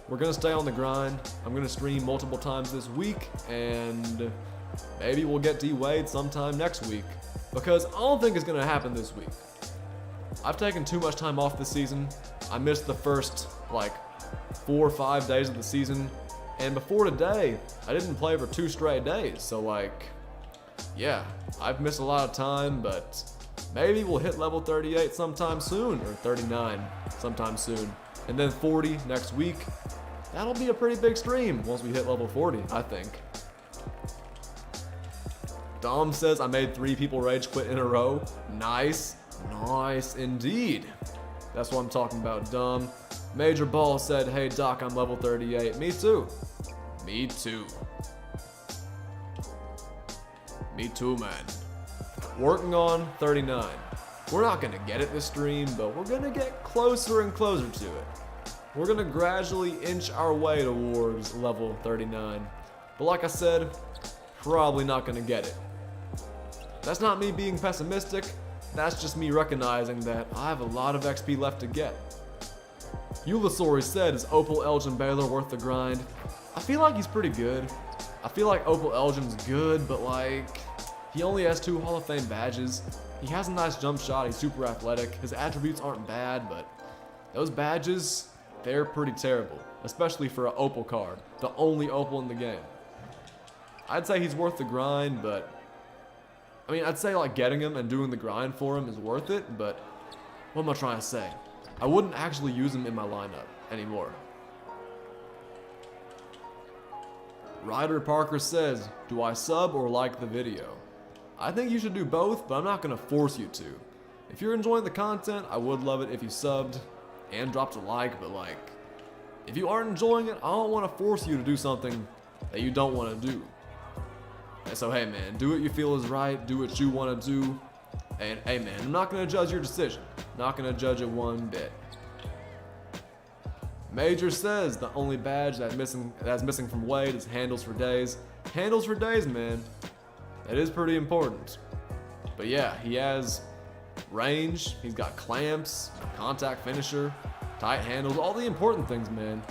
We're gonna stay on the grind. I'm gonna stream multiple times this week, and maybe we'll get DWYANE sometime next week. Because I don't think it's gonna happen this week. I've taken too much time off this season. I missed the first, like, 4 or 5 days of the season. And before today, I didn't play for 2 straight days. So, like, yeah, I've missed a lot of time, but maybe we'll hit level 38 sometime soon, or 39 sometime soon. And then 40 next week. That'll be a pretty big stream once we hit level 40, I think. Dom says I made 3 people rage quit in a row. Nice. Nice indeed. That's what I'm talking about, Dom. Major Ball said, hey Doc, I'm level 38. Me too. Me too. Me too, man. Working on 39. We're not gonna get it this stream, but we're gonna get closer and closer to it. We're gonna gradually inch our way towards level 39. But like I said, probably not gonna get it. That's not me being pessimistic, that's just me recognizing that I have a lot of XP left to get. Eulosauri said, is OPAL Elgin Baylor worth the grind? I feel like he's pretty good. I feel like Opal Elgin's good, but like, he only has 2 Hall of Fame badges. He has a nice jump shot, he's super athletic. His attributes aren't bad, but those badges, they're pretty terrible. Especially for an Opal card, the only Opal in the game. I'd say he's worth the grind, but I mean, I'd say like getting him and doing the grind for him is worth it, but what am I trying to say? I wouldn't actually use him in my lineup anymore. Ryder Parker says, do I sub or like the video? I think you should do both, but I'm not going to force you to. If you're enjoying the content, I would love it if you subbed and dropped a like, but like, if you aren't enjoying it, I don't want to force you to do something that you don't want to do. And so hey man, do what you feel is right, do what you want to do, and hey man, I'm not going to judge your decision. Not going to judge it one bit. Major says the only badge that's missing from Wade is handles for days. Handles for days, man. That is pretty important. But yeah, he has range, he's got clamps, contact finisher, tight handles, all the important things, man.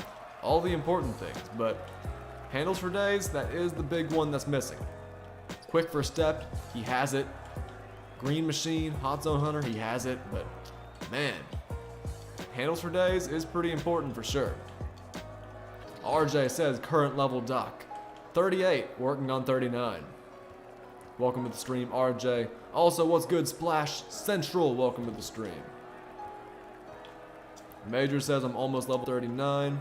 All the important things. But handles for days, that is the big one that's missing. Quick first step, he has it. Green machine, hot zone hunter, he has it. But man, handles for days is pretty important for sure. RJ says current level Doc. 38, working on 39. Welcome to the stream, RJ. Also, what's good, Splash Central? Welcome to the stream. Major says I'm almost level 39.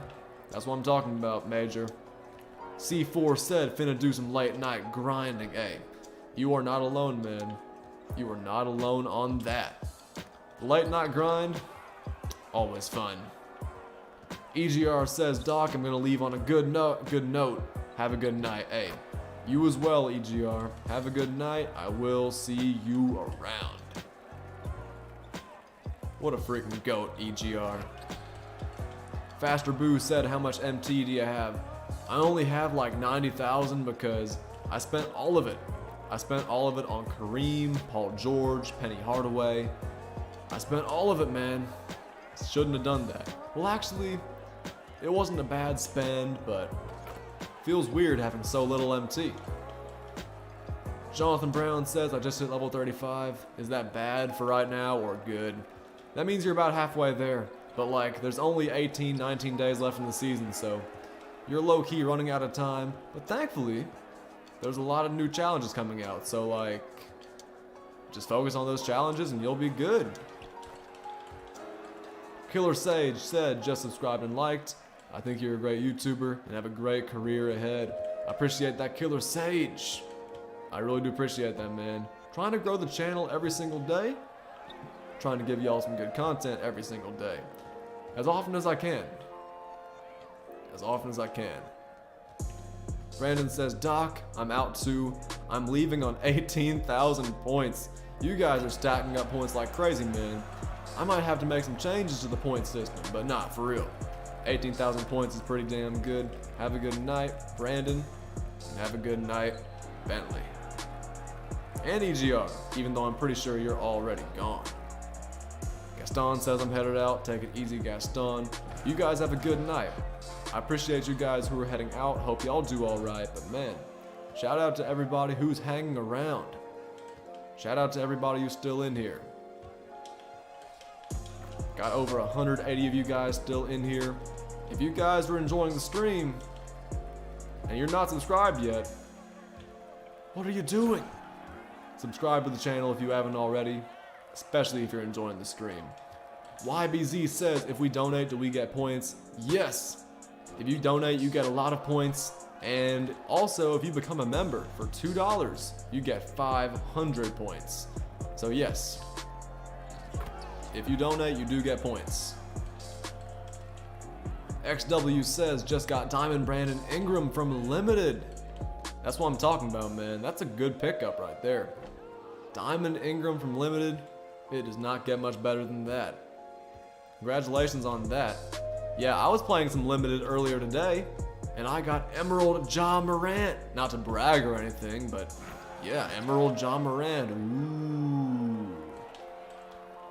That's what I'm talking about, Major. C4 said finna do some late night grinding. Hey, you are not alone, man. You are not alone on that. The late night grind, always fun. EGR says, Doc, I'm gonna leave on a good note. Have a good night. Hey, you as well, EGR. Have a good night. I will see you around. What a freaking goat, EGR. Faster Boo said, how much MT do you have? I only have like 90,000 because I spent all of it. I spent all of it on Kareem, Paul George, Penny Hardaway. I spent all of it, man. Shouldn't have done that. Well, actually, it wasn't a bad spend, but feels weird having so little MT. Jonathan Brown says, I just hit level 35. Is that bad for right now or good? That means you're about halfway there, but like, there's only 18, 19 days left in the season, so you're low-key running out of time, but thankfully, there's a lot of new challenges coming out, so like, just focus on those challenges and you'll be good. Killer Sage said, just subscribed and liked. I think you're a great YouTuber and have a great career ahead. I appreciate that, Killer Sage. I really do appreciate that, man. Trying to grow the channel every single day. Trying to give y'all some good content every single day. As often as I can. As often as I can. Brandon says, Doc, I'm out too. I'm leaving on 18,000 points. You guys are stacking up points like crazy, man. I might have to make some changes to the point system, but not for real. 18,000 points is pretty damn good. Have a good night, Brandon. And have a good night, Bentley. And EGR, even though I'm pretty sure you're already gone. Gaston says I'm headed out. Take it easy, Gaston. You guys have a good night. I appreciate you guys who are heading out. Hope y'all do alright, but man, shout out to everybody who's hanging around. Shout out to everybody who's still in here. Got over 180 of you guys still in here. If you guys are enjoying the stream and you're not subscribed yet, what are you doing? Subscribe to the channel if you haven't already, especially if you're enjoying the stream. YBZ says, if we donate, do we get points? Yes. If you donate, you get a lot of points. And also, if you become a member for $2, you get 500 points. So yes, if you donate, you do get points. XW says, just got Diamond Brandon Ingram from Limited. That's what I'm talking about, man. That's a good pickup right there. Diamond Ingram from Limited. It does not get much better than that. Congratulations on that. Yeah, I was playing some Limited earlier today, and I got Emerald Ja Morant. Not to brag or anything, but yeah, Emerald Ja Morant. Ooh.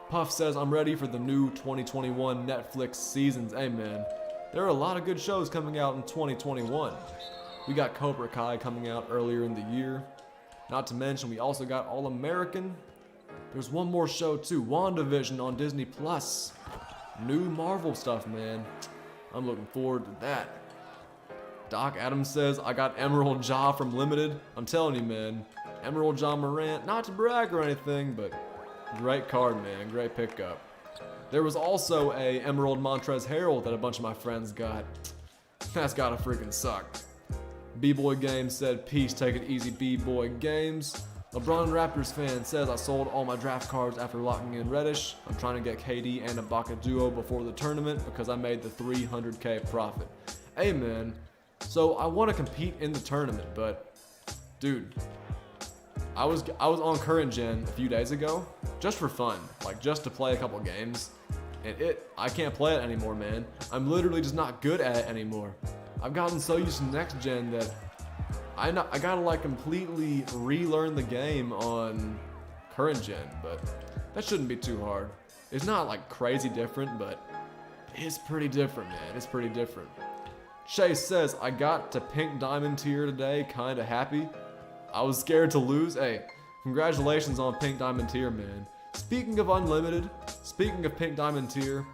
Puff says, I'm ready for the new 2021 Netflix seasons. Hey man, there are a lot of good shows coming out in 2021. We got Cobra Kai coming out earlier in the year. Not to mention, we also got All American. There's one more show too, WandaVision on Disney Plus. New Marvel stuff, man. I'm looking forward to that. Doc Adams says, I got Emerald Jaw from Limited. I'm telling you, man. Emerald Jaw Morant, not to brag or anything, but great card, man. Great pickup. There was also a Emerald Montrezl Harrell that a bunch of my friends got. That's gotta freaking suck. B-Boy Games said, peace, take it easy, B-Boy Games. LeBron Raptors fan says, I sold all my draft cards after locking in Reddish. I'm trying to get KD and Ibaka duo before the tournament because I made the 300K profit. Hey man, so I want to compete in the tournament, but dude, I was on current gen a few days ago, just for fun, like just to play a couple games, and I can't play it anymore, man. I'm literally just not good at it anymore. I've gotten so used to next gen that I gotta like completely relearn the game on current gen, but that shouldn't be too hard. It's not like crazy different, but it's pretty different, man. It's pretty different. Chase says, I got to pink diamond tier today, kinda happy. I was scared to lose. Hey, congratulations on pink diamond tier, man. Speaking of unlimited, speaking of pink diamond tier,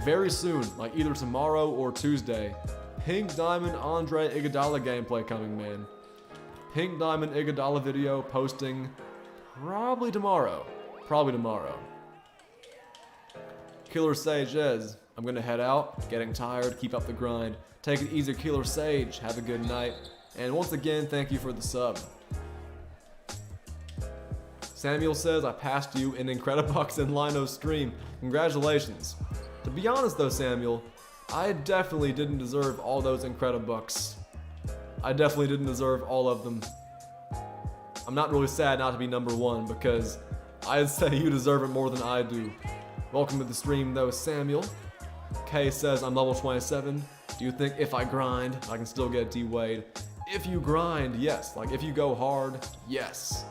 very soon, like either tomorrow or Tuesday, pink diamond Andre Iguodala gameplay coming, man. Pink diamond Iguodala video posting probably tomorrow. Probably tomorrow. Killer Sage says, I'm gonna head out, getting tired, keep up the grind. Take it easy, Killer Sage. Have a good night. And once again, thank you for the sub. Samuel says, I passed you in Incredibucks and Lino's stream. Congratulations. To be honest though, Samuel, I definitely didn't deserve all those Incredibucks. I definitely didn't deserve all of them. I'm not really sad not to be number one because I'd say you deserve it more than I do. Welcome to the stream though, Samuel. Kay says, I'm level 27. Do you think if I grind, I can still get D-Wade? If you grind, yes. Like if you go hard, yes.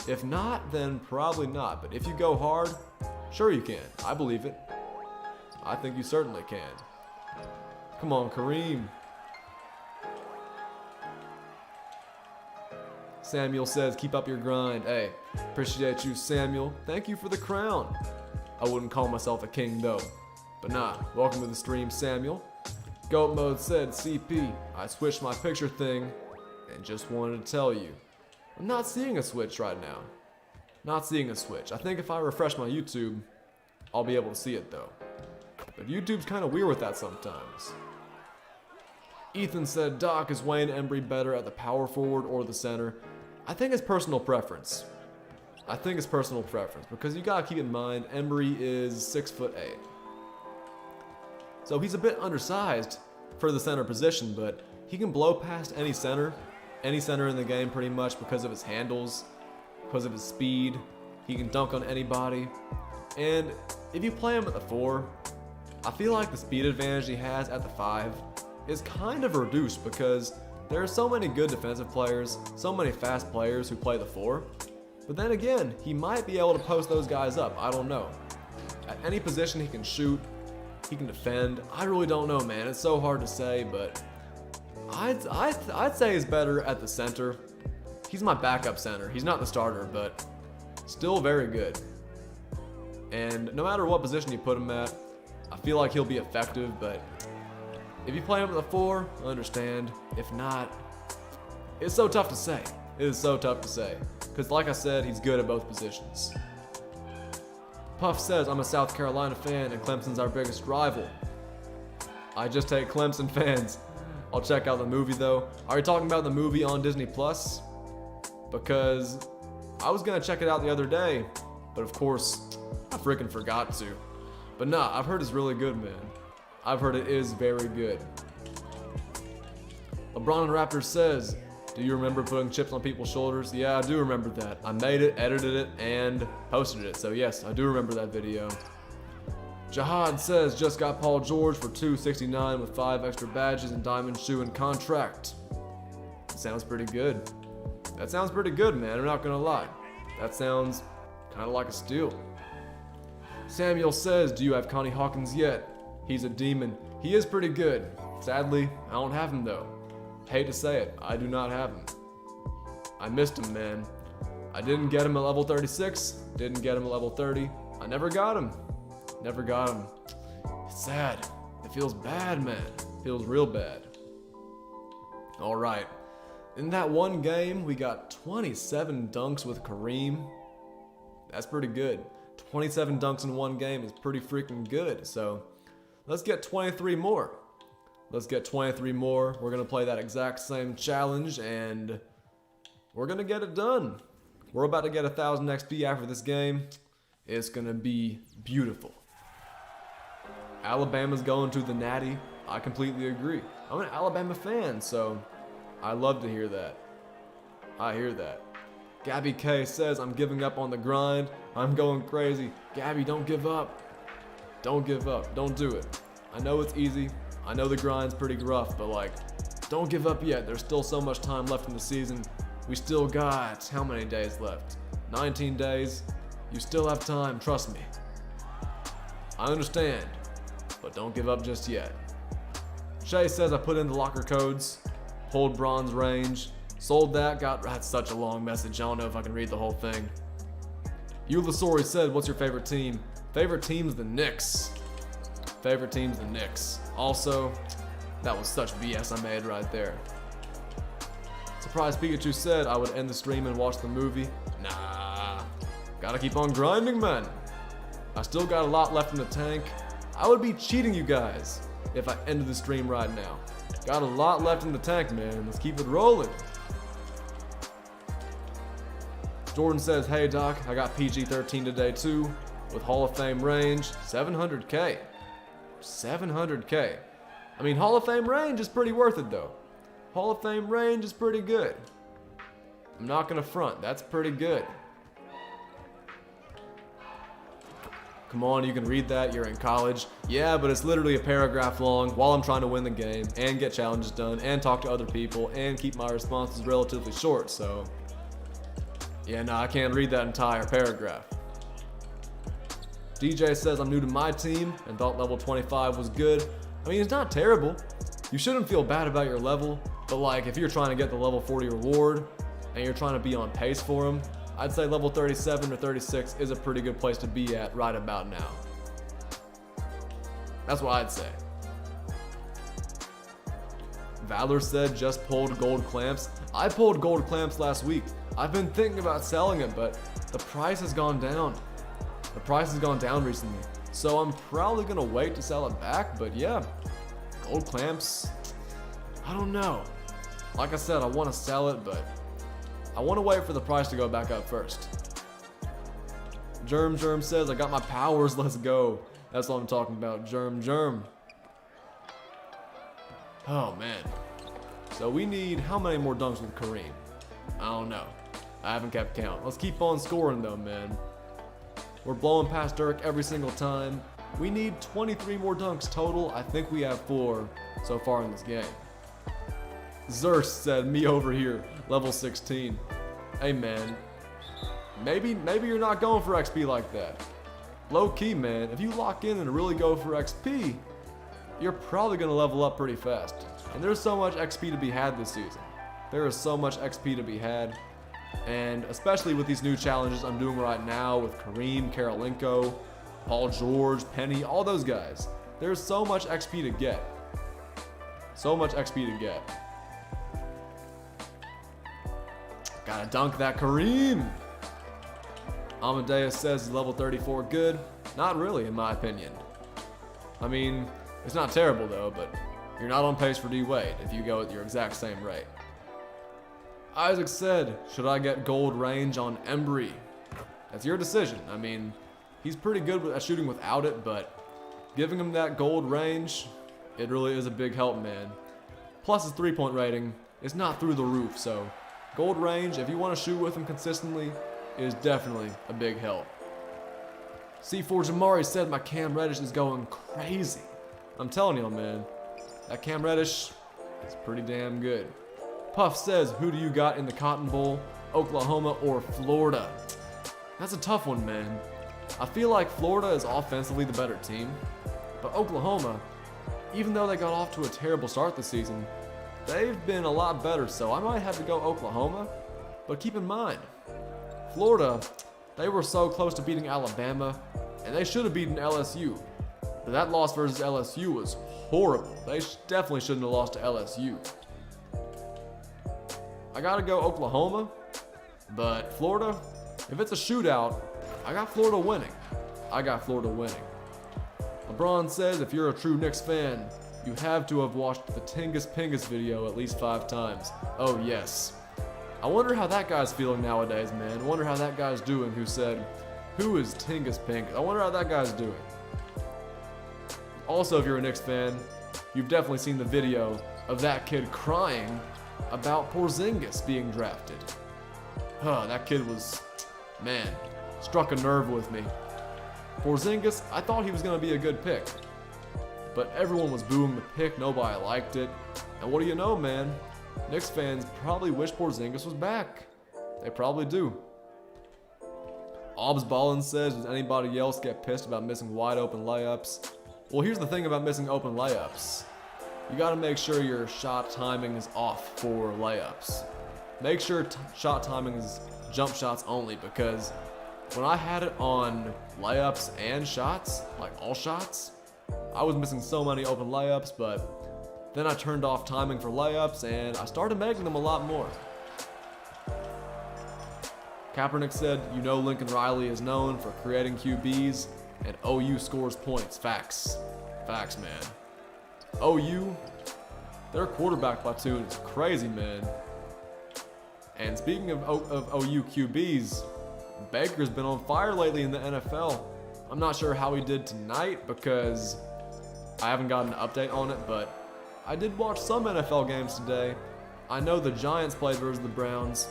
If not, then probably not. But if you go hard, sure you can. I believe it. I think you certainly can. Come on, Kareem. Samuel says, keep up your grind. Hey, appreciate you, Samuel. Thank you for the crown. I wouldn't call myself a king though. But nah, welcome to the stream, Samuel. Goat Mode said, CP, I switched my picture thing and just wanted to tell you. I'm not seeing a switch right now. Not seeing a switch. I think if I refresh my YouTube, I'll be able to see it though. But YouTube's kind of weird with that sometimes. Ethan said, Doc, is Wayne Embry better at the power forward or the center? I think it's personal preference. I think it's personal preference because you gotta keep in mind, Embry is 6'8". So he's a bit undersized for the center position, but he can blow past any center in the game pretty much because of his handles, because of his speed. He can dunk on anybody. And if you play him at the 4, I feel like the speed advantage he has at the 5 is kind of reduced because there are so many good defensive players, so many fast players who play the 4. But then again, he might be able to post those guys up. I don't know. At any position he can shoot, he can defend. I really don't know, man. It's so hard to say, but I'd say he's better at the center. He's my backup center. He's not the starter, but still very good. And no matter what position you put him at, I feel like he'll be effective, but if you play him at the 4, I understand. If not, it's so tough to say. It is so tough to say. Because like I said, he's good at both positions. Puff says, I'm a South Carolina fan and Clemson's our biggest rival. I just hate Clemson fans. I'll check out the movie though. Are you talking about the movie on Disney Plus? Because I was gonna check it out the other day, but of course, I freaking forgot to. But nah, I've heard it's really good, man. I've heard it is very good. LeBron and Raptors says, do you remember putting chips on people's shoulders? Yeah, I do remember that. I made it, edited it, and posted it. So yes, I do remember that video. Jihad says, just got Paul George for $269 with 5 extra badges and diamond shoe and contract. Sounds pretty good. That sounds pretty good, man. I'm not gonna lie. That sounds kind of like a steal. Samuel says, do you have Connie Hawkins yet? He's a demon. He is pretty good. Sadly, I don't have him though. Hate to say it, I do not have him. I missed him, man. I didn't get him at level 36, didn't get him at level 30. I never got him. Never got him. It's sad. It feels bad, man. It feels real bad. Alright. In that one game, we got 27 dunks with Kareem. That's pretty good. 27 dunks in one game is pretty freaking good. So, let's get 23 more. Let's get 23 more. We're going to play that exact same challenge, and we're going to get it done. We're about to get 1,000 XP after this game. It's going to be beautiful. Alabama's going to the Natty. I completely agree. I'm an Alabama fan, so I love to hear that. I hear that. Gabby K says, I'm giving up on the grind. I'm going crazy. Gabby, don't give up. Don't give up. Don't do it. I know it's easy. I know the grind's pretty rough, but like, don't give up yet. There's still so much time left in the season. We still got, how many days left? 19 days. You still have time, trust me. I understand, but don't give up just yet. Shay says I put in the locker codes, pulled bronze range, sold that, that's such a long message. I don't know if I can read the whole thing. Ulasori said, what's your favorite team? Favorite team's the Knicks. Favorite team's the Knicks. Also, that was such BS I made right there. Surprise Pikachu said I would end the stream and watch the movie. Nah, gotta keep on grinding, man. I still got a lot left in the tank. I would be cheating you guys if I ended the stream right now. Got a lot left in the tank, man. Let's keep it rolling. Jordan says, hey Doc, I got PG-13 today too, with Hall of Fame range, 700k. 700k. I mean, Hall of Fame range is pretty worth it though. Hall of Fame range is pretty good. I'm not gonna front, that's pretty good. Come on, you can read that, you're in college. Yeah, but it's literally a paragraph long while I'm trying to win the game and get challenges done and talk to other people and keep my responses relatively short, so. Yeah, no, I can't read that entire paragraph. DJ says I'm new to my team and thought level 25 was good. I mean, it's not terrible. You shouldn't feel bad about your level, but like if you're trying to get the level 40 reward and you're trying to be on pace for them, I'd say level 37 or 36 is a pretty good place to be at right about now. That's what I'd say. Valor said just pulled gold clamps. I pulled gold clamps last week. I've been thinking about selling it, but the price has gone down. The price has gone down recently. So I'm probably gonna wait to sell it back, but yeah, gold clamps, I don't know. Like I said, I wanna sell it, but I wanna wait for the price to go back up first. Germ says, I got my powers, let's go. That's what I'm talking about, Germ. Oh man. So we need how many more dunks with Kareem? I don't know. I haven't kept count. Let's keep on scoring though, man. We're blowing past Dirk every single time. We need 23 more dunks total. I think we have 4 so far in this game. Zerst said, me over here, level 16. Hey man, maybe you're not going for XP like that. Low key, man, if you lock in and really go for XP, you're probably gonna level up pretty fast. And there's so much XP to be had this season. There is so much XP to be had. And especially with these new challenges I'm doing right now with Kareem, Kirilenko, Paul George, Penny, all those guys. There's so much XP to get. So much XP to get. Gotta dunk that Kareem. Amadeus says level 34 good. Not really, in my opinion. I mean, it's not terrible though, but you're not on pace for D-Wade if you go at your exact same rate. Isaac said, should I get gold range on Embry? That's your decision. I mean, he's pretty good at shooting without it, but giving him that gold range, it really is a big help, man. Plus his three-point rating is not through the roof, so gold range, if you want to shoot with him consistently, is definitely a big help. C4 Jamari said my Cam Reddish is going crazy. I'm telling you, man, that Cam Reddish is pretty damn good. Puff says, who do you got in the Cotton Bowl, Oklahoma or Florida? That's a tough one, man. I feel like Florida is offensively the better team, but Oklahoma, even though they got off to a terrible start this season, they've been a lot better, so I might have to go Oklahoma. But keep in mind, Florida, they were so close to beating Alabama, and they should have beaten LSU. But that loss versus LSU was horrible. They definitely shouldn't have lost to LSU. I gotta go Oklahoma, but Florida, if it's a shootout, I got Florida winning. LeBron says if you're a true Knicks fan, you have to have watched the Tingus Pingus video at least 5 times. Oh yes. I wonder how that guy's feeling nowadays, man. I wonder how that guy's doing who said, who is Tingus Pingus? I wonder how that guy's doing. Also, if you're a Knicks fan, you've definitely seen the video of that kid crying about Porzingis being drafted. That kid was, man, struck a nerve with me. Porzingis, I thought he was going to be a good pick. But everyone was booing the pick, nobody liked it. And what do you know, man? Knicks fans probably wish Porzingis was back. They probably do. Obs Ballin says, does anybody else get pissed about missing wide open layups? Well, here's the thing about missing open layups. You gotta make sure your shot timing is off for layups. Make sure shot timing is jump shots only, because when I had it on layups and shots, like all shots, I was missing so many open layups, but then I turned off timing for layups and I started making them a lot more. Kaepernick said, you know Lincoln Riley is known for creating QBs and OU scores points. Facts. Facts, man. OU, their quarterback platoon is crazy, man. And speaking of OU QBs, Baker's been on fire lately in the NFL. I'm not sure how he did tonight because I haven't gotten an update on it, but I did watch some NFL games today. I know the Giants played versus the Browns.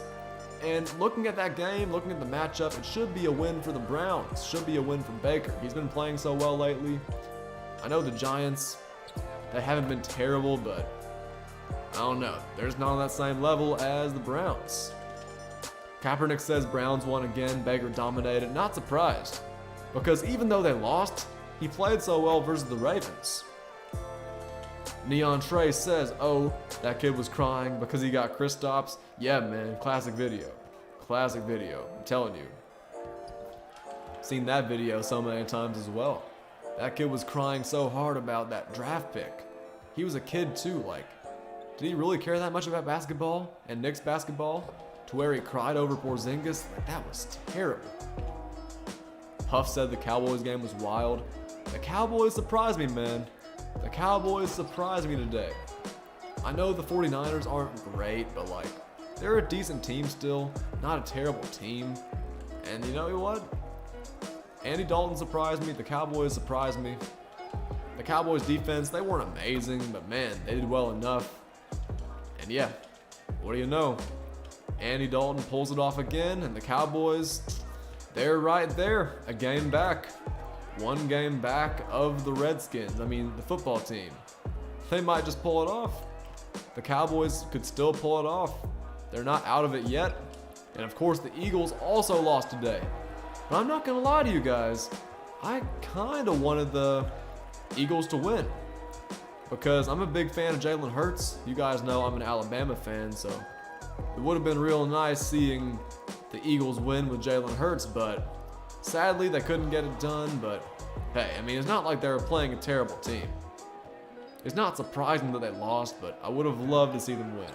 And looking at that game, looking at the matchup, it should be a win for the Browns. Should be a win for Baker. He's been playing so well lately. I know the Giants, they haven't been terrible, but I don't know. They're just not on that same level as the Browns. Kaepernick says Browns won again. Baker dominated. Not surprised. Because even though they lost, he played so well versus the Ravens. Neon Trey says, oh, that kid was crying because he got Kristaps. Yeah, man, classic video. Classic video, I'm telling you. Seen that video so many times as well. That kid was crying so hard about that draft pick. He was a kid too, like, did he really care that much about basketball and Knicks basketball to where he cried over Porzingis? Like, that was terrible. Huff said the Cowboys game was wild. The Cowboys surprised me, man. The Cowboys surprised me today. I know the 49ers aren't great, but like, they're a decent team still, not a terrible team. And you know what? Andy Dalton surprised me, the Cowboys surprised me. The Cowboys defense, they weren't amazing, but man, they did well enough. And yeah, what do you know? Andy Dalton pulls it off again, and the Cowboys, they're right there, a game back. 1 game back of the Redskins, I mean the football team. They might just pull it off. The Cowboys could still pull it off. They're not out of it yet. And of course the Eagles also lost today. But I'm not gonna lie to you guys, I kinda wanted the Eagles to win. Because I'm a big fan of Jalen Hurts. You guys know I'm an Alabama fan, so it would have been real nice seeing the Eagles win with Jalen Hurts, but sadly, they couldn't get it done, but hey, I mean, it's not like they were playing a terrible team. It's not surprising that they lost, but I would have loved to see them win.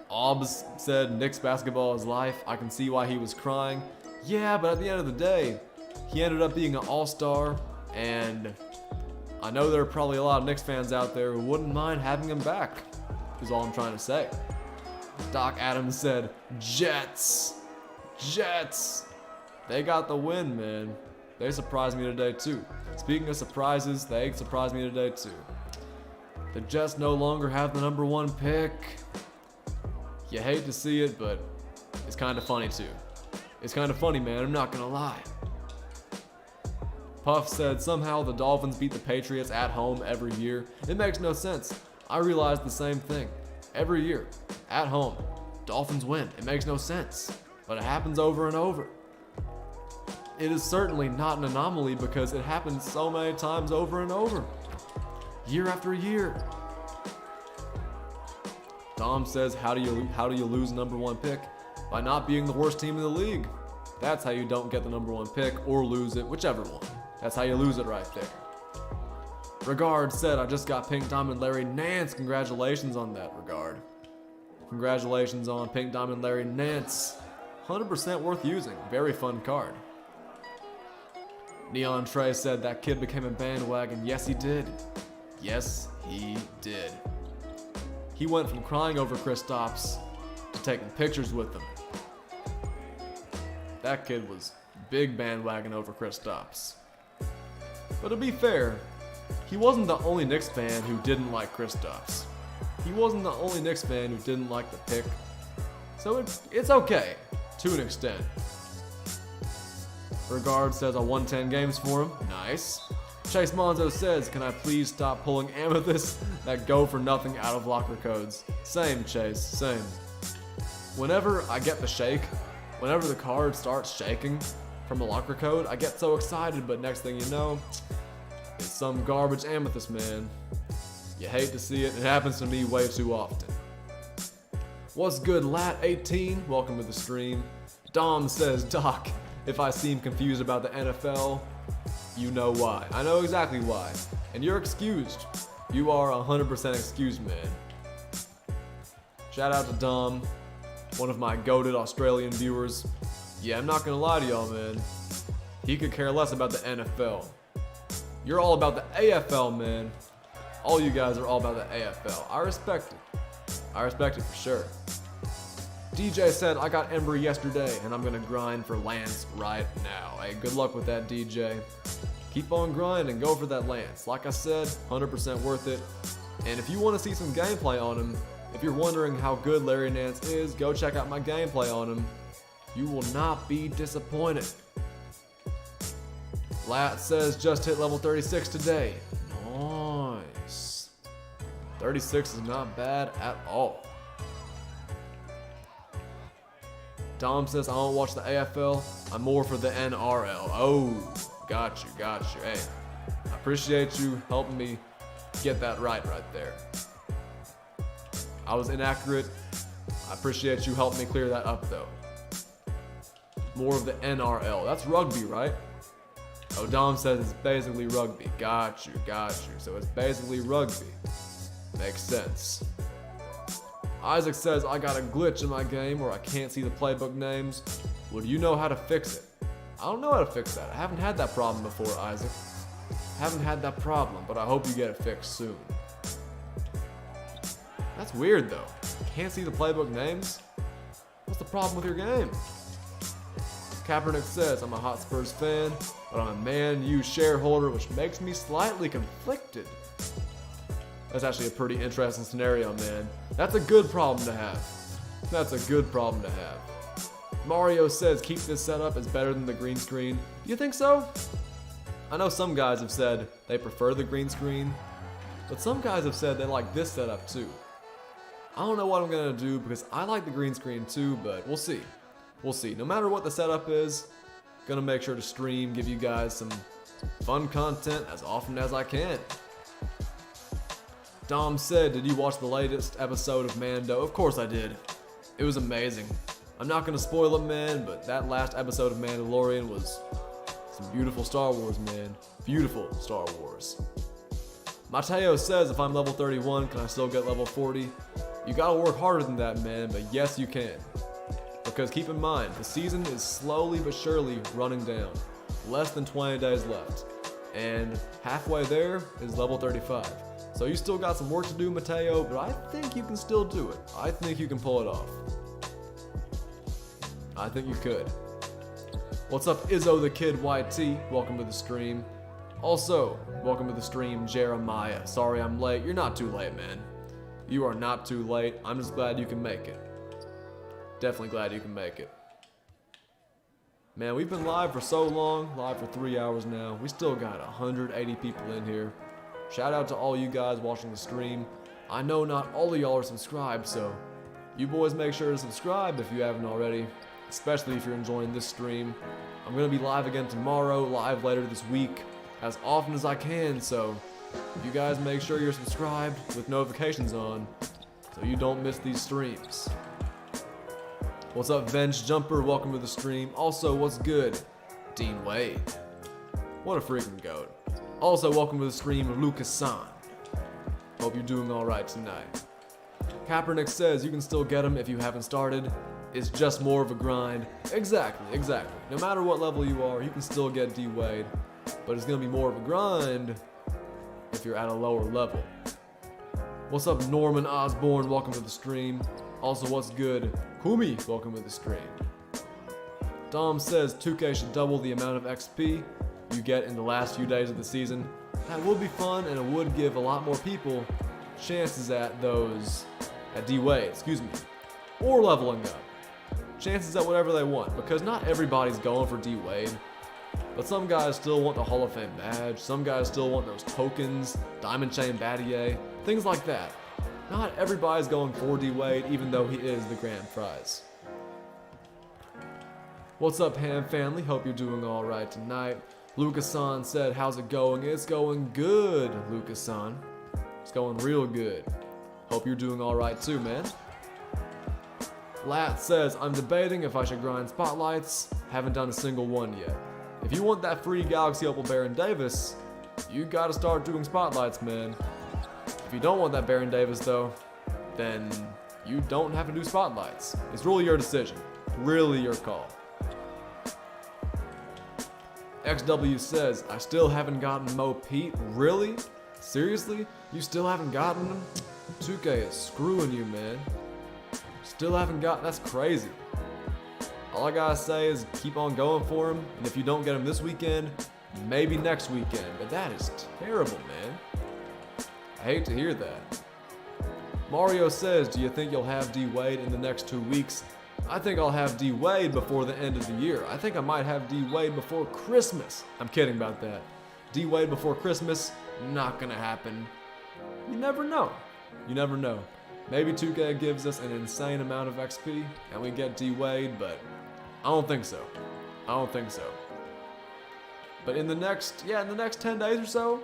Obbs said Knicks basketball is life. I can see why he was crying. Yeah, but at the end of the day, he ended up being an all-star, and I know there are probably a lot of Knicks fans out there who wouldn't mind having him back, is all I'm trying to say. Doc Adams said, Jets. Jets! They got the win, man. They surprised me today too. Speaking of surprises, they surprised me today too. The Jets no longer have the #1 pick. You hate to see it, but it's kind of funny too. It's kind of funny, man, I'm not gonna lie. Puff said somehow the Dolphins beat the Patriots at home every year. It makes no sense. I realized the same thing. Every year, at home, Dolphins win. It makes no sense. But it happens over and over. it is certainly not an anomaly because it happens so many times over and over. Year after year. Dom says, how do you lose number 1 pick? By not being the worst team in the league. That's how you don't get the number 1 pick or lose it, whichever one. That's how you lose it right there. Regard said, I just got Pink Diamond Larry Nance. Congratulations on that, Regard. Congratulations on Pink Diamond Larry Nance. 100% worth using. Very fun card. Neon Trey said that kid became a bandwagon. Yes, he did. Yes, he did. He went from crying over Kristaps to taking pictures with him. That kid was big bandwagon over Kristaps. But to be fair, he wasn't the only Knicks fan who didn't like Kristaps. He wasn't the only Knicks fan who didn't like the pick. So it's okay, to an extent. Regard says I won 10 games for him. Nice. Chase Monzo says, can I please stop pulling amethysts that go for nothing out of locker codes? Same, Chase, same. Whenever I get the shake, whenever the card starts shaking from a locker code, I get so excited, but next thing you know, it's some garbage amethyst, man. You hate to see it. It happens to me way too often. What's good, Lat18? Welcome to the stream. Dom says, Doc, if I seem confused about the NFL, you know why. I know exactly why. And you're excused. You are 100% excused, man. Shout out to Dom, one of my goated Australian viewers. Yeah, I'm not gonna lie to y'all, man. He could care less about the NFL. You're all about the AFL, man. All you guys are all about the AFL. I respect it. I respect it for sure. DJ said, I got Embry yesterday, and I'm gonna grind for Lance right now. Hey, good luck with that, DJ. Keep on grinding, go for that Lance. Like I said, 100% worth it. And if you want to see some gameplay on him, if you're wondering how good Larry Nance is, go check out my gameplay on him. You will not be disappointed. Lat says, just hit level 36 today. Nice. 36 is not bad at all. Dom says, I don't watch the AFL. I'm more for the NRL. Oh, got you. Hey, I appreciate you helping me get that right there. I was inaccurate. I appreciate you helping me clear that up, though. More of the NRL. That's rugby, right? Oh, Dom says it's basically rugby. Got you. So it's basically rugby. Makes sense. Isaac says, I got a glitch in my game where I can't see the playbook names. Well, do you know how to fix it? I don't know how to fix that. I haven't had that problem before, Isaac. Haven't had that problem, but I hope you get it fixed soon. That's weird, though. Can't see the playbook names? What's the problem with your game? Kaepernick says, I'm a hot Spurs fan, but I'm a Man U shareholder, which makes me slightly conflicted. That's actually a pretty interesting scenario, man. That's a good problem to have. That's a good problem to have. Mario says, keep this setup is better than the green screen. Do you think so? I know some guys have said they prefer the green screen, but some guys have said they like this setup too. I don't know what I'm gonna do because I like the green screen too, but we'll see. We'll see. No matter what the setup is, gonna make sure to stream, give you guys some fun content as often as I can. Dom said, did you watch the latest episode of Mando? Of course I did. It was amazing. I'm not gonna spoil it, man, but that last episode of Mandalorian was some beautiful Star Wars, man. Beautiful Star Wars. Mateo says, if I'm level 31, can I still get level 40? You gotta work harder than that, man, but yes, you can. Because keep in mind, the season is slowly but surely running down. Less than 20 days left. And halfway there is level 35. So you still got some work to do, Mateo, but I think you can still do it. I think you can pull it off. I think you could. What's up, Izzo the Kid YT? Welcome to the stream. Also, welcome to the stream, Jeremiah. Sorry I'm late. You're not too late, man. You are not too late. I'm just glad you can make it. Definitely glad you can make it. Man, we've been live for so long, live for 3 hours now. We still got 180 people in here. Shout out to all you guys watching the stream. I know not all of y'all are subscribed, so you boys make sure to subscribe if you haven't already. especially if you're enjoying this stream. I'm going to be live again tomorrow, live later this week, as often as I can, so you guys make sure you're subscribed with notifications on so you don't miss these streams. What's up, Venge Jumper? Welcome to the stream. Also, what's good? Dean Wade. What a freaking goat. Also, welcome to the stream, Lucas San. Hope you're doing alright tonight. Kaepernick says you can still get him if you haven't started. It's just more of a grind. Exactly. No matter what level you are, you can still get D-Wade. But it's going to be more of a grind if you're at a lower level. What's up, Norman Osborne? Welcome to the stream. Also, what's good? Kumi, welcome to the stream. Dom says 2K should double the amount of XP you get in the last few days of the season. That would be fun, and it would give a lot more people chances at D-Wade, or leveling up. Chances at whatever they want, because not everybody's going for D-Wade. But some guys still want the Hall of Fame badge, some guys still want those tokens, Diamond Chain Battier, things like that. Not everybody's going for D-Wade, even though he is the grand prize. What's up, Ham family? Hope you're doing alright tonight. Lucas-san said, how's it going? It's going good, Lucas-san. It's going real good. Hope you're doing alright too, man. Lat says, I'm debating if I should grind spotlights. Haven't done a single one yet. If you want that free Galaxy Opal Baron Davis, you gotta start doing spotlights, man. If you don't want that Baron Davis though, then you don't have to do spotlights. It's really your decision. Really your call. XW says, I still haven't gotten Mo Pete. Really? Seriously? You still haven't gotten him? 2K is screwing you, man. Still haven't got, that's crazy. All I gotta say is keep on going for him, and if you don't get him this weekend, maybe next weekend, but that is terrible, man. I hate to hear that. Mario says, do you think you'll have D-Wade in the next 2 weeks? I think I'll have D-Wade before the end of the year. I think I might have D-Wade before Christmas. I'm kidding about that. D-Wade before Christmas, not gonna happen. You never know. You never know. Maybe 2K gives us an insane amount of XP and we get D-Wade, but I don't think so. I don't think so. But in the next 10 days or so,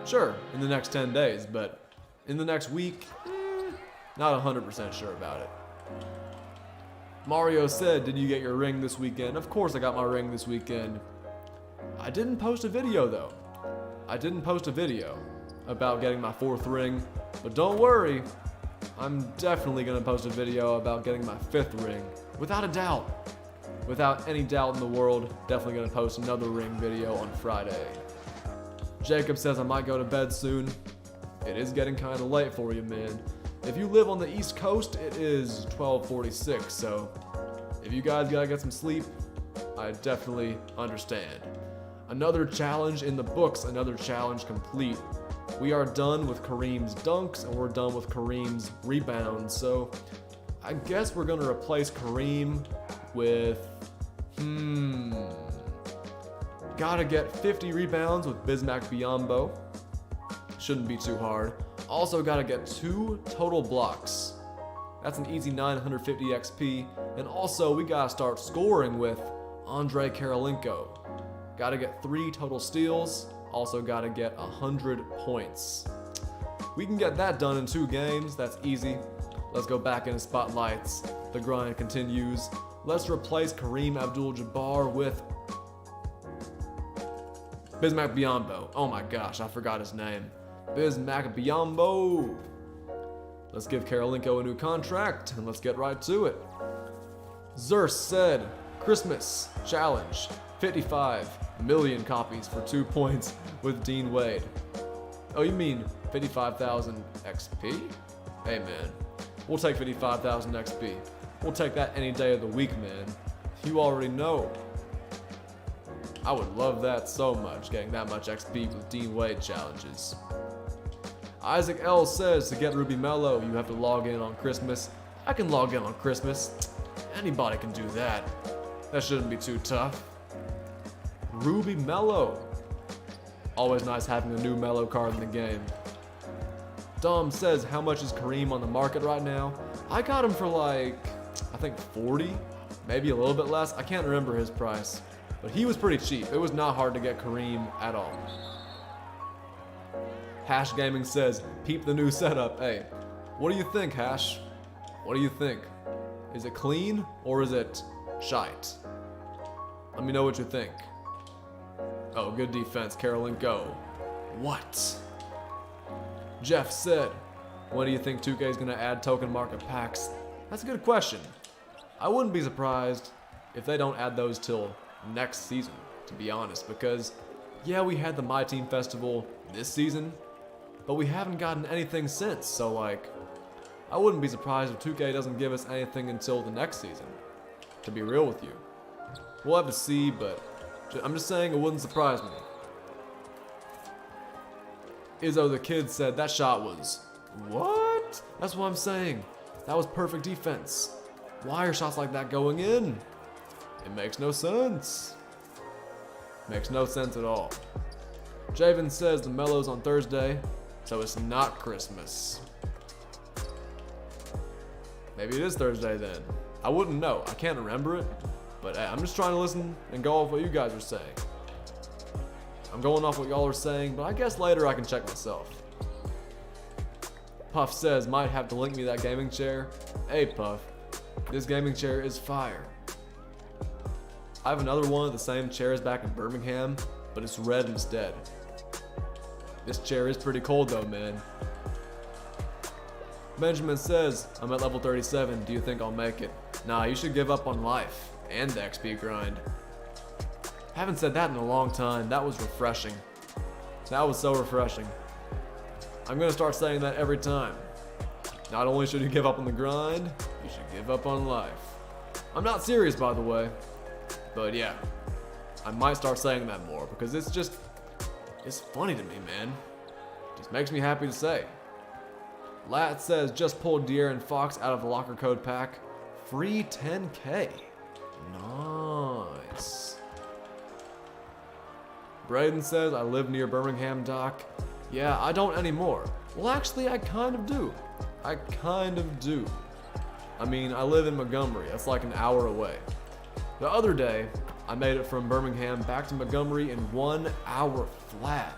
sure, in the next 10 days, but in the next week, not 100% sure about it. Mario said, did you get your ring this weekend? Of course I got my ring this weekend. I didn't post a video though. I didn't post a video about getting my 4th ring, but don't worry, I'm definitely gonna post a video about getting my 5th ring, without a doubt. Without any doubt in the world, definitely gonna post another ring video on Friday. Jacob says I might go to bed soon. It is getting kinda late for you, man. If you live on the East Coast, it is 12:46, so if you guys gotta get some sleep, I definitely understand. Another challenge in the books, another challenge complete. We are done with Kareem's dunks, and we're done with Kareem's rebounds, so I guess we're gonna replace Kareem with, gotta get 50 rebounds with Bismack Biyombo. Shouldn't be too hard. Also gotta get 2 total blocks. That's an easy 950 XP. And also we gotta start scoring with Andrei Kirilenko. Gotta get 3 total steals. Also gotta get 100 points. We can get that done in 2 games. That's easy. Let's go back into spotlights. The grind continues. Let's replace Kareem Abdul-Jabbar with Bismack Biyombo. Oh my gosh, I forgot his name. Bismack Biyombo. Let's give Kirilenko a new contract and let's get right to it. Zerse said, Christmas challenge, 55 million copies for 2 points with Dean Wade. Oh, you mean 55,000 XP? Hey man, we'll take 55,000 XP. We'll take that any day of the week, man. You already know. I would love that so much, getting that much XP with Dean Wade challenges. Isaac L says to get Ruby Mellow, you have to log in on Christmas. I can log in on Christmas. Anybody can do that. That shouldn't be too tough. Ruby Mellow. Always nice having a new Mellow card in the game. Dom says, how much is Kareem on the market right now? I got him for like, I think 40. maybe a little bit less. I can't remember his price, but he was pretty cheap. It was not hard to get Kareem at all. Hash Gaming says, peep the new setup. Hey, what do you think, Hash? What do you think? Is it clean or is it shite? Let me know what you think. Oh, good defense, Kirilenko. What? Jeff said, when do you think 2K is going to add token market packs? That's a good question. I wouldn't be surprised if they don't add those till next season, to be honest, because yeah, we had the MyTeam Festival this season, but we haven't gotten anything since, so like, I wouldn't be surprised if 2K doesn't give us anything until the next season, to be real with you. We'll have to see, but I'm just saying it wouldn't surprise me. Izzo the Kid said that shot was, what? That's what I'm saying. That was perfect defense. Why are shots like that going in? It makes no sense. Makes no sense at all. Javen says the Mellows on Thursday, so it's not Christmas. Maybe it is Thursday then. I wouldn't know. I can't remember it. But hey, I'm just trying to listen and go off what you guys are saying. I'm going off what y'all are saying, but I guess later I can check myself. Puff says, might have to link me that gaming chair. Hey Puff, this gaming chair is fire. I have another one of the same chairs back in Birmingham, but it's red instead. This chair is pretty cold though, man. Benjamin says, I'm at level 37, do you think I'll make it? Nah, you should give up on life and the XP grind. Haven't said that in a long time. That was refreshing. That was so refreshing. I'm gonna start saying that every time. Not only should you give up on the grind, you should give up on life. I'm not serious, by the way, but yeah, I might start saying that more because it's funny to me, man. Just makes me happy to say. Lat says, just pulled De'Aaron Fox out of the locker code pack. Free 10K. Nice. Braden says, I live near Birmingham, Doc. Yeah, I don't anymore. Well, actually, I kind of do. I kind of do. I mean, I live in Montgomery. That's like an hour away. The other day, I made it from Birmingham back to Montgomery in 1 hour flat.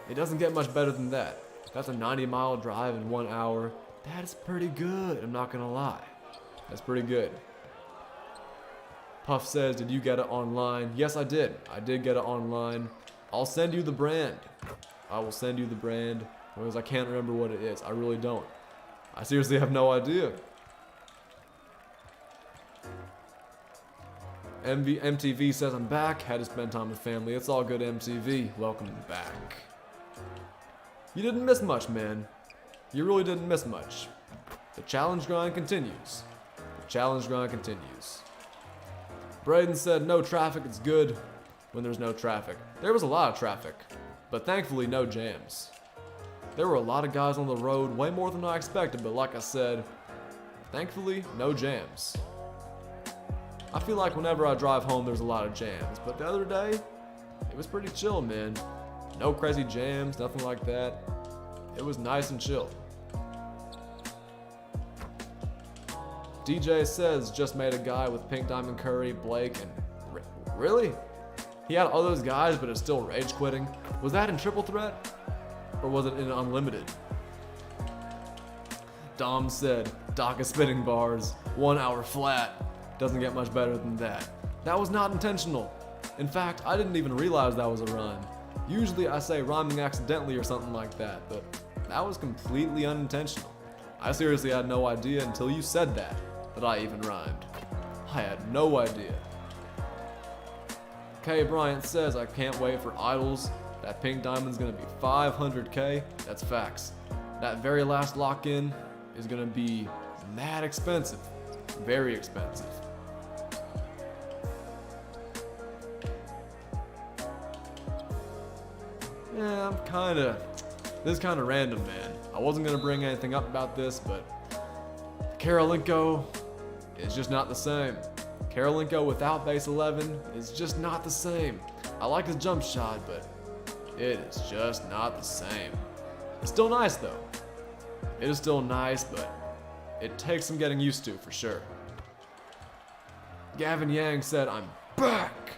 It doesn't get much better than that. That's a 90-mile drive in 1 hour. That is pretty good, I'm not gonna lie. That's pretty good. Puff says, did you get it online? Yes, I did. I did get it online. I'll send you the brand. I will send you the brand because I can't remember what it is. I really don't. I seriously have no idea. MTV says, I'm back. Had to spend time with family. It's all good, MTV. Welcome back. You didn't miss much, man. You really didn't miss much. The challenge grind continues. The challenge grind continues. Braden said, no traffic, it's good when there's no traffic. There was a lot of traffic, but thankfully no jams. There were a lot of guys on the road, way more than I expected, but like I said, thankfully no jams. I feel like whenever I drive home there's a lot of jams, but the other day, it was pretty chill, man. No crazy jams, nothing like that. It was nice and chill. DJ says, just made a guy with Pink Diamond Curry, Blake, and... Really? He had all those guys, but is still rage quitting? Was that in Triple Threat? Or was it in Unlimited? Dom said, Doc is spitting bars, 1 hour flat. Doesn't get much better than that. That was not intentional. In fact, I didn't even realize that was a rhyme. Usually I say rhyming accidentally or something like that, but that was completely unintentional. I seriously had no idea until you said that I even rhymed. I had no idea. K. Bryant says, I can't wait for Idols. That pink diamond's gonna be 500K. That's facts. That very last lock-in is gonna be mad expensive. Very expensive. Yeah, this is kinda random, man. I wasn't gonna bring anything up about this, but Kirilenko is just not the same. Kirilenko without base 11 is just not the same. I like his jump shot, but it is just not the same. It's still nice though. It is still nice, but it takes some getting used to for sure. Gavin Yang said, I'm back.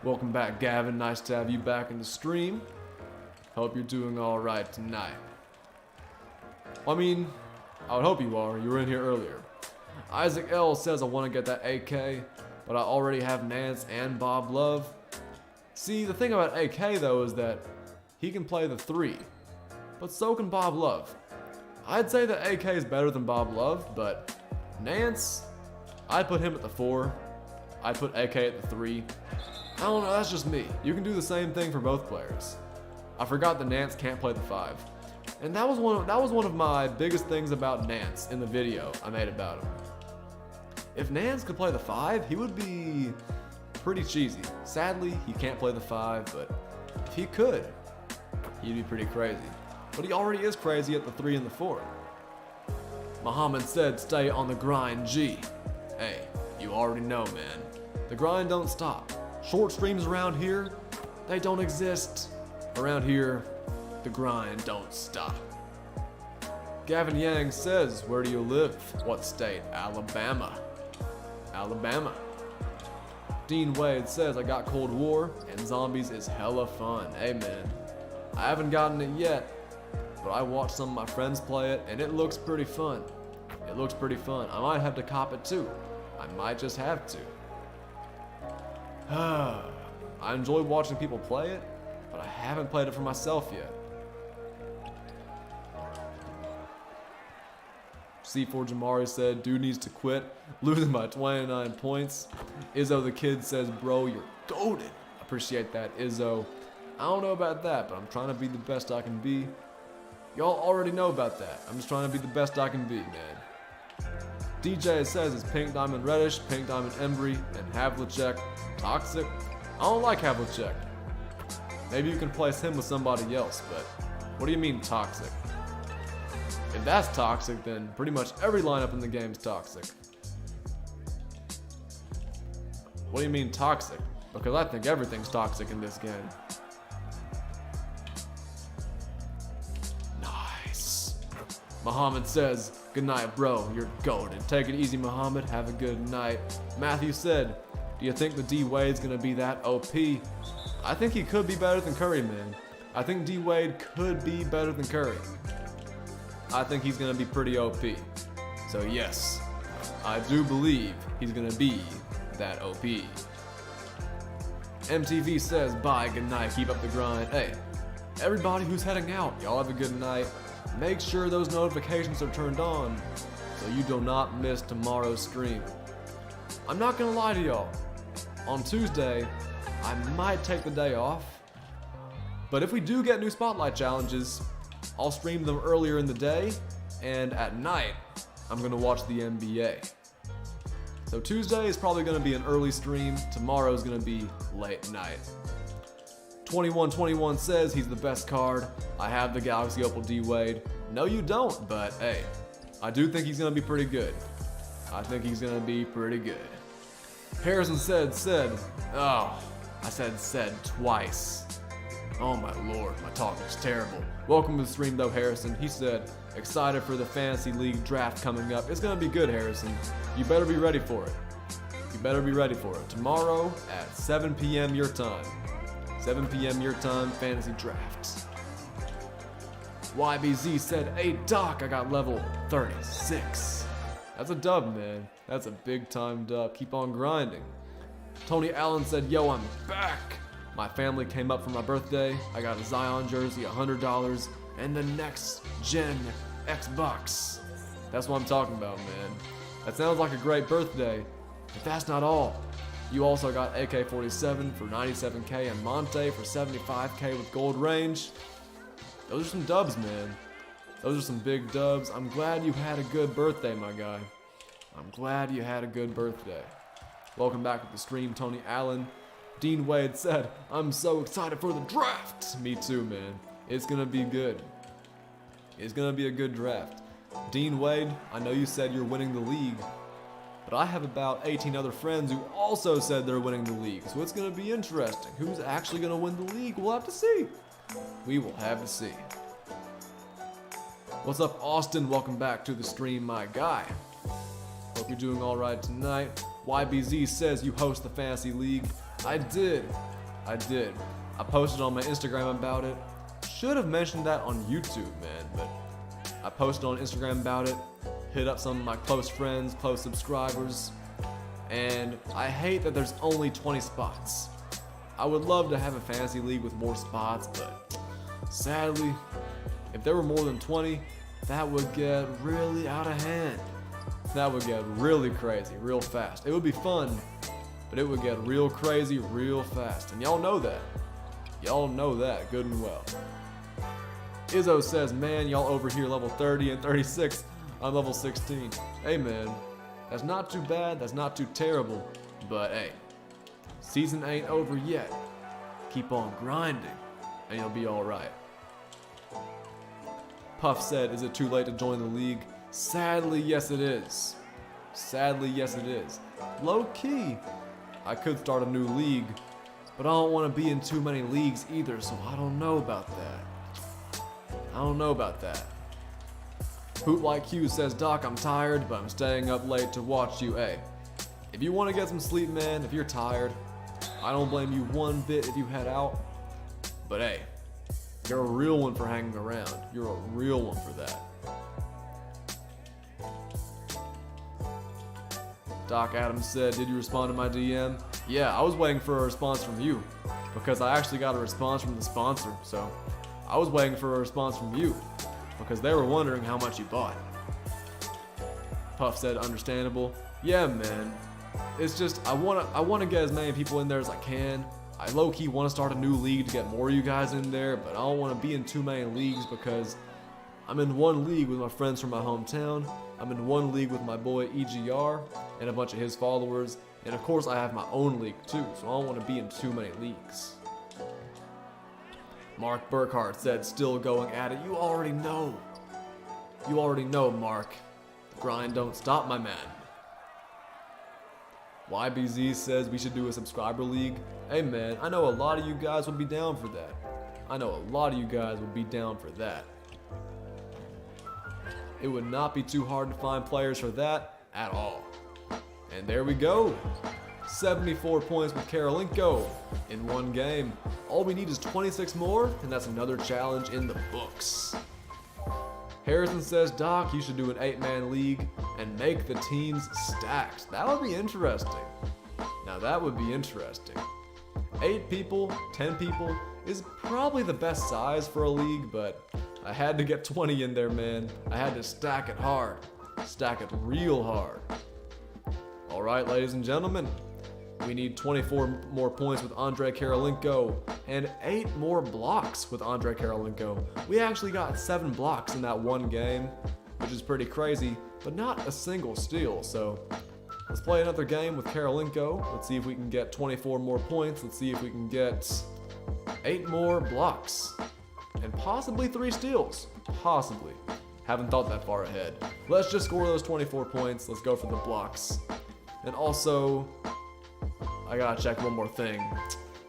Welcome back, Gavin. Nice to have you back in the stream. Hope you're doing alright tonight. I mean, I would hope you are. You were in here earlier. Isaac L says, I want to get that AK, but I already have Nance and Bob Love. See, the thing about AK though is that he can play the 3, but so can Bob Love. I'd say that AK is better than Bob Love, but Nance, I'd put him at the 4. I'd put AK at the 3. I don't know, that's just me. You can do the same thing for both players. I forgot that Nance can't play the 5. And that was one of my biggest things about Nance in the video I made about him. If Nance could play the 5, he would be pretty cheesy. Sadly, he can't play the 5, but if he could, he'd be pretty crazy. But he already is crazy at the 3 and the 4. Muhammad said, stay on the grind, G. Hey, you already know, man. The grind don't stop. Short streams around here, they don't exist. Around here, the grind don't stop. Gavin Yang says, where do you live? What state? Alabama. Alabama. Dean Wade says, I got Cold War and zombies is hella fun. Hey man, I haven't gotten it yet, but I watched some of my friends play it and it looks pretty fun. It looks pretty fun. I might have to cop it too. I might just have to. I enjoy watching people play it, but I haven't played it for myself yet. C4 Jamari said, dude needs to quit, losing by 29 points. Izzo the Kid says, bro, you're goated. Appreciate that, Izzo. I don't know about that, but I'm trying to be the best I can be. Y'all already know about that. I'm just trying to be the best I can be, man. DJ says it's Pink Diamond Reddish, Pink Diamond Embry, and Havlicek toxic. I don't like Havlicek. Maybe you can place him with somebody else, but what do you mean toxic? If that's toxic, then pretty much every lineup in the game is toxic. What do you mean toxic? Because I think everything's toxic in this game. Nice. Muhammad says, good night, bro. You're goated. Take it easy, Muhammad. Have a good night. Matthew said, do you think the D-Wade's gonna be that OP? I think he could be better than Curry, man. I think D-Wade could be better than Curry. I think he's gonna be pretty OP. So yes, I do believe he's gonna be that OP. MTV says, bye, good night, keep up the grind. Hey, everybody who's heading out, y'all have a good night. Make sure those notifications are turned on so you do not miss tomorrow's stream. I'm not gonna lie to y'all. On Tuesday, I might take the day off. But if we do get new spotlight challenges, I'll stream them earlier in the day, and at night, I'm gonna watch the NBA. So Tuesday is probably gonna be an early stream, tomorrow's gonna be late night. 2121 says he's the best card. I have the Galaxy Opal D-Wade. No you don't, but hey, I do think he's gonna be pretty good. I think he's gonna be pretty good. Harrison said, oh, I said twice. Oh my lord, my talk is terrible. Welcome to the stream though, Harrison. He said, excited for the Fantasy League draft coming up. It's gonna be good, Harrison. You better be ready for it. You better be ready for it. Tomorrow at 7 p.m. your time. 7 p.m. your time, fantasy draft. YBZ said, hey Doc, I got level 36. That's a dub, man. That's a big time dub. Keep on grinding. Tony Allen said, yo, I'm back. My family came up for my birthday. I got a Zion jersey, $100, and the next gen Xbox. That's what I'm talking about, man. That sounds like a great birthday, but that's not all. You also got AK-47 for 97k and Monte for 75k with gold range. Those are some dubs, man. Those are some big dubs. I'm glad you had a good birthday, my guy. I'm glad you had a good birthday. Welcome back to the stream, Tony Allen. Dean Wade said, I'm so excited for the draft. Me too, man. It's gonna be good. It's gonna be a good draft. Dean Wade, I know you said you're winning the league, but I have about 18 other friends who also said they're winning the league, so it's gonna be interesting. Who's actually gonna win the league? We'll have to see. We will have to see. What's up, Austin? Welcome back to the stream, my guy. Hope you're doing alright tonight. YBZ says you host the Fantasy League. I did. I posted on my Instagram about it. Should have mentioned that on YouTube, man, but I posted on Instagram about it. Hit up some of my close friends, close subscribers. And I hate that there's only 20 spots. I would love to have a fantasy league with more spots, but sadly, if there were more than 20, that would get really out of hand. That would get really crazy real fast. It would be fun, but it would get real crazy real fast. And y'all know that. Y'all know that good and well. Izzo says, man, y'all over here level 30 and 36. I'm level 16. Hey, man, that's not too bad. That's not too terrible. But hey, season ain't over yet. Keep on grinding, and you'll be all right. Puff said, is it too late to join the league? Sadly, yes it is. Sadly, yes it is. Low key, I could start a new league, but I don't want to be in too many leagues either, so I don't know about that. I don't know about that. Hoot Like Q says, Doc, I'm tired, but I'm staying up late to watch you. Hey, if you want to get some sleep, man, if you're tired, I don't blame you one bit if you head out. But hey, you're a real one for hanging around. You're a real one for that. Doc Adams said, did you respond to my DM? Yeah, I was waiting for a response from you because I actually got a response from the sponsor. So I was waiting for a response from you because they were wondering how much you bought. Puff said, understandable. Yeah, man. It's just, I wanna get as many people in there as I can. I low-key want to start a new league to get more of you guys in there, but I don't want to be in too many leagues because I'm in one league with my friends from my hometown. I'm in one league with my boy EGR and a bunch of his followers. And of course I have my own league too, so I don't want to be in too many leagues. Mark Burkhart said, still going at it. You already know. You already know, Mark. The grind don't stop, my man. YBZ says we should do a subscriber league. Hey man, I know a lot of you guys would be down for that. I know a lot of you guys would be down for that. It would not be too hard to find players for that at all. And there we go. 74 points with Kirilenko in one game. All we need is 26 more, and that's another challenge in the books. Harrison says, Doc, you should do an 8-man league and make the teams stacked. That would be interesting. Now that would be interesting. 8 people, 10 people is probably the best size for a league, but I had to get 20 in there, man. I had to stack it hard. Stack it real hard. Alright, ladies and gentlemen. We need 24 more points with Andrei Kirilenko and 8 more blocks with Andrei Kirilenko. We actually got 7 blocks in that one game, which is pretty crazy, but not a single steal. So let's play another game with Kirilenko. Let's see if we can get 24 more points. Let's see if we can get 8 more blocks and possibly 3 steals. Possibly. Haven't thought that far ahead. Let's just score those 24 points. Let's go for the blocks. And also, I gotta check one more thing.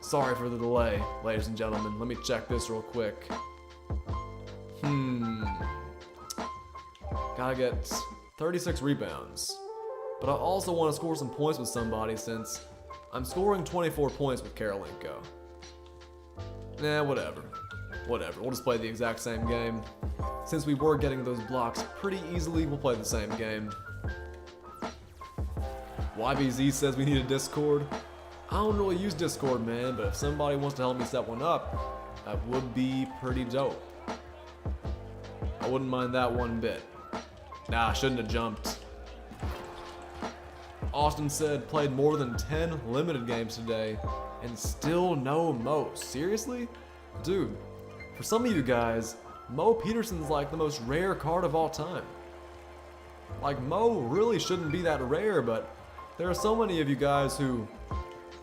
Sorry for the delay, ladies and gentlemen. Let me check this real quick. Gotta get 36 rebounds. But I also want to score some points with somebody since I'm scoring 24 points with Kirilenko. Nah, whatever. Whatever, we'll just play the exact same game. Since we were getting those blocks pretty easily, we'll play the same game. YBZ says we need a Discord. I don't really use Discord, man, but if somebody wants to help me set one up, that would be pretty dope. I wouldn't mind that one bit. Nah, I shouldn't have jumped. Austin said, played more than 10 limited games today, and still no Mo. Seriously? Dude, for some of you guys, Mo Peterson's like the most rare card of all time. Like, Mo really shouldn't be that rare, but there are so many of you guys who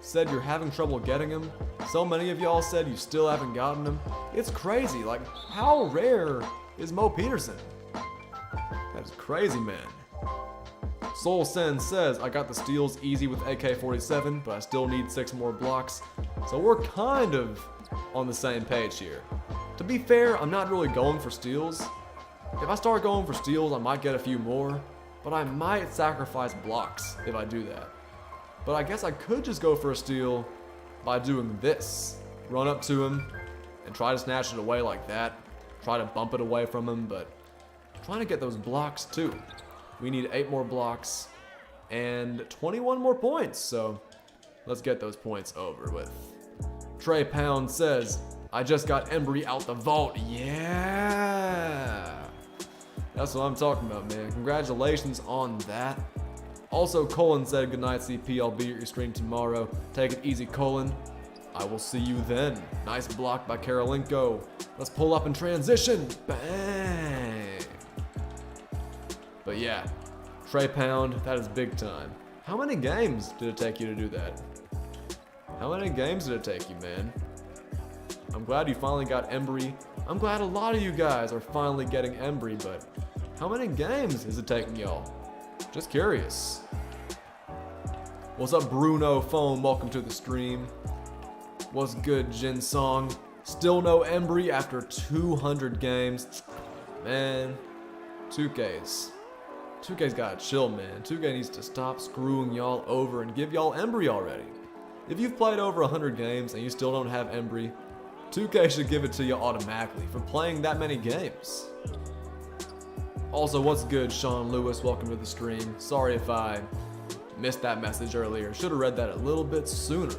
said you're having trouble getting him. So many of y'all said you still haven't gotten him. It's crazy. Like, how rare is Mo Peterson? That is crazy, man. Soul Sen says, I got the steals easy with AK-47, but I still need 6 more blocks. So we're kind of on the same page here. To be fair, I'm not really going for steals. If I start going for steals, I might get a few more, but but I might sacrifice blocks if I do that. But I guess I could just go for a steal by doing this. Run up to him and try to snatch it away like that. Try to bump it away from him, but trying to get those blocks too. We need 8 more blocks and 21 more points, so let's get those points over with. Trey Pound says, I just got Embry out the vault. Yeah! That's what I'm talking about, man. Congratulations on that. Also, Colin said, good night, CP. I'll be at your stream tomorrow. Take it easy, Colin. I will see you then. Nice block by Kirilenko. Let's pull up in transition. Bang! But yeah, Trey Pound, that is big time. How many games did it take you to do that? How many games did it take you, man? I'm glad you finally got Embry. I'm glad a lot of you guys are finally getting Embry, but how many games is it taking y'all? Just curious. What's up, Bruno Foam? Welcome to the stream. What's good, Jin Song? Still no Embry after 200 games. Man, 2K's gotta chill, man. 2K needs to stop screwing y'all over and give y'all Embry already. If you've played over 100 games and you still don't have Embry, 2K should give it to you automatically for playing that many games. Also, what's good, Sean Lewis? Welcome to the stream. Sorry if I missed that message earlier. Should have read that a little bit sooner.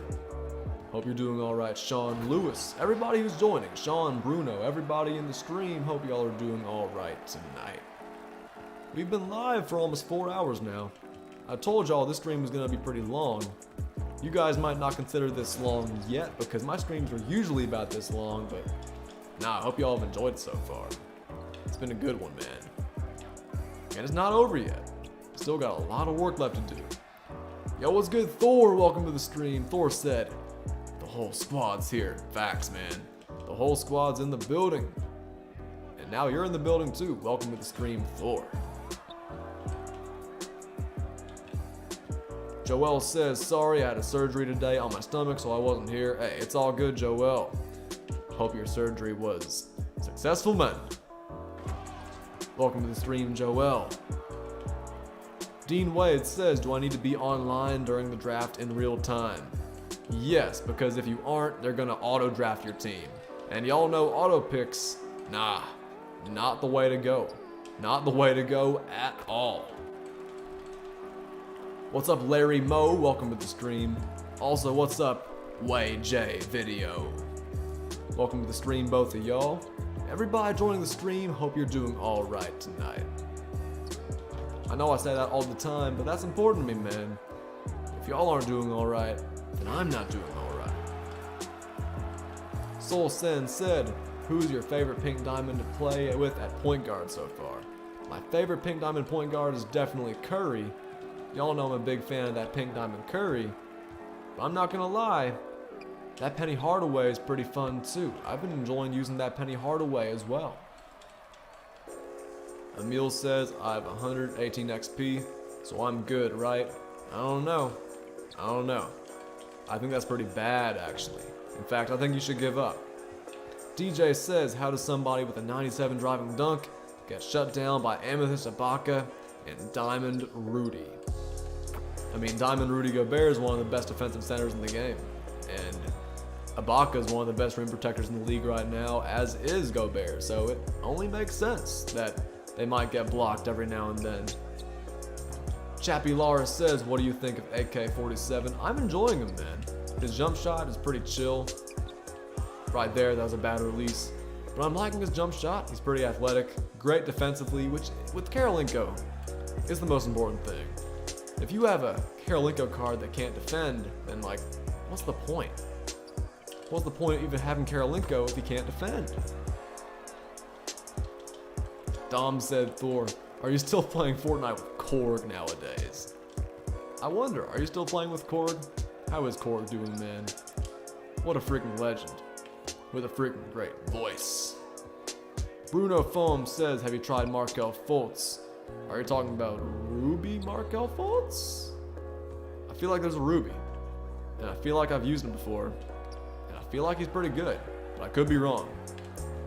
Hope you're doing all right, Sean Lewis. Everybody who's joining, Sean, Bruno, everybody in the stream, hope y'all are doing all right tonight. We've been live for almost 4 hours now. I told y'all this stream was gonna be pretty long. You guys might not consider this long yet because my streams are usually about this long, but nah, I hope y'all have enjoyed it so far. It's been a good one, man. And it's not over yet. Still got a lot of work left to do. Yo, what's good, Thor? Welcome to the stream. Thor said, the whole squad's here. Facts, man. The whole squad's in the building. And now you're in the building too. Welcome to the stream, Thor. Joel says, sorry, I had a surgery today on my stomach, so I wasn't here. Hey, it's all good, Joel. Hope your surgery was successful, man. Welcome to the stream, Joel. Dean Wade says, do I need to be online during the draft in real time? Yes, because if you aren't, they're gonna auto draft your team. And y'all know auto picks, nah, not the way to go. Not the way to go at all. What's up, Larry Moe? Welcome to the stream. Also, what's up, Way J Video? Welcome to the stream, both of y'all. Everybody joining the stream, hope you're doing all right tonight. I know I say that all the time, but that's important to me, man. If y'all aren't doing all right, then I'm not doing all right. Soul Sen said, who's your favorite pink diamond to play with at point guard so far? My favorite pink diamond point guard is definitely Curry. Y'all know I'm a big fan of that pink diamond Curry, but I'm not gonna lie, that Penny Hardaway is pretty fun too. I've been enjoying using that Penny Hardaway as well. Emil says I have 118 XP, so I'm good, right? I don't know. I think that's pretty bad, actually. In fact, I think you should give up. DJ says, how does somebody with a 97 driving dunk get shut down by Amethyst Ibaka and Diamond Rudy? I mean, Diamond Rudy Gobert is one of the best defensive centers in the game. And Ibaka is one of the best rim protectors in the league right now, as is Gobert. So it only makes sense that they might get blocked every now and then. Chappie Lara says, what do you think of AK-47? I'm enjoying him, man. His jump shot is pretty chill. Right there, that was a bad release. But I'm liking his jump shot. He's pretty athletic, great defensively, which with Kirilenko is the most important thing. If you have a Kirilenko card that can't defend, then like, what's the point? What's the point of even having Kirilenko if he can't defend? Dom said, Thor, are you still playing Fortnite with Korg nowadays? I wonder, are you still playing with Korg? How is Korg doing, man? What a freaking legend. With a freaking great voice. Bruno Foam says, have you tried Markel Fultz? Are you talking about Ruby Markel Fultz? I feel like there's a Ruby. And I feel like I've used him before. And I feel like he's pretty good. But I could be wrong.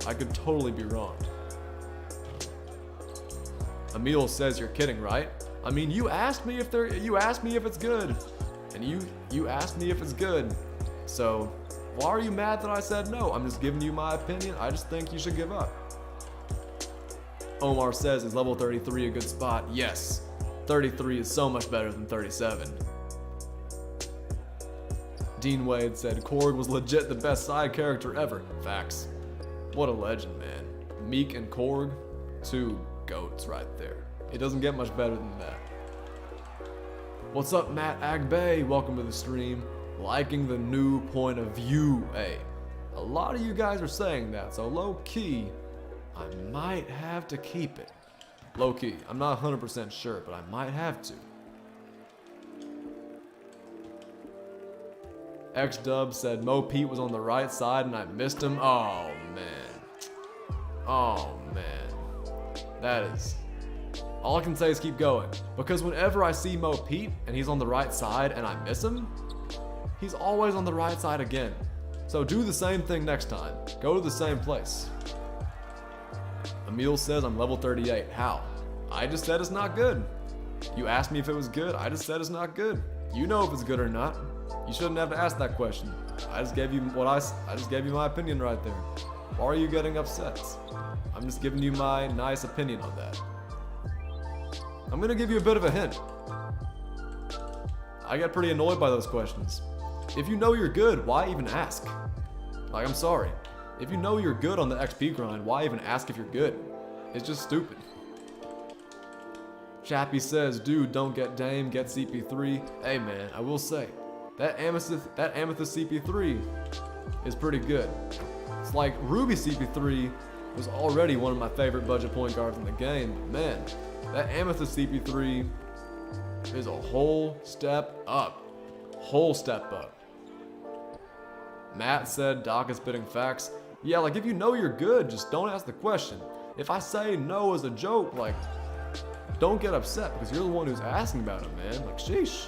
I could totally be wrong. Emil says you're kidding, right? I mean, you asked me if it's good, and you asked me if it's good. So why are you mad that I said no? I'm just giving you my opinion. I just think you should give up. Omar says, is level 33 a good spot? Yes, 33 is so much better than 37. Dean Wade said, Korg was legit the best side character ever. Facts. What a legend, man. Meek and Korg, two goats right there. It doesn't get much better than that. What's up, Matt Agbe? Welcome to the stream. Liking the new point of view. Hey, a lot of you guys are saying that, so low key, I might have to keep it. Low key, I'm not 100% sure, but I might have to. X-Dub said Mo Pete was on the right side and I missed him. Oh man. Oh man. That is... all I can say is keep going. Because whenever I see Mo Pete and he's on the right side and I miss him, he's always on the right side again. So do the same thing next time. Go to the same place. Emil says I'm level 38. How? I just said it's not good. You asked me if it was good. I just said it's not good. You know if it's good or not. You shouldn't have to ask that question. I just gave you my opinion right there. Why are you getting upset? I'm just giving you my nice opinion on that. I'm gonna give you a bit of a hint. I get pretty annoyed by those questions. If you know you're good, why even ask? Like, I'm sorry. If you know you're good on the XP grind, why even ask if you're good? It's just stupid. Chappie says, dude, don't get Dame, get CP3. Hey man, I will say, that Amethyst CP3 is pretty good. It's like Ruby CP3 was already one of my favorite budget point guards in the game, but man, that Amethyst CP3 is a whole step up. Whole step up. Matt said Doc is spitting facts. Yeah, like if you know you're good, just don't ask the question. If I say no as a joke, like, don't get upset because you're the one who's asking about it, man. Like, sheesh.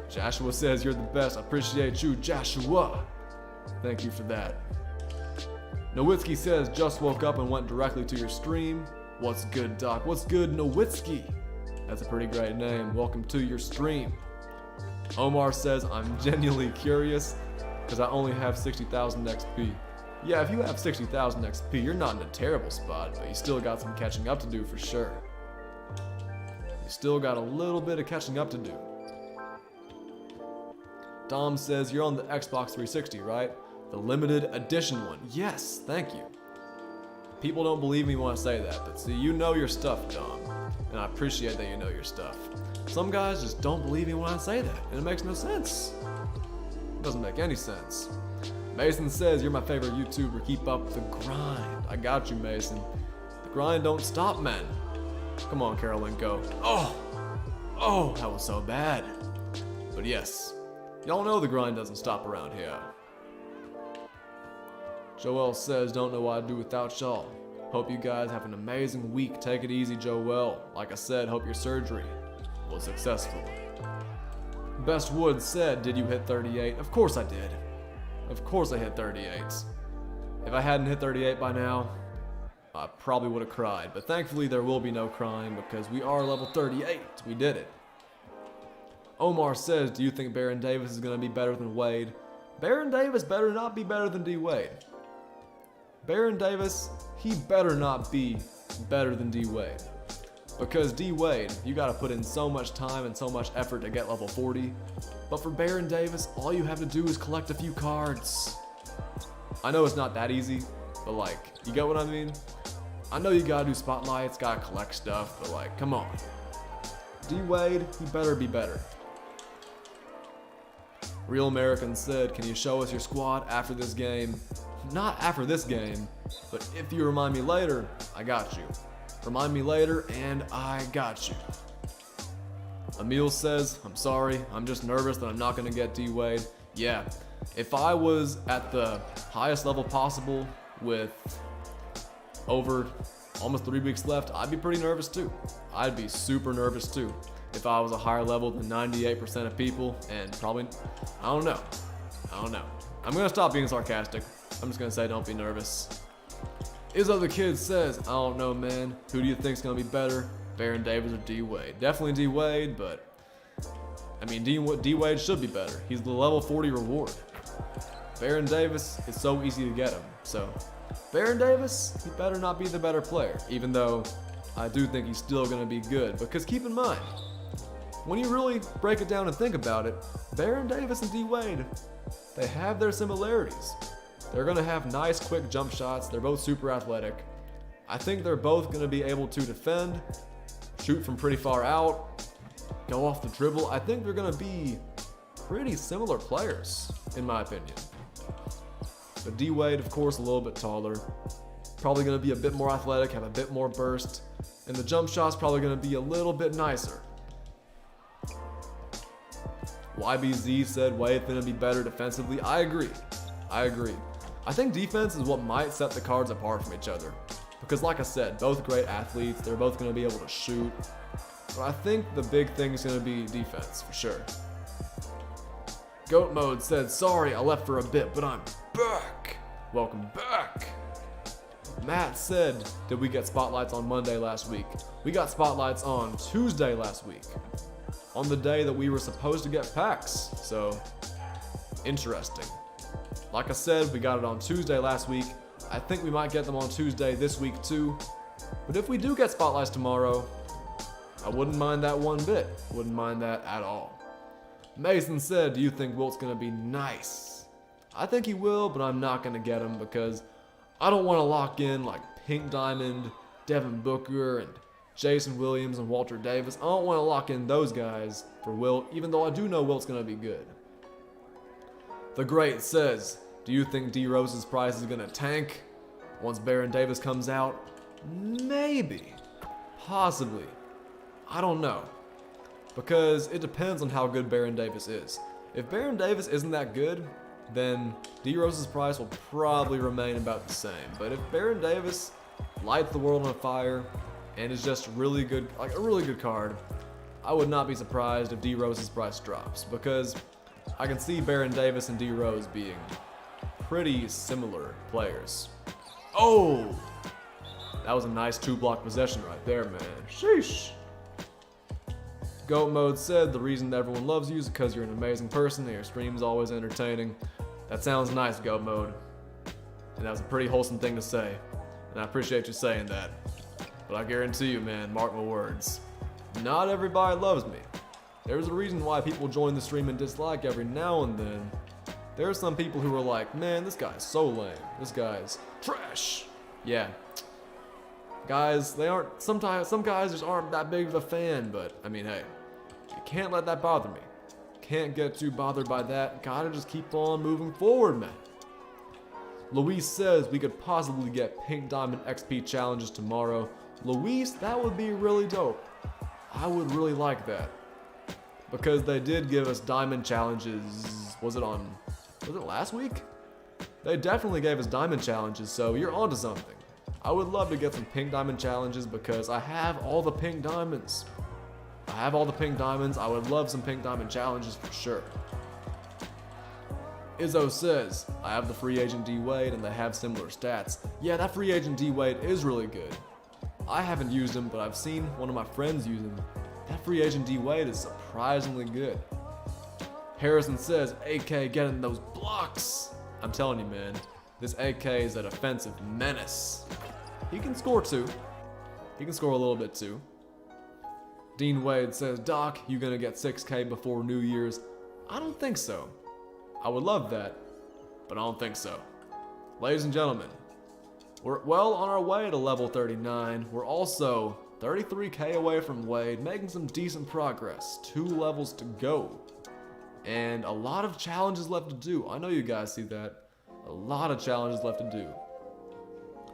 Joshua says you're the best. I appreciate you, Joshua. Thank you for that. Nowitzki says just woke up and went directly to your stream. What's good, Doc? What's good, Nowitzki? That's a pretty great name. Welcome to your stream. Omar says I'm genuinely curious because I only have 60,000 XP. Yeah, if you have 60,000 XP, you're not in a terrible spot, but you still got some catching up to do for sure. You still got a little bit of catching up to do. Dom says you're on the Xbox 360, right? The limited edition one. Yes, thank you. People don't believe me when I say that, but see, you know your stuff, Dom. And I appreciate that you know your stuff. Some guys just don't believe me when I say that, and it makes no sense. It doesn't make any sense. Mason says you're my favorite YouTuber. Keep up the grind. I got you, Mason. The grind don't stop, man. Come on, Kirilenko. Oh, that was so bad. But yes. Y'all know the grind doesn't stop around here. Joel says, don't know what I'd do without y'all. Hope you guys have an amazing week. Take it easy, Joel. Like I said, hope your surgery was successful. Best Wood said, did you hit 38? Of course I did. Of course I hit 38. If I hadn't hit 38 by now, I probably would have cried. But thankfully there will be no crying because we are level 38. We did it. Omar says, do you think Baron Davis is going to be better than Wade? Baron Davis better not be better than D Wade. Baron Davis, he better not be better than D Wade. Because D Wade, you got to put in so much time and so much effort to get level 40. But for Baron Davis, all you have to do is collect a few cards. I know it's not that easy, but like, you get what I mean? I know you got to do spotlights, got to collect stuff, but like, come on. D Wade, he better be better. Real American said, can you show us your squad after this game? Not after this game, but if you remind me later, I got you. Remind me later, and I got you. Emil says, I'm sorry, I'm just nervous that I'm not going to get D Wade. Yeah, if I was at the highest level possible with over almost 3 weeks left, I'd be pretty nervous too. I'd be super nervous too. If I was a higher level than 98% of people, and probably, I don't know. I'm gonna stop being sarcastic. I'm just gonna say don't be nervous. Izzo the Kid says, I don't know, man. Who do you think's gonna be better? Baron Davis or D-Wade. Definitely D-Wade, but I mean, D-Wade should be better. He's the level 40 reward. Baron Davis, it's so easy to get him. So, Baron Davis, he better not be the better player, even though I do think he's still going to be good. Because keep in mind, when you really break it down and think about it, Baron Davis and D-Wade, they have their similarities. They're going to have nice, quick jump shots. They're both super athletic. I think they're both going to be able to defend, shoot from pretty far out, go off the dribble. I think they're going to be pretty similar players, in my opinion. But D-Wade, of course, a little bit taller. Probably going to be a bit more athletic, have a bit more burst. And the jump shot's probably going to be a little bit nicer. YBZ said Wade's going to be better defensively. I agree. I think defense is what might set the cards apart from each other. Because like I said, both great athletes. They're both going to be able to shoot. But I think the big thing is going to be defense, for sure. Goat Mode said, sorry, I left for a bit, but I'm back. Welcome back. Matt said, did we get spotlights on Monday last week? We got spotlights on Tuesday last week. On the day that we were supposed to get packs. So, interesting. Like I said, we got it on Tuesday last week. I think we might get them on Tuesday this week too. But if we do get spotlights tomorrow, I wouldn't mind that one bit. Wouldn't mind that at all. Mason said, do you think Wilt's gonna be nice? I think he will, but I'm not gonna get him because I don't want to lock in like Pink Diamond, Devin Booker, and Jason Williams and Walter Davis. I don't want to lock in those guys for Wilt, even though I do know Wilt's gonna be good. The Great says, do you think D Rose's price is gonna tank once Baron Davis comes out? Maybe. Possibly. I don't know. Because it depends on how good Baron Davis is. If Baron Davis isn't that good, then D Rose's price will probably remain about the same. But if Baron Davis lights the world on fire and is just really good, like a really good card, I would not be surprised if D Rose's price drops, because I can see Baron Davis and D Rose being pretty similar players. Oh! That was a nice 2-block possession right there, man. Sheesh! Goat Mode said, the reason that everyone loves you is because you're an amazing person and your stream's always entertaining. That sounds nice, Goat Mode. And that was a pretty wholesome thing to say. And I appreciate you saying that. But I guarantee you, man, mark my words, not everybody loves me. There's a reason why people join the stream and dislike every now and then. There are some people who are like, man, this guy's so lame. This guy's trash. Yeah. Guys, they aren't, sometimes, some guys just aren't that big of a fan, but, I mean, hey, you can't let that bother me. Can't get too bothered by that. Gotta just keep on moving forward, man. Luis says we could possibly get Pink Diamond XP challenges tomorrow. Luis, that would be really dope. I would really like that. Because they did give us diamond challenges, was it last week? They definitely gave us diamond challenges, so you're onto something. I would love to get some pink diamond challenges because I have all the pink diamonds. I would love some pink diamond challenges for sure. Izzo says, I have the free agent D-Wade and they have similar stats. Yeah, that free agent D-Wade is really good. I haven't used him, but I've seen one of my friends use him. That free agent D-Wade is surprisingly good. Harrison says, AK getting those blocks. I'm telling you, man, this AK is a defensive menace. He can score too. He can score a little bit too. Dean Wade says, Doc, you gonna get 6K before New Year's? I don't think so. I would love that, but I don't think so. Ladies and gentlemen, we're well on our way to level 39. We're also 33K away from Wade, making some decent progress. 2 levels to go. And a lot of challenges left to do. I know you guys see that. A lot of challenges left to do.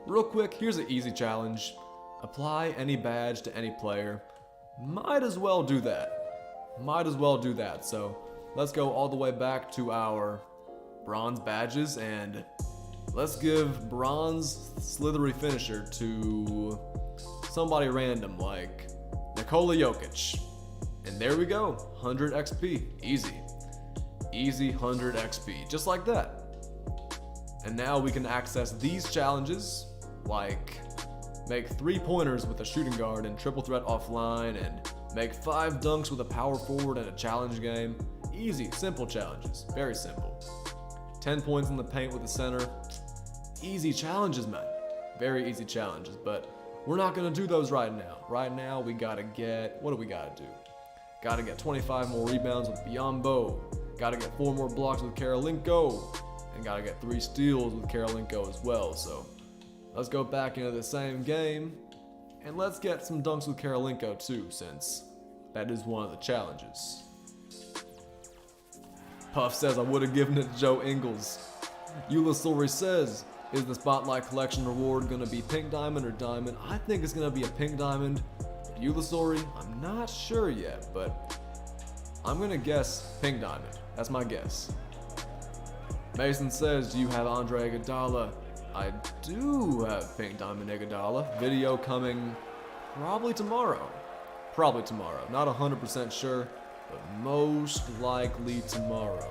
Real quick, here's an easy challenge. Apply any badge to any player. Might as well do that. So let's go all the way back to our bronze badges and let's give bronze slithery finisher to somebody random like Nikola Jokic. And there we go, 100 XP, easy 100 XP, just like that. And now we can access these challenges like make 3-pointers with a shooting guard and triple threat offline, and make 5 dunks with a power forward in a challenge game. Easy, simple challenges, very simple. 10 points in the paint with the center. Easy challenges, man. Very easy challenges, but we're not gonna do those right now. Right now, we gotta get, what do we gotta do? Gotta get 25 more rebounds with Biombo. Gotta get 4 more blocks with Kirilenko. And gotta get 3 steals with Kirilenko as well. So let's go back into the same game. And let's get some dunks with Kirilenko too, since that is one of the challenges. Puff says I would have given it to Joe Ingles. Ulisori says, is the Spotlight Collection reward going to be pink diamond or diamond? I think it's going to be a pink diamond. Ulisori, I'm not sure yet, but I'm going to guess pink diamond. That's my guess. Mason says, do you have Andrei Iguodala? I do have pink diamond Iguodala. Video coming probably tomorrow. Probably tomorrow. Not 100% sure, but most likely tomorrow.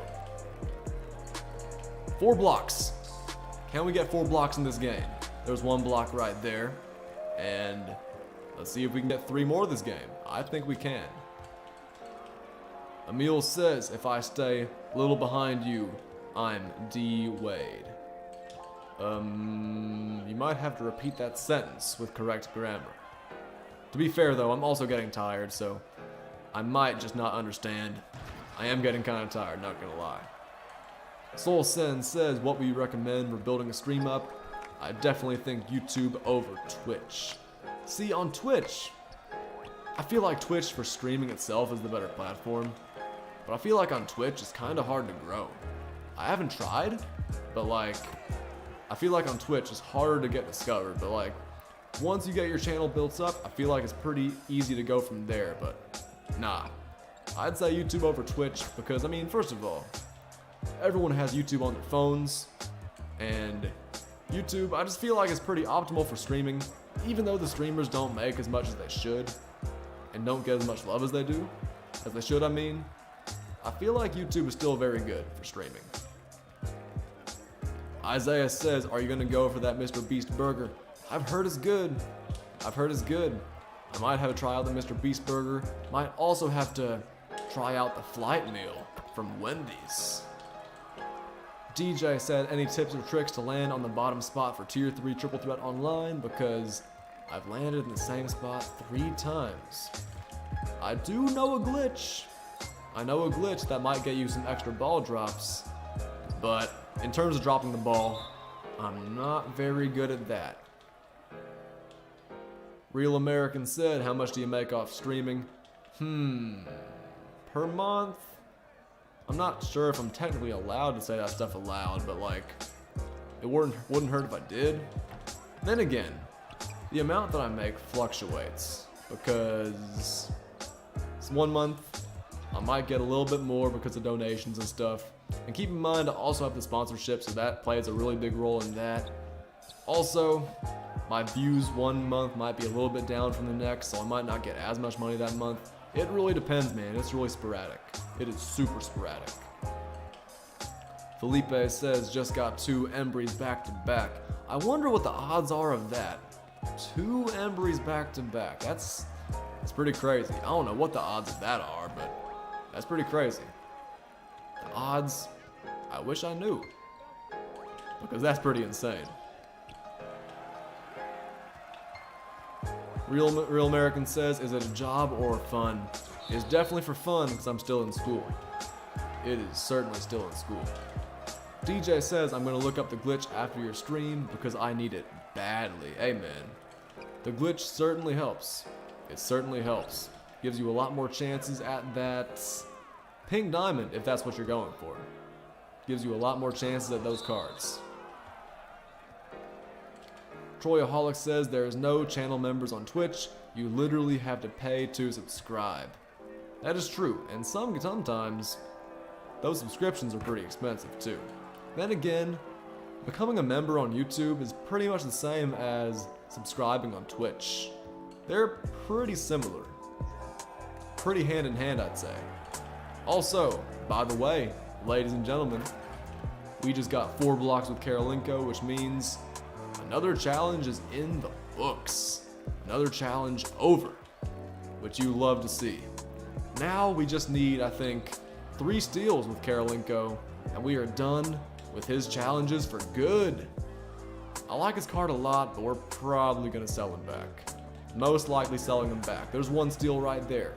4 blocks. Can we get 4 blocks in this game? There's 1 block right there. And let's see if we can get 3 more this game. I think we can. Emil says, if I stay a little behind you, I'm D Wade. You might have to repeat that sentence with correct grammar. To be fair though, I'm also getting tired, so I might just not understand. I am getting kind of tired, not gonna lie. Soul Sen says, what would you recommend for building a stream up? I definitely think YouTube over Twitch. See, on Twitch, I feel like Twitch for streaming itself is the better platform, but I feel like on Twitch it's kind of hard to grow. I haven't tried, but like, I feel like on Twitch it's harder to get discovered, but like, once you get your channel built up, I feel like it's pretty easy to go from there, but nah. I'd say YouTube over Twitch because, I mean, first of all, everyone has YouTube on their phones, and YouTube, I just feel like it's pretty optimal for streaming, even though the streamers don't make as much as they should, and don't get as much love as they do, as they should, I mean. I feel like YouTube is still very good for streaming. Isaiah says, are you gonna go for that Mr. Beast burger? I've heard it's good. I've heard it's good. I might have to try out the Mr. Beast burger. Might also have to try out the flight meal from Wendy's. DJ said, any tips or tricks to land on the bottom spot for tier 3 triple threat online? Because I've landed in the same spot 3 times. I do know a glitch. I know a glitch that might get you some extra ball drops, but in terms of dropping the ball, I'm not very good at that. Real American said, how much do you make off streaming? Per month? I'm not sure if I'm technically allowed to say that stuff aloud, but like, it wouldn't hurt if I did. Then again, the amount that I make fluctuates, because it's 1 month, I might get a little bit more because of donations and stuff. And keep in mind, I also have the sponsorship, so that plays a really big role in that. Also, my views 1 month might be a little bit down from the next, so I might not get as much money that month. It really depends, man. It's really sporadic. It is super sporadic. Felipe says, just got 2 Embries back to back. I wonder what the odds are of that. 2 Embries back to back. That's pretty crazy. I don't know what the odds of that are, but that's pretty crazy. The odds, I wish I knew, because that's pretty insane. Real American says, is it a job or fun? It's definitely for fun because I'm still in school. It is certainly still in school. DJ says, I'm going to look up the glitch after your stream because I need it badly. Hey man, the glitch certainly helps. It certainly helps. Gives you a lot more chances at that pink diamond if that's what you're going for. Gives you a lot more chances at those cards. Troyaholic says there is no channel members on Twitch. You literally have to pay to subscribe. That is true, and sometimes those subscriptions are pretty expensive too. Then again, becoming a member on YouTube is pretty much the same as subscribing on Twitch. They're pretty similar. Pretty hand in hand, I'd say. Also, by the way, ladies and gentlemen, we just got 4 blocks with Kirilenko, which means another challenge is in the books. Another challenge over, which you love to see. Now we just need, I think, 3 steals with Kirilenko, and we are done with his challenges for good. I like his card a lot, but we're probably going to sell him back. Most likely selling him back. There's 1 steal right there.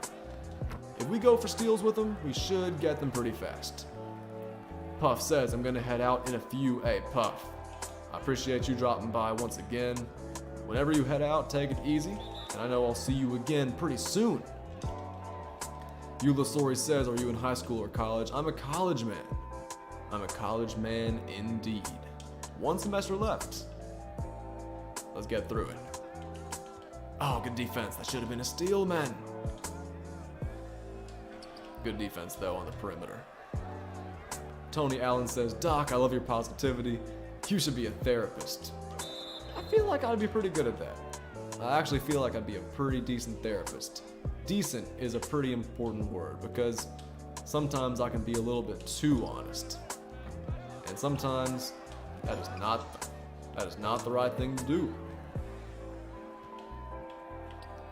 If we go for steals with him, we should get them pretty fast. Puff says, I'm going to head out in a few. Hey, Puff, I appreciate you dropping by once again. Whenever you head out, take it easy, and I know I'll see you again pretty soon. Ulasori says, are you in high school or college? I'm a college man. I'm a college man indeed. 1 semester left. Let's get through it. Oh, good defense. That should have been a steal, man. Good defense, though, on the perimeter. Tony Allen says, Doc, I love your positivity. You should be a therapist. I feel like I'd be pretty good at that. I actually feel like I'd be a pretty decent therapist. Decent is a pretty important word because sometimes I can be a little bit too honest. And sometimes that is not the right thing to do.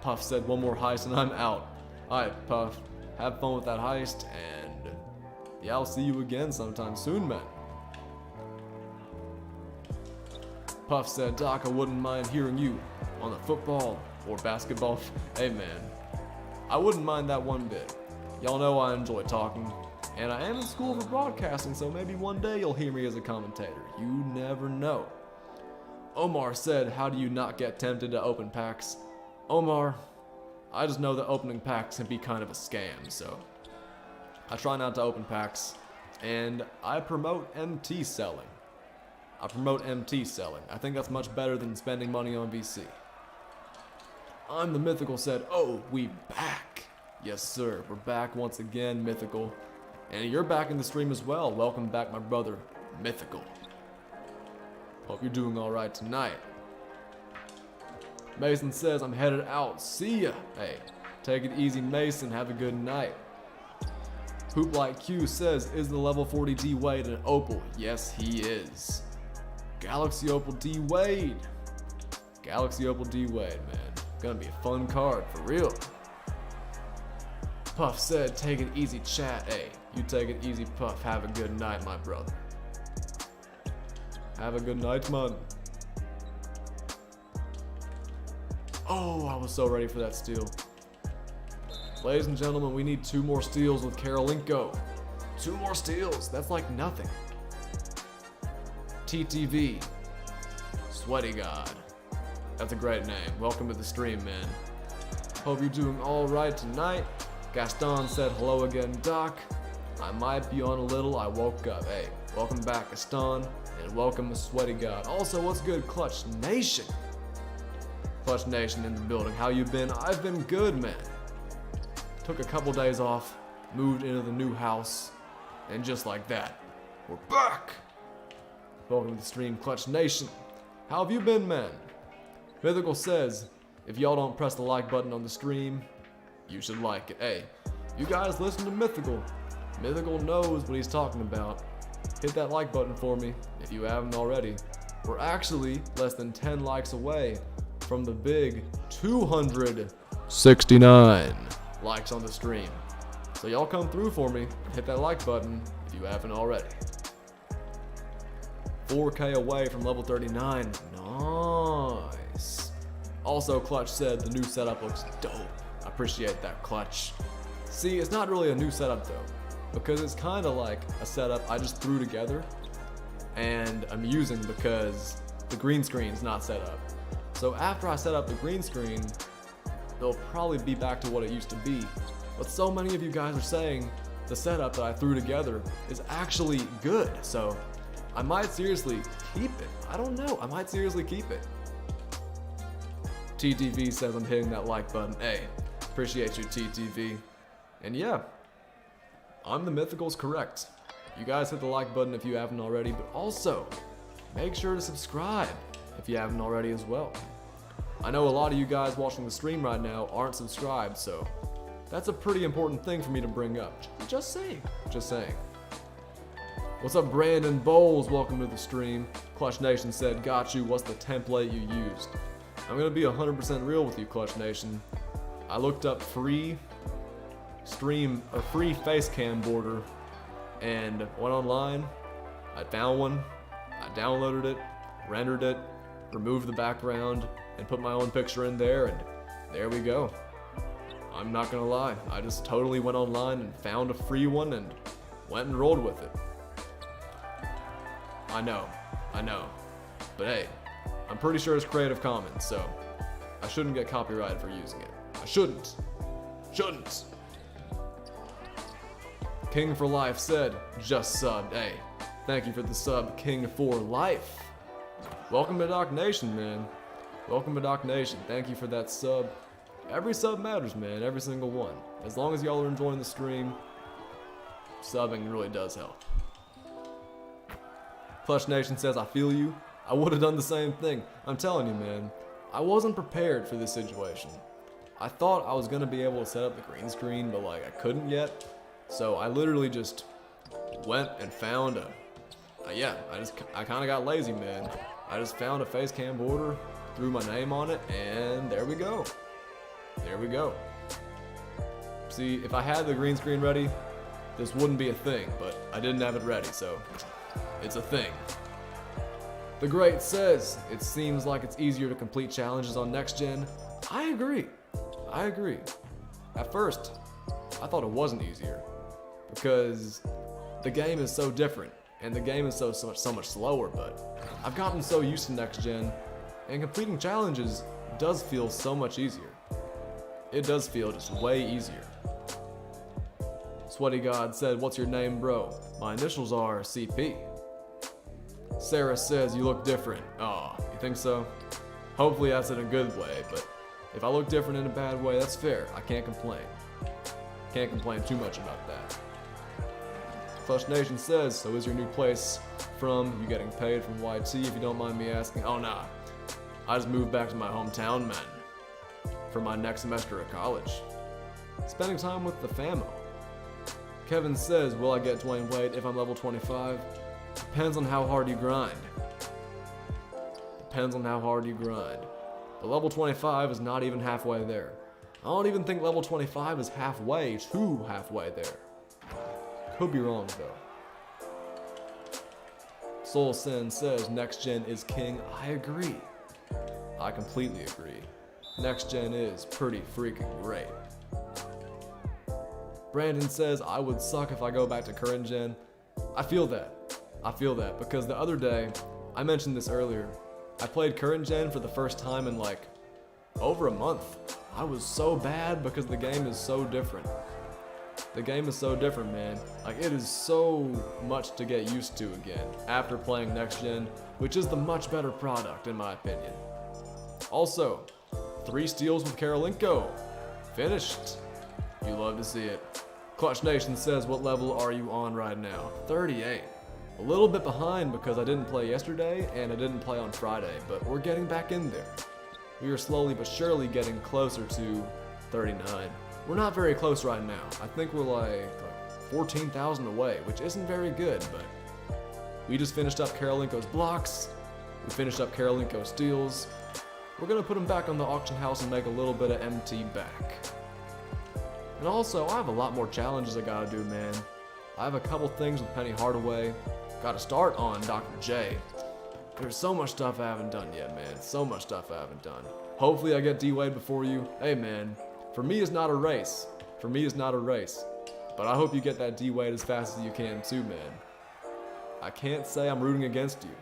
Puff said 1 more heist and I'm out. Alright, Puff, have fun with that heist, and yeah, I'll see you again sometime soon, man. Puff said, Doc, I wouldn't mind hearing you on the football or basketball. Hey, man, I wouldn't mind that one bit. Y'all know I enjoy talking, and I am in school for broadcasting, so maybe one day you'll hear me as a commentator. You never know. Omar said, how do you not get tempted to open packs? Omar, I just know that opening packs can be kind of a scam, so I try not to open packs, and I promote MT selling. I think that's much better than spending money on VC. I'm the Mythical said, oh, we back. Yes, sir, we're back once again, Mythical. And you're back in the stream as well. Welcome back, my brother, Mythical. Hope you're doing all right tonight. Mason says, I'm headed out. See ya. Hey, take it easy, Mason. Have a good night. Hoop Like Q says, is the level 40 D Wade an Opal? Yes, he is. Galaxy Opal D Wade. Galaxy Opal D Wade, man. Gonna be a fun card, for real. Puff said, take it easy, chat. Hey, you take it easy, Puff. Have a good night, my brother. Have a good night, man. Oh, I was so ready for that steal. Ladies and gentlemen, we need 2 more steals with Kirilenko. 2 more steals, that's like nothing. TTV, Sweaty God. That's a great name. Welcome to the stream, man. Hope you're doing all right tonight. Gaston said, hello again, Doc. I might be on a little, I woke up. Hey, welcome back, Gaston, and welcome to Sweaty God. Also, what's good, Clutch Nation? Clutch Nation in the building. How you been? I've been good, man. Took a couple days off, moved into the new house, and just like that, we're back. Welcome to the stream, Clutch Nation. How have you been, man? Mythical says, if y'all don't press the like button on the stream, you should like it. Hey, you guys listen to Mythical. Mythical knows what he's talking about. Hit that like button for me if you haven't already. We're actually less than 10 likes away from the big 269 likes on the stream. So y'all come through for me and hit that like button if you haven't already. 4K away from level 39. Nice. Also, Clutch said the new setup looks dope. I appreciate that, Clutch. See, it's not really a new setup though, because it's kind of like a setup I just threw together and I'm using because the green screen's not set up. So after I set up the green screen, it'll probably be back to what it used to be. But so many of you guys are saying the setup that I threw together is actually good. So I might seriously keep it. I don't know. I might seriously keep it. TTV says I'm hitting that like button. Hey, appreciate you, TTV. And yeah, I'm the Mythical's correct. You guys hit the like button if you haven't already, but also make sure to subscribe if you haven't already as well. I know a lot of you guys watching the stream right now aren't subscribed, so that's a pretty important thing for me to bring up. Just saying. Just saying. What's up, Brandon Bowles? Welcome to the stream. Clutch Nation said, got you. What's the template you used? I'm gonna be 100% real with you, Clutch Nation. I looked up free face cam border and went online. I found one. I downloaded it, rendered it, removed the background, and put my own picture in there, and there we go. I'm not gonna lie, I just totally went online and found a free one and went and rolled with it. I know. But hey, I'm pretty sure it's Creative Commons, so I shouldn't get copyrighted for using it. I shouldn't. King for Life said, just subbed. Hey, thank you for the sub, King for Life. Welcome to Doc Nation, man. Welcome to Doc Nation. Thank you for that sub. Every sub matters, man. Every single one. As long as y'all are enjoying the stream, subbing really does help. Clutch Nation says, I feel you. I would have done the same thing. I'm telling you, man. I wasn't prepared for this situation. I thought I was going to be able to set up the green screen, but like I couldn't yet. So I literally just went and found I kind of got lazy, man. I just found a face cam border, threw my name on it, and there we go. See, if I had the green screen ready, this wouldn't be a thing, but I didn't have it ready, so it's a thing. The Great says, it seems like it's easier to complete challenges on next gen. I agree. At first, I thought it wasn't easier because the game is so different and the game is so much slower, but I've gotten so used to next gen and completing challenges does feel so much easier. It does feel just way easier. Sweaty God said, what's your name, bro? My initials are CP. Sarah says, you look different. Aw, you think so? Hopefully that's in a good way, but if I look different in a bad way, that's fair. I can't complain. Can't complain too much about that. Clutch Nation says, so is your new place from you getting paid from YT, if you don't mind me asking? Oh, nah. I just moved back to my hometown, man, for my next semester of college. Spending time with the famo. Kevin says, will I get Dwayne Wade if I'm level 25? Depends on how hard you grind. But level 25 is not even halfway there. I don't even think level 25 is halfway there. Could be wrong though. Soul Sin says next gen is king. I agree. I completely agree. Next gen is pretty freaking great. Brandon says I would suck if I go back to current gen. I feel that because the other day, I mentioned this earlier, I played current gen for the first time in like over a month. I was so bad because the game is so different. The game is so different, man. Like, it is so much to get used to again after playing next gen, which is the much better product in my opinion. Also, 3 steals with Kirilenko. Finished. You love to see it. Clutch Nation says, what level are you on right now? 38. A little bit behind because I didn't play yesterday and I didn't play on Friday, but we're getting back in there. We are slowly but surely getting closer to 39. We're not very close right now. I think we're like 14,000 away, which isn't very good, but we just finished up Kirilenko's blocks. We finished up Kirilenko's steals. We're gonna put him back on the auction house and make a little bit of MT back. And also, I have a lot more challenges I gotta do, man. I have a couple things with Penny Hardaway. Gotta start on Dr. J. There's so much stuff I haven't done yet, man. So much stuff I haven't done. Hopefully I get D-Wade before you. Hey, man. For me, it's not a race. But I hope you get that D-Wade as fast as you can, too, man. I can't say I'm rooting against you.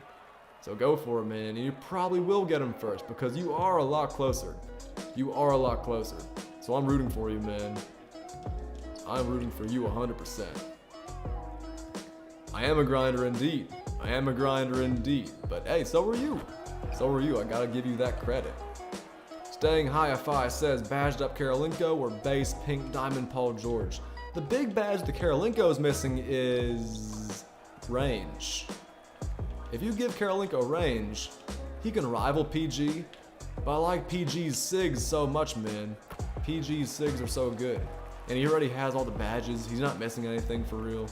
So go for it, man. And you probably will get him first because you are a lot closer. So I'm rooting for you, man. I'm rooting for you 100%. I am a grinder indeed. But hey, so are you. I gotta give you that credit. Staying Hi-Fi says badged up Kirilenko or base pink diamond Paul George. The big badge that Kirilenko is missing is range. If you give Kirilenko range, he can rival PG. But I like PG's SIGs so much, man. PG's SIGs are so good. And he already has all the badges. He's not missing anything for real.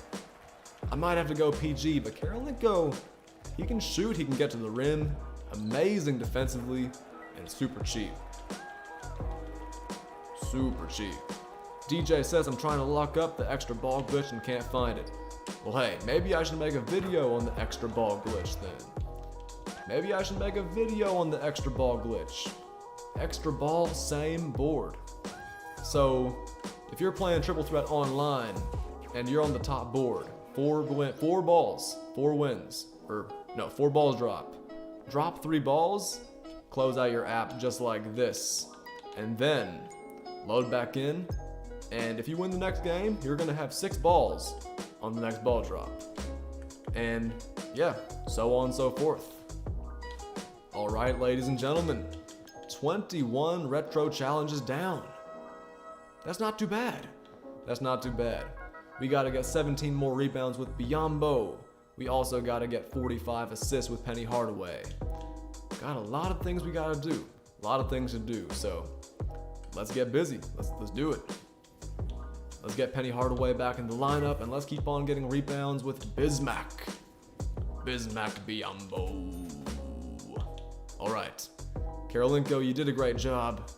I might have to go PG, but Kirilenko, he can shoot, he can get to the rim, amazing defensively, and super cheap. Super cheap. DJ says I'm trying to lock up the extra ball glitch and can't find it. Well, hey, maybe I should make a video on the extra ball glitch then. Maybe I should make a video on the extra ball glitch. Extra ball, same board. So, if you're playing Triple Threat online and you're on the top board, 4 balls, 4 wins, or no, 4 balls drop. Drop 3 balls, close out your app just like this, and then load back in. And if you win the next game, you're gonna have 6 balls on the next ball drop. And yeah, so on and so forth. All right, ladies and gentlemen, 21 retro challenges down. That's not too bad. That's not too bad. We gotta get 17 more rebounds with Biombo. We also gotta get 45 assists with Penny Hardaway. Got a lot of things we gotta do. A lot of things to do, so let's get busy. Let's do it. Let's get Penny Hardaway back in the lineup, and let's keep on getting rebounds with Bismack. Bismack Biombo. All right. Kirilenko, you did a great job,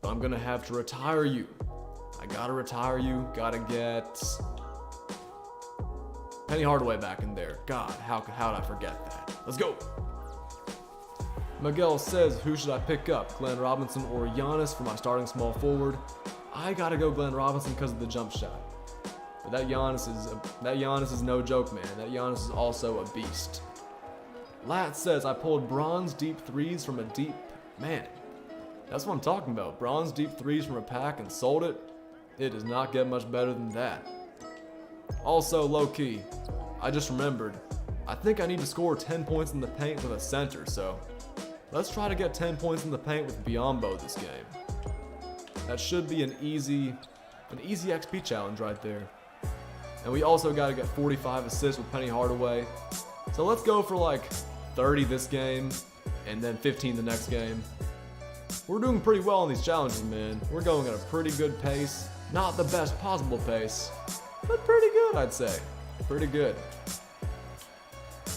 but I'm gonna have to retire you. I gotta retire you. Gotta get Penny Hardaway back in there. God, how did I forget that? Let's go. Miguel says, who should I pick up? Glenn Robinson or Giannis for my starting small forward? I gotta go Glenn Robinson because of the jump shot. But that Giannis is no joke, man. That Giannis is also a beast. Lat says, I pulled bronze deep threes from a deep... Man, that's what I'm talking about. Bronze deep threes from a pack and sold it. It does not get much better than that. Also, low-key, I just remembered, I think I need to score 10 points in the paint with a center, so let's try to get 10 points in the paint with Biombo this game. That should be an easy XP challenge right there. And we also got to get 45 assists with Penny Hardaway. So let's go for like 30 this game, and then 15 the next game. We're doing pretty well on these challenges, man. We're going at a pretty good pace. Not the best possible pace, but pretty good, I'd say. Pretty good.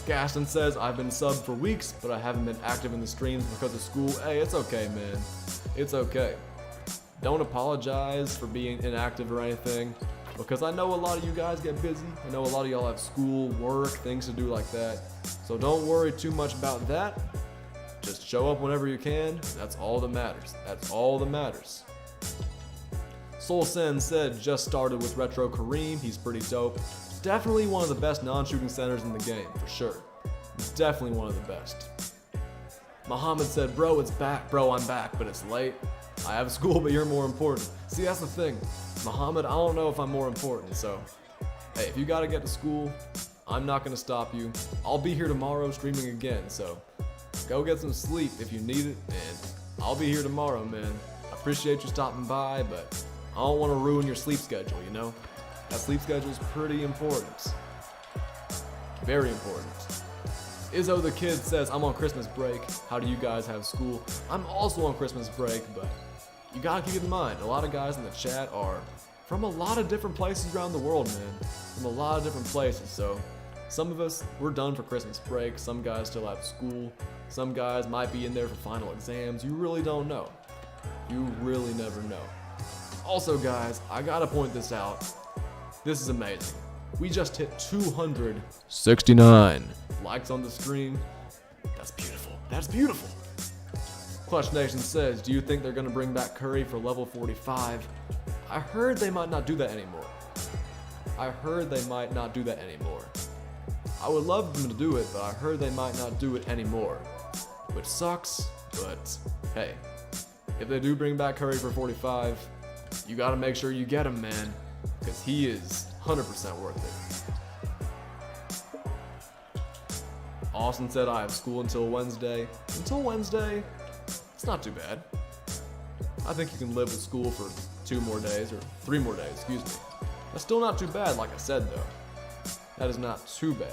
Gaston says, I've been subbed for weeks, but I haven't been active in the streams because of school. Hey, it's okay, man. It's okay. Don't apologize for being inactive or anything, because I know a lot of you guys get busy. I know a lot of y'all have school, work, things to do like that. So don't worry too much about that. Just show up whenever you can. That's all that matters. That's all that matters. Soul Sen said, just started with Retro Kareem. He's pretty dope. Definitely one of the best non-shooting centers in the game, for sure. Definitely one of the best. Muhammad said, bro, it's back. Bro, I'm back, but it's late. I have school, but you're more important. See, that's the thing. Muhammad, I don't know if I'm more important, so hey, if you gotta get to school, I'm not gonna stop you. I'll be here tomorrow streaming again, so go get some sleep if you need it, and I'll be here tomorrow, man. I appreciate you stopping by, but I don't want to ruin your sleep schedule, you know? That sleep schedule is pretty important. Very important. Izzo the Kid says, I'm on Christmas break. How do you guys have school? I'm also on Christmas break, but you gotta keep in mind, a lot of guys in the chat are from a lot of different places around the world, man. From a lot of different places, so some of us, we're done for Christmas break. Some guys still have school. Some guys might be in there for final exams. You really don't know. You really never know. Also, guys, I gotta point this out. This is amazing. We just hit 269 likes on the stream. That's beautiful. That's beautiful. Clutch Nation says, do you think they're gonna bring back Curry for level 45? I heard they might not do that anymore. I would love them to do it, but I heard they might not do it anymore. Which sucks, but hey, if they do bring back Curry for 45, you gotta make sure you get him, man, because he is 100% worth it. Austin said, I have school until Wednesday. Until Wednesday, it's not too bad. I think you can live with school for 2 more days, or 3 more days, excuse me. That's still not too bad, like I said, though. That is not too bad.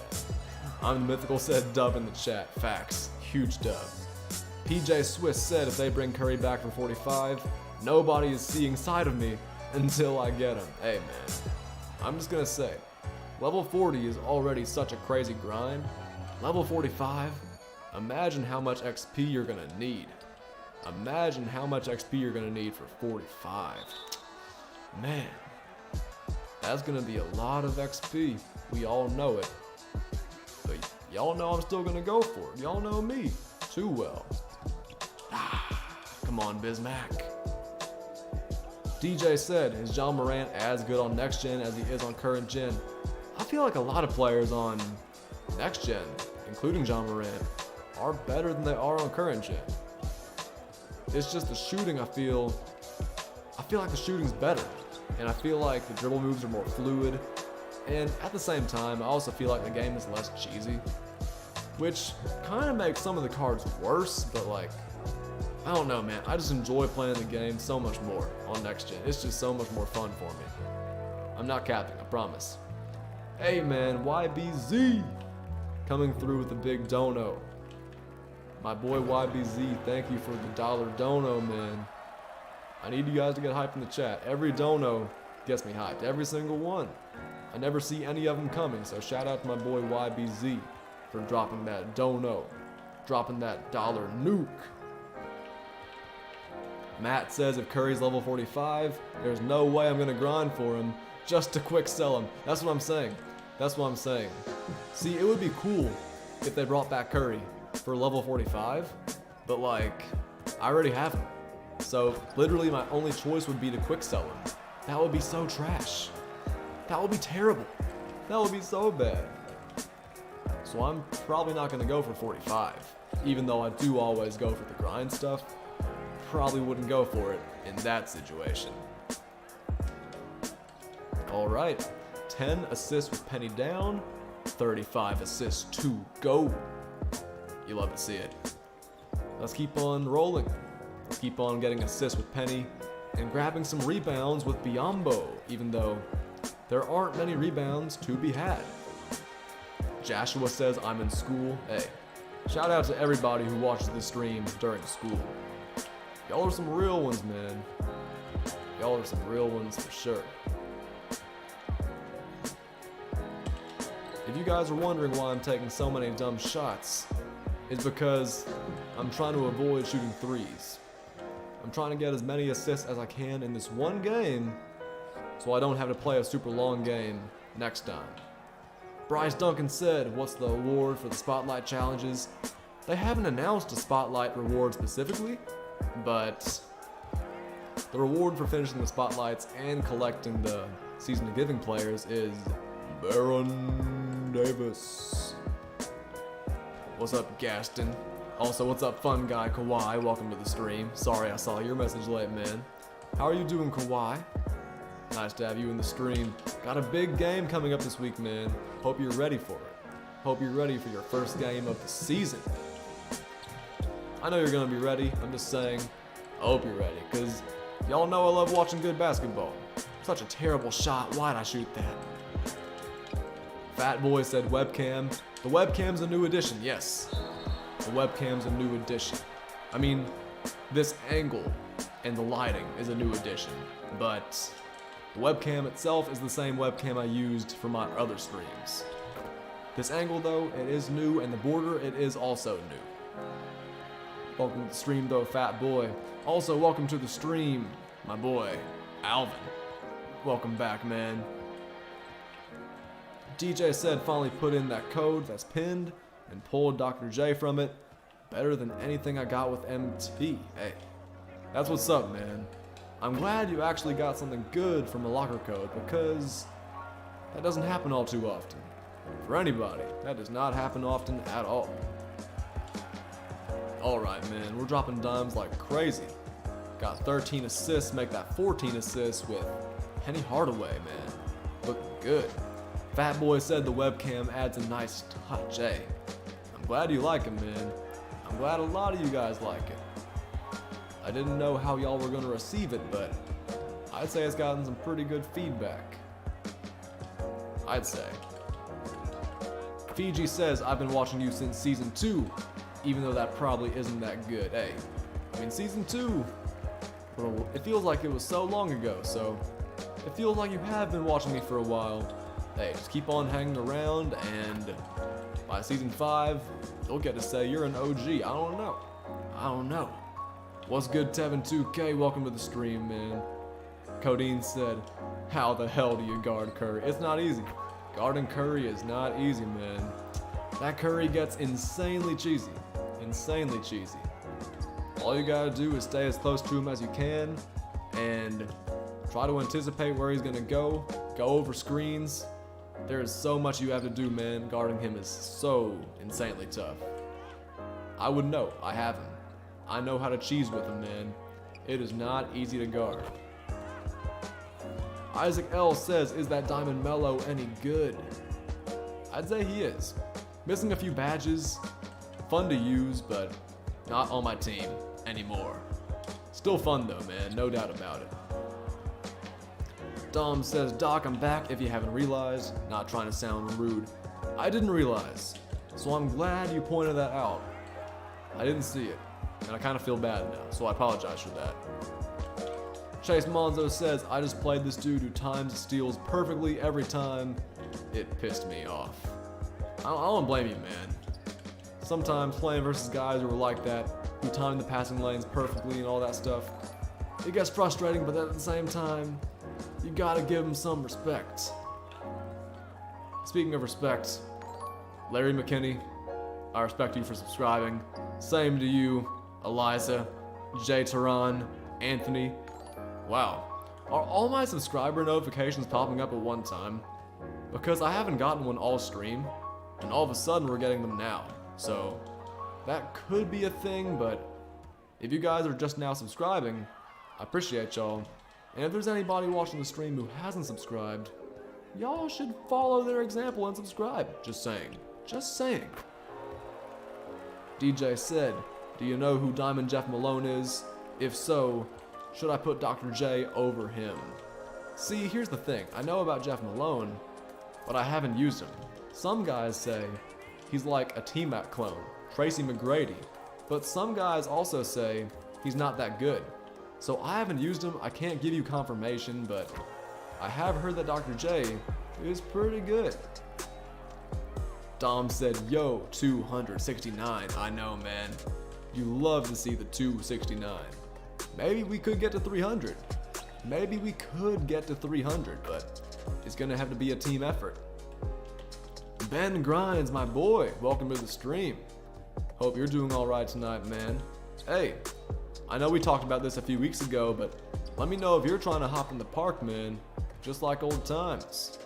I'm the Mythical said dub in the chat. Facts. Huge dub. PJ Swiss said if they bring Curry back for 45, nobody is seeing side of me until I get him. Hey, man. I'm just gonna say, level 40 is already such a crazy grind. Level 45, imagine how much XP you're gonna need. Imagine how much XP you're gonna need for 45. Man, that's gonna be a lot of XP. We all know it. But y'all know I'm still gonna go for it. Y'all know me too well. Come on, Bismack. DJ said, is John Morant as good on next gen as he is on current gen? I feel like a lot of players on next gen, including John Morant, are better than they are on current gen. It's just the shooting. I feel like the shooting's better, and I feel like the dribble moves are more fluid, and at the same time I also feel like the game is less cheesy, which kind of makes some of the cards worse, but like, I don't know, man, I just enjoy playing the game so much more on next gen. It's just so much more fun for me. I'm not capping, I promise. Hey man, YBZ coming through with the big dono. My boy YBZ, thank you for the $1 dono, man. I need you guys to get hyped in the chat. Every dono gets me hyped, every single one. I never see any of them coming, so shout out to my boy YBZ for dropping that dono, dropping that $1 nuke. Matt says if Curry's level 45, there's no way I'm gonna grind for him just to quick sell him. That's what I'm saying. That's what I'm saying. See, it would be cool if they brought back Curry for level 45, but like, I already have him. So literally my only choice would be to quick sell him. That would be so trash. That would be terrible. That would be so bad. So I'm probably not gonna go for 45, even though I do always go for the grind stuff. Probably wouldn't go for it in that situation. All right, 10 assists with Penny down, 35 assists to go. You love to see it. Let's keep on rolling. Let's keep on getting assists with Penny and grabbing some rebounds with Biyombo, even though there aren't many rebounds to be had. Joshua says I'm in school. Hey, shout out to everybody who watches this stream during school. Y'all are some real ones, man. Y'all are some real ones for sure. If you guys are wondering why I'm taking so many dumb shots, it's because I'm trying to avoid shooting threes. I'm trying to get as many assists as I can in this one game so I don't have to play a super long game next time. Bryce Duncan said, what's the award for the spotlight challenges? They haven't announced a spotlight reward specifically, but the reward for finishing the spotlights and collecting the season of giving players is Baron Davis. What's up, Gaston? Also, what's up, fun guy Kawhi? Welcome to the stream. Sorry I saw your message late, man. How are you doing, Kawhi? Nice to have you in the stream. Got a big game coming up this week, man. Hope you're ready for it. Hope you're ready for your first game of the season. I know you're gonna be ready. I'm just saying, I hope you're ready, because y'all know I love watching good basketball. Such a terrible shot. Why'd I shoot that? Fat Boy said webcam. The webcam's a new addition, yes. The webcam's a new addition. I mean, this angle and the lighting is a new addition, but the webcam itself is the same webcam I used for my other streams. This angle though, it is new, and the border, it is also new. Welcome to the stream though, Fat Boy. Also, welcome to the stream, my boy, Alvin. Welcome back, man. DJ said finally put in that code that's pinned and pulled Dr. J from it. Better than anything I got with MT. Hey, that's what's up, man. I'm glad you actually got something good from a locker code, because that doesn't happen all too often. For anybody, that does not happen often at all. Alright, man, we're dropping dimes like crazy. Got 13 assists, make that 14 assists with Penny Hardaway, man. Look good. Fat Boy said the webcam adds a nice touch, eh? I'm glad you like it, man. I'm glad a lot of you guys like it. I didn't know how y'all were gonna receive it, but I'd say it's gotten some pretty good feedback. I'd say. Fiji says, I've been watching you since season 2, even though that probably isn't that good. Hey, I mean, season 2, well, it feels like it was so long ago, so it feels like you have been watching me for a while. Hey, just keep on hanging around, and by season 5, you'll get to say you're an OG. I don't know. What's good, Tevin2K? Welcome to the stream, man. Codeine said, how the hell do you guard Curry? It's not easy. Guarding Curry is not easy, man. That Curry gets insanely cheesy. Insanely cheesy. All you gotta do is stay as close to him as you can and try to anticipate where he's gonna go over screens. There is so much you have to do, man. Guarding him is so insanely tough. I would know. I have him. I know how to cheese with him, man. It is not easy to guard. Isaac L says, is that Diamond Mello any good? I'd say he is. Missing a few badges. Fun to use, but not on my team anymore. Still fun though, man. No doubt about it. Dom says, Doc, I'm back if you haven't realized. Not trying to sound rude. I didn't realize. So I'm glad you pointed that out. I didn't see it. And I kind of feel bad now, so I apologize for that. Chase Monzo says, I just played this dude who times steals perfectly every time. It pissed me off. I don't blame you, man. Sometimes playing versus guys who are like that, who time the passing lanes perfectly and all that stuff, it gets frustrating, but at the same time, you gotta give them some respect. Speaking of respect, Larry McKinney, I respect you for subscribing. Same to you, Eliza, J. Tehran, Anthony. Wow, are all my subscriber notifications popping up at one time? Because I haven't gotten one all stream, and all of a sudden we're getting them now. So, that could be a thing, but if you guys are just now subscribing, I appreciate y'all. And if there's anybody watching the stream who hasn't subscribed, y'all should follow their example and subscribe. Just saying. Just saying. DJ said, do you know who Diamond Jeff Malone is? If so, should I put Dr. J over him? See, here's the thing. I know about Jeff Malone, but I haven't used him. Some guys say he's like a T-Mac clone, Tracy McGrady, but some guys also say he's not that good. So I haven't used him, I can't give you confirmation, but I have heard that Dr. J is pretty good. Dom said, yo, 269, I know, man. You love to see the 269. Maybe we could get to 300. Maybe we could get to 300, but it's gonna have to be a team effort. Ben Grinds, my boy, welcome to the stream. Hope you're doing all right tonight, man. Hey, I know we talked about this a few weeks ago, but let me know if you're trying to hop in the park, man, just like old times.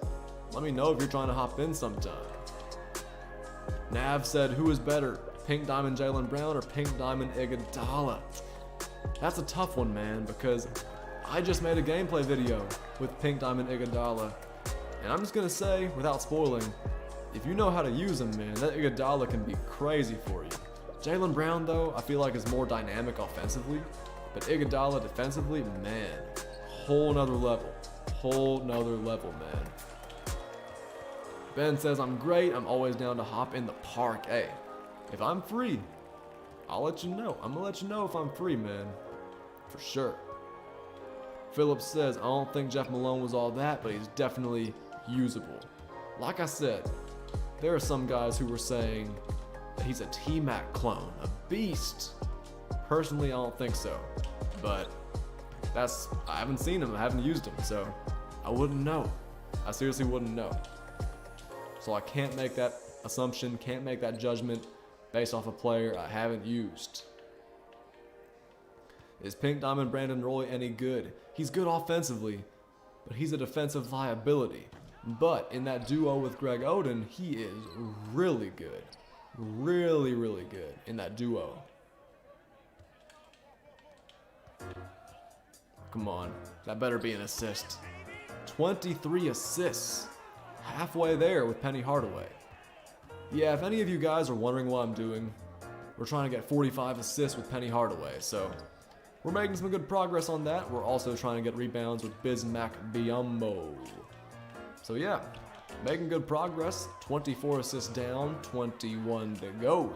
Let me know if you're trying to hop in sometime. Nav said, who is better, Pink Diamond Jaylen Brown or Pink Diamond Iguodala? That's a tough one, man, because I just made a gameplay video with Pink Diamond Iguodala, and I'm just gonna say, without spoiling, if you know how to use him, man, that Iguodala can be crazy for you. Jaylen Brown, though, I feel like is more dynamic offensively, but Iguodala defensively, man, whole nother level. Whole nother level, man. Ben says, I'm great, I'm always down to hop in the park. Hey, if I'm free, I'll let you know. I'm gonna let you know if I'm free, man. For sure. Phillips says, I don't think Jeff Malone was all that, but he's definitely usable. Like I said, there are some guys who were saying that he's a T-Mac clone, a beast. Personally, I don't think so. But I haven't seen him, I haven't used him, so I wouldn't know. I seriously wouldn't know. So I can't make that assumption, can't make that judgment based off a player I haven't used. Is Pink Diamond Brandon Roy any good? He's good offensively, but he's a defensive liability. But in that duo with Greg Oden, he is really good. Really, really good in that duo. Come on, that better be an assist. 23 assists. Halfway there with Penny Hardaway. Yeah, if any of you guys are wondering what I'm doing, we're trying to get 45 assists with Penny Hardaway, so we're making some good progress on that. We're also trying to get rebounds with Bismack Biyombo. So yeah, making good progress. 24 assists down, 21 to go.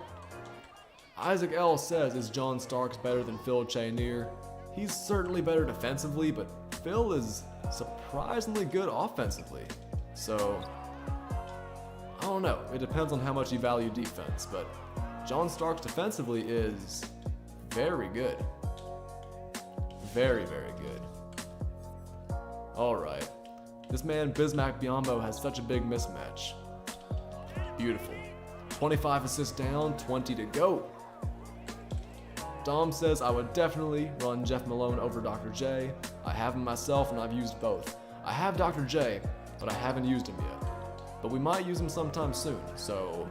Isaac L says, is John Starks better than Phil Chenier? He's certainly better defensively, but Phil is surprisingly good offensively. So, I don't know. It depends on how much you value defense, but John Starks defensively is very good. Very, very good. Alright. This man, Bismack Biyombo, has such a big mismatch. Beautiful. 25 assists down, 20 to go. Dom says, I would definitely run Jeff Malone over Dr. J. I have him myself and I've used both. I have Dr. J, but I haven't used him yet. But we might use him sometime soon, so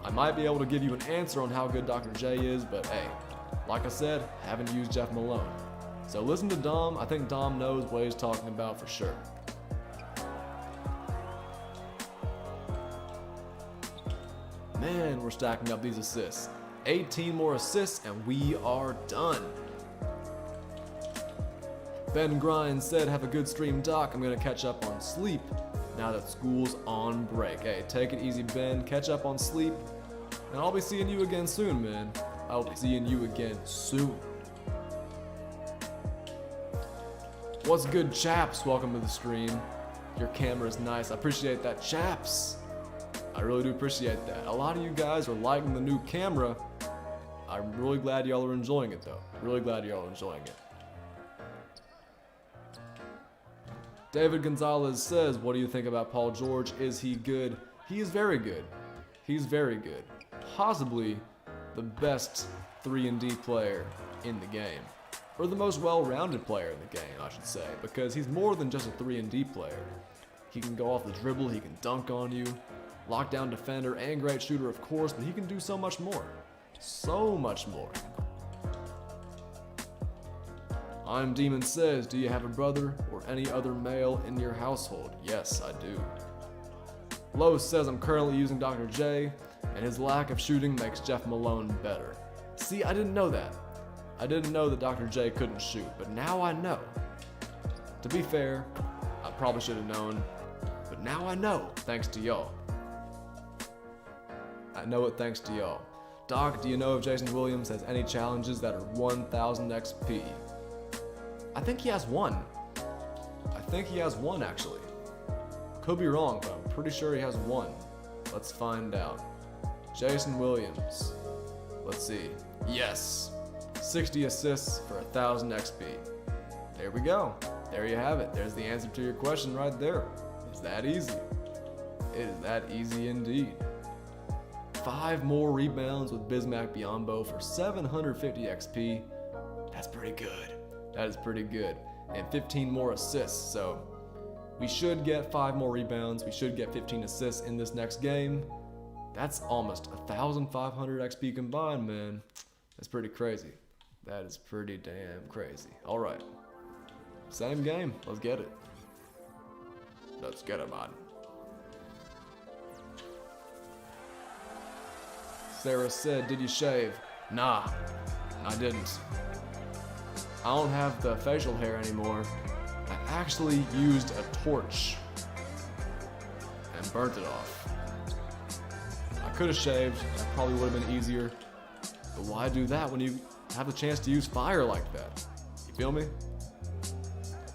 I might be able to give you an answer on how good Dr. J is, but hey, like I said, haven't used Jeff Malone. So listen to Dom. I think Dom knows what he's talking about for sure. Man, we're stacking up these assists. 18 more assists and we are done. Ben Grind said, have a good stream, Doc. I'm gonna catch up on sleep now that school's on break. Hey, take it easy, Ben. Catch up on sleep. And I'll be seeing you again soon, man. I'll be seeing you again soon. What's good, chaps? Welcome to the stream. Your camera is nice. I appreciate that, chaps. I really do appreciate that. A lot of you guys are liking the new camera. I'm really glad y'all are enjoying it though. Really glad y'all are enjoying it. David Gonzalez says, what do you think about Paul George? Is he good? He is very good. He's very good. Possibly the best 3-and-D player in the game. Or the most well-rounded player in the game, I should say. Because he's more than just a 3-and-D player. He can go off the dribble, he can dunk on you. Lockdown defender and great shooter, of course, but he can do so much more. So much more. I'm Demon says, do you have a brother or any other male in your household? Yes, I do. Lowe says, I'm currently using Dr. J, and his lack of shooting makes Jeff Malone better. See, I didn't know that. I didn't know that Dr. J couldn't shoot, but now I know. To be fair, I probably should have known, but now I know, thanks to y'all. I know it thanks to y'all. Doc, do you know if Jason Williams has any challenges that are 1000 XP? I think he has one. I think he has one, actually. Could be wrong, but I'm pretty sure he has one. Let's find out. Jason Williams. Let's see. Yes. 60 assists for 1000 XP. There we go. There you have it. There's the answer to your question right there. It's that easy. It is that easy indeed. 5 more rebounds with Bismack Biyombo for 750 XP. That's pretty good. That is pretty good. And 15 more assists, so we should get 5 more rebounds. We should get 15 assists in this next game. That's almost 1,500 XP combined, man. That's pretty crazy. That is pretty damn crazy. All right. Same game. Let's get it. Let's get it, man. Sarah said, did you shave? Nah, I didn't. I don't have the facial hair anymore. I actually used a torch and burnt it off. I could have shaved, that probably would have been easier. But why do that when you have the chance to use fire like that? You feel me?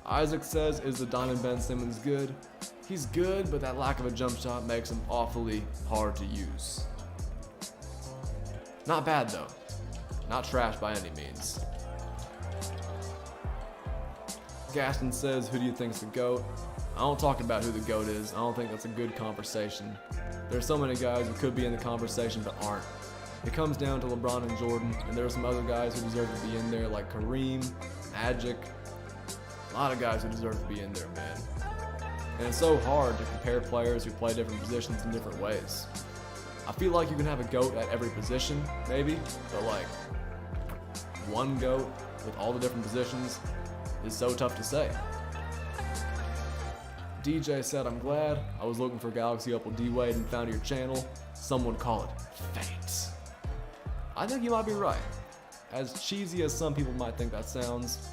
Isaac says, is the Diamond Ben Simmons good? He's good, but that lack of a jump shot makes him awfully hard to use. Not bad though. Not trash by any means. Gaston says, who do you think's the GOAT? I don't talk about who the GOAT is. I don't think that's a good conversation. There's so many guys who could be in the conversation but aren't. It comes down to LeBron and Jordan, and there are some other guys who deserve to be in there like Kareem, Magic. A lot of guys who deserve to be in there, man. And it's so hard to compare players who play different positions in different ways. I feel like you can have a GOAT at every position, maybe, but like one GOAT with all the different positions is so tough to say. DJ said, I'm glad I was looking for Galaxy Opal D-Wade and found your channel. Some would call it fate. I think you might be right. As cheesy as some people might think that sounds,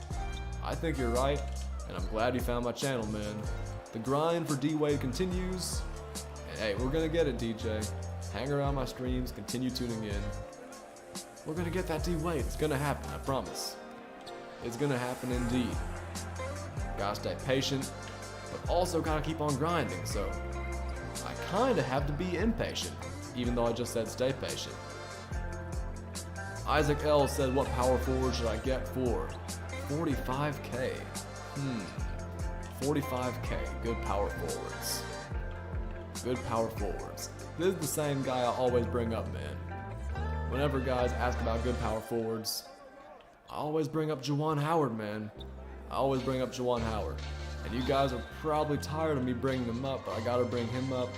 I think you're right, and I'm glad you found my channel, man. The grind for D-Wade continues, and hey, we're gonna get it, DJ. Hang around my streams, continue tuning in. We're gonna get that D-Wade. It's gonna happen, I promise. It's gonna happen indeed. Gotta stay patient, but also gotta keep on grinding, so I kinda have to be impatient, even though I just said stay patient. Isaac L said, what power forward should I get for 45K. 45K. Good power forwards. Good power forwards. This is the same guy I always bring up, man. Whenever guys ask about good power forwards, I always bring up Juwan Howard, man. I always bring up Juwan Howard. And you guys are probably tired of me bringing him up, but I gotta bring him up.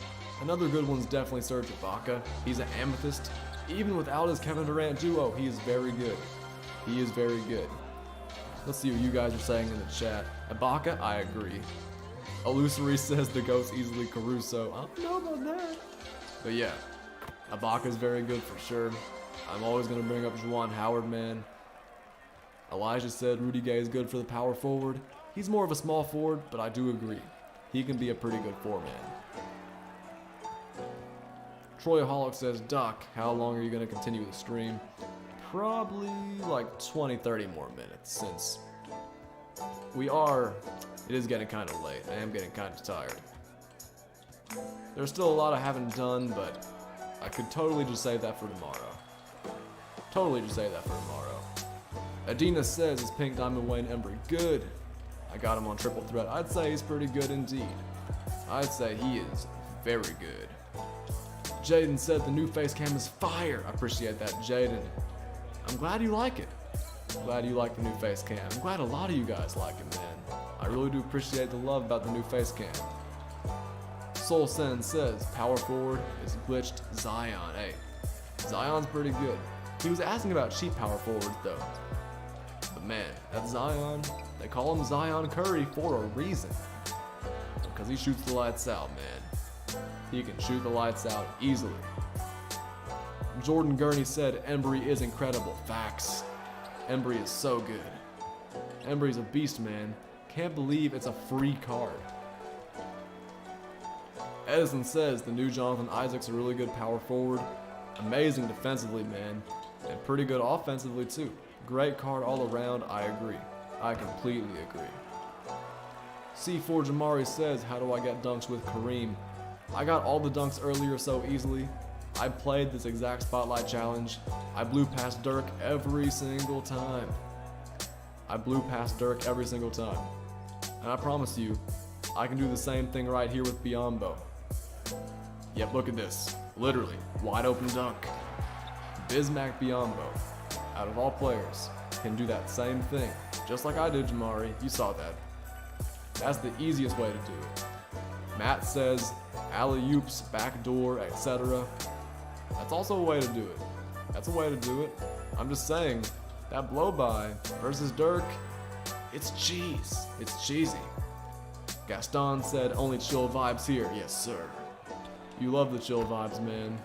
Another good one's definitely Serge Ibaka. He's an amethyst. Even without his Kevin Durant duo, he is very good. He is very good. Let's see what you guys are saying in the chat. Ibaka, I agree. Illusory says the GOAT's easily Caruso. I don't know about that. But yeah, Ibaka's very good for sure. I'm always going to bring up Juwan Howard, man. Elijah said Rudy Gay is good for the power forward. He's more of a small forward, but I do agree. He can be a pretty good four-man. Troy Hollock says, Doc, how long are you going to continue the stream? Probably like 20-30 more minutes, since it is getting kind of late. I am getting kind of tired. There's still a lot I haven't done, but I could totally just save that for tomorrow. Totally just save that for tomorrow. Adina says, is Pink Diamond Wayne Embry good? I got him on triple threat. I'd say he's pretty good indeed. I'd say he is very good. Jaden said the new face cam is fire. I appreciate that, Jaden. I'm glad you like it. Glad you like the new face cam. I'm glad a lot of you guys like it, man. I really do appreciate the love about the new face cam. Soul Sen says, power forward is glitched Zion. Hey, Zion's pretty good. He was asking about cheap power forwards though. But man, that Zion, they call him Zion Curry for a reason. Because he shoots the lights out, man. He can shoot the lights out easily. Jordan Gurney said Embry is incredible. Facts. Embry is so good. Embry's a beast, man. Can't believe it's a free card. Edison says the new Jonathan Isaac's a really good power forward. Amazing defensively, man. And pretty good offensively too. Great card all around, I agree. I completely agree. C4 Jamari says, how do I get dunks with Kareem? I got all the dunks earlier so easily. I played this exact spotlight challenge. I blew past Dirk every single time. I blew past Dirk every single time. And I promise you, I can do the same thing right here with Biyombo. Yep, look at this. Literally, wide open dunk. Bismack Biyombo, out of all players, can do that same thing. Just like I did, Jamari. You saw that. That's the easiest way to do it. Matt says, alley-oops, backdoor, etc. That's also a way to do it. That's a way to do it. I'm just saying, that blow-by versus Dirk, it's cheese. It's cheesy. Gaston said, only chill vibes here. Yes, sir. You love the chill vibes, man.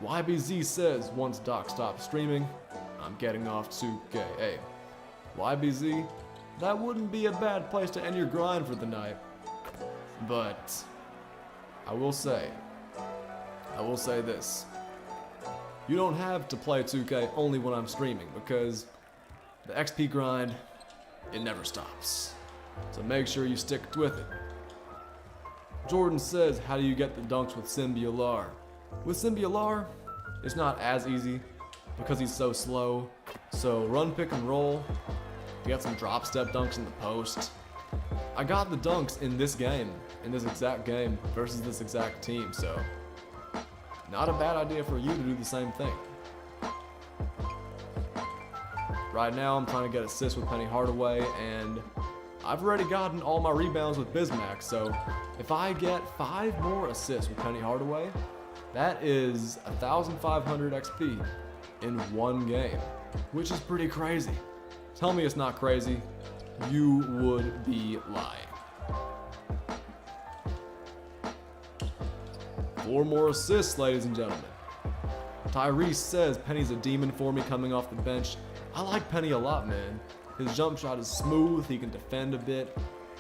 YBZ says, once Doc stops streaming, I'm getting off 2K. Hey, YBZ, that wouldn't be a bad place to end your grind for the night. But I will say this. You don't have to play 2K only when I'm streaming, because the XP grind, it never stops. So make sure you stick with it. Jordan says, how do you get the dunks with Simbular? With Simbular, it's not as easy because he's so slow. So run, pick, and roll. You got some drop step dunks in the post. I got the dunks in this game, in this exact game versus this exact team, so not a bad idea for you to do the same thing. Right now I'm trying to get assists with Penny Hardaway, and I've already gotten all my rebounds with Bismack, so if I get 5 more assists with Penny Hardaway, that is 1,500 XP in one game, which is pretty crazy. Tell me it's not crazy. You would be lying. 4 more assists, ladies and gentlemen. Tyrese says Penny's a demon for me coming off the bench. I like Penny a lot, man. His jump shot is smooth, he can defend a bit,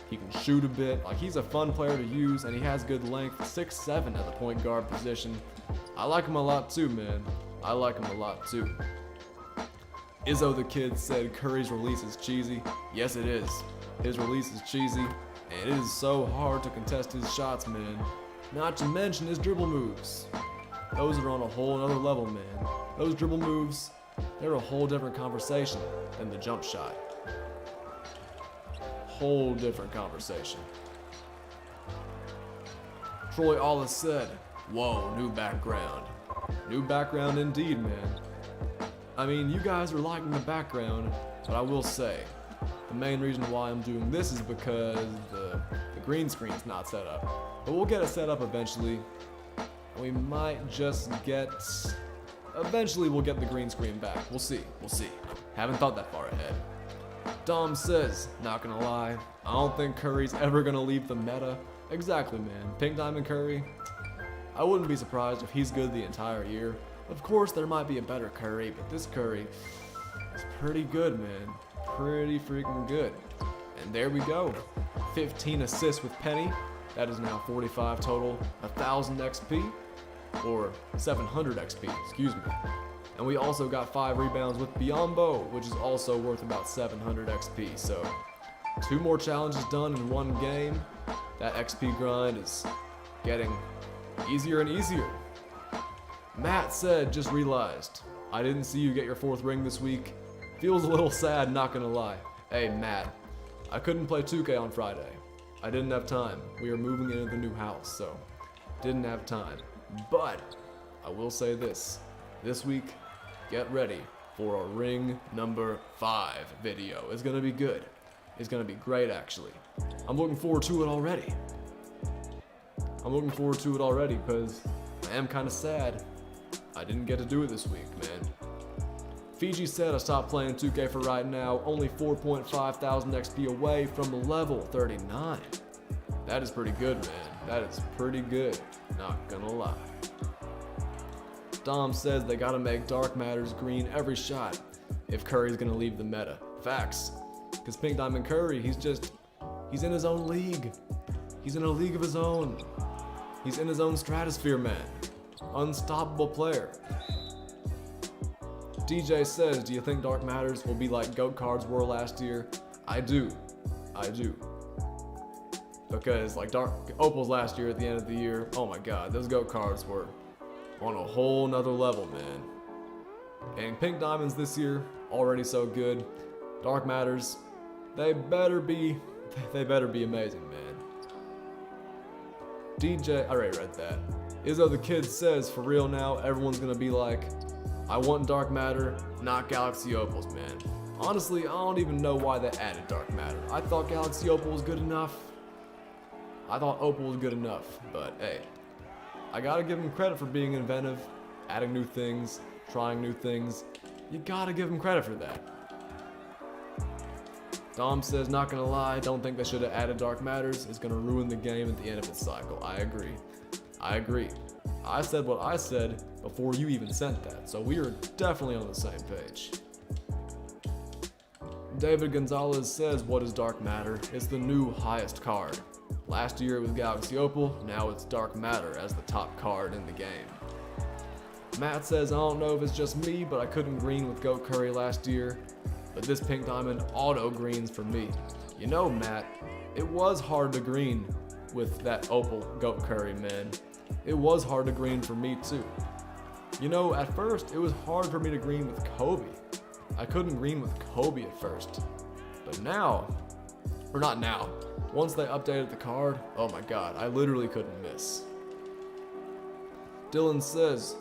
he can shoot a bit. Like, he's a fun player to use, and he has good length, 6'7" at the point guard position. I like him a lot too, man. I like him a lot too. Izzo the Kid said Curry's release is cheesy. Yes, it is. His release is cheesy, and it is so hard to contest his shots, man. Not to mention his dribble moves. Those are on a whole other level, man. Those dribble moves, they're a whole different conversation than the jump shot. whole different conversation. Troy Allis said, "Whoa, new background." New background indeed, man. I mean, you guys are liking the background, but I will say, the main reason why I'm doing this is because the green screen's not set up. But we'll get it set up eventually. And we might just get... Eventually we'll get the green screen back. We'll see. Haven't thought that far ahead. Dom says, not gonna lie, I don't think Curry's ever gonna leave the meta. Exactly, man. Pink Diamond Curry, I wouldn't be surprised if he's good the entire year. Of course, there might be a better Curry, but this Curry is pretty good, man. Pretty freaking good. And there we go. 15 assists with Penny. That is now 45 total. 1000 XP, or 700 XP, excuse me. And we also got 5 rebounds with Biombo, which is also worth about 700 XP. So 2 more challenges done in 1 game. That XP grind is getting easier and easier. Matt said, just realized, I didn't see you get your 4th ring this week. Feels a little sad, not gonna lie. Hey, Matt, I couldn't play 2K on Friday. I didn't have time. We are moving into the new house, so didn't have time. But I will say this week, get ready for a ring number 5 video. It's gonna be good. It's gonna be great, actually. I'm looking forward to it already. Because I am kind of sad I didn't get to do it this week, man. Fiji said I stopped playing 2K for right now, only 4.5 thousand XP away from level 39. That is pretty good, man. That is pretty good, not gonna lie. Dom says they gotta make Dark Matters green every shot if Curry's gonna leave the meta. Facts. Because Pink Diamond Curry, he's in his own league. He's in a league of his own. He's in his own stratosphere, man. Unstoppable player. DJ says, do you think Dark Matters will be like GOAT cards were last year? I do. Because like Opals last year at the end of the year, oh my god, those GOAT cards were on a whole nother level, man. And Pink Diamonds this year, already so good. Dark Matters, they better be amazing, man. DJ, I already read that. Izzo the Kid says, for real now, everyone's gonna be like, I want Dark Matter, not Galaxy Opals, man. Honestly, I don't even know why they added Dark Matter. I thought Galaxy Opal was good enough. I thought Opal was good enough, but hey, I gotta give him credit for being inventive, adding new things, trying new things. You gotta give him credit for that. Dom says, not gonna lie, don't think they should have added Dark Matters. It's gonna ruin the game at the end of its cycle. I agree. I said what I said before you even sent that, so we are definitely on the same page. David Gonzalez says, what is Dark Matter? It's the new highest card. Last year it was Galaxy Opal, now it's Dark Matter as the top card in the game. Matt says, I don't know if it's just me, but I couldn't green with GOAT Curry last year, but this Pink Diamond auto greens for me. You know, Matt, it was hard to green with that Opal GOAT Curry, man. It was hard to green for me too. You know, at first, it was hard for me to green with Kobe. I couldn't green with Kobe at first. But now, or not now, once they updated the card, oh my god, I literally couldn't miss. Dylan says,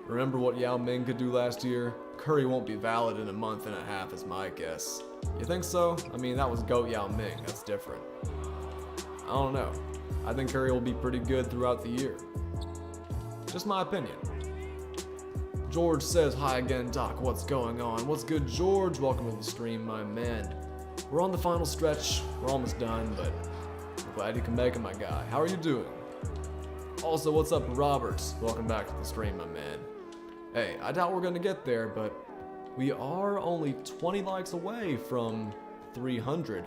remember what Yao Ming could do last year? Curry won't be valid in a month and a half is my guess. You think so? I mean, that was GOAT Yao Ming, that's different. I don't know. I think Curry will be pretty good throughout the year. Just my opinion. George says, hi again, Doc, what's going on? What's good, George? Welcome to the stream, my man. We're on the final stretch. We're almost done, but I'm glad you can make it, my guy. How are you doing? Also, what's up, Robert? Welcome back to the stream, my man. Hey, I doubt we're gonna get there, but we are only 20 likes away from 300.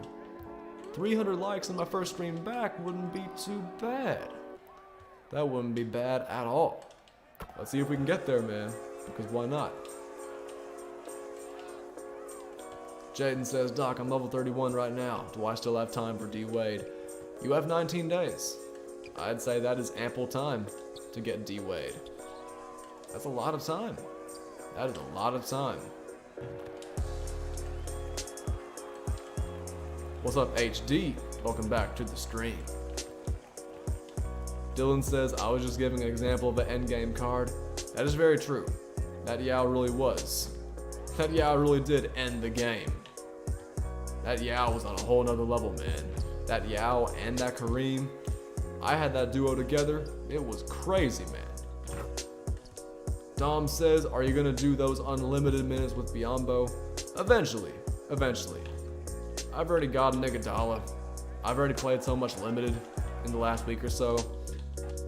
300 likes in my first stream back wouldn't be too bad. That wouldn't be bad at all. Let's see if we can get there, man, because why not? Jaden says, Doc, I'm level 31 right now. Do I still have time for D-Wade? You have 19 days. I'd say that is ample time to get D-Wade. That's a lot of time. That is a lot of time. What's up, HD? Welcome back to the stream. Dylan says, I was just giving an example of an endgame card. That is very true. That Yao really was. That Yao really did end the game. That Yao was on a whole nother level, man. That Yao and that Kareem, I had that duo together. It was crazy, man. Dom says, are you gonna do those unlimited minutes with Biombo? Eventually. I've already got a Iguodala. I've already played so much limited in the last week or so.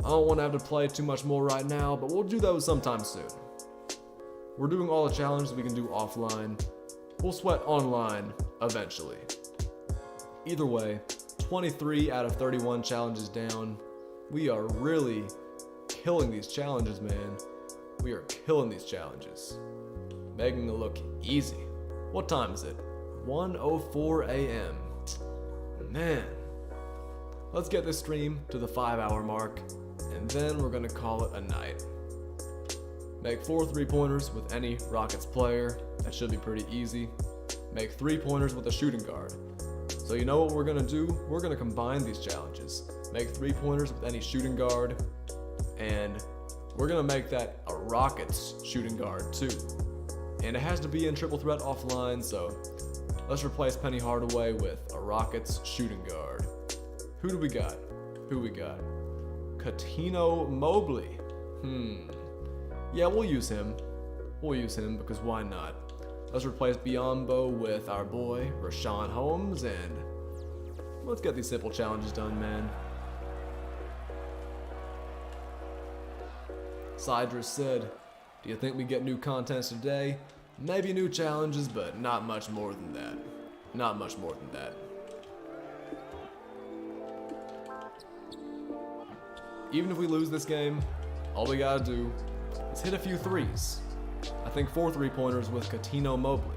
I don't want to have to play too much more right now, but we'll do those sometime soon. We're doing all the challenges we can do offline. We'll sweat online eventually. Either way, 23 out of 31 challenges down. We are really killing these challenges, man. We are killing these challenges. Making it look easy. What time is it? 1:04 a.m. Man. Let's get this stream to the 5-hour mark, and then we're gonna call it a night. Make 4 3-pointers with any Rockets player. That should be pretty easy. Make 3-pointers with a shooting guard. So you know what we're gonna do? We're gonna combine these challenges. Make 3-pointers with any shooting guard, and we're gonna make that a Rockets shooting guard too. And it has to be in triple threat offline, so let's replace Penny Hardaway with a Rockets shooting guard. Who do we got? Katino Mobley. Yeah, we'll use him. Because why not? Let's replace Biombo with our boy, Rashawn Holmes, and let's get these simple challenges done, man. Cydrus said, do you think we get new contents today? Maybe new challenges, but not much more than that. Even if we lose this game, all we gotta do is hit a few threes. I think 4 3-pointers with Katino Mobley.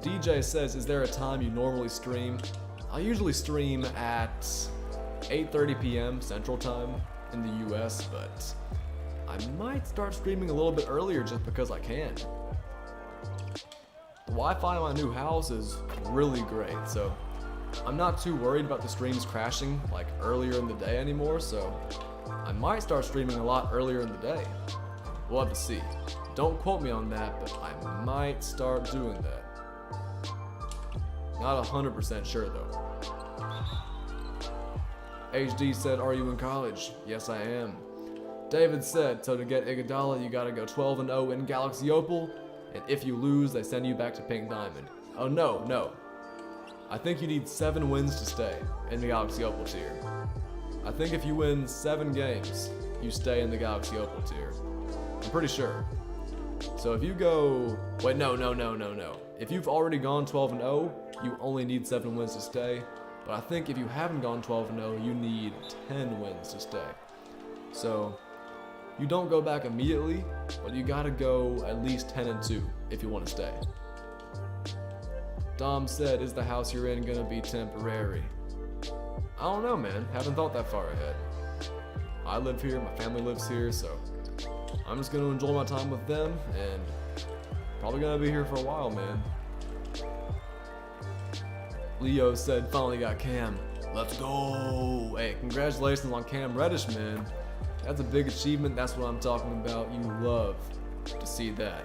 DJ says, is there a time you normally stream? I usually stream at 8:30 p.m. Central Time in the US, but I might start streaming a little bit earlier just because I can. The Wi-Fi in my new house is really great, so I'm not too worried about the streams crashing like earlier in the day anymore, so I might start streaming a lot earlier in the day. We'll have to see. Don't quote me on that, but I might start doing that. Not 100% sure though. HD said, are you in college? Yes, I am. David said, so to get Iguodala, you gotta go 12-0 in Galaxy Opal, and if you lose, they send you back to Pink Diamond. Oh no. I think you need 7 wins to stay in the Galaxy Opal tier. I think if you win 7 games, you stay in the Galaxy Opal tier. I'm pretty sure. So if you go, wait, no. If you've already gone 12-0, you only need 7 wins to stay. But I think if you haven't gone 12-0, you need 10 wins to stay. So you don't go back immediately, but you gotta go at least 10-2 if you want to stay. Dom said, is the house you're in gonna be temporary? I don't know, man. Haven't thought that far ahead. I live here, my family lives here, so I'm just gonna enjoy my time with them, and probably gonna be here for a while, man. Leo said, finally got Cam. Let's go! Hey, congratulations on Cam Reddish, man. That's a big achievement. That's what I'm talking about. You love to see that.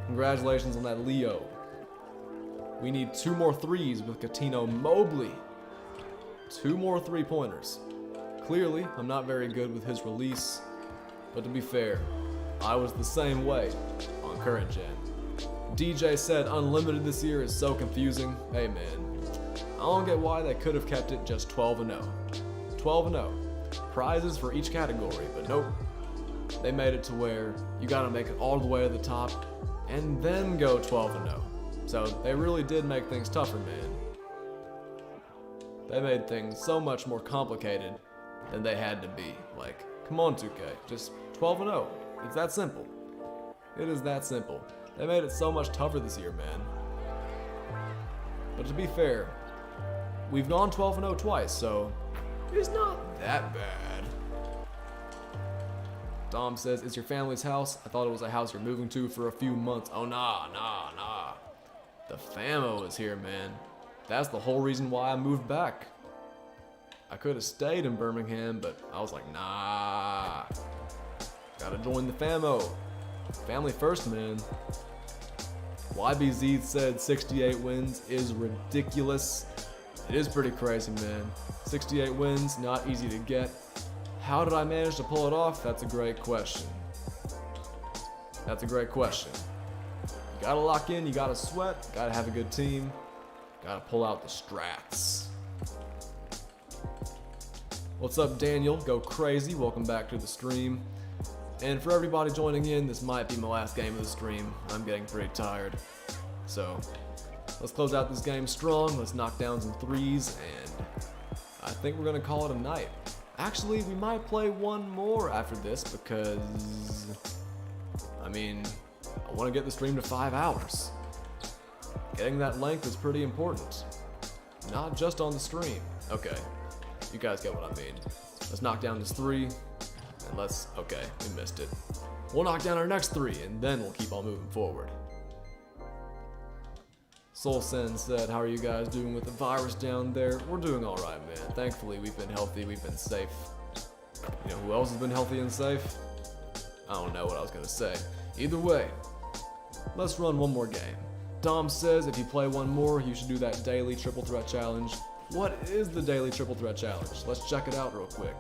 Congratulations on that, Leo. We need 2 more threes with Katino Mobley. 2 more 3-pointers. Clearly, I'm not very good with his release, but to be fair, I was the same way on current gen. DJ said unlimited this year is so confusing. Hey man, I don't get why they could have kept it just 12-0. 12-0. Prizes for each category, but nope. They made it to where you gotta make it all the way to the top and then go 12-0. So they really did make things tougher, man. They made things so much more complicated than they had to be. Like, come on 2K, just 12-0. It's that simple. It is that simple. They made it so much tougher this year, man. But to be fair, we've gone 12-0 twice, so it's not that bad. Dom says, it's your family's house? I thought it was a house you're moving to for a few months. Oh, nah. The famo is here, man. That's the whole reason why I moved back. I could have stayed in Birmingham, but I was like, nah. Gotta join the famo. Family first, man. YBZ said 68 wins is ridiculous. It is pretty crazy, man. 68 wins, not easy to get. How did I manage to pull it off? That's a great question. That's a great question. You gotta lock in, you gotta sweat, gotta have a good team, gotta pull out the strats. What's up, Daniel? Go crazy. Welcome back to the stream. And for everybody joining in, this might be my last game of the stream. I'm getting pretty tired. So, let's close out this game strong. Let's knock down some threes, and I think we're gonna call it a night. Actually, we might play one more after this because, I mean, I want to get the stream to 5 hours. Getting that length is pretty important. Not just on the stream. Okay, you guys get what I mean. Let's knock down this 3, and okay, we missed it. We'll knock down our next 3, and then we'll keep on moving forward. SoulSen said, how are you guys doing with the virus down there? We're doing alright, man. Thankfully, we've been healthy, we've been safe. You know who else has been healthy and safe? I don't know what I was gonna say. Either way, let's run one more game. Dom says if you play one more, you should do that daily triple threat challenge. What is the daily triple threat challenge? Let's check it out real quick.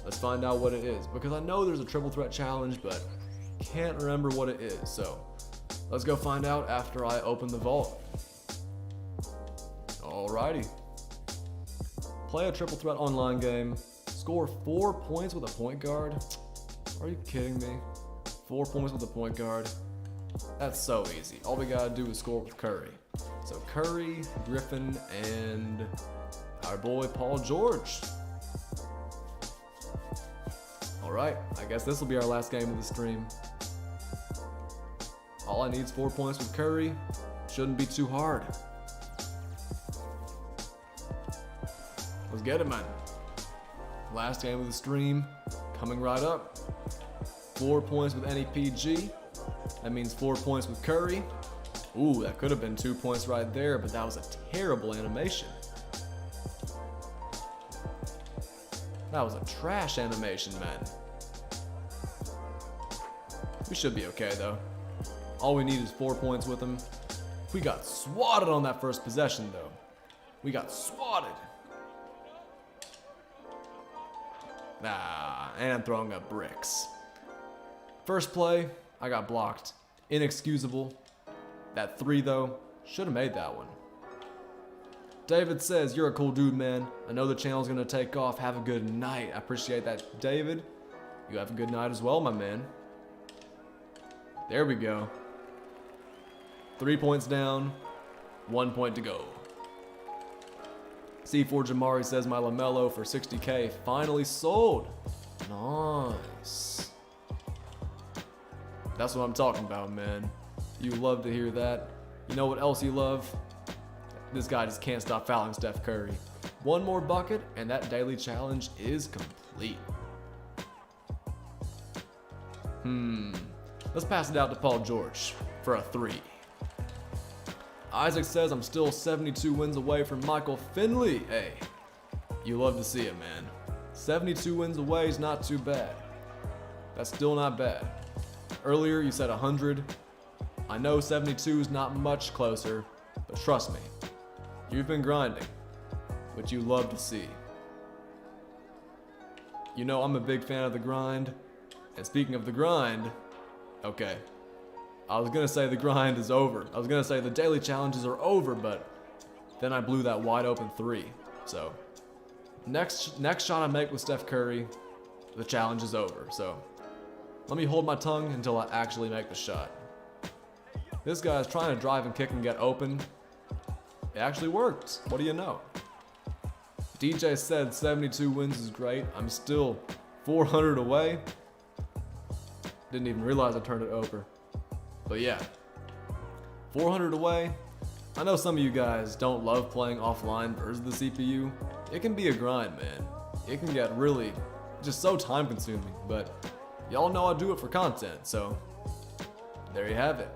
Let's find out what it is, because I know there's a triple threat challenge, but can't remember what it is. So let's go find out after I open the vault. Alrighty. Play a triple threat online game. Score 4 points with a point guard. Are you kidding me? 4 points with a point guard. That's so easy. All we gotta do is score with Curry. So Curry, Griffin, and our boy Paul George. Alright, I guess this will be our last game of the stream. All I need is 4 points with Curry. Shouldn't be too hard. Let's get it, man. Last game of the stream, coming right up. 4 points with any PG. That means 4 points with Curry. Ooh, that could have been 2 points right there, but that was a terrible animation. That was a trash animation, man. We should be okay, though. All we need is 4 points with him. We got swatted on that first possession, though. We got swatted. And I'm throwing up bricks. First play, I got blocked. Inexcusable. That 3, though, should have made that one. David says, you're a cool dude, man. I know the channel's gonna take off. Have a good night. I appreciate that, David. You have a good night as well, my man. There we go. 3 points down. 1 point to go. C4 Jamari says my LaMelo for 60K finally sold. Nice. That's what I'm talking about, man. You love to hear that. You know what else you love? This guy just can't stop fouling Steph Curry. One more bucket and that daily challenge is complete. Let's pass it out to Paul George for a 3. Isaac says I'm still 72 wins away from Michael Finley. Hey, you love to see it, man. 72 wins away is not too bad. That's still not bad. Earlier you said 100. I know 72 is not much closer, but trust me, you've been grinding, which you love to see. You know I'm a big fan of the grind, and speaking of the grind, okay, I was gonna say the grind is over. I was gonna say the daily challenges are over, but then I blew that wide open 3. So next shot I make with Steph Curry, the challenge is over. So let me hold my tongue until I actually make the shot. This guy's trying to drive and kick and get open. It actually worked. What do you know? DJ said 72 wins is great. I'm still 400 away. Didn't even realize I turned it over. But yeah, 400 away. I know some of you guys don't love playing offline versus the CPU. It can be a grind, man. It can get really just so time consuming, but y'all know I do it for content, so there you have it.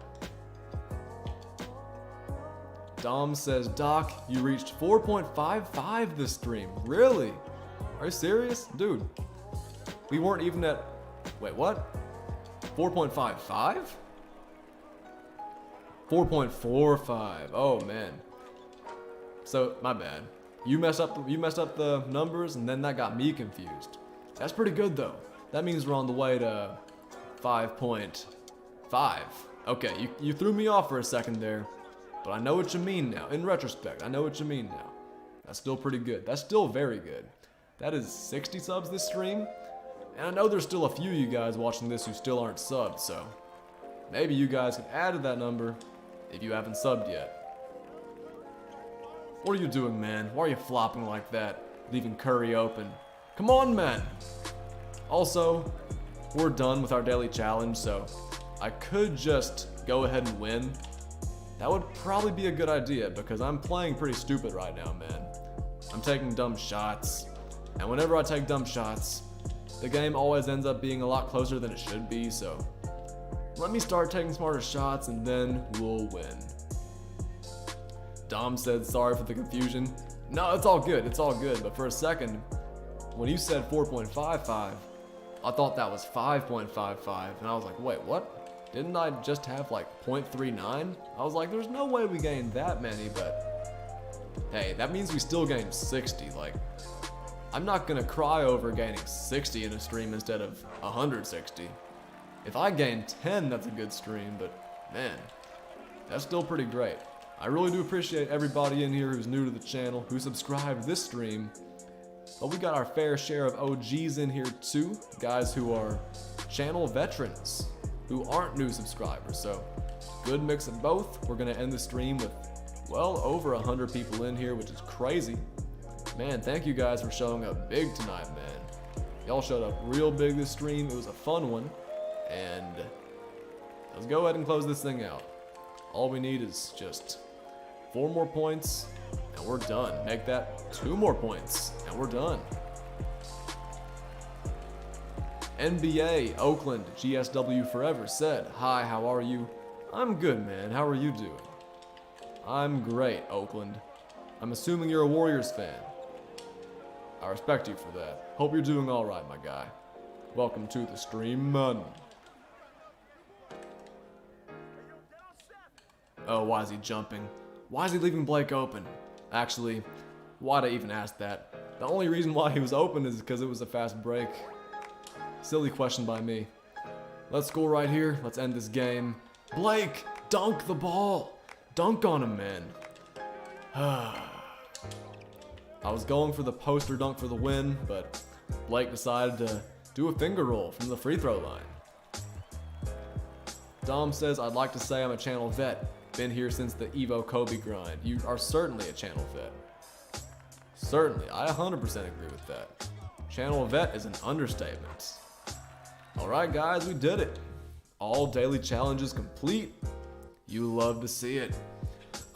Dom says, Doc, you reached 4.55 this stream. Really? Are you serious? Dude, we weren't even at, wait, what? 4.55? 4.45. Oh man. So my bad. You messed up the numbers, and then that got me confused. That's pretty good though. That means we're on the way to 5.5. Okay, you threw me off for a second there, but I know what you mean now. In retrospect, I know what you mean now. That's still pretty good. That's still very good. That is 60 subs this stream, and I know there's still a few of you guys watching this who still aren't subbed, so maybe you guys can add to that number if you haven't subbed yet. What are you doing, man? Why are you flopping like that, leaving Curry open? Come on, man! Also, we're done with our daily challenge, so I could just go ahead and win. That would probably be a good idea because I'm playing pretty stupid right now, man. I'm taking dumb shots, and whenever I take dumb shots, the game always ends up being a lot closer than it should be, so let me start taking smarter shots and then we'll win. Dom said sorry for the confusion. No, it's all good, but for a second, when you said 4.55, I thought that was 5.55, and I was like, wait, what? Didn't I just have like 0.39? I was like, there's no way we gained that many, but hey, that means we still gained 60. Like, I'm not gonna cry over gaining 60 in a stream instead of 160. If I gain 10, that's a good stream, but man, that's still pretty great. I really do appreciate everybody in here who's new to the channel, who subscribed this stream. But we got our fair share of OGs in here too, guys who are channel veterans, who aren't new subscribers. So good mix of both. We're gonna end the stream with well over 100 people in here, which is crazy. Man, thank you guys for showing up big tonight, man. Y'all showed up real big this stream. It was a fun one. And let's go ahead and close this thing out. All we need is just 4 more points and we're done. Make that 2 more points and we're done. NBA Oakland GSW Forever said, hi, how are you? I'm good, man. How are you doing? I'm great, Oakland. I'm assuming you're a Warriors fan. I respect you for that. Hope you're doing alright, my guy. Welcome to the stream, man. Oh, why is he jumping? Why is he leaving Blake open? Actually, why'd I even ask that? The only reason why he was open is because it was a fast break. Silly question by me. Let's score right here. Let's end this game. Blake, dunk the ball. Dunk on him, man. I was going for the poster dunk for the win, but Blake decided to do a finger roll from the free throw line. Dom says, I'd like to say I'm a channel vet. Been here since the Evo Kobe grind. You are certainly a channel vet. Certainly, I 100% agree with that. Channel vet is an understatement. Alright guys, we did it. All daily challenges complete. You love to see it.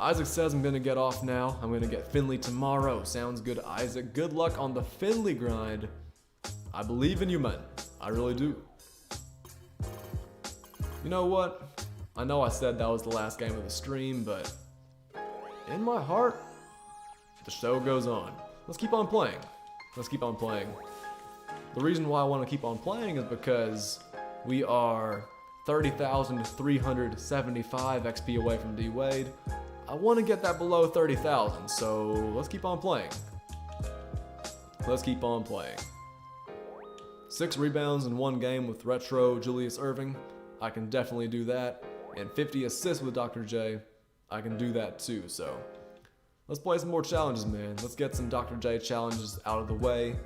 Isaac says I'm gonna get off now. I'm gonna get Finley tomorrow. Sounds good, Isaac. Good luck on the Finley grind. I believe in you, man. I really do. You know what? I know I said that was the last game of the stream, but in my heart, the show goes on. Let's keep on playing. Let's keep on playing. The reason why I want to keep on playing is because we are 30,375 XP away from D-Wade. I want to get that below 30,000, so let's keep on playing. Let's keep on playing. 6 rebounds in 1 game with Retro Julius Irving. I can definitely do that. And 50 assists with Dr. J. I can do that too, so let's play some more challenges, man. Let's get some Dr. J challenges out of the way.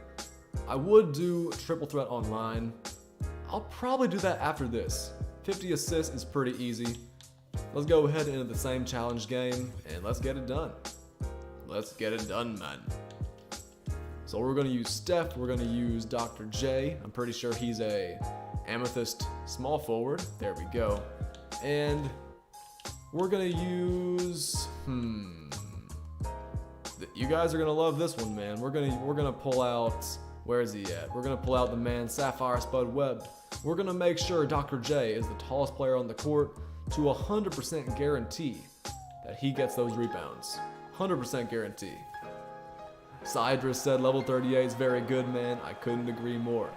I would do Triple Threat Online. I'll probably do that after this. 50 assists is pretty easy. Let's go ahead into the same challenge game, and let's get it done. Let's get it done, man. So we're going to use Steph, we're going to use Dr. J. I'm pretty sure he's a Amethyst small forward. There we go. And we're gonna use, you guys are gonna love this one, man. We're gonna pull out, where is he at? We're gonna pull out the man Sapphire Spud Webb. We're gonna make sure Dr. J is the tallest player on the court to 100% guarantee that he gets those rebounds. 100% guarantee. Cydrus said level 38 is very good, man. I couldn't agree more.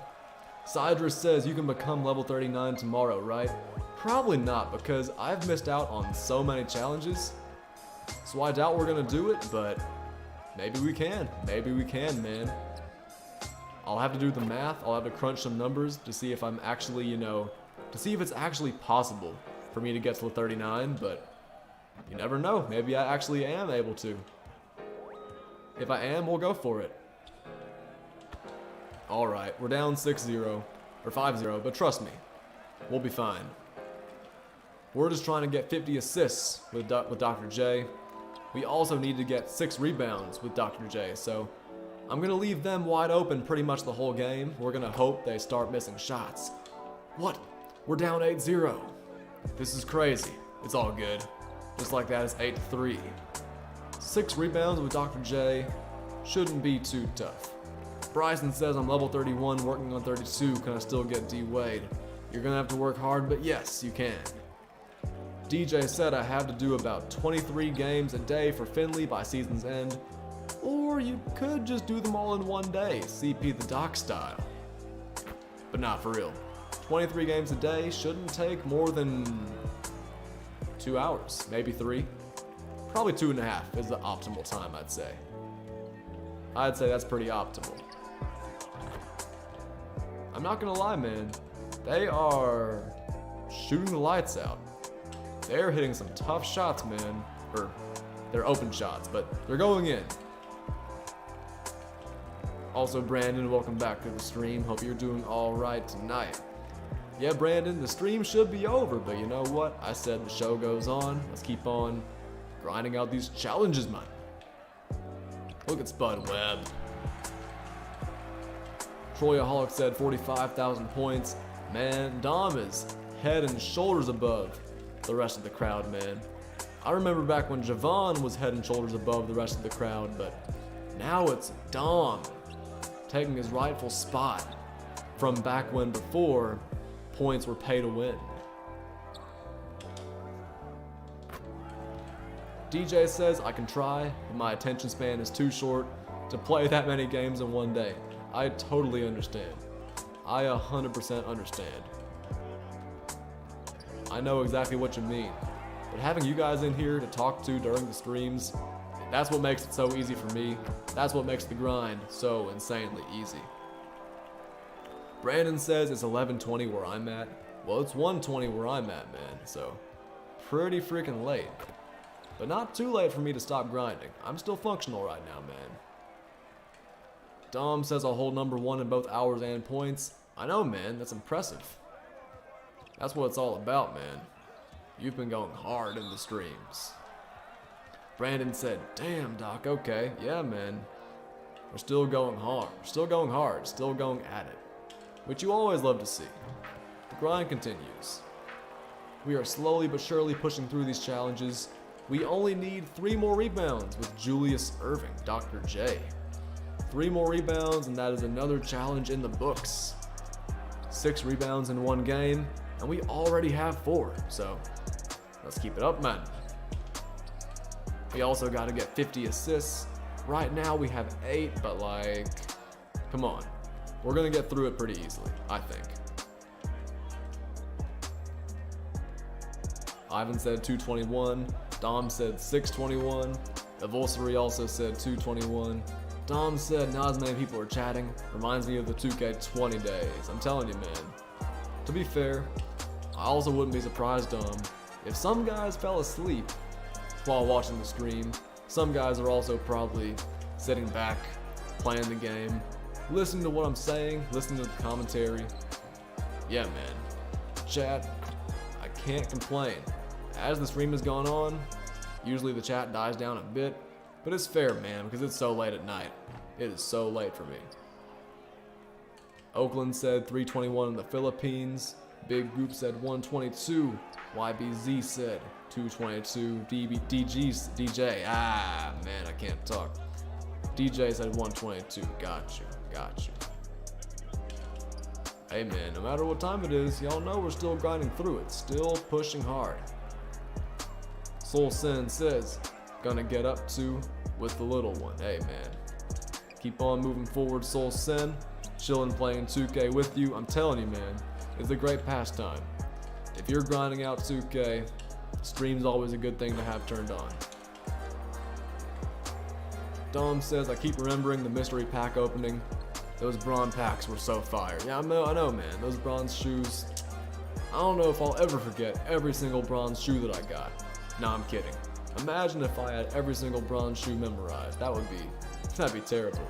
Cydrus says you can become level 39 tomorrow, right? Probably not, because I've missed out on so many challenges. So I doubt we're gonna do it, but maybe we can. Maybe we can, man. I'll have to do the math. I'll have to crunch some numbers to see if I'm actually, to see if it's actually possible for me to get to 39, but you never know. Maybe I actually am able to. If I am, we'll go for it. Alright, we're down 6-0, or 5-0, but trust me, we'll be fine. We're just trying to get 50 assists with Dr. J. We also need to get 6 rebounds with Dr. J, so I'm going to leave them wide open pretty much the whole game. We're going to hope they start missing shots. What? We're down 8-0. This is crazy. It's all good. Just like that, it's 8-3. 6 rebounds with Dr. J shouldn't be too tough. Bryson says I'm level 31, working on 32. Can I still get D-Wade? You're gonna have to work hard, but yes, you can. DJ said I have to do about 23 games a day for Finley by season's end, or you could just do them all in one day, CP the Doc style. But not for real. 23 games a day shouldn't take more than 2 hours, maybe 3. Probably 2.5 is the optimal time, I'd say. I'd say that's pretty optimal. I'm not gonna lie, man. They are shooting the lights out. They're hitting some tough shots, man. Or, they're open shots, but they're going in. Also, Brandon, welcome back to the stream. Hope you're doing alright tonight. Yeah, Brandon, the stream should be over, but you know what? I said the show goes on. Let's keep on grinding out these challenges, man. Look at Spud Webb. Troyaholic said 45,000 points. Man, Dom is head and shoulders above the rest of the crowd, man. I remember back when Javon was head and shoulders above the rest of the crowd, but now it's Dom taking his rightful spot from back when before points were pay to win. DJ says I can try, but my attention span is too short to play that many games in one day. I totally understand. I 100% understand. I know exactly what you mean. But having you guys in here to talk to during the streams, that's what makes it so easy for me. That's what makes the grind so insanely easy. Brandon says it's 11:20 where I'm at. Well, it's 1:20 where I'm at, man, so pretty freaking late. But not too late for me to stop grinding. I'm still functional right now, man. Dom says I'll hold number 1 in both hours and points. I know, man, that's impressive. That's what it's all about, man. You've been going hard in the streams. Brandon said, damn, Doc, okay. Yeah, man. We're still going hard. We're still going hard. Still going at it. Which you always love to see. The grind continues. We are slowly but surely pushing through these challenges. We only need 3 more rebounds with Julius Irving, Dr. J. 3 more rebounds and that is another challenge in the books. 6 rebounds in 1 game, and we already have 4, so let's keep it up, man. We also got to get 50 assists. Right now we have 8, but like, come on. We're going to get through it pretty easily, I think. Ivan said 221. Dom said 621. Evolsory also said 221. Dom said not as many people are chatting. Reminds me of the 2K20 days. I'm telling you, man. To be fair, I also wouldn't be surprised, Dom, if some guys fell asleep while watching the stream. Some guys are also probably sitting back, playing the game, listening to what I'm saying, listening to the commentary. Yeah, man. Chat, I can't complain. As the stream has gone on, usually the chat dies down a bit, but it's fair, man, because it's so late at night. It is so late for me. Oakland said 321 in the Philippines. Big Group said 122. YBZ said 222. DJ. Ah, man, I can't talk. DJ said 122. Got you. Hey, man, no matter what time it is, y'all know we're still grinding through it. Still pushing hard. Soul Sin says, gonna get up to with the little one. Hey man, keep on moving forward, Soul Sin. Chilling playing 2K with you. I'm telling you, man, it's a great pastime. If you're grinding out 2K, stream's always a good thing to have turned on. Dom says, I keep remembering the mystery pack opening. Those bronze packs were so fire. Yeah, I know, man. Those bronze shoes. I don't know if I'll ever forget every single bronze shoe that I got. Nah, I'm kidding. Imagine if I had every single bronze shoe memorized. That'd be terrible.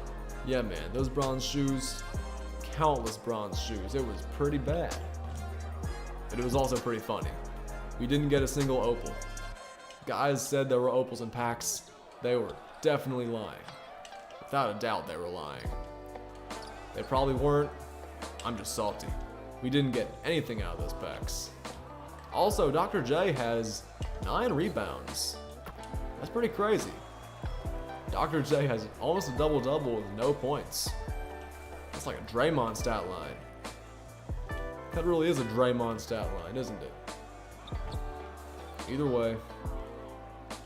Yeah, man, those bronze shoes, countless bronze shoes. It was pretty bad. But it was also pretty funny. We didn't get a single opal. Guys said there were opals in packs. They were definitely lying. Without a doubt, they were lying. They probably weren't. I'm just salty. We didn't get anything out of those packs. Also, Dr. J has 9 rebounds. That's pretty crazy. Dr. J has almost a double-double with no points. That's like a Draymond stat line. That really is a Draymond stat line, isn't it? Either way,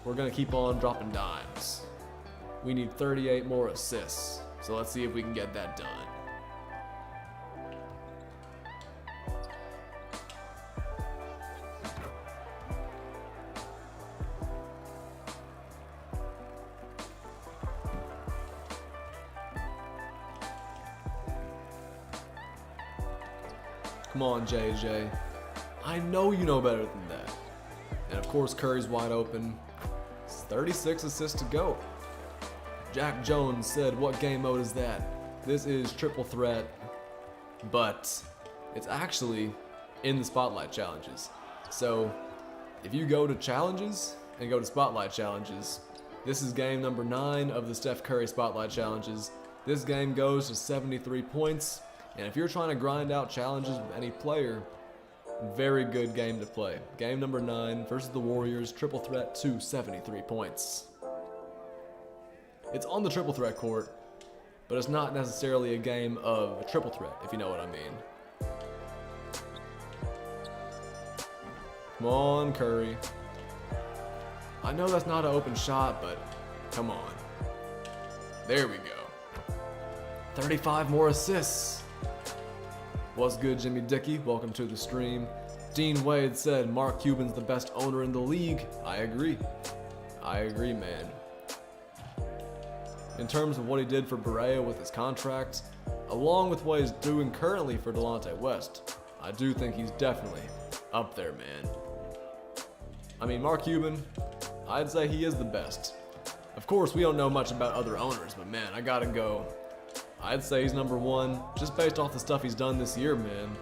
we're gonna keep on dropping dimes. We need 38 more assists, so let's see if we can get that done. Come on, JJ. I know you know better than that. And of course, Curry's wide open. It's 36 assists to go. Jack Jones said, what game mode is that? This is triple threat, but it's actually in the spotlight challenges. So if you go to challenges and go to spotlight challenges, this is game number 9 of the Steph Curry spotlight challenges. This game goes to 73 points. And if you're trying to grind out challenges with any player, very good game to play. Game number 9 versus the Warriors, triple threat to 73 points. It's on the triple threat court, but it's not necessarily a game of a triple threat, if you know what I mean. Come on, Curry. I know that's not an open shot, but come on. There we go. 35 more assists. What's good, Jimmy Dickey? Welcome to the stream. Dean Wade said Mark Cuban's the best owner in the league. I agree. I agree, man. In terms of what he did for Berea with his contract, along with what he's doing currently for Delonte West, I do think he's definitely up there, man. I mean, Mark Cuban, I'd say he is the best. Of course, we don't know much about other owners, but man, I gotta go. I'd say he's number 1, just based off the stuff he's done this year, man.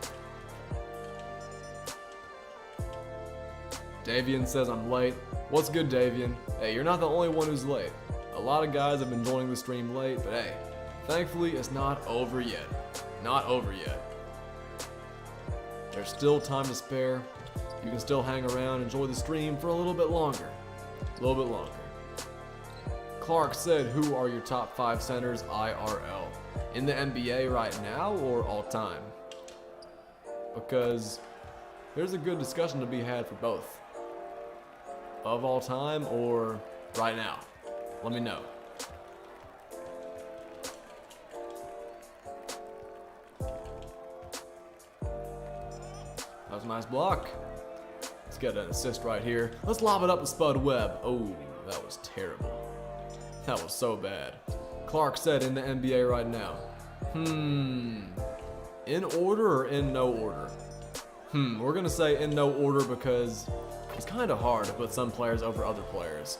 Davian says I'm late. What's good, Davian? Hey, you're not the only one who's late. A lot of guys have been joining the stream late, but hey, thankfully it's not over yet. Not over yet. There's still time to spare. You can still hang around, enjoy the stream for a little bit longer. A little bit longer. Clark said, who are your top 5 centers IRL? In the NBA right now or all time? Because there's a good discussion to be had for both. Of all time or right now? Let me know. That was a nice block. Let's get an assist right here. Let's lob it up to Spud Webb. Oh, that was terrible. That was so bad. Clark said in the NBA right now. In order or in no order? We're gonna say in no order because it's kind of hard to put some players over other players.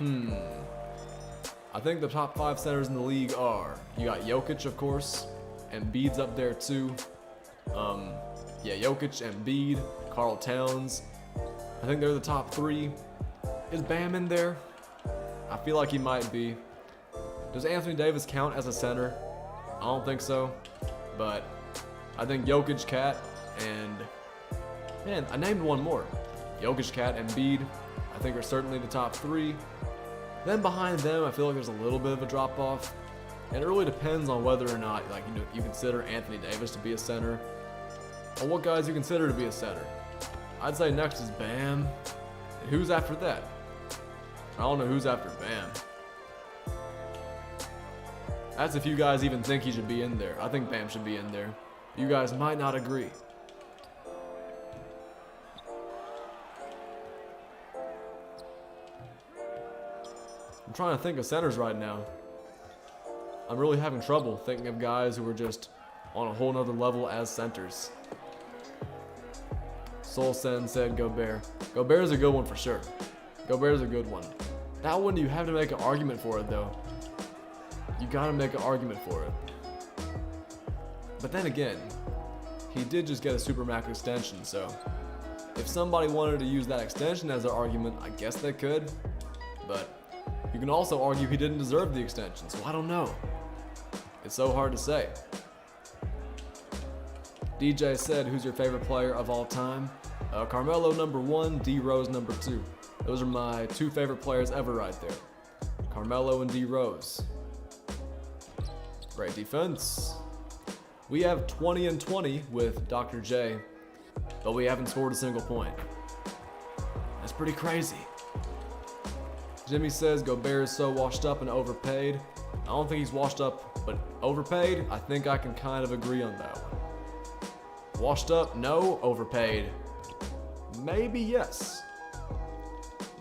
I think the top 5 centers in the league are, you got Jokic, of course, Embiid's up there too. Yeah, Jokic, Embiid, Karl Towns. I think they're the top 3. Is Bam in there? I feel like he might be. Does Anthony Davis count as a center? I don't think so, but I think Jokic, Cat, and man, I named one more. Jokic, Cat, and Embiid, I think are certainly the top 3. Then behind them, I feel like there's a little bit of a drop off, and it really depends on whether or not you consider Anthony Davis to be a center, or what guys you consider to be a center. I'd say next is Bam. And who's after that? I don't know who's after Bam. That's if you guys even think he should be in there. I think Bam should be in there. You guys might not agree. I'm trying to think of centers right now. I'm really having trouble thinking of guys who are just on a whole nother level as centers. Soul Sen said Gobert. Gobert's a good one for sure. Gobert's a good one. That one you have to make an argument for it though. You gotta make an argument for it. But then again, he did just get a Supermax extension, so if somebody wanted to use that extension as their argument, I guess they could. But you can also argue he didn't deserve the extension, so I don't know. It's so hard to say. DJ said, who's your favorite player of all time? Carmelo number 1, D Rose number 2. Those are my 2 favorite players ever right there. Carmelo and D Rose. Great defense. We have 20 and 20 with Dr. J, but we haven't scored a single point. That's pretty crazy. Jimmy says Gobert is so washed up and overpaid. I don't think he's washed up, but overpaid, I think I can kind of agree on that one. Washed up, no. Overpaid, maybe yes.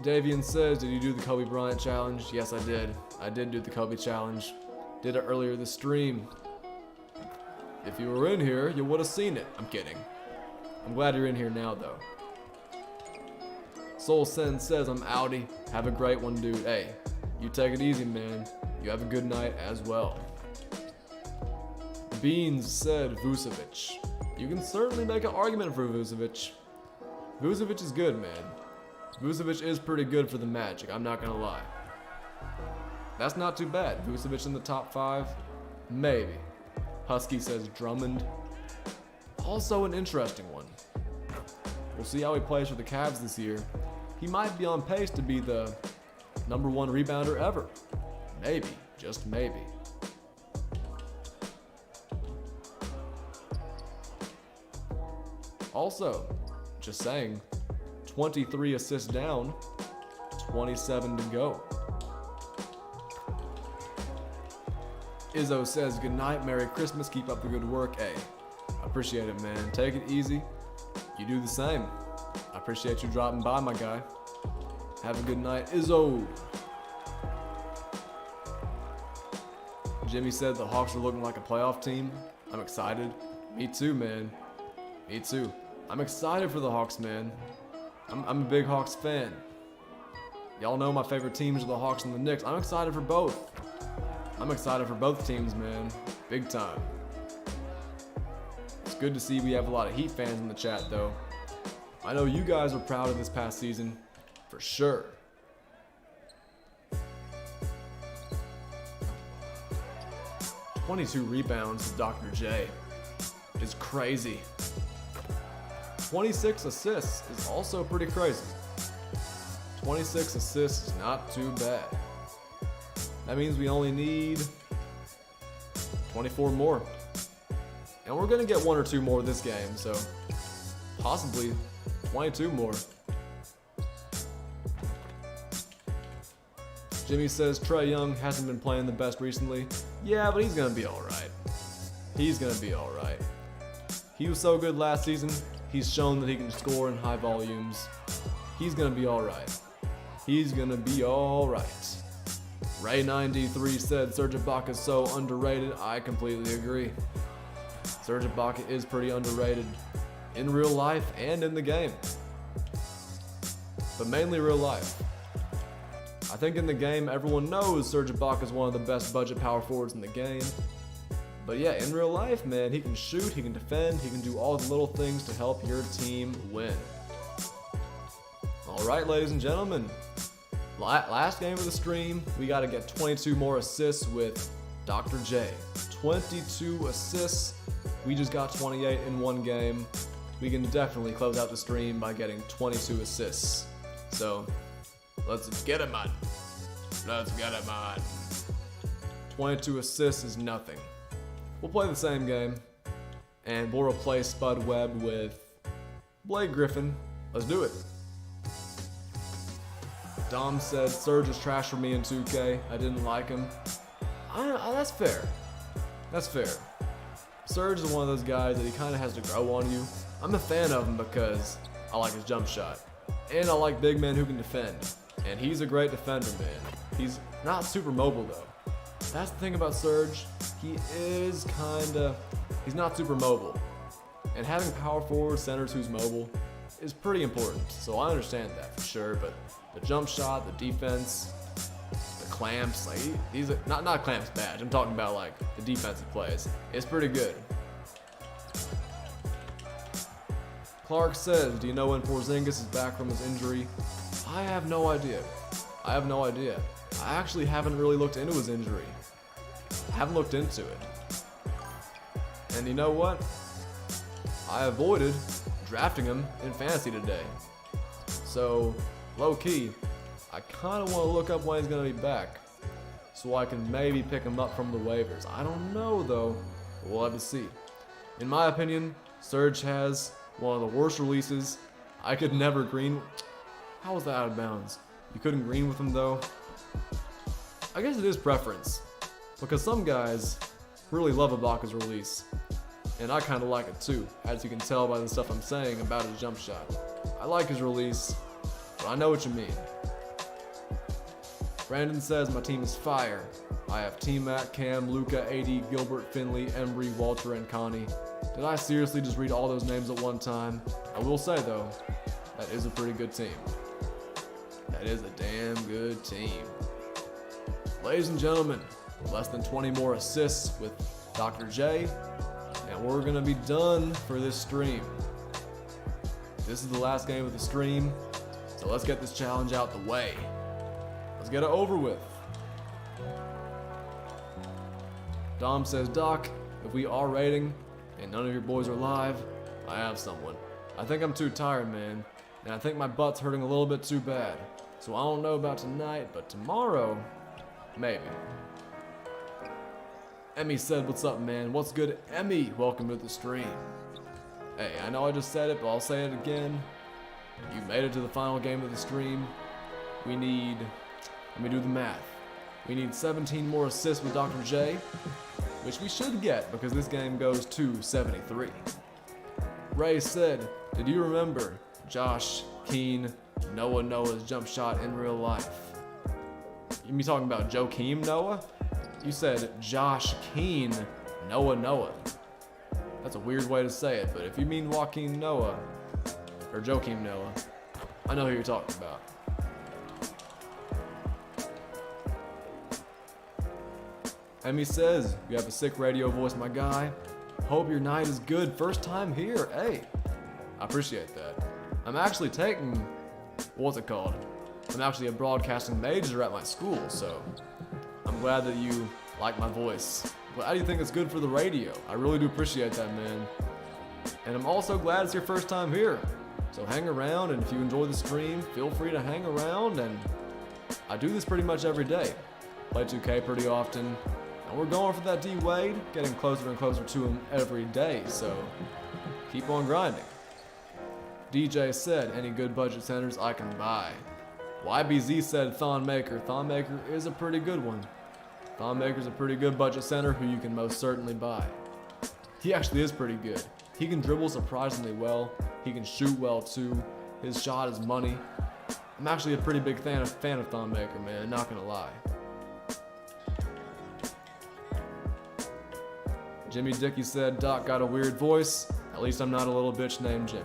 Davian says, did you do the Kobe Bryant challenge? Yes, I did. I did do the Kobe challenge. Did it earlier this stream. If you were in here, you would have seen it. I'm kidding. I'm glad you're in here now, though. Soul Sen says, I'm outie. Have a great one, dude. Hey, you take it easy, man. You have a good night as well. Beans said Vucevic. You can certainly make an argument for Vucevic. Vucevic is good, man. Vucevic is pretty good for the Magic, I'm not gonna lie. That's not too bad. Vucevic in the top 5? Maybe. Husky says Drummond. Also an interesting one. We'll see how he plays for the Cavs this year. He might be on pace to be the number 1 rebounder ever. Maybe, just maybe. Also, just saying, 23 assists down, 27 to go. Izzo says, good night, Merry Christmas, keep up the good work. Hey, I appreciate it, man. Take it easy. You do the same. I appreciate you dropping by, my guy. Have a good night, Izzo. Jimmy said the Hawks are looking like a playoff team. I'm excited. Me too, man. Me too. I'm excited for the Hawks, man. I'm a big Hawks fan. Y'all know my favorite teams are the Hawks and the Knicks. I'm excited for both. I'm excited for both teams, man. Big time. It's good to see we have a lot of Heat fans in the chat, though. I know you guys are proud of this past season, for sure. "22 rebounds, Dr. J, is crazy. 26 assists is also pretty crazy. 26 assists is not too bad. That means we only need 24 more. And we're going to get 1 or 2 more this game, so possibly 22 more. Jimmy says Trae Young hasn't been playing the best recently. Yeah, but he's going to be alright. He's going to be alright. He was so good last season. He's shown that he can score in high volumes. He's going to be alright. He's going to be alright. Ray93 said Serge Ibaka is so underrated. I completely agree. Serge Ibaka is pretty underrated in real life and in the game. But mainly real life. I think in the game everyone knows Serge Ibaka is one of the best budget power forwards in the game. But yeah, in real life, man, he can shoot, he can defend, he can do all the little things to help your team win. Alright, ladies and gentlemen. Last game of the stream, we got to get 22 more assists with Dr. J. 22 assists. We just got 28 in one game. We can definitely close out the stream by getting 22 assists. So, let's get him on. Let's get him on. 22 assists is nothing. We'll play the same game, and we'll replace Spud Webb with Blake Griffin. Let's do it. Dom said Surge is trash for me in 2K. I didn't like him. That's fair. That's fair. Surge is one of those guys that he kind of has to grow on you. I'm a fan of him because I like his jump shot. And I like big men who can defend. And he's a great defender, man. He's not super mobile though. That's the thing about Surge. He's not super mobile. And having power forward centers who's mobile is pretty important. So I understand that for sure, but the jump shot, the defense, the clamps, like these are not clamps bad. I'm talking about like the defensive plays. It's pretty good. Clark says, do you know when Porzingis is back from his injury? I have no idea. I actually haven't really looked into his injury. I haven't looked into it. And you know what? I avoided drafting him in fantasy today. So, low key, I kind of want to look up when he's going to be back so I can maybe pick him up from the waivers. I don't know though. We'll have to see. In my opinion, Surge has one of the worst releases. I could never green. How was that out of bounds? You couldn't green with him though. I guess it is preference, because some guys really love Ibaka's release, and I kind of like it too, as you can tell by the stuff I'm saying about his jump shot. I like his release, but I know what you mean. Brandon says my team is fire. I have T-Mac, Cam, Luca, AD, Gilbert, Finley, Embry, Walter, and Connie. Did I seriously just read all those names at one time? I will say though, that is a pretty good team. That is a damn good team. Ladies and gentlemen, less than 20 more assists with Dr. J, and we're gonna be done for this stream. This is the last game of the stream, so let's get this challenge out the way. Let's get it over with. Dom says, Doc, if we are rating and none of your boys are live, I have someone. I think I'm too tired, man, and I think my butt's hurting a little bit too bad. So I don't know about tonight, but tomorrow, maybe. Emmy said, what's up, man? What's good, Emmy? Welcome to the stream. Hey, I know I just said it, but I'll say it again. You made it to the final game of the stream. We need, let me do the math. We need 17 more assists with Dr. J, which we should get because this game goes to 73. Ray said, did you remember Josh, Keen, Noah's jump shot in real life? You mean talking about Joakim Noah? You said Josh Keen Noah. That's a weird way to say it, but if you mean Joakim Noah, or Joakim Noah, I know who you're talking about. Emmy says, you have a sick radio voice, my guy. Hope your night is good. First time here. Hey, I appreciate that. I'm actually taking, what's it called? I'm actually a broadcasting major at my school, so I'm glad that you like my voice. Glad you think it's good for the radio. I really do appreciate that, man. And I'm also glad it's your first time here. So hang around, and if you enjoy the stream, feel free to hang around, and I do this pretty much every day. Play 2K pretty often, and we're going for that D-Wade, getting closer and closer to him every day, so keep on grinding. DJ said, any good budget centers I can buy. YBZ said Thon Maker. Thon Maker is a pretty good one. Thon Maker's a pretty good budget center who you can most certainly buy. He actually is pretty good. He can dribble surprisingly well. He can shoot well too. His shot is money. I'm actually a pretty big fan of Thon Maker, man, not gonna lie. Jimmy Dickey said, Doc got a weird voice. At least I'm not a little bitch named Jimmy.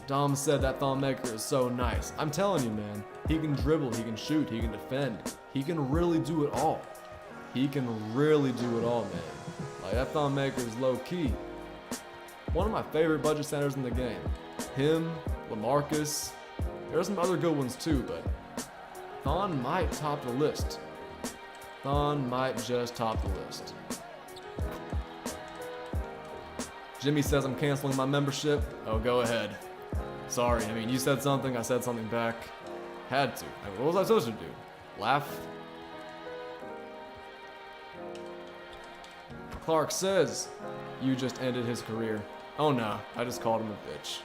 Dom said that Thon Maker is so nice. I'm telling you, man, he can dribble, he can shoot, he can defend. He can really do it all. He can really do it all, man. Like, that Thon Maker is low key. One of my favorite budget centers in the game. Him, LaMarcus. There's some other good ones too, but Thon might top the list. Thon might just top the list. Jimmy says I'm canceling my membership. Oh, go ahead. Sorry, I mean, you said something, I said something back. Had to. I mean, what was I supposed to do? Laugh? Clark says, you just ended his career. Oh no, I just called him a bitch.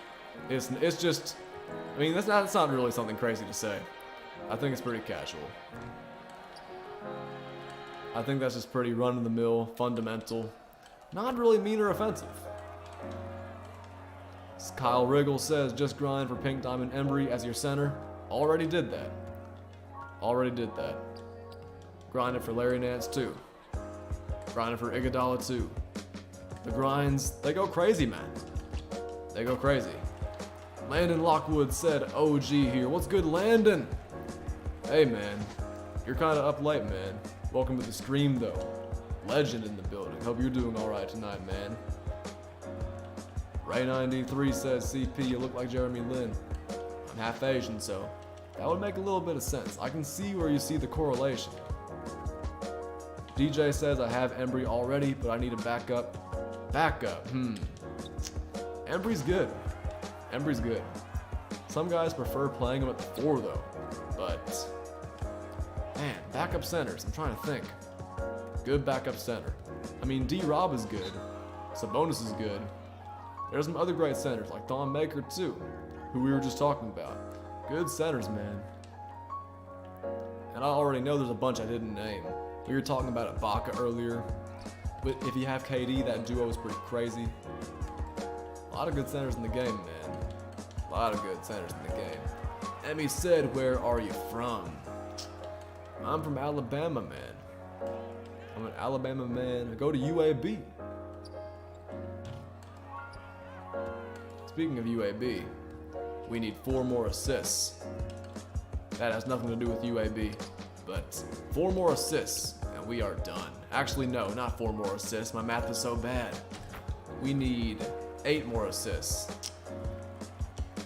It's just I mean, that's not really something crazy to say. I think it's pretty casual. I think that's just pretty run-of-the-mill, fundamental. Not really mean or offensive. Kyle Riggle says, just grind for Pink Diamond Embry as your center. Already did that. Already did that. Grinded for Larry Nance too. Grinded for Iguodala too. The grinds, they go crazy, man. They go crazy. Landon Lockwood said, OG here. What's good, Landon? Hey, man. You're kind of up late, man. Welcome to the stream, though. Legend in the building. Hope you're doing all right tonight, man. Ray93 says, CP, you look like Jeremy Lin. I'm half Asian, so that would make a little bit of sense. I can see where you see the correlation. DJ says, I have Embry already, but I need a backup. Backup, Embry's good. Embry's good. Some guys prefer playing him at the 4, though. But, man, backup centers, I'm trying to think. Good backup center. I mean, D-Rob is good. Sabonis is good. There's some other great centers, like Thon Maker, too, who we were just talking about. Good centers, man. And I already know there's a bunch I didn't name. We were talking about Ibaka earlier. But if you have KD, that duo is pretty crazy. A lot of good centers in the game, man. A lot of good centers in the game. Emmy said, where are you from? I'm from Alabama, man. I'm an Alabama man. I go to UAB. Speaking of UAB, we need 4 more assists. That has nothing to do with UAB, but 4 more assists, and we are done. Actually, no, not 4 more assists. My math is so bad. We need 8 more assists.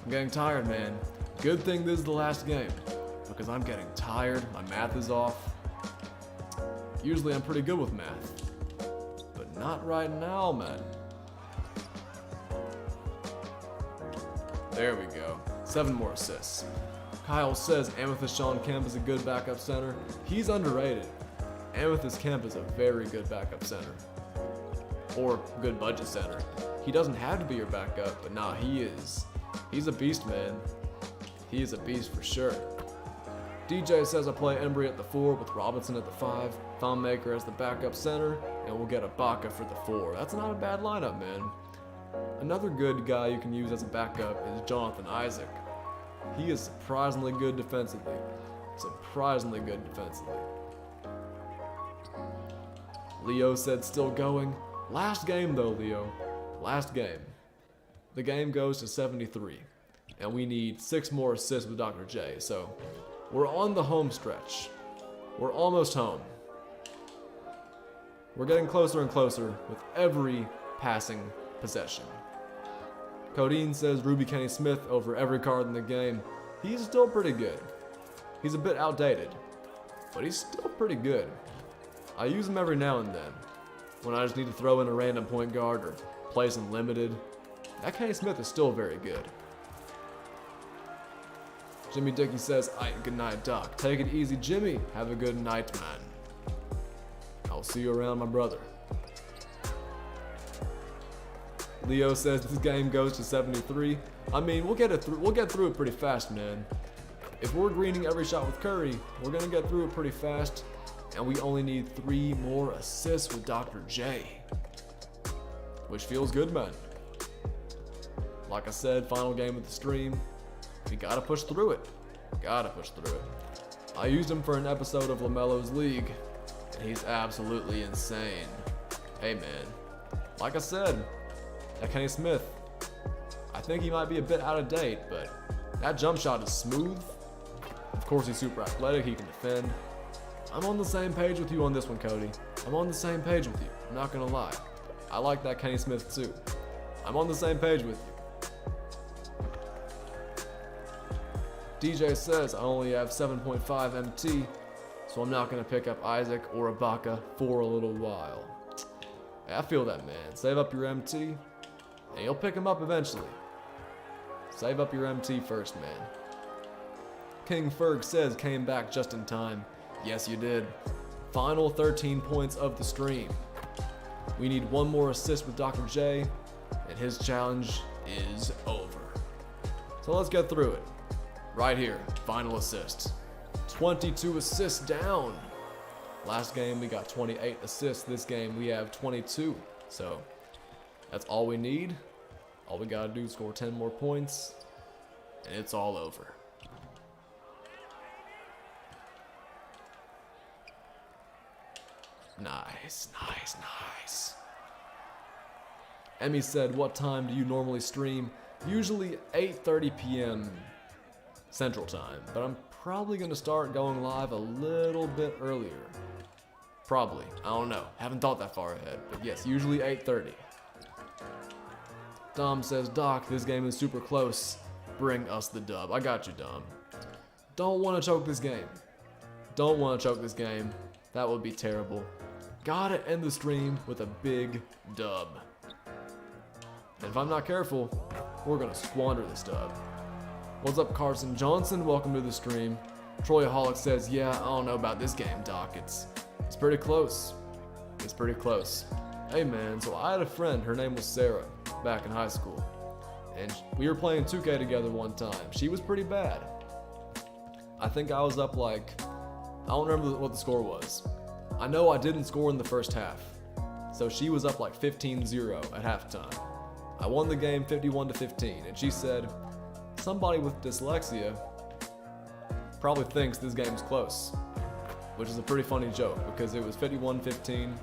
I'm getting tired, man. Good thing this is the last game, because I'm getting tired. My math is off. Usually I'm pretty good with math, but not right now, man. There we go. 7 more assists. Kyle says Amethyst Sean Kemp is a good backup center. He's underrated. Amethyst Kemp is a very good backup center. Or good budget center. He doesn't have to be your backup, but nah, he is. He's a beast, man. He is a beast for sure. DJ says I play Embry at the 4 with Robinson at the 5, Thon Maker as the backup center, and we'll get Ibaka for the 4. That's not a bad lineup, man. Another good guy you can use as a backup is Jonathan Isaac. He is surprisingly good defensively. Surprisingly good defensively. Leo said still going. Last game though, Leo. Last game. The game goes to 73. And we need 6 more assists with Dr. J. So we're on the home stretch. We're almost home. We're getting closer and closer with every passing possession. Codeine says Ruby Kenny Smith over every card in the game. He's still pretty good. He's a bit outdated, but he's still pretty good. I use him every now and then, when I just need to throw in a random point guard or play some limited. That Kenny Smith is still very good. Jimmy Dickey says, good night, Doc. Take it easy, Jimmy. Have a good night, man. I'll see you around, my brother. Leo says this game goes to 73. I mean, we'll get through it pretty fast, man. If we're greening every shot with Curry, we're gonna get through it pretty fast, and we only need 3 more assists with Dr. J, which feels good, man. Like I said, final game of the stream. We gotta push through it. Gotta push through it. I used him for an episode of LaMelo's League, and he's absolutely insane. Hey, man. Like I said, that Kenny Smith, I think he might be a bit out of date, but that jump shot is smooth. Of course, he's super athletic, he can defend. I'm on the same page with you on this one, Cody. I'm on the same page with you, I'm not gonna lie. I like that Kenny Smith too. I'm on the same page with you. DJ says I only have 7.5 MT, so I'm not gonna pick up Isaac or Ibaka for a little while. I feel that, man. Save up your MT, and you'll pick him up eventually. Save up your MT first, man. King Ferg says came back just in time. Yes, you did. Final 13 points of the stream. We need 1 more assist with Dr. J, and his challenge is over. So let's get through it. Right here, final assist. 22 assists down. Last game we got 28 assists. This game we have 22. So that's all we need. All we gotta do is score 10 more points, and it's all over. Nice, nice, nice. Emmy said, what time do you normally stream? Usually 8:30 p.m. Central Time, but I'm probably gonna start going live a little bit earlier. Probably, I don't know, haven't thought that far ahead, but yes, usually 8:30. Dom says, Doc, this game is super close. Bring us the dub. I got you, Dom. Don't want to choke this game. Don't want to choke this game. That would be terrible. Gotta end the stream with a big dub. And if I'm not careful, we're gonna squander this dub. What's up, Carson Johnson? Welcome to the stream. Troyaholic says, yeah, I don't know about this game, Doc. It's pretty close. It's pretty close. Hey man, so I had a friend, her name was Sarah, back in high school. And we were playing 2K together one time. She was pretty bad. I think I was up like, I don't remember what the score was. I know I didn't score in the first half. So she was up like 15-0 at halftime. I won the game 51-15, and she said, somebody with dyslexia probably thinks this game's close. Which is a pretty funny joke, because it was 51-15,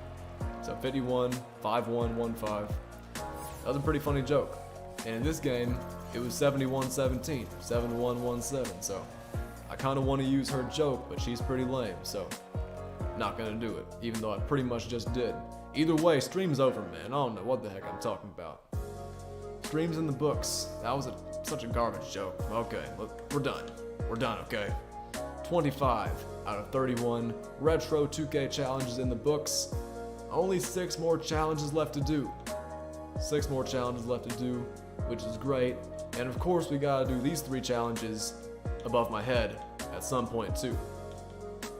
so 51, 5-1, 1-5. That was a pretty funny joke. And in this game, it was 71-17, 7-1, 1-7, so I kind of want to use her joke, but she's pretty lame, so not gonna do it, even though I pretty much just did. Either way, stream's over, man. I don't know what the heck I'm talking about. Stream's in the books. That was such a garbage joke. Okay, look, we're done. We're done, okay? 25 out of 31 Retro 2K challenges in the books. Only 6 more challenges left to do. 6 more challenges left to do, which is great. And of course, we gotta do these 3 challenges above my head at some point too.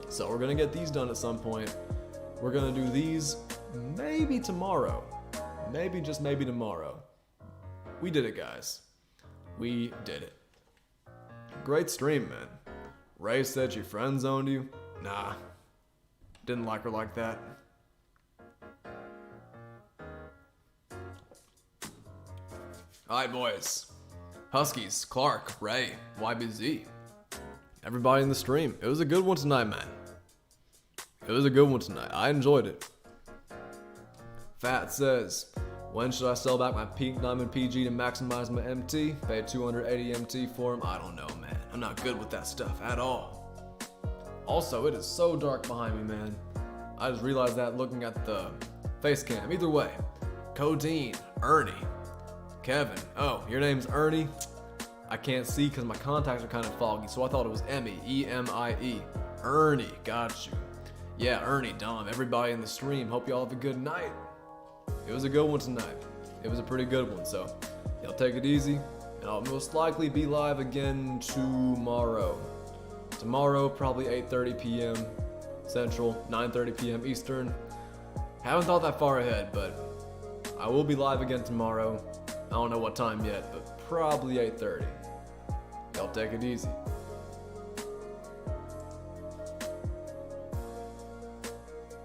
So we're gonna get these done at some point. We're gonna do these maybe tomorrow. Maybe, just maybe tomorrow. We did it, guys. We did it. Great stream, man. Ray said she friend zoned you. Nah. Didn't like her like that. Alright, boys. Huskies, Clark, Ray, YBZ. Everybody in the stream. It was a good one tonight, man. It was a good one tonight. I enjoyed it. Fat says, when should I sell back my peak Diamond PG to maximize my MT? Pay 280 MT for him? I don't know, man. I'm not good with that stuff at all. Also, it is so dark behind me, man. I just realized that looking at the face cam. Either way, Codeine, Ernie, Kevin. Oh, your name's Ernie? I can't see because my contacts are kind of foggy, so I thought it was Emmy, E-M-I-E. Ernie, got you. Yeah, Ernie, Dom, everybody in the stream. Hope y'all have a good night. It was a good one tonight. It was a pretty good one, so y'all take it easy, and I'll most likely be live again tomorrow. Tomorrow, probably 8:30 p.m. Central, 9:30 p.m. Eastern. Haven't thought that far ahead, but I will be live again tomorrow. I don't know what time yet, but probably 8:30. Y'all take it easy.